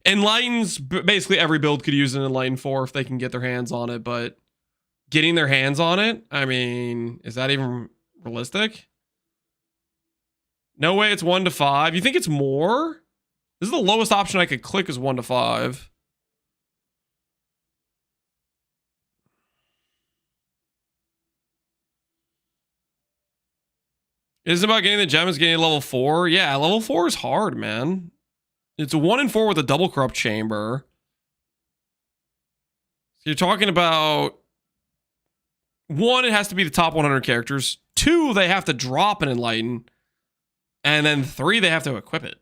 Enlightens, basically every build could use an Enlighten 4 if they can get their hands on it, but getting their hands on it, I mean, is that even realistic? No way it's 1 to 5. You think it's more? This is the lowest option I could click is 1 to 5. Isn't about getting the gem, is getting level 4. Yeah, level 4 is hard, man. It's a 1 in 4 with a double corrupt chamber. So you're talking about 1, it has to be the top 100 characters. 2, they have to drop an enlighten. And then 3, they have to equip it.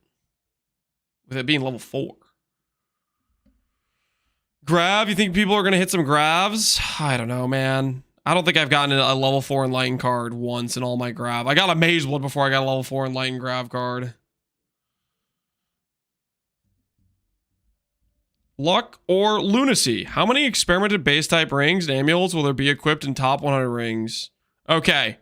With it being level 4. Grav, you think people are going to hit some Gravs? I don't know, man. I don't think I've gotten a level 4 Enlighten card once in all my Grav. I got a Maze Blood before I got a level 4 Enlighten Grav card. Luck or Lunacy? How many experimented base type rings and amulets will there be equipped in top 100 rings? Okay.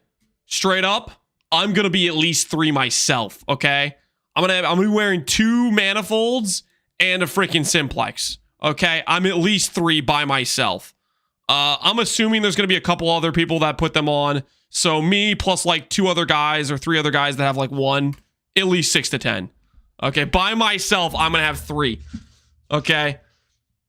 Straight up, I'm going to be at least 3 myself, okay? I'm going to be wearing 2 manifolds and a freaking simplex. Okay? I'm at least 3 by myself. I'm assuming there's going to be a couple other people that put them on. So me plus like 2 other guys or 3 other guys that have like 1, at least 6 to 10. Okay, by myself, I'm going to have 3. Okay?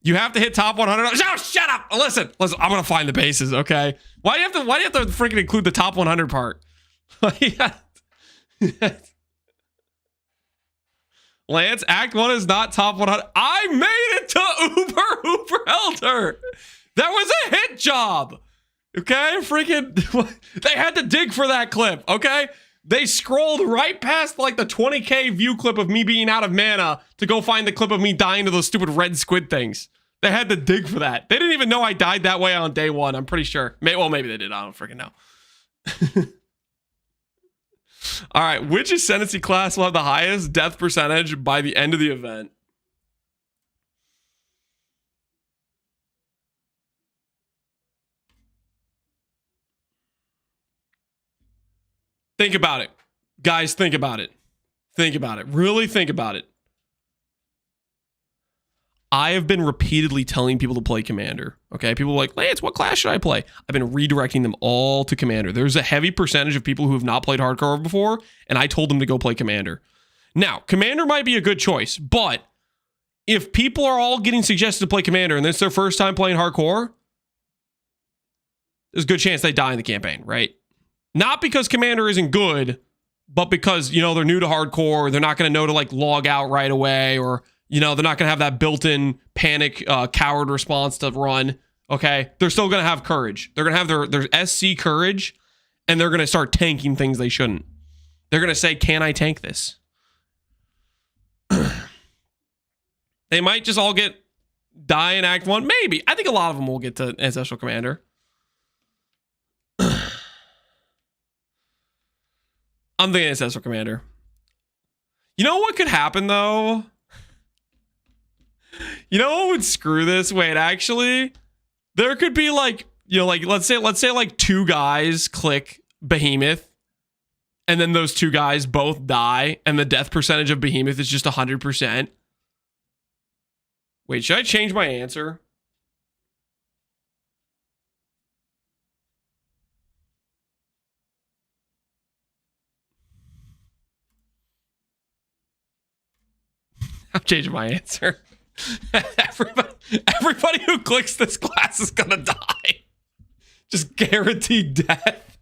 You have to hit top 100. Oh, shut up. Listen, I'm going to find the bases, okay? Why do you have to freaking include the top 100 part? Lance, Act 1 is not top 100. I made it to Uber Elder. That was a hit job. Okay? Freaking, they had to dig for that clip, okay? They scrolled right past like the 20K view clip of me being out of mana to go find the clip of me dying to those stupid red squid things. They had to dig for that. They didn't even know I died that way on day one, I'm pretty sure. Well, maybe they did. I don't freaking know. All right, which Ascendancy class will have the highest death percentage by the end of the event? Think about it. Guys, think about it. Think about it. Really think about it. I have been repeatedly telling people to play Commander. Okay, people are like, Lance, what class should I play? I've been redirecting them all to Commander. There's a heavy percentage of people who have not played hardcore before, and I told them to go play Commander. Now, Commander might be a good choice, but if people are all getting suggested to play Commander and it's their first time playing hardcore, there's a good chance they die in the campaign, right? Not because Commander isn't good, but because, you know, they're new to hardcore, they're not going to know to like log out right away, or you know, they're not going to have that built-in panic, coward response to run, okay? They're still going to have courage. They're going to have their SC courage, and they're going to start tanking things they shouldn't. They're going to say, can I tank this? They might just all die in Act 1. Maybe. I think a lot of them will get to Ancestral Commander. I'm thinking Ancestral Commander. You know what could happen, though? You know what would screw this? Wait, actually, there could be like, you know, like let's say like two guys click Behemoth, and then those two guys both die, and the death percentage of Behemoth is just 100%. Wait, should I change my answer? I'm changing my answer. Everybody who clicks this class is gonna die. Just guaranteed death.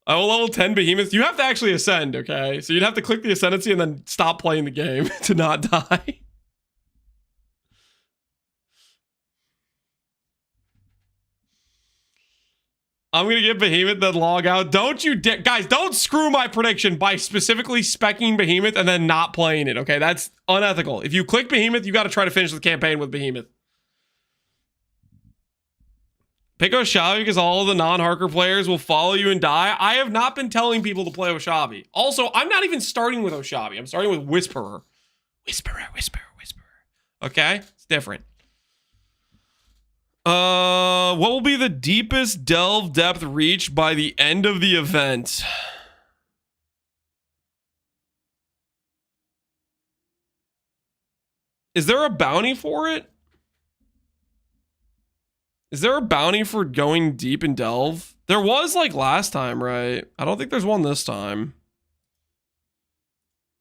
I will level 10 Behemoth. You have to actually ascend, okay? So you'd have to click the Ascendancy and then stop playing the game to not die. I'm going to get Behemoth, then log out. Don't you dare. Guys, don't screw my prediction by specifically specking Behemoth and then not playing it, okay? That's unethical. If you click Behemoth, you got to try to finish the campaign with Behemoth. Pick Oshabi because all of the non-Harker players will follow you and die. I have not been telling people to play Oshabi. Also, I'm not even starting with Oshabi. I'm starting with Whisperer. Whisperer. Okay? It's different. What will be the deepest delve depth reached by the end of the event? Is there a bounty for it? Is there a bounty for going deep in delve? There was like last time, right? I don't think there's one this time.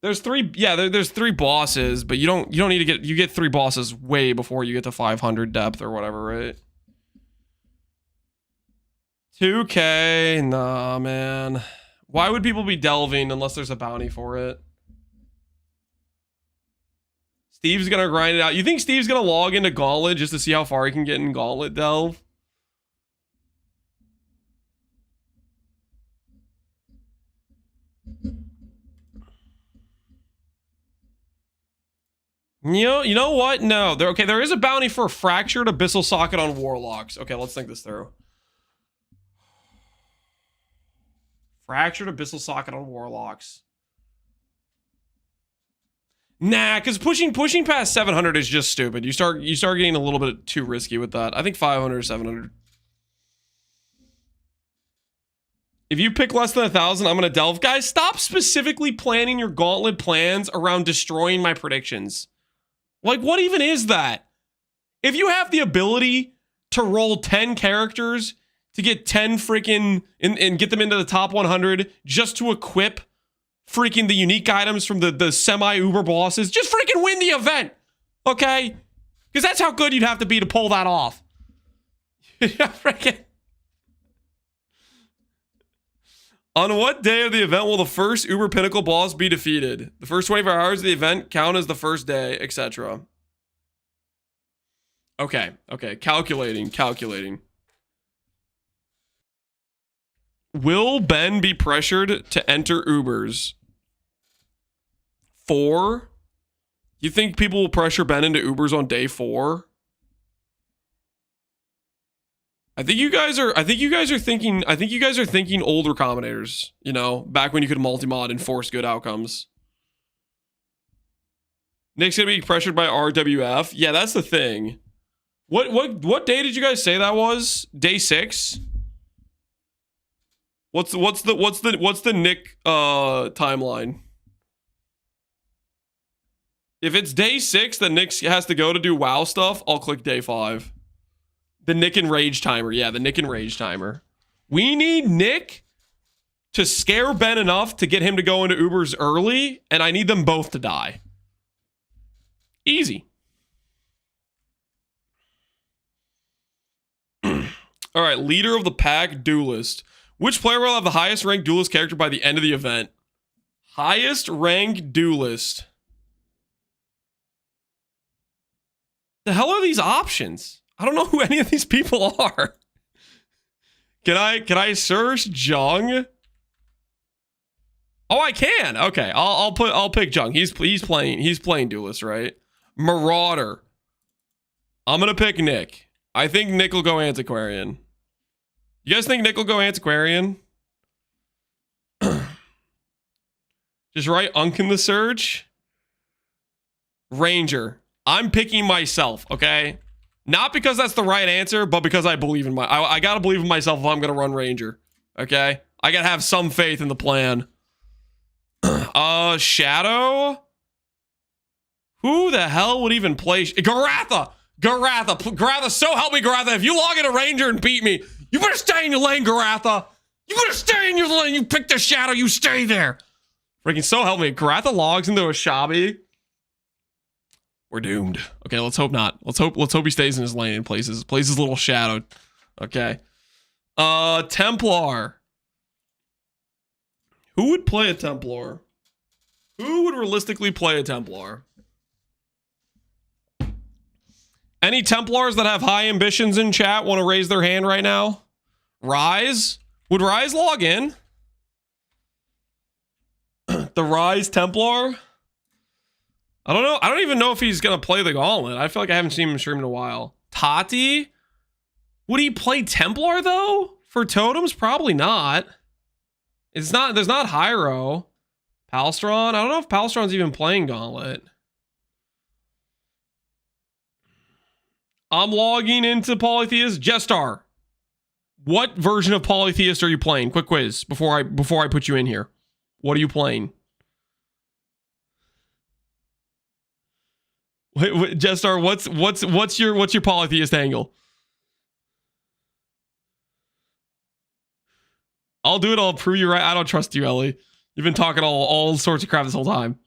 There's three, yeah, there's three bosses, but you don't need to you get three bosses way before you get to 500 depth or whatever, right? 2K, nah, man. Why would people be delving unless there's a bounty for it? Steve's gonna grind it out. You think Steve's gonna log into Gauntlet just to see how far he can get in Gauntlet delve? You know what? No. There is a bounty for a Fractured Abyssal Socket on Warlocks. Okay, let's think this through. Fractured Abyssal Socket on Warlocks. Nah, because pushing past 700 is just stupid. You start getting a little bit too risky with that. I think 500 or 700. If you pick less than 1,000, I'm gonna delve. Guys, stop specifically planning your Gauntlet plans around destroying my predictions. Like, what even is that? If you have the ability to roll 10 characters to get 10 freaking and get them into the top 100 just to equip freaking the unique items from the semi-uber bosses, just freaking win the event, okay? Because that's how good you'd have to be to pull that off. Yeah, freaking. On what day of the event will the first Uber Pinnacle boss be defeated? The first 24 hours of the event count as the first day, etc. Okay, calculating. Will Ben be pressured to enter Ubers? 4? You think people will pressure Ben into Ubers on day 4? I think you guys are thinking older combinators, you know, back when you could multi-mod and force good outcomes. Nick's gonna be pressured by RWF. Yeah, that's the thing. What day did you guys say that was? Day 6? What's the Nick timeline? If it's day 6 that Nick has to go to do WoW stuff, I'll click day 5. The Nick and Rage timer. Yeah, the Nick and Rage timer. We need Nick to scare Ben enough to get him to go into Ubers early, and I need them both to die. Easy. All right, leader of the pack, duelist. Which player will have the highest ranked duelist character by the end of the event? Highest ranked duelist. The hell are these options? I don't know who any of these people are. Can I search Jung? Oh, I can. Okay, I'll pick Jung. He's playing duelist, right? Marauder. I'm gonna pick Nick. I think Nick will go Antiquarian. You guys think Nick will go Antiquarian? Just write Unk in the search. Ranger. I'm picking myself, okay? Not because that's the right answer, but because I believe in I gotta believe in myself if I'm gonna run Ranger. Okay? I gotta have some faith in the plan. Shadow? Who the hell would even play Garatha! Garatha, so help me, Garatha. If you log in a Ranger and beat me, you better stay in your lane, Garatha. You better stay in your lane. You picked a Shadow, you stay there. Freaking so help me. Garatha logs into a Shabby. We're doomed. Okay, let's hope not. Let's hope he stays in his lane and plays his little Shadow. Okay. Templar. Who would play a Templar? Who would realistically play a Templar? Any Templars that have high ambitions in chat want to raise their hand right now? Rise? Would Rise log in? The Rise Templar? I don't know. I don't even know if he's going to play the Gauntlet. I feel like I haven't seen him stream in a while. Tati? Would he play Templar, though? For totems? Probably not. There's not Hyro. Palstron? I don't know if Palstron's even playing Gauntlet. I'm logging into Polytheist. Jestar. What version of Polytheist are you playing? Quick quiz before I put you in here. What are you playing? Wait, Jestar, what's your Polytheist angle? I'll do it. I'll prove you right. I don't trust you, Ellie. You've been talking all sorts of crap this whole time.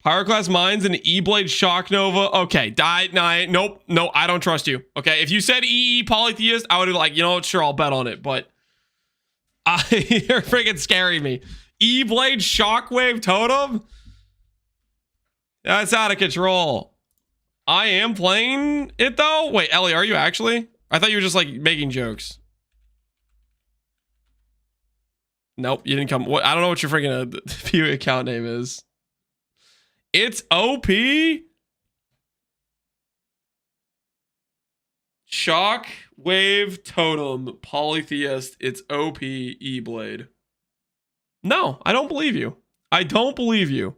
Pyroclast Mines and E-Blade Shock Nova. Okay, nope, no, I don't trust you. Okay, if you said EE Polytheist, I would be like, you know what, sure, I'll bet on it, but you're freaking scaring me. E-Blade Shockwave Totem? That's out of control. I am playing it, though? Wait, Ellie, are you actually? I thought you were just, like, making jokes. Nope, you didn't come. What? I don't know what your freaking view account name is. It's OP. Shock Wave Totem Polytheist. It's OP E-Blade. No, I don't believe you. I don't believe you.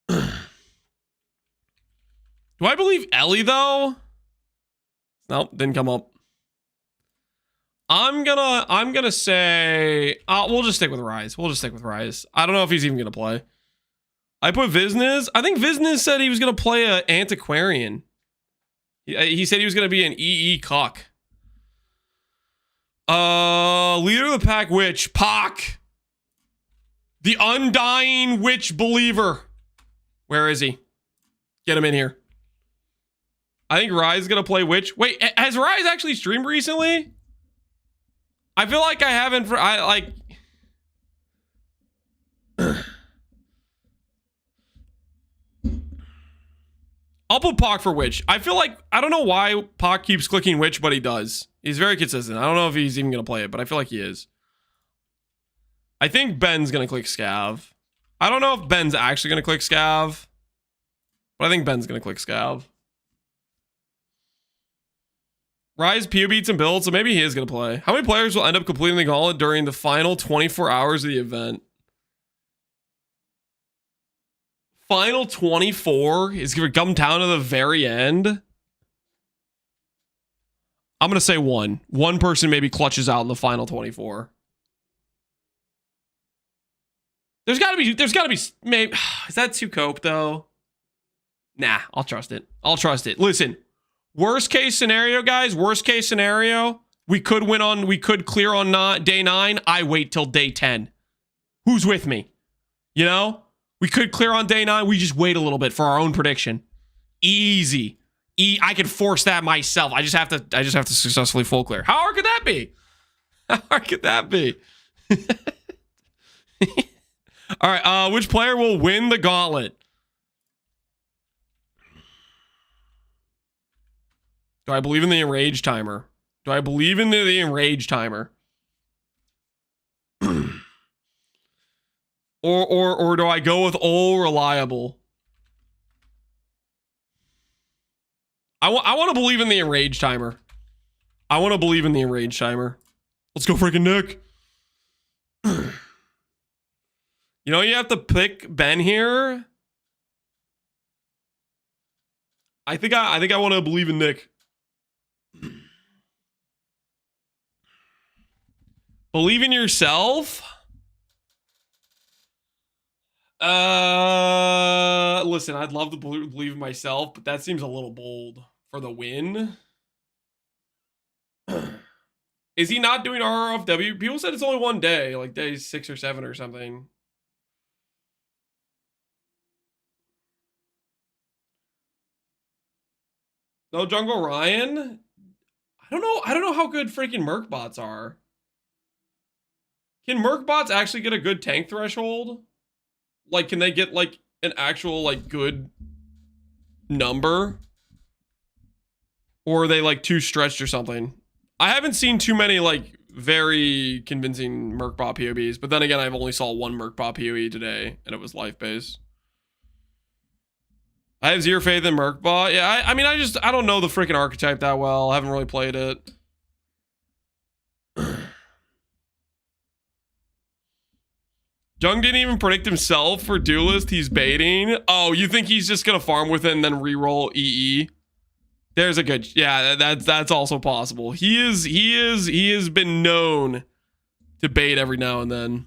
Do I believe Ellie though? Nope, didn't come up. I'm gonna say we'll just stick with Rise. I don't know if he's even gonna play. I put Vizniz. I think Vizniz said he was going to play an Antiquarian. He said he was going to be an EE cock. Leader of the Pack Witch. Pak. The Undying Witch Believer. Where is he? Get him in here. I think Rise is going to play Witch. Wait, has Rise actually streamed recently? I feel like I haven't. I'll put Pock for Witch. I feel like, I don't know why Pock keeps clicking Witch, but he does. He's very consistent. I don't know if he's even going to play it, but I feel like he is. I think Ben's going to click Scav. I don't know if Ben's actually going to click Scav, but I think Ben's going to click Scav. Rise, PO beats, and builds, so maybe he is going to play. How many players will end up completing the gauntlet during the final 24 hours of the event? Final 24 is going to come down to the very end. I'm going to say one. One person maybe clutches out in the final 24. There's got to be, maybe, is that too cope though? Nah, I'll trust it. I'll trust it. Listen, worst case scenario, guys, worst case scenario, we could clear on day 9. I wait till day 10. Who's with me? You know? We could clear on day 9. We just wait a little bit for our own prediction. Easy. I can force that myself. I just have to successfully full clear. How hard could that be? How hard could that be? All right. Which player will win the gauntlet? Do I believe in the enrage timer? Do I believe in the enrage timer? Or do I go with all reliable? I want to believe in the enrage timer. I want to believe in the enrage timer. Let's go freaking Nick. You know, you have to pick Ben here. I think I want to believe in Nick. Believe in yourself? Listen, I'd love to believe in myself, but that seems a little bold for the win. Is he not doing RRFW? People said it's only one day, like day 6 or 7 or something. No Jungle Ryan? I don't know how good freaking Merc bots are. Can Merc bots actually get a good tank threshold? Like, can they get like an actual like good number? Or are they like too stretched or something? I haven't seen too many like very convincing Merc bot POBs, but then again, I've only saw one Merc bot POE today, and it was life based. I have zero faith in Merc bot. Yeah, I mean, I don't know the freaking archetype that well. I haven't really played it. Jung didn't even predict himself for Duelist. He's baiting. Oh, you think he's just gonna farm with it and then reroll EE? There's a good, yeah, that's also possible. He has been known to bait every now and then.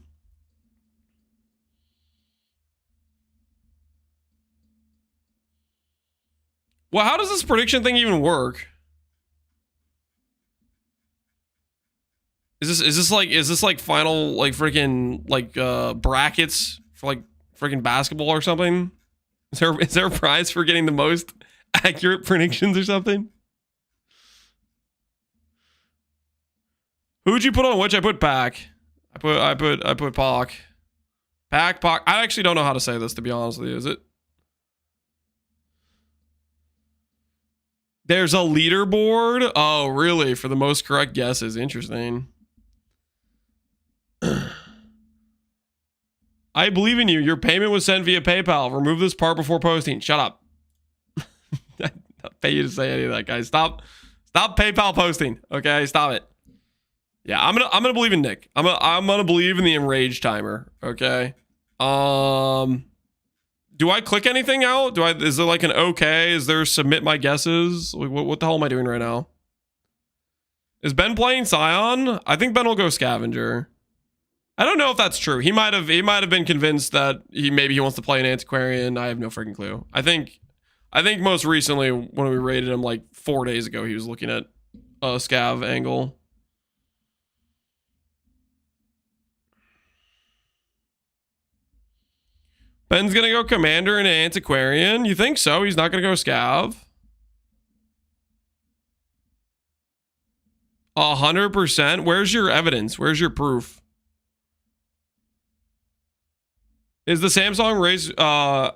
Well, how does this prediction thing even work? Is this like final like freaking like brackets for like freaking basketball or something? Is there a prize for getting the most accurate predictions or something? Who'd you put on which? I put Pack. I put Pock. Pack. I actually don't know how to say this, to be honest with you. Is it? There's a leaderboard? Oh, really? For the most correct guesses. Interesting. I believe in you. Your payment was sent via PayPal. Remove this part before posting. Shut up. I don't pay you to say any of that, guys. Stop PayPal posting. Okay, stop it. Yeah, I'm gonna believe in Nick. I'm gonna believe in the enrage timer. Okay. Do I click anything out? Is there like an okay? Is there submit my guesses? What the hell am I doing right now? Is Ben playing Scion? I think Ben will go Scavenger. I don't know if that's true. He might have been convinced that maybe he wants to play an Antiquarian. I have no freaking clue. I think most recently when we raided him like 4 days ago, he was looking at a Scav angle. Ben's gonna go Commander and Antiquarian. You think so? He's not gonna go Scav. 100%. Where's your evidence? Where's your proof? Is the Samsung race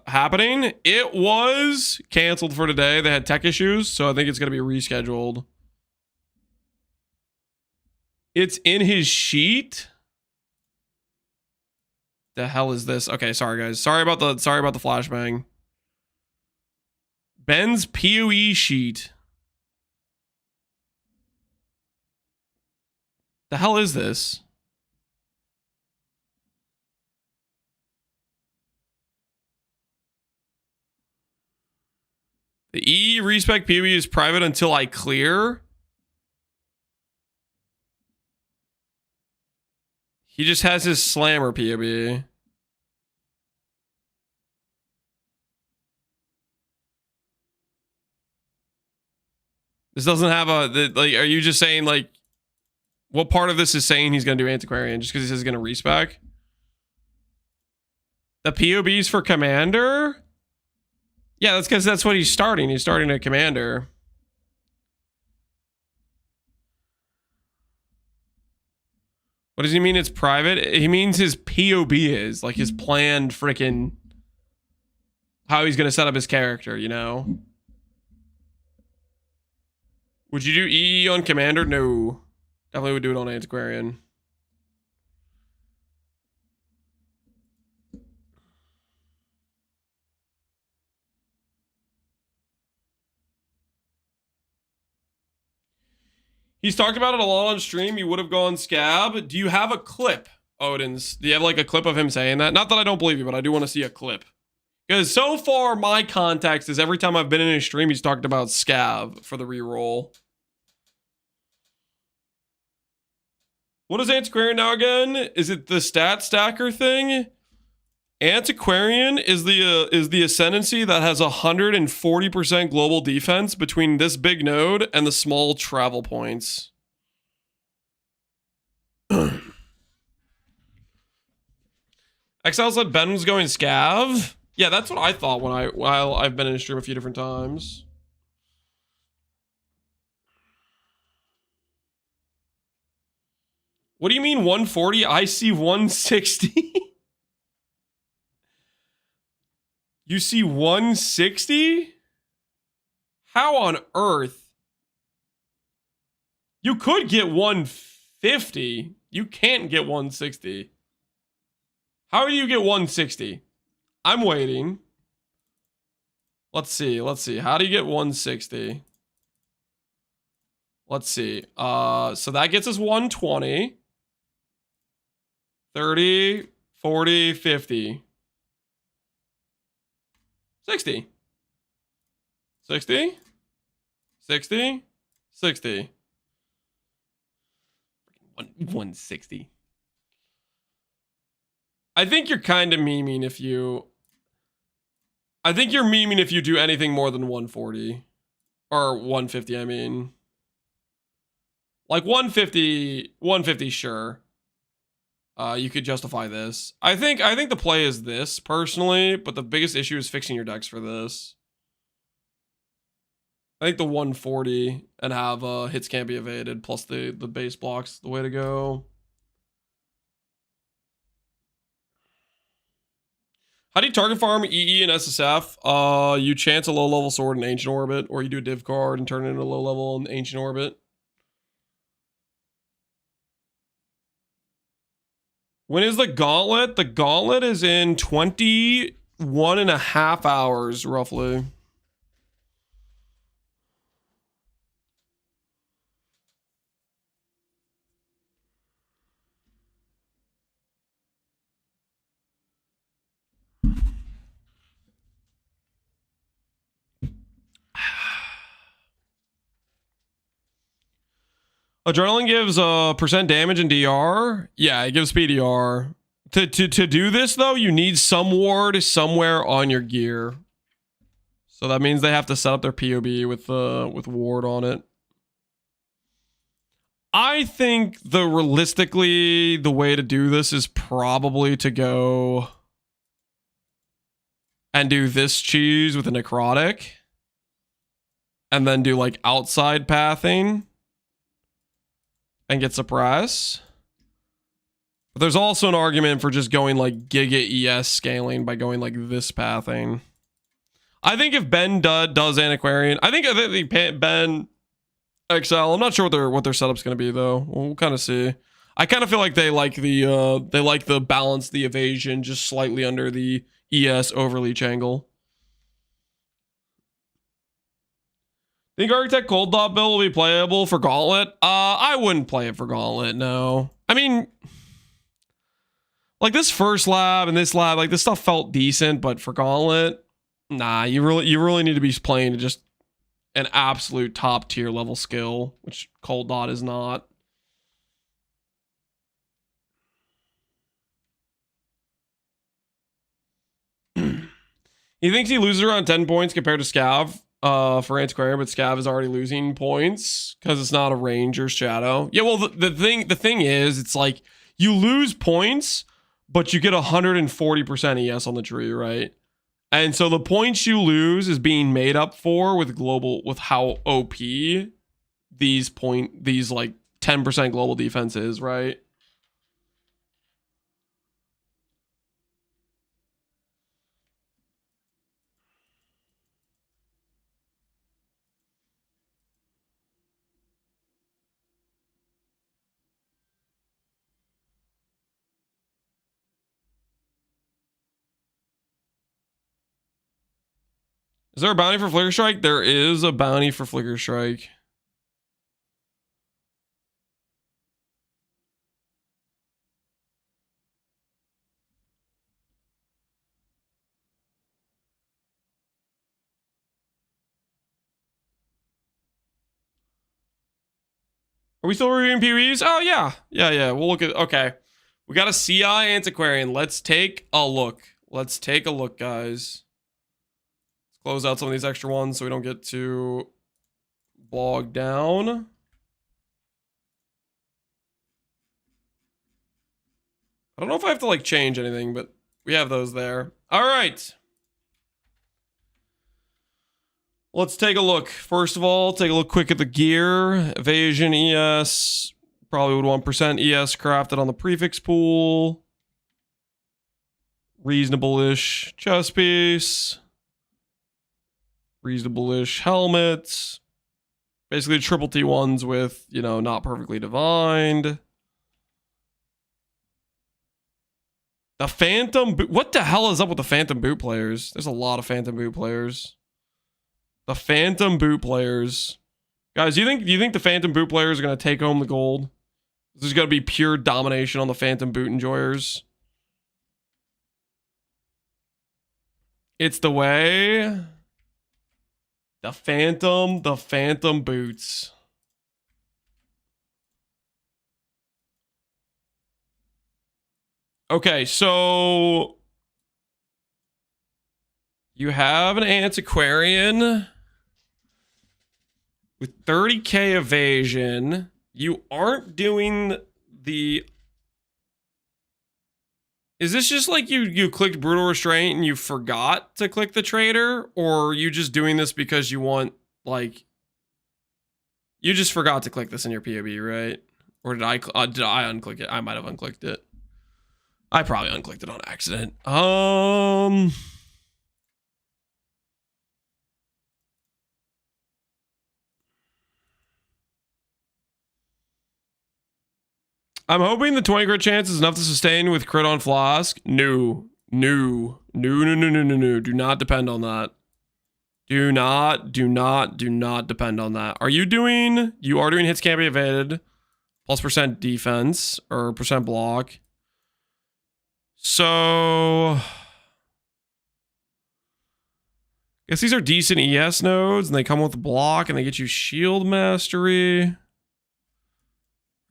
happening? It was canceled for today. They had tech issues, so I think it's going to be rescheduled. It's in his sheet. The hell is this? Okay, sorry guys. Sorry about the flashbang. Ben's PoE sheet. The hell is this? The E respec PoE is private until I clear. He just has his slammer PoE. This doesn't have like, are you just saying like, what part of this is saying he's going to do Antiquarian just because he says he's going to respec? The PoBs for Commander? Yeah, that's because that's what he's starting. He's starting a Commander. What does he mean it's private? He means his PoB is, like his planned freaking, how he's going to set up his character, you know? Would you do EE on Commander? No. Definitely would do it on Antiquarian. He's talked about it a lot on stream. He would have gone Scab. Do you have a clip, Odins? Do you have like a clip of him saying that? Not that I don't believe you, but I do want to see a clip. Because so far, my context is every time I've been in his stream, he's talked about Scab for the reroll. What is Antiquarian now again? Is it the stat stacker thing? Antiquarian is the Ascendancy that has 140% global defense between this big node and the small travel points. Exile said Ben was going Scav. Yeah, that's what I thought while I've been in a stream a few different times. What do you mean 140? I see 160. You see 160? How on earth? You could get 150. You can't get 160. How do you get 160? I'm waiting. Let's see. Let's see. How do you get 160? Let's see. So that gets us 120. 30, 40, 50. 60. 60. 60. 60. 160. I think you're kind of memeing if you... I think you're memeing if you do anything more than 140. Or 150, I mean. Like 150, sure. You could justify this. I think the play is this, personally, but the biggest issue is fixing your decks for this. I think the 140 and have hits can't be evaded, plus the base blocks the way to go. How do you target farm EE and SSF? You chance a low-level sword in Ancient Orbit, or you do a div card and turn it into a low-level in Ancient Orbit. When is the Gauntlet? The Gauntlet is in 21.5 hours, roughly. Adrenaline gives percent damage in DR. Yeah, it gives PDR. To do this though, you need some ward somewhere on your gear. So that means they have to set up their PoB with ward on it. I think realistically the way to do this is probably to go and do this cheese with a necrotic, and then do like outside pathing. and get suppressed. But there's also an argument for just going like Giga ES scaling by going like this pathing. I think if Ben does Antiquarian, I think Ben Exile. I'm not sure what their setup's gonna be though. We'll kind of see. I kind of feel like they like the balance, the evasion just slightly under the ES overleach angle. Think Architect Cold Dot build will be playable for Gauntlet? I wouldn't play it for Gauntlet, no. I mean, like this first lab and this lab, like this stuff felt decent, but for Gauntlet, nah, you really need to be playing to just an absolute top tier level skill, which Cold Dot is not. He thinks he loses around 10 points compared to Scav for Antiquarian, but Scav is already losing points because it's not a range or shadow. Yeah, well, the thing is, it's like you lose points, but you get 140% ES on the tree, right? And so the points you lose is being made up for with how OP these like 10% global defense is, right? Is there a bounty for Flicker Strike? There is a bounty for Flicker Strike. Are we still reviewing PoB's? Oh, yeah. Yeah. We'll look at... Okay. We got a CI Antiquarian. Let's take a look. Let's take a look, guys. Let's close out some of these extra ones so we don't get too bogged down. I don't know if I have to, like, change anything, but we have those there. All right. Let's take a look. First of all, take a look quick at the gear. Evasion, ES. Probably would want % ES crafted on the prefix pool. Reasonable-ish chest piece. Reasonable-ish helmets. Basically triple T ones with, you know, not perfectly divined. The Phantom boot. What the hell is up with the Phantom boot players? There's a lot of Phantom boot players. The Phantom boot players. Guys, do you think the Phantom boot players are going to take home the gold? This is going to be pure domination on the Phantom boot enjoyers. It's the way. The Phantom boots. Okay, so you have an Antiquarian with 30k evasion. You aren't doing the... Is this just like you clicked Brutal Restraint and you forgot to click the Trader? Or are you just doing this because you want, like... You just forgot to click this in your PoB, right? Or did I unclick it? I might have unclicked it. I probably unclicked it on accident. I'm hoping the 20 crit chance is enough to sustain with crit on Flask. No. Do not depend on that. Do not depend on that. You are doing hits can't be evaded. Plus % defense or % block. So I guess these are decent ES nodes and they come with block and they get you shield mastery.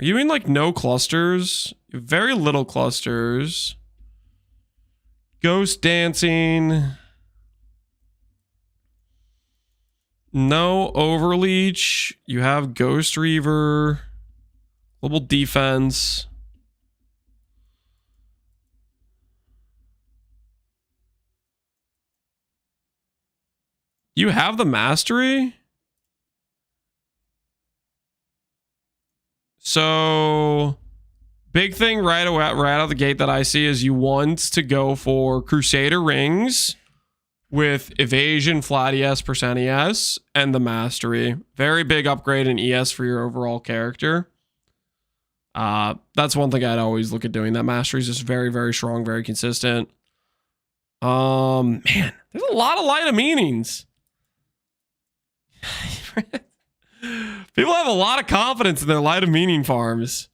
Are you in like no clusters? Very little clusters. Ghost dancing. No overleach. You have Ghost Reaver. Global defense. You have the mastery? So big thing right out of the gate that I see is you want to go for Crusader rings with evasion, flat ES, percent ES, and the mastery. Very big upgrade in ES for your overall character. That's one thing I'd always look at doing. That mastery is just very, very strong, very consistent. Man, there's a lot of light of meanings. People have a lot of confidence in their light of meaning farms.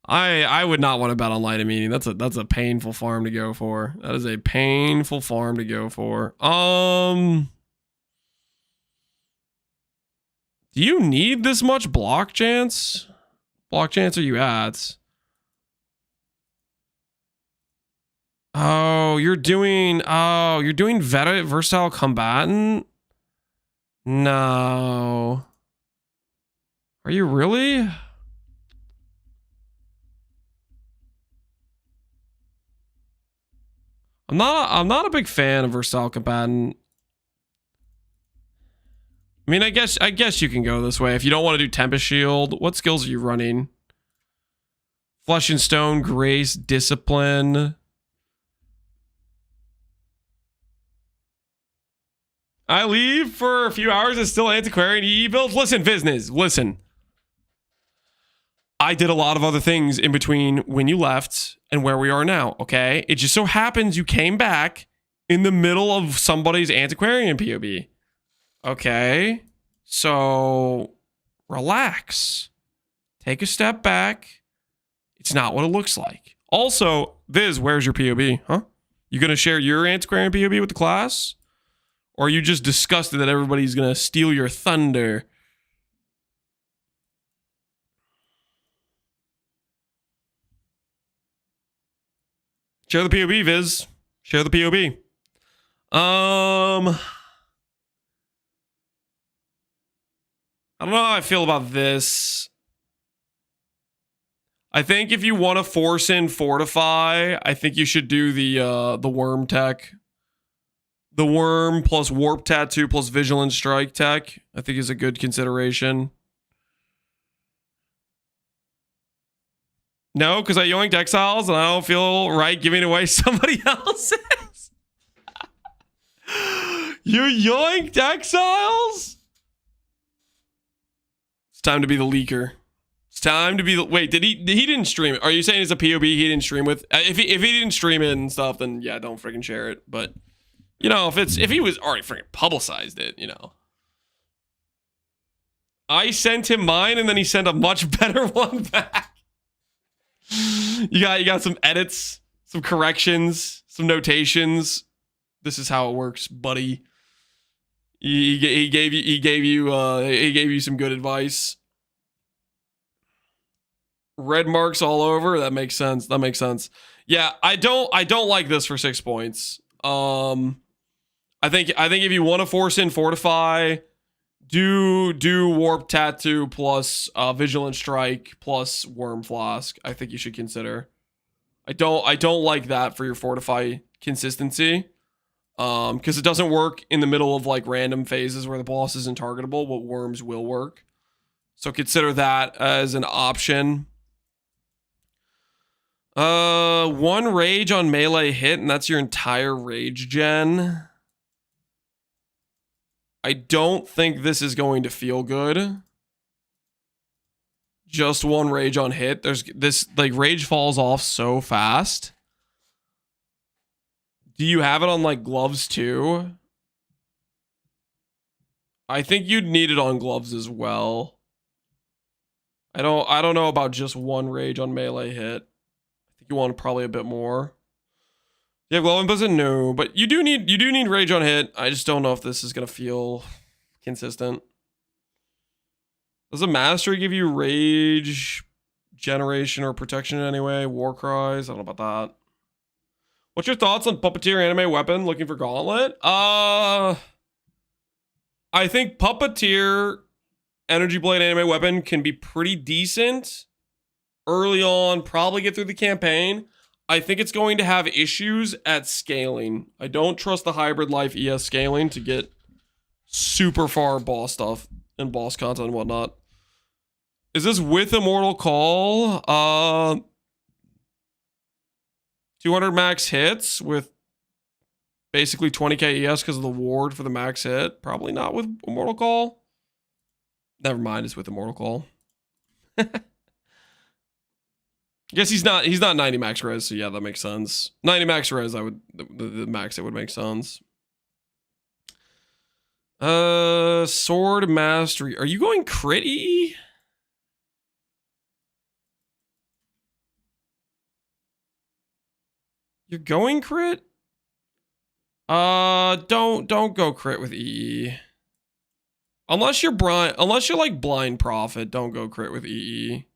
I would not want to bet on light of meaning. That's a painful farm to go for. That is a painful farm to go for. Do you need this much block chance? Block chance are you at? You're doing versatile combatant? No. Are you really? I'm not a big fan of versatile combatant. I mean, I guess you can go this way if you don't want to do Tempest Shield. What skills are you running? Flesh and Stone, Grace, Discipline. I leave for a few hours. It's still Antiquarian EE builds. Listen, business. Listen. I did a lot of other things in between when you left and where we are now, okay? It just so happens you came back in the middle of somebody's Antiquarian PoB. Okay? So, relax. Take a step back. It's not what it looks like. Also, Viz, where's your PoB, huh? You gonna share your Antiquarian PoB with the class? Or are you just disgusted that everybody's gonna steal your thunder? Share the PoB, Viz. Share the PoB. I don't know how I feel about this. I think if you want to force in Fortify, I think you should do the Worm tech. The Worm plus Warp Tattoo plus Vigilance Strike tech, I think is a good consideration. No, because I yoinked Exiles and I don't feel right giving away somebody else's. You yoinked Exiles? It's time to be the leaker. It's time to be the... Wait, he didn't stream it. Are you saying it's a PoB he didn't stream with? If he didn't stream it and stuff, then yeah, don't freaking share it. But, you know, if he was already freaking publicized it, you know. I sent him mine and then he sent a much better one back. You got some edits, some corrections, some notations. This is how it works, buddy. He gave you some good advice. Red marks all over. That makes sense. That makes sense. Yeah, I don't like this for 6 points. I think if you want to force in Fortify, do Warp Tattoo plus Vigilant Strike plus Worm Flask. I think you should consider. I don't like that for your Fortify consistency. Because it doesn't work in the middle of like random phases where the boss isn't targetable, but worms will work. So consider that as an option. 1 rage on melee hit, and that's your entire rage gen. I don't think this is going to feel good. Just 1 rage on hit. There's this, like, rage falls off so fast. Do you have it on like gloves too? I think you'd need it on gloves as well. I don't know about just 1 rage on melee hit. I think you want probably a bit more. You have glowing buzzing? No, but you do need rage on hit. I just don't know if this is gonna feel consistent. Does a mastery give you rage generation or protection in any way? War cries? I don't know about that. What's your thoughts on Puppeteer anime weapon? Looking for Gauntlet? I think Puppeteer Energy Blade anime weapon can be pretty decent early on, probably get through the campaign. I think it's going to have issues at scaling. I don't trust the Hybrid Life ES scaling to get super far boss stuff and boss content and whatnot. Is this with Immortal Call? 200 max hits with basically 20k ES because of the ward for the max hit. Probably not with Immortal Call. Never mind, it's with Immortal Call. I guess he's not 90 max res, so yeah, that makes sense. 90 max res, I would the max it would make sense. Sword Mastery. Are you going crit E? You're going crit? Don't go crit with EE. Unless you're like Blind Prophet, don't go crit with EE.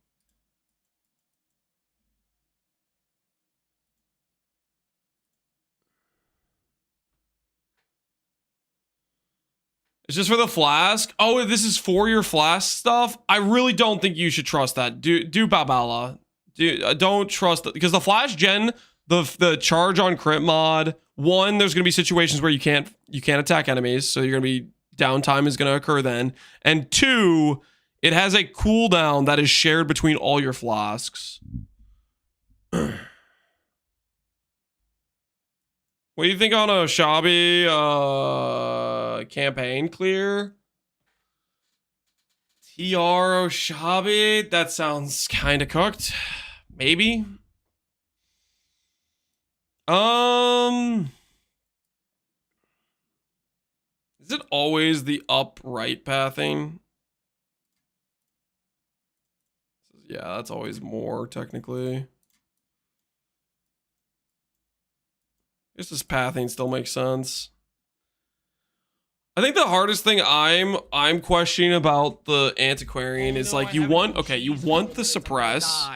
It's just for the flask. Oh, this is for your flask stuff. I really don't think you should trust that. Do Babala. Don't trust it because the flash gen, the charge on crit mod. One, there's gonna be situations where you can't attack enemies, so you're gonna be downtime is gonna occur then. And two, it has a cooldown that is shared between all your flasks. What do you think on a Shabi campaign clear? TR Shabi? That sounds kind of cooked. Maybe. Is it always the upright pathing? Yeah, that's always more technically. I guess this pathing still makes sense. I think the hardest thing I'm questioning about the Antiquarian is like you want the suppress.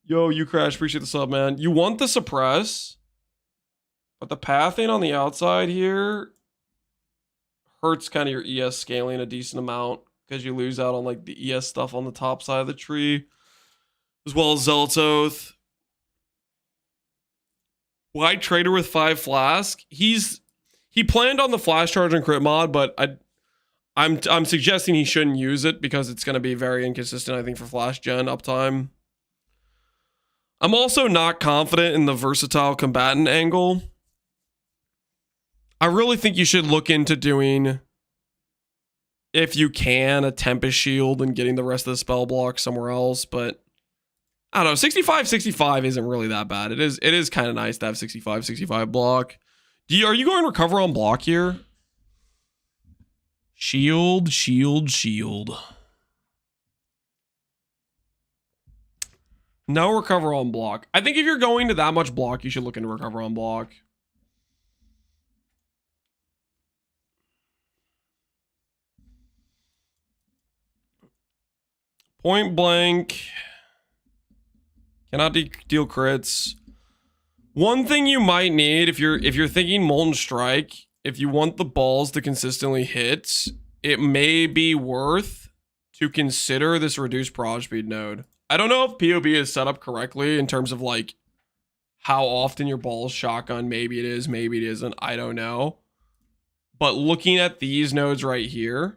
Yo, you Crash, appreciate the sub, man. You want the suppress, but the pathing on the outside here hurts kind of your ES scaling a decent amount because you lose out on like the ES stuff on the top side of the tree, as well as Zealot's Oath. Wide Trader with 5 flask. He planned on the flash charge and crit mod, but I'm suggesting he shouldn't use it because it's going to be very inconsistent, I think, for flash gen uptime. I'm also not confident in the versatile combatant angle. I really think you should look into doing, if you can, a Tempest Shield and getting the rest of the spell block somewhere else, but I don't know, 65 isn't really that bad. It is kind of nice to have 65 block. Are you going recover on block here? Shield. No recover on block. I think if you're going to that much block, you should look into recover on block. Point blank. Cannot deal crits. One thing you might need if you're thinking Molten Strike, if you want the balls to consistently hit, it may be worth to consider this reduced prod speed node. I don't know if PoB is set up correctly in terms of like how often your balls shotgun. Maybe it is, maybe it isn't. I don't know. But looking at these nodes right here,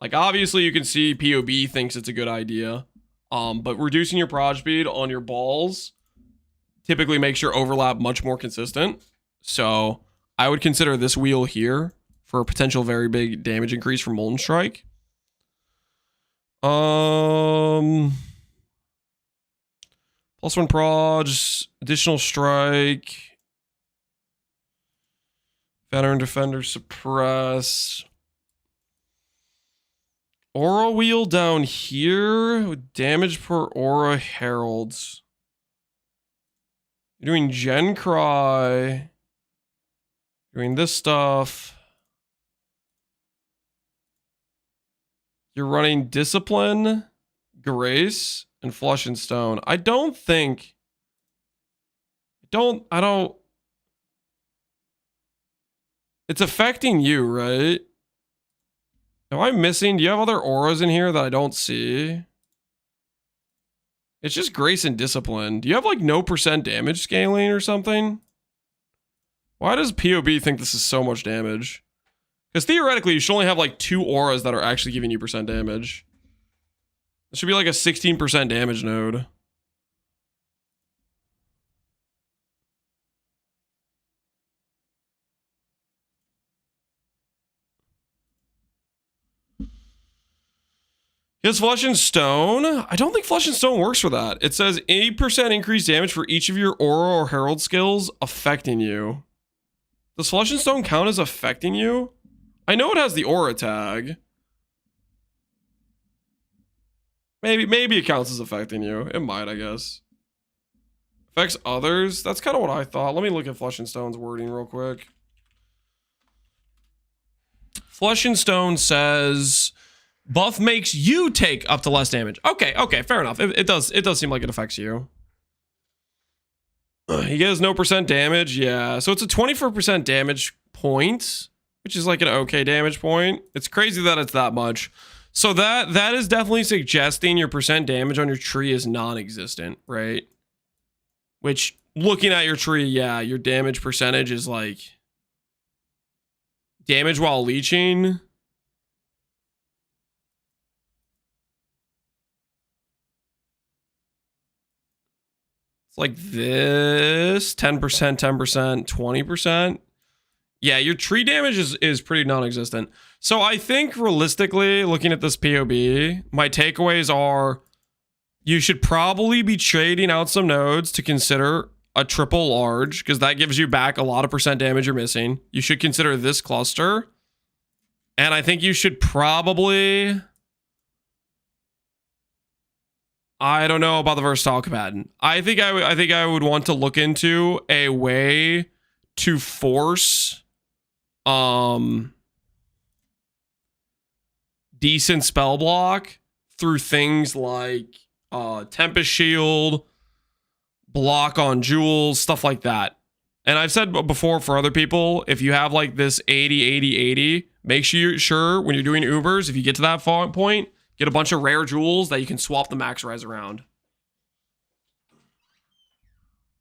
like obviously you can see PoB thinks it's a good idea. But reducing your prod speed on your balls typically makes your overlap much more consistent. So I would consider this wheel here for a potential very big damage increase from Molten Strike. +1 prods, additional strike, veteran defender suppress. Aura wheel down here with damage per aura heralds. You're doing Gen Cry. Doing this stuff. You're running Discipline, Grace, and Flush and Stone. I don't. It's affecting you, right? Am I missing? Do you have other auras in here that I don't see? It's just Grace and Discipline. Do you have like no % damage scaling or something? Why does PoB think this is so much damage? Because theoretically, you should only have like 2 auras that are actually giving you % damage. It should be like a 16% damage node. He has Flesh and Stone. I don't think Flesh and Stone works for that. It says 8% increased damage for each of your Aura or Herald skills affecting you. Does Flesh and Stone count as affecting you? I know it has the Aura tag. Maybe it counts as affecting you. It might, I guess. Affects others? That's kind of what I thought. Let me look at Flesh and Stone's wording real quick. Flesh and Stone says buff makes you take up to less damage. Okay, fair enough. It does seem like it affects you. He gets no percent damage. Yeah, so it's a 24% damage point, which is like an okay damage point. It's crazy that it's that much. So that is definitely suggesting your percent damage on your tree is non-existent, right? Which, looking at your tree, yeah, your damage percentage is like damage while leeching. It's like this, 10%, 10%, 20%. Yeah, your tree damage is pretty non-existent. So I think realistically, looking at this POB, my takeaways are you should probably be trading out some nodes to consider a triple large, because that gives you back a lot of percent damage you're missing. You should consider this cluster. And I think you should probably... I don't know about the versatile combatant. I think I would want to look into a way to force decent spell block through things like Tempest Shield, block on jewels, stuff like that. And I've said before for other people, if you have like this 80, 80, 80, make sure when you're doing Ubers, if you get to that point, get a bunch of rare jewels that you can swap the max res around.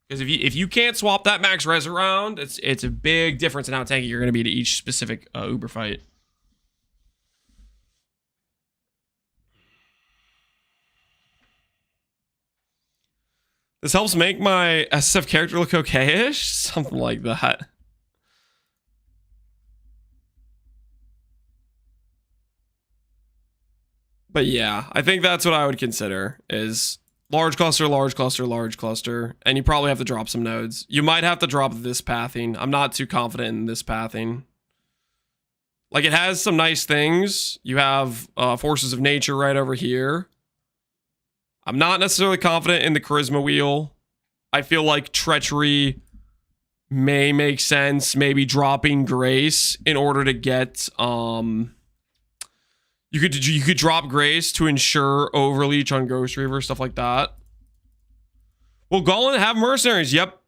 Because if you can't swap that max res around, it's a big difference in how tanky you're going to be to each specific Uber fight. This helps make my SSF character look okay-ish? Something like that. But yeah, I think that's what I would consider is large cluster, large cluster, large cluster. And you probably have to drop some nodes. You might have to drop this pathing. I'm not too confident in this pathing. Like, it has some nice things. You have Forces of Nature right over here. I'm not necessarily confident in the Charisma wheel. I feel like Treachery may make sense. Maybe dropping Grace in order to get... You could drop Grace to ensure Overleach on Ghost Reaver, stuff like that. Will Gauntlet have mercenaries? Yep.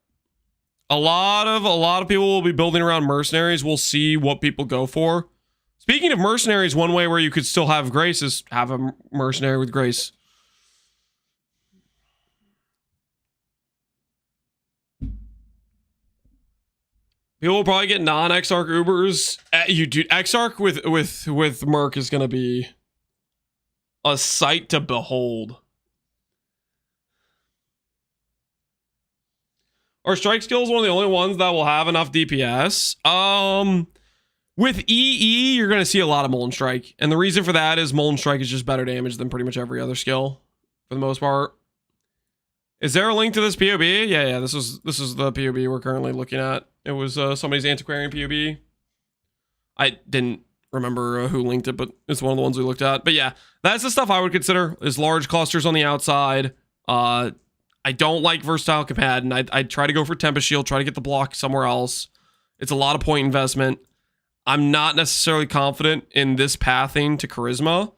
A lot of people will be building around mercenaries. We'll see what people go for. Speaking of mercenaries, one way where you could still have Grace is have a mercenary with Grace. People will probably get non-Exarch Ubers. You do Exarch with Merc is gonna be a sight to behold. Our strike skill is one of the only ones that will have enough DPS. With EE, you're gonna see a lot of Molten Strike, and the reason for that is Molten Strike is just better damage than pretty much every other skill for the most part. Is there a link to this POB? Yeah. This is the POB we're currently looking at. It was somebody's Antiquarian POB. I didn't remember who linked it, but it's one of the ones we looked at. But yeah, that's the stuff I would consider is large clusters on the outside. I don't like versatile combatant. I'd try to go for Tempest Shield, try to get the block somewhere else. It's a lot of point investment. I'm not necessarily confident in this pathing to Charisma.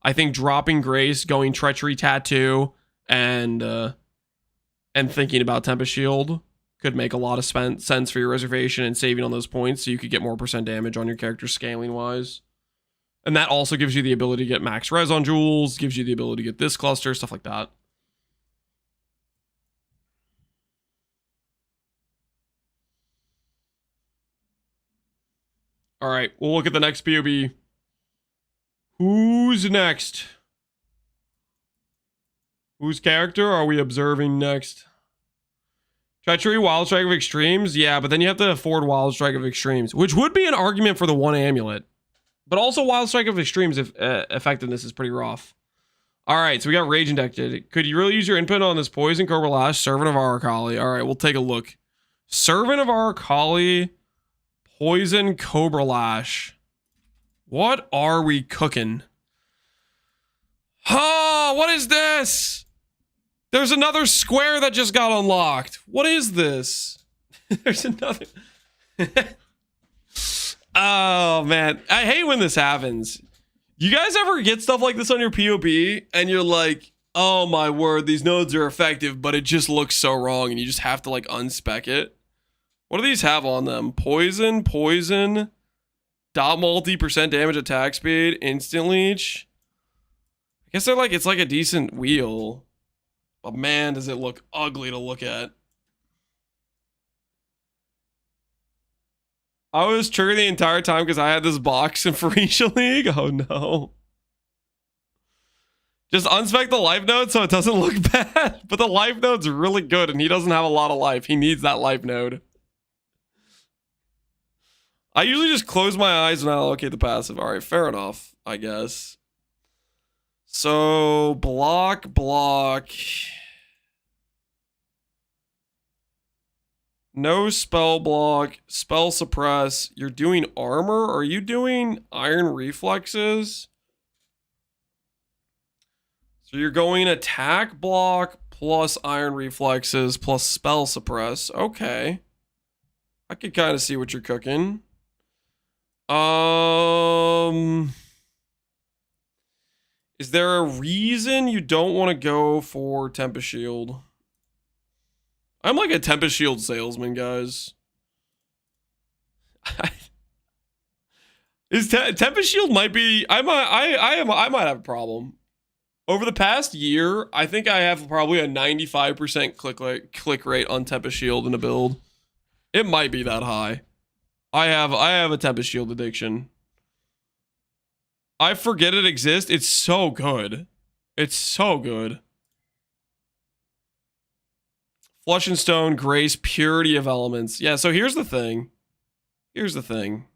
I think dropping Grace, going Treachery Tattoo, and thinking about Tempest Shield could make a lot of sense for your reservation and saving on those points so you could get more percent damage on your character scaling wise. And that also gives you the ability to get max res on jewels, gives you the ability to get this cluster, stuff like that. All right, we'll look at the next POB. Who's next? Whose character are we observing next? Treachery, Wild Strike of Extremes? Yeah, but then you have to afford Wild Strike of Extremes, which would be an argument for the one amulet. But also Wild Strike of Extremes if effectiveness is pretty rough. All right, so we got Rage Injected. Could you really use your input on this Poison, Cobra Lash, Servant of Arakali? All right, we'll take a look. Servant of Arakali, Poison, Cobra Lash. What are we cooking? Oh, what is this? There's another square that just got unlocked. What is this? There's another. Oh, man. I hate when this happens. You guys ever get stuff like this on your PoB and you're like, oh my word, these nodes are effective, but it just looks so wrong and you just have to like unspec it? What do these have on them? Poison, poison, dot multi, % damage, attack speed, instant leech. I guess they're like, it's like a decent wheel. But man, does it look ugly to look at. I was triggered the entire time because I had this box in Phoenicia League. Oh no. Just unspec the life node so it doesn't look bad. But the life node's really good and he doesn't have a lot of life. He needs that life node. I usually just close my eyes when I allocate the passive. Alright, fair enough, I guess. So, block. No spell block, spell suppress. You're doing armor? Are you doing iron reflexes? So you're going attack block plus iron reflexes plus spell suppress. Okay. I could kind of see what you're cooking. Is there a reason you don't want to go for Tempest Shield? I'm like a Tempest Shield salesman, guys. Tempest Shield might be. I might have a problem. Over the past year, I think I have probably a 95% click rate on Tempest Shield in a build. It might be that high. I have a Tempest Shield addiction. I forget it exists. It's so good. It's so good. Flush and Stone, Grace, Purity of Elements. Yeah, so here's the thing. Here's the thing.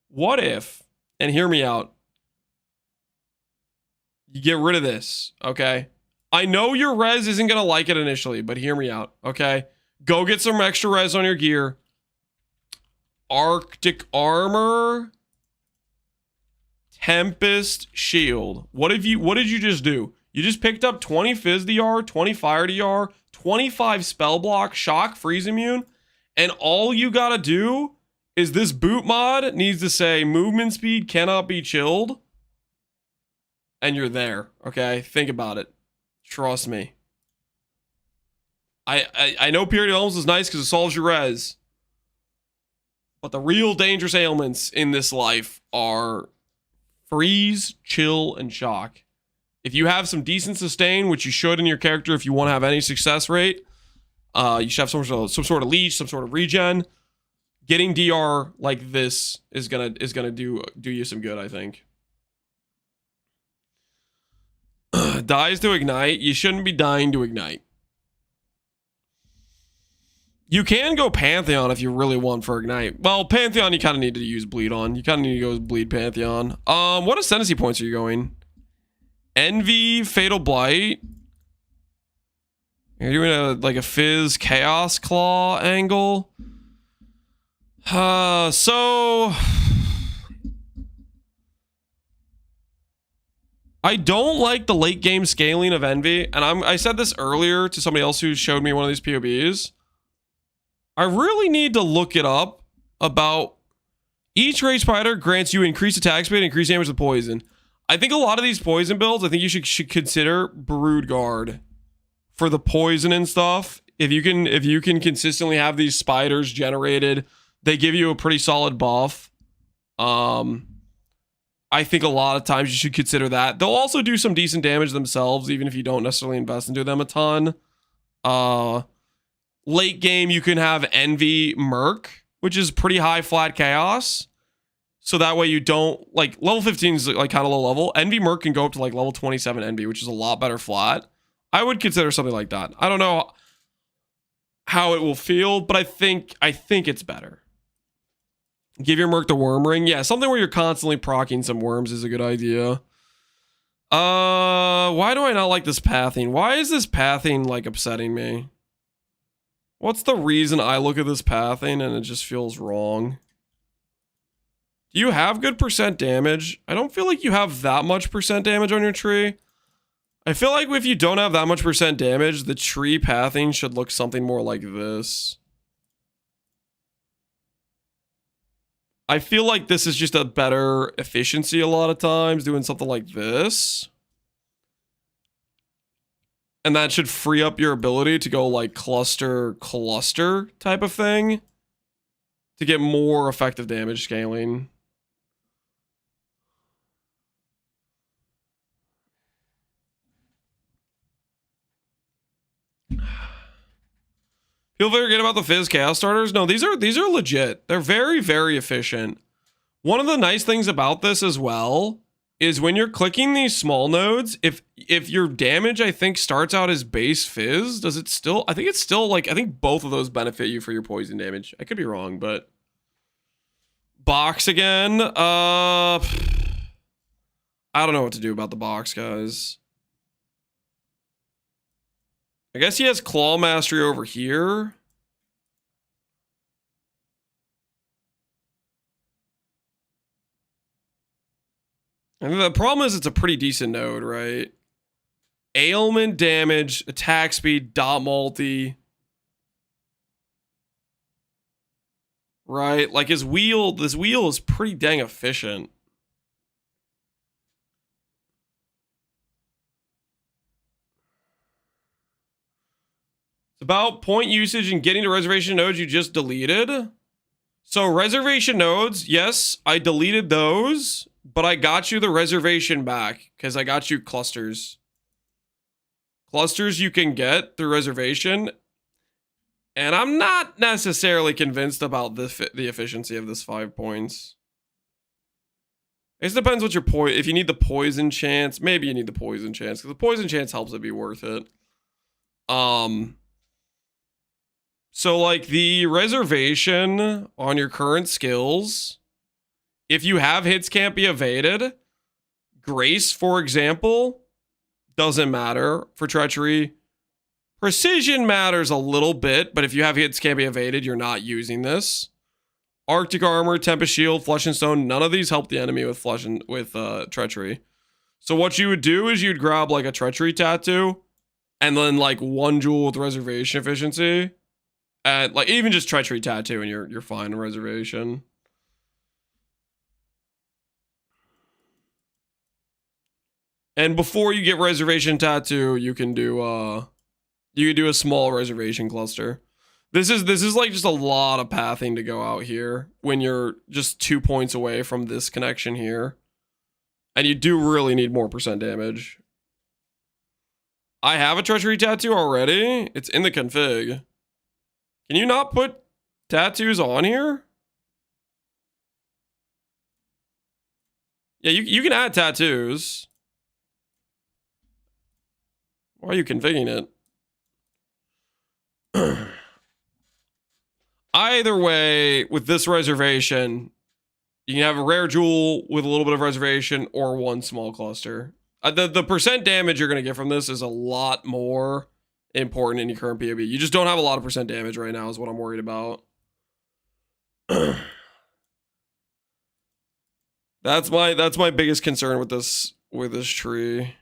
What if, and hear me out, you get rid of this, okay? I know your res isn't going to like it initially, but hear me out, okay? Go get some extra res on your gear. Arctic Armor, Tempest Shield. What did you just do? You just picked up 20 Fizz DR, 20 Fire DR, 25 Spell Block, Shock, Freeze Immune, and all you gotta do is this boot mod needs to say movement speed cannot be chilled, and you're there, okay? Think about it. Trust me. I know Purity of Elements is nice because it solves your res, but the real dangerous ailments in this life are freeze, chill, and shock. If you have some decent sustain, which you should in your character if you want to have any success rate, you should have some sort of leech, some sort of regen. Getting DR like this is gonna do you some good, I think. Dies to ignite. You shouldn't be dying to ignite. You can go Pantheon if you really want for ignite. Well, Pantheon you kind of need to use bleed on. You kind of need to go bleed Pantheon. What ascendancy points are you going? Envy, Fatal Blight. You're doing like a Fizz Chaos Claw angle. So I don't like the late game scaling of Envy, and I said this earlier to somebody else who showed me one of these PoBs. I really need to look it up about each Rage Spider grants you increased attack speed and increased damage with poison. I think a lot of these poison builds, I think you should consider Brood Guard for the poison and stuff. If you can consistently have these spiders generated, they give you a pretty solid buff. I think a lot of times you should consider that. They'll also do some decent damage themselves, even if you don't necessarily invest into them a ton. Late game, you can have Envy Merc, which is pretty high flat chaos. So that way you don't, like, level 15 is like kind of low level. Envy Merc can go up to like level 27 Envy, which is a lot better flat. I would consider something like that. I don't know how it will feel, but I think it's better. Give your Merc the Worm Ring. Yeah, something where you're constantly proccing some worms is a good idea. Why do I not like this pathing? Why is this pathing like upsetting me? What's the reason I look at this pathing and it just feels wrong? Do you have good percent damage? I don't feel like you have that much percent damage on your tree. I feel like if you don't have that much percent damage, the tree pathing should look something more like this. I feel like this is just a better efficiency a lot of times, doing something like this. And that should free up your ability to go like cluster type of thing to get more effective damage scaling. People forget about the Fizz Chaos Starters. No, these are legit. They're very, very efficient. One of the nice things about this as well is when you're clicking these small nodes, if your damage, I think, starts out as base Fizz, does it still? I think it's still like, I think both of those benefit you for your poison damage. I could be wrong, but box again. I don't know what to do about the box, guys. I guess he has Claw Mastery over here. And the problem is it's a pretty decent node, right? Ailment damage, attack speed, dot multi. Right? Like this wheel is pretty dang efficient. About point usage and getting to reservation nodes you just deleted. So reservation nodes, yes, I deleted those, but I got you the reservation back because I got you clusters. Clusters you can get through reservation. And I'm not necessarily convinced about the efficiency of this 5 points. It depends what your poison. If you need the poison chance, maybe you need the poison chance because the poison chance helps it be worth it. So like the reservation on your current skills, if you have hits can't be evaded, Grace, for example, doesn't matter for treachery. Precision matters a little bit, but if you have hits can't be evaded, you're not using this. Arctic Armor, Tempest Shield, Flesh and Stone, none of these help the enemy with treachery. So what you would do is you'd grab like a treachery tattoo and then like 1 jewel with reservation efficiency. And like even just treachery tattoo and you're fine in reservation. And before you get reservation tattoo, you can do a small reservation cluster. This is like just a lot of pathing to go out here when you're just 2 points away from this connection here. And you do really need more percent damage. I have a treachery tattoo already. It's in the config. Can you not put tattoos on here? Yeah, you can add tattoos. Why are you configuring it? Either way, with this reservation, you can have a rare jewel with a little bit of reservation or 1 small cluster. The percent damage you're going to get from this is a lot more important in your current PoB. You just don't have a lot of percent damage right now is what I'm worried about. That's my biggest concern with this tree.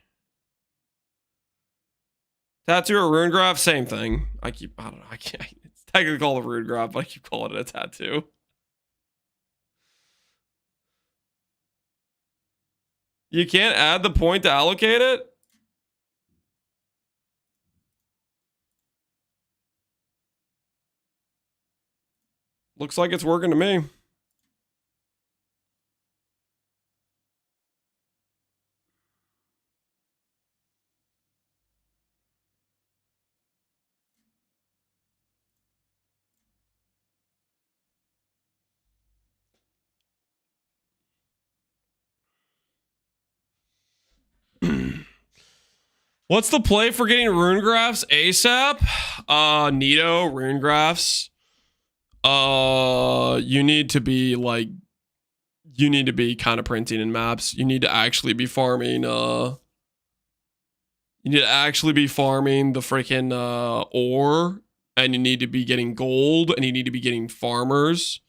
Tattoo or rune graph, same thing. I don't know, I can't, it's technically called a rune graph, but I keep calling it a tattoo. You can't add the point to allocate it? Looks like it's working to me. What's the play for getting rune graphs ASAP? Nito, rune graphs. You need to be like, you need to be kind of printing in maps. You need to actually be farming, you need to actually be farming the freaking ore, and you need to be getting gold, and you need to be getting farmers.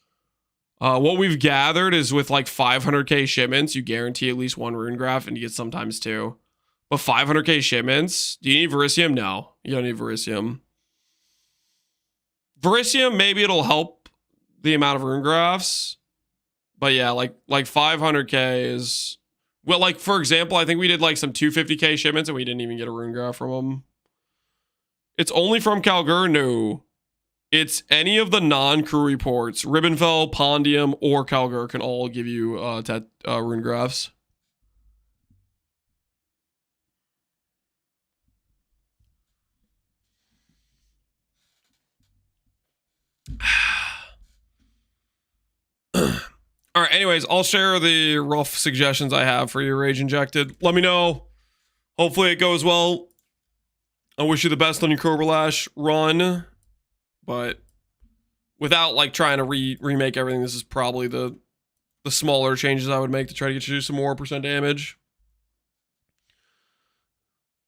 What we've gathered is with like 500k shipments, you guarantee at least one rune graph, and you get sometimes two. But 500k shipments, do you need Verisium? No, you don't need Verisium. Verisium, maybe it'll help the amount of rune graphs. But yeah, like 500k is... Well, like, for example, I think we did like some 250k shipments and we didn't even get a rune graph from them. It's only from Calgur? No. It's any of the non-crew reports. Ribbonfell, Pondium, or Calgur can all give you rune graphs. All right, anyways, I'll share the rough suggestions I have for your Rage Injected. Let me know. Hopefully it goes well. I wish you the best on your Cobra Lash run. But without like trying to remake everything, this is probably the smaller changes I would make to try to get you some more % damage.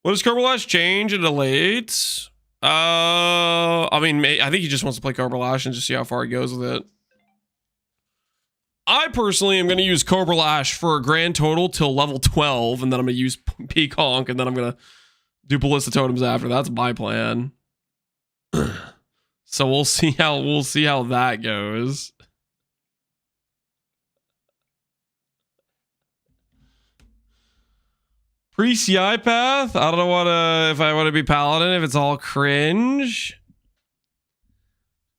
What does Cobra Lash change at elite? I mean, I think he just wants to play Cobra Lash and just see how far he goes with it. I personally am going to use Cobra Lash for a grand total till level 12, and then I'm going to use Peaconk, and then I'm going to do Ballista Totems after. That's my plan. So we'll see how that goes. Pre-CI path? I don't know if I want to be Paladin, if it's all cringe.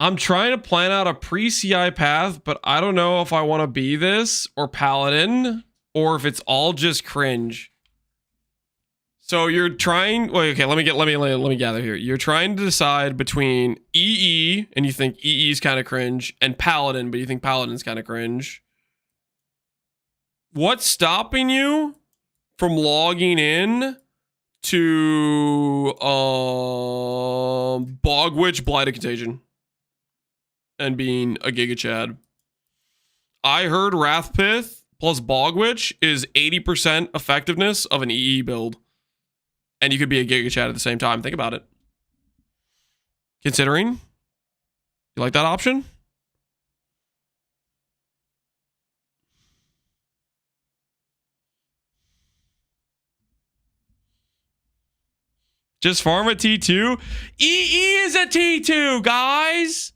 I'm trying to plan out a pre-CI path, but I don't know if I want to be this or Paladin or if it's all just cringe. So you're trying, wait, okay, let me gather here. You're trying to decide between EE, and you think EE is kind of cringe, and Paladin, but you think Paladin's kind of cringe. What's stopping you from logging in to Bog Witch Blighted Contagion and being a Giga Chad? I heard Wrathpith plus Bog Witch is 80% effectiveness of an EE build. And you could be a Giga Chad at the same time. Think about it. Considering? You like that option? Just farm a T2? EE is a T2, guys!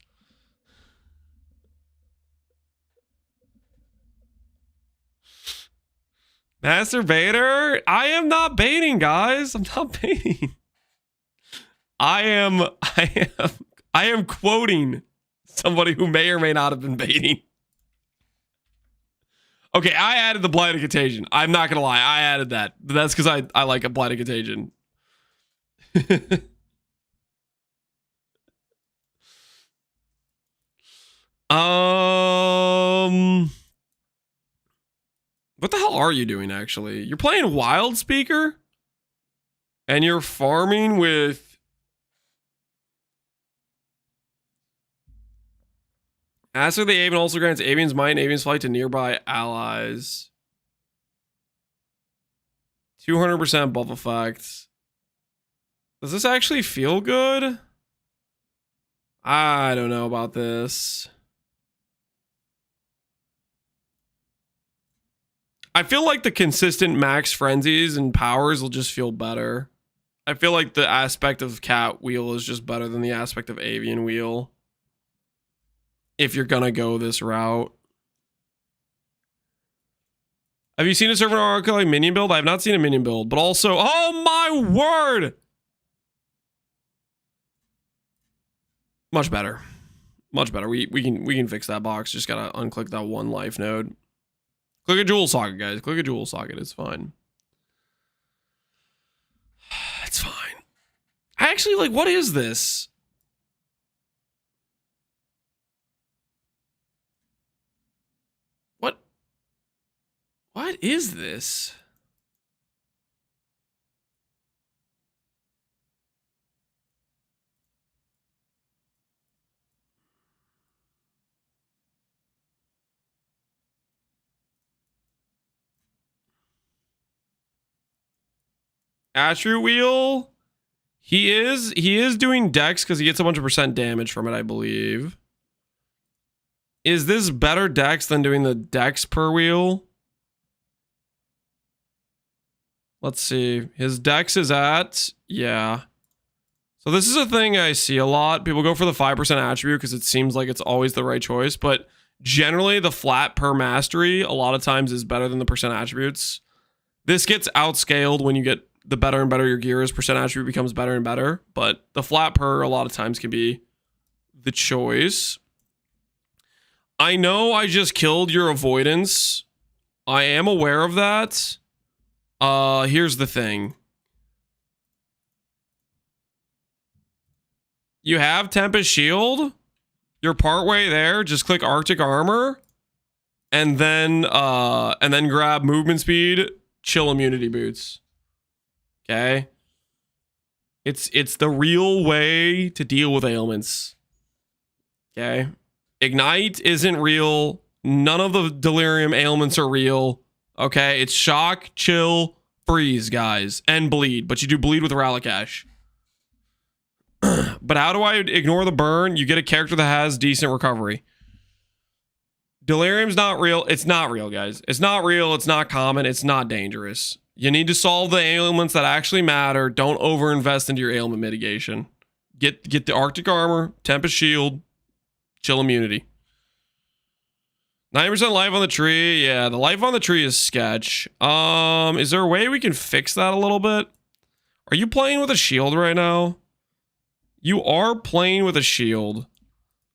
Master Baiter? I am not baiting, guys. I'm not baiting. I am quoting somebody who may or may not have been baiting. Okay, I added the Blighted Contagion. I'm not gonna lie, I added that. But that's because I like a Blighted Contagion. What the hell are you doing, actually? You're playing Wild Speaker? And you're farming with... Aster the Avian also grants Avian's Might and Avian's Flight to nearby allies. 200% buff effect. Does this actually feel good? I don't know about this. I feel like the consistent max frenzies and powers will just feel better. I feel like the aspect of Cat Wheel is just better than the aspect of Avian Wheel. If you're gonna go this route. Have you seen a servant arc minion build? I have not seen a minion build, but also, oh my word! Much better. Much better. We can fix that box. Just gotta unclick that one life node. Click a jewel socket, guys. Click a jewel socket. It's fine. It's fine. I actually, like, what is this? What is this? Attribute wheel. He is doing dex because he gets a bunch of % damage from it, I believe. Is this better dex than doing the dex per wheel? Let's see. His dex is at, yeah. So this is a thing I see a lot. People go for the 5% attribute because it seems like it's always the right choice, but generally the flat per mastery a lot of times is better than the % attributes. This gets outscaled when you get the better and better your gear is, % attribute becomes better and better, but the flat per a lot of times can be the choice. I know I just killed your avoidance. I am aware of that. Here's the thing. You have Tempest Shield. You're partway there. Just click Arctic Armor. And then grab movement speed, chill immunity boots. Okay? It's the real way to deal with ailments. Okay? Ignite isn't real. None of the delirium ailments are real. Okay? It's shock, chill, freeze, guys. And bleed. But you do bleed with Ralakash. But how do I ignore the burn? You get a character that has decent recovery. Delirium's not real. It's not real, guys. It's not real. It's not common. It's not dangerous. You need to solve the ailments that actually matter. Don't overinvest into your ailment mitigation. Get the Arctic Armor, Tempest Shield, chill immunity. 90% life on the tree. Yeah, the life on the tree is sketch. Is there a way we can fix that a little bit? Are you playing with a shield right now? You are playing with a shield.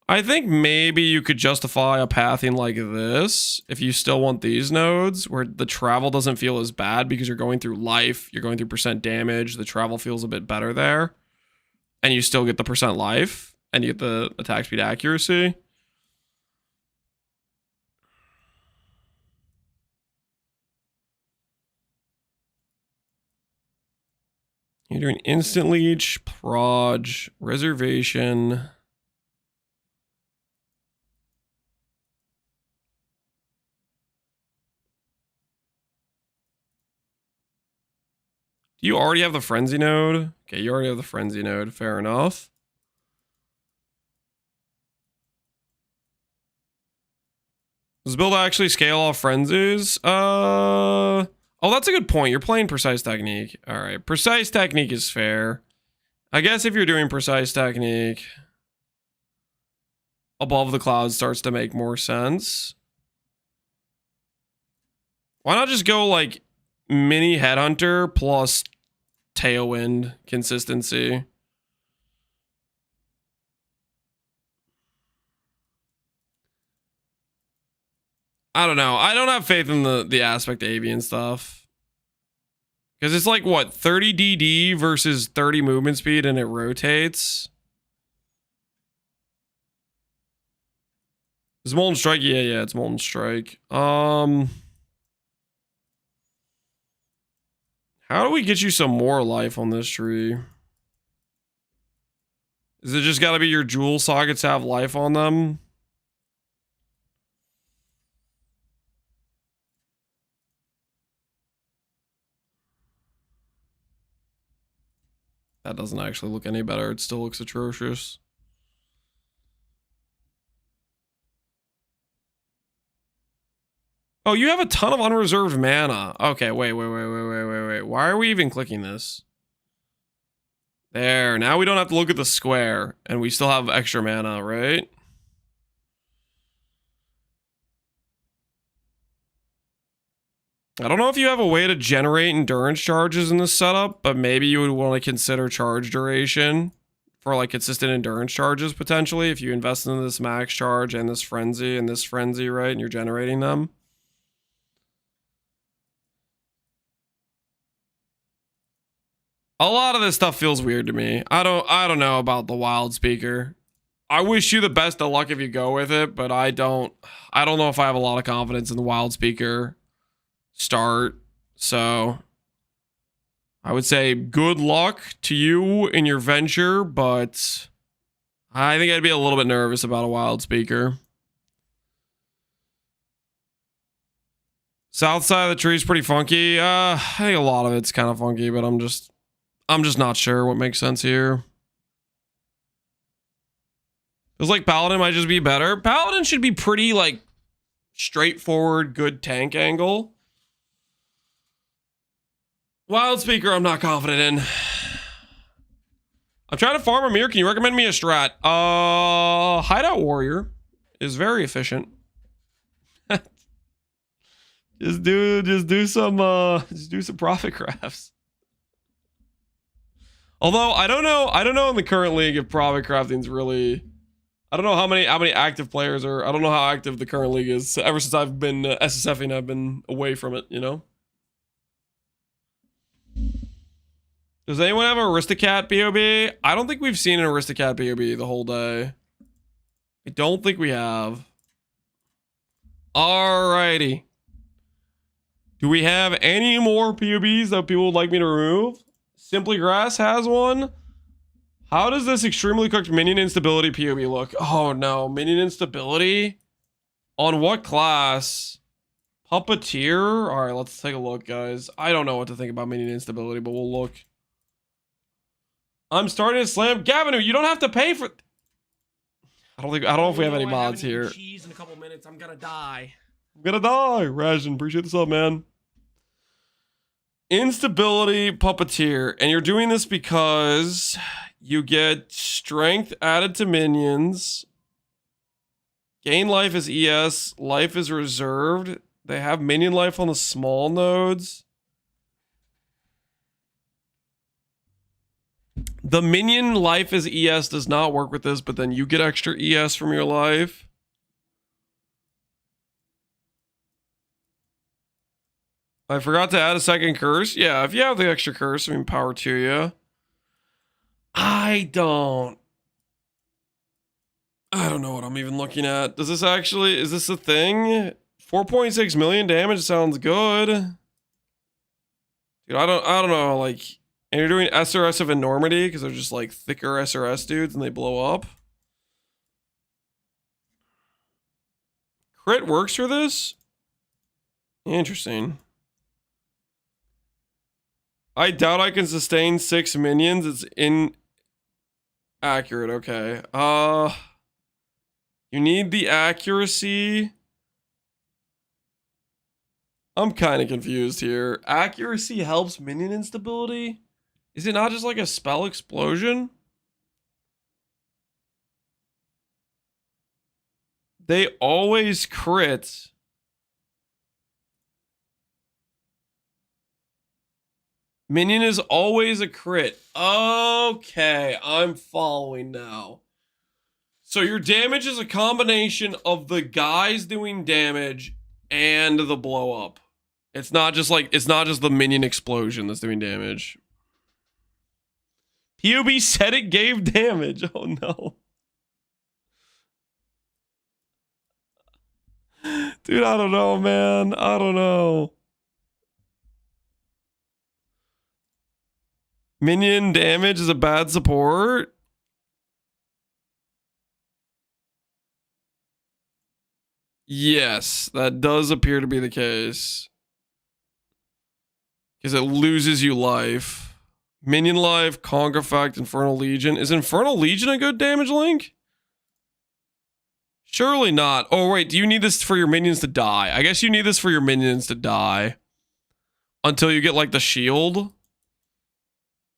I think maybe you could justify a pathing like this if you still want these nodes where the travel doesn't feel as bad because you're going through life, you're going through % damage, the travel feels a bit better there, and you still get the % life and you get the attack speed accuracy. You're doing instant leech, proj, reservation. Do you already have the frenzy node? Okay, you already have the frenzy node. Fair enough. Does build actually scale off frenzies? Oh, that's a good point. You're playing precise technique. All right, precise technique is fair. I guess if you're doing precise technique, above the clouds starts to make more sense. Why not just go like mini headhunter plus tailwind consistency? I don't know. I don't have faith in the aspect avian stuff. Because it's like, what, 30 DD versus 30 movement speed and it rotates? Is Molten Strike? Yeah, it's Molten Strike. How do we get you some more life on this tree? Is it just gotta be your jewel sockets have life on them? That doesn't actually look any better. It still looks atrocious. Oh, you have a ton of unreserved mana. Okay, wait. Why are we even clicking this? There, now we don't have to look at the square, and we still have extra mana, right? I don't know if you have a way to generate endurance charges in this setup, but maybe you would want to consider charge duration for like consistent endurance charges potentially if you invest in this max charge and this frenzy, right? And you're generating them. A lot of this stuff feels weird to me. I don't know about the wild speaker. I wish you the best of luck if you go with it, but I don't know if I have a lot of confidence in the wild speaker start. So I would say good luck to you in your venture, but I think I'd be a little bit nervous about a wild speaker. South side of the tree is pretty funky. I think a lot of it's kind of funky, but I'm just not sure what makes sense here. Feels like Paladin might just be better. Paladin should be pretty like straightforward, good tank angle. Wild Speaker, I'm not confident in. I'm trying to farm a mirror. Can you recommend me a strat? Hideout Warrior is very efficient. just do some profit crafts. Although I don't know in the current league if profit crafting's really, I don't know how many active players are. I don't know how active the current league is. Ever since I've been SSFing, I've been away from it, you know? Does anyone have an Aristocat POB? I don't think we've seen an Aristocat POB the whole day. I don't think we have. Alrighty. Do we have any more POBs that people would like me to remove? Simply Grass has one. How does this extremely cooked minion instability POB look? Oh no, minion instability? On what class? Puppeteer? Alright, let's take a look, guys. I don't know what to think about minion instability, but we'll look. I'm starting to slam. Gavin, you don't have to pay for... I don't know if we have any mods here. Cheese in a couple minutes. I'm gonna die. I'm gonna die. Rajan, appreciate the sub, man. Instability Puppeteer. And you're doing this because you get strength added to minions. Gain life is ES. Life is reserved. They have minion life on the small nodes. The minion life as ES does not work with this, but then you get extra ES from your life. I forgot to add a second curse. Yeah, if you have the extra curse, I mean, power to you. I don't know what I'm even looking at. Does this actually, is this a thing? 4.6 million damage sounds good. Dude, I don't know, like... And you're doing SRS of enormity because they're just like thicker SRS dudes and they blow up. Crit works for this? Interesting. I doubt I can sustain 6 minions. It's inaccurate. Okay. You need the accuracy. I'm kind of confused here. Accuracy helps minion instability? Is it not just like a spell explosion? They always crit. Minion is always a crit. Okay, I'm following now. So your damage is a combination of the guys doing damage and the blow up. It's not just the minion explosion that's doing damage. POB said it gave damage. Oh no. Dude, I don't know, man. I don't know. Minion damage is a bad support? Yes, that does appear to be the case. Because it loses you life. Minion life, Conk effect, Infernal Legion. Is Infernal Legion a good damage link? Surely not. Oh, wait. Do you need this for your minions to die? I guess you need this for your minions to die. Until you get, like, the shield.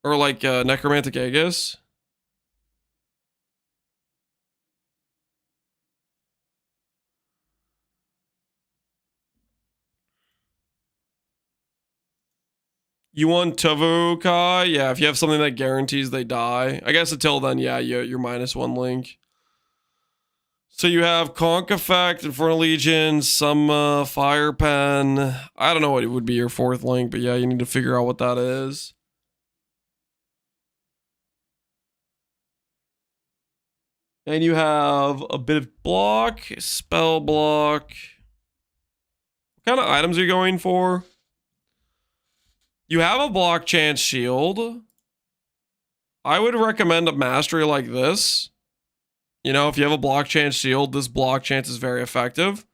Or, like, Necromantic Aegis. You want Tavu Kai? Yeah, if you have something that guarantees they die. I guess until then, yeah, you're -1 link. So you have Conk effect, Infernal Legion, some Fire Pen. I don't know what it would be your 4th link, but yeah, you need to figure out what that is. And you have a bit of block, spell block. What kind of items are you going for? You have a block chance shield. I would recommend a mastery like this. You know, if you have a block chance shield, this block chance is very effective.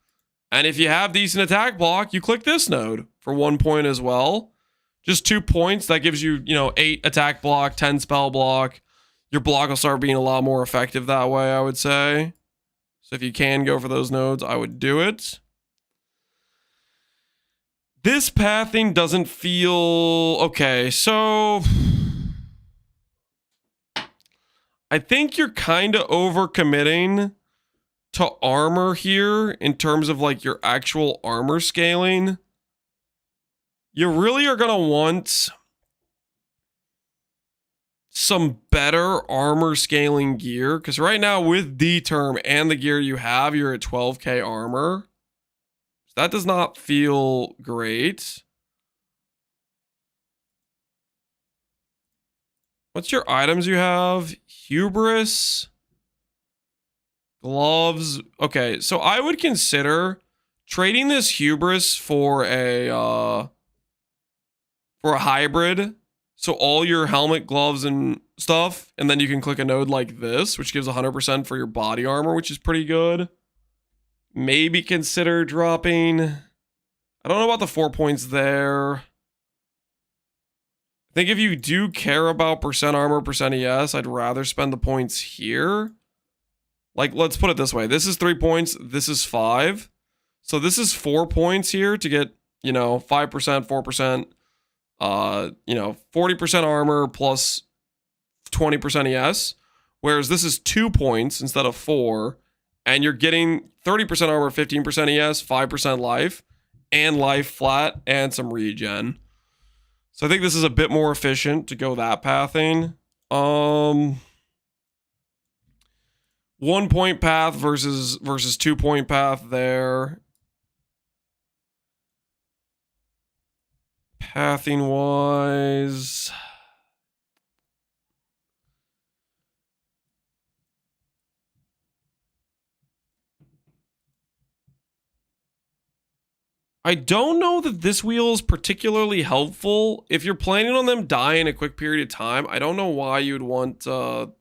And if you have decent attack block, you click this node for 1 point as well. Just 2 points. That gives you, 8 attack block, 10 spell block. Your block will start being a lot more effective that way, I would say. So if you can go for those nodes, I would do it. This pathing doesn't feel... Okay, so... I think you're kind of overcommitting to armor here in terms of like your actual armor scaling. You really are going to want some better armor scaling gear, because right now with D-Term and the gear you have, you're at 12k armor. So that does not feel great. What's your items you have? Hubris, gloves. Okay, so I would consider trading this hubris for a hybrid. So all your helmet, gloves, and stuff, and then you can click a node like this, which gives 100% for your body armor, which is pretty good. Maybe consider dropping... I don't know about the 4 points there. I think if you do care about percent armor, percent ES, I'd rather spend the points here. Like, let's put it this way. This is 3 points. This is 5. So this is 4 points here to get, 5%, 4%, 40% armor plus 20% ES. Whereas this is 2 points instead of 4. And you're getting 30% armor, 15% ES, 5% life, and life flat, and some regen. So I think this is a bit more efficient to go that pathing. 1 point path versus 2 point path there. Pathing wise, I don't know that this wheel is particularly helpful. If you're planning on them dying a quick period of time, I don't know why you'd want the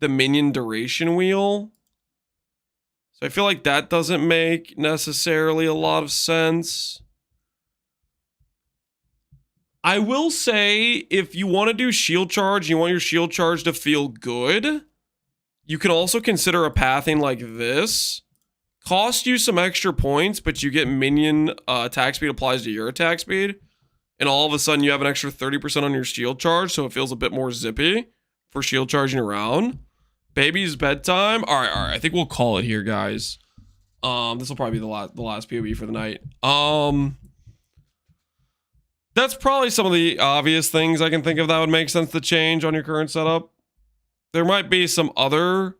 minion duration wheel. So I feel like that doesn't make necessarily a lot of sense. I will say, if you want to do shield charge, you want your shield charge to feel good, you can also consider a pathing like this. Cost you some extra points, but you get minion attack speed applies to your attack speed. And all of a sudden you have an extra 30% on your shield charge, so it feels a bit more zippy for shield charging around. Baby's bedtime. All right. I think we'll call it here, guys. This will probably be the last PoB for the night. That's probably some of the obvious things I can think of that would make sense to change on your current setup. There might be some other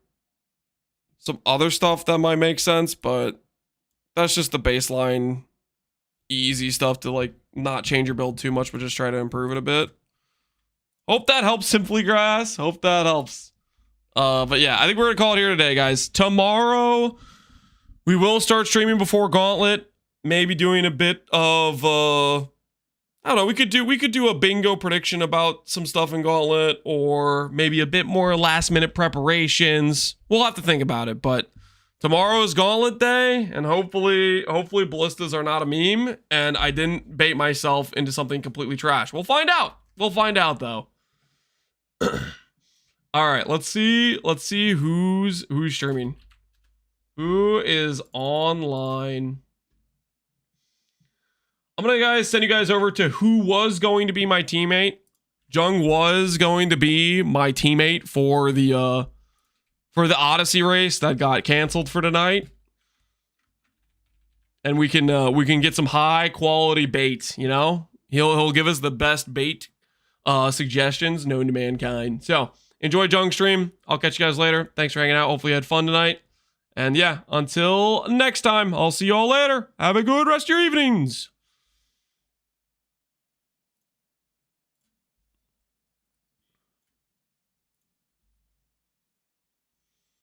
stuff that might make sense, but that's just the baseline easy stuff to like not change your build too much, but just try to improve it a bit. Hope that helps, Simply Grass. Hope that helps. But yeah, I think we're gonna call it here today, guys. Tomorrow we will start streaming before Gauntlet. Maybe doing a bit of I don't know, we could do a bingo prediction about some stuff in Gauntlet, or maybe a bit more last minute preparations. We'll have to think about it, but tomorrow is Gauntlet day, and hopefully ballistas are not a meme, and I didn't bait myself into something completely trash. We'll find out. We'll find out though. All right, let's see who's streaming. Who is online? I'm gonna send you guys over to who was going to be my teammate. Jung was going to be my teammate for the Odyssey race that got canceled for tonight. And we can get some high quality bait, He'll give us the best bait suggestions known to mankind. So enjoy Jung's stream. I'll catch you guys later. Thanks for hanging out. Hopefully you had fun tonight. And yeah, until next time, I'll see you all later. Have a good rest of your evenings.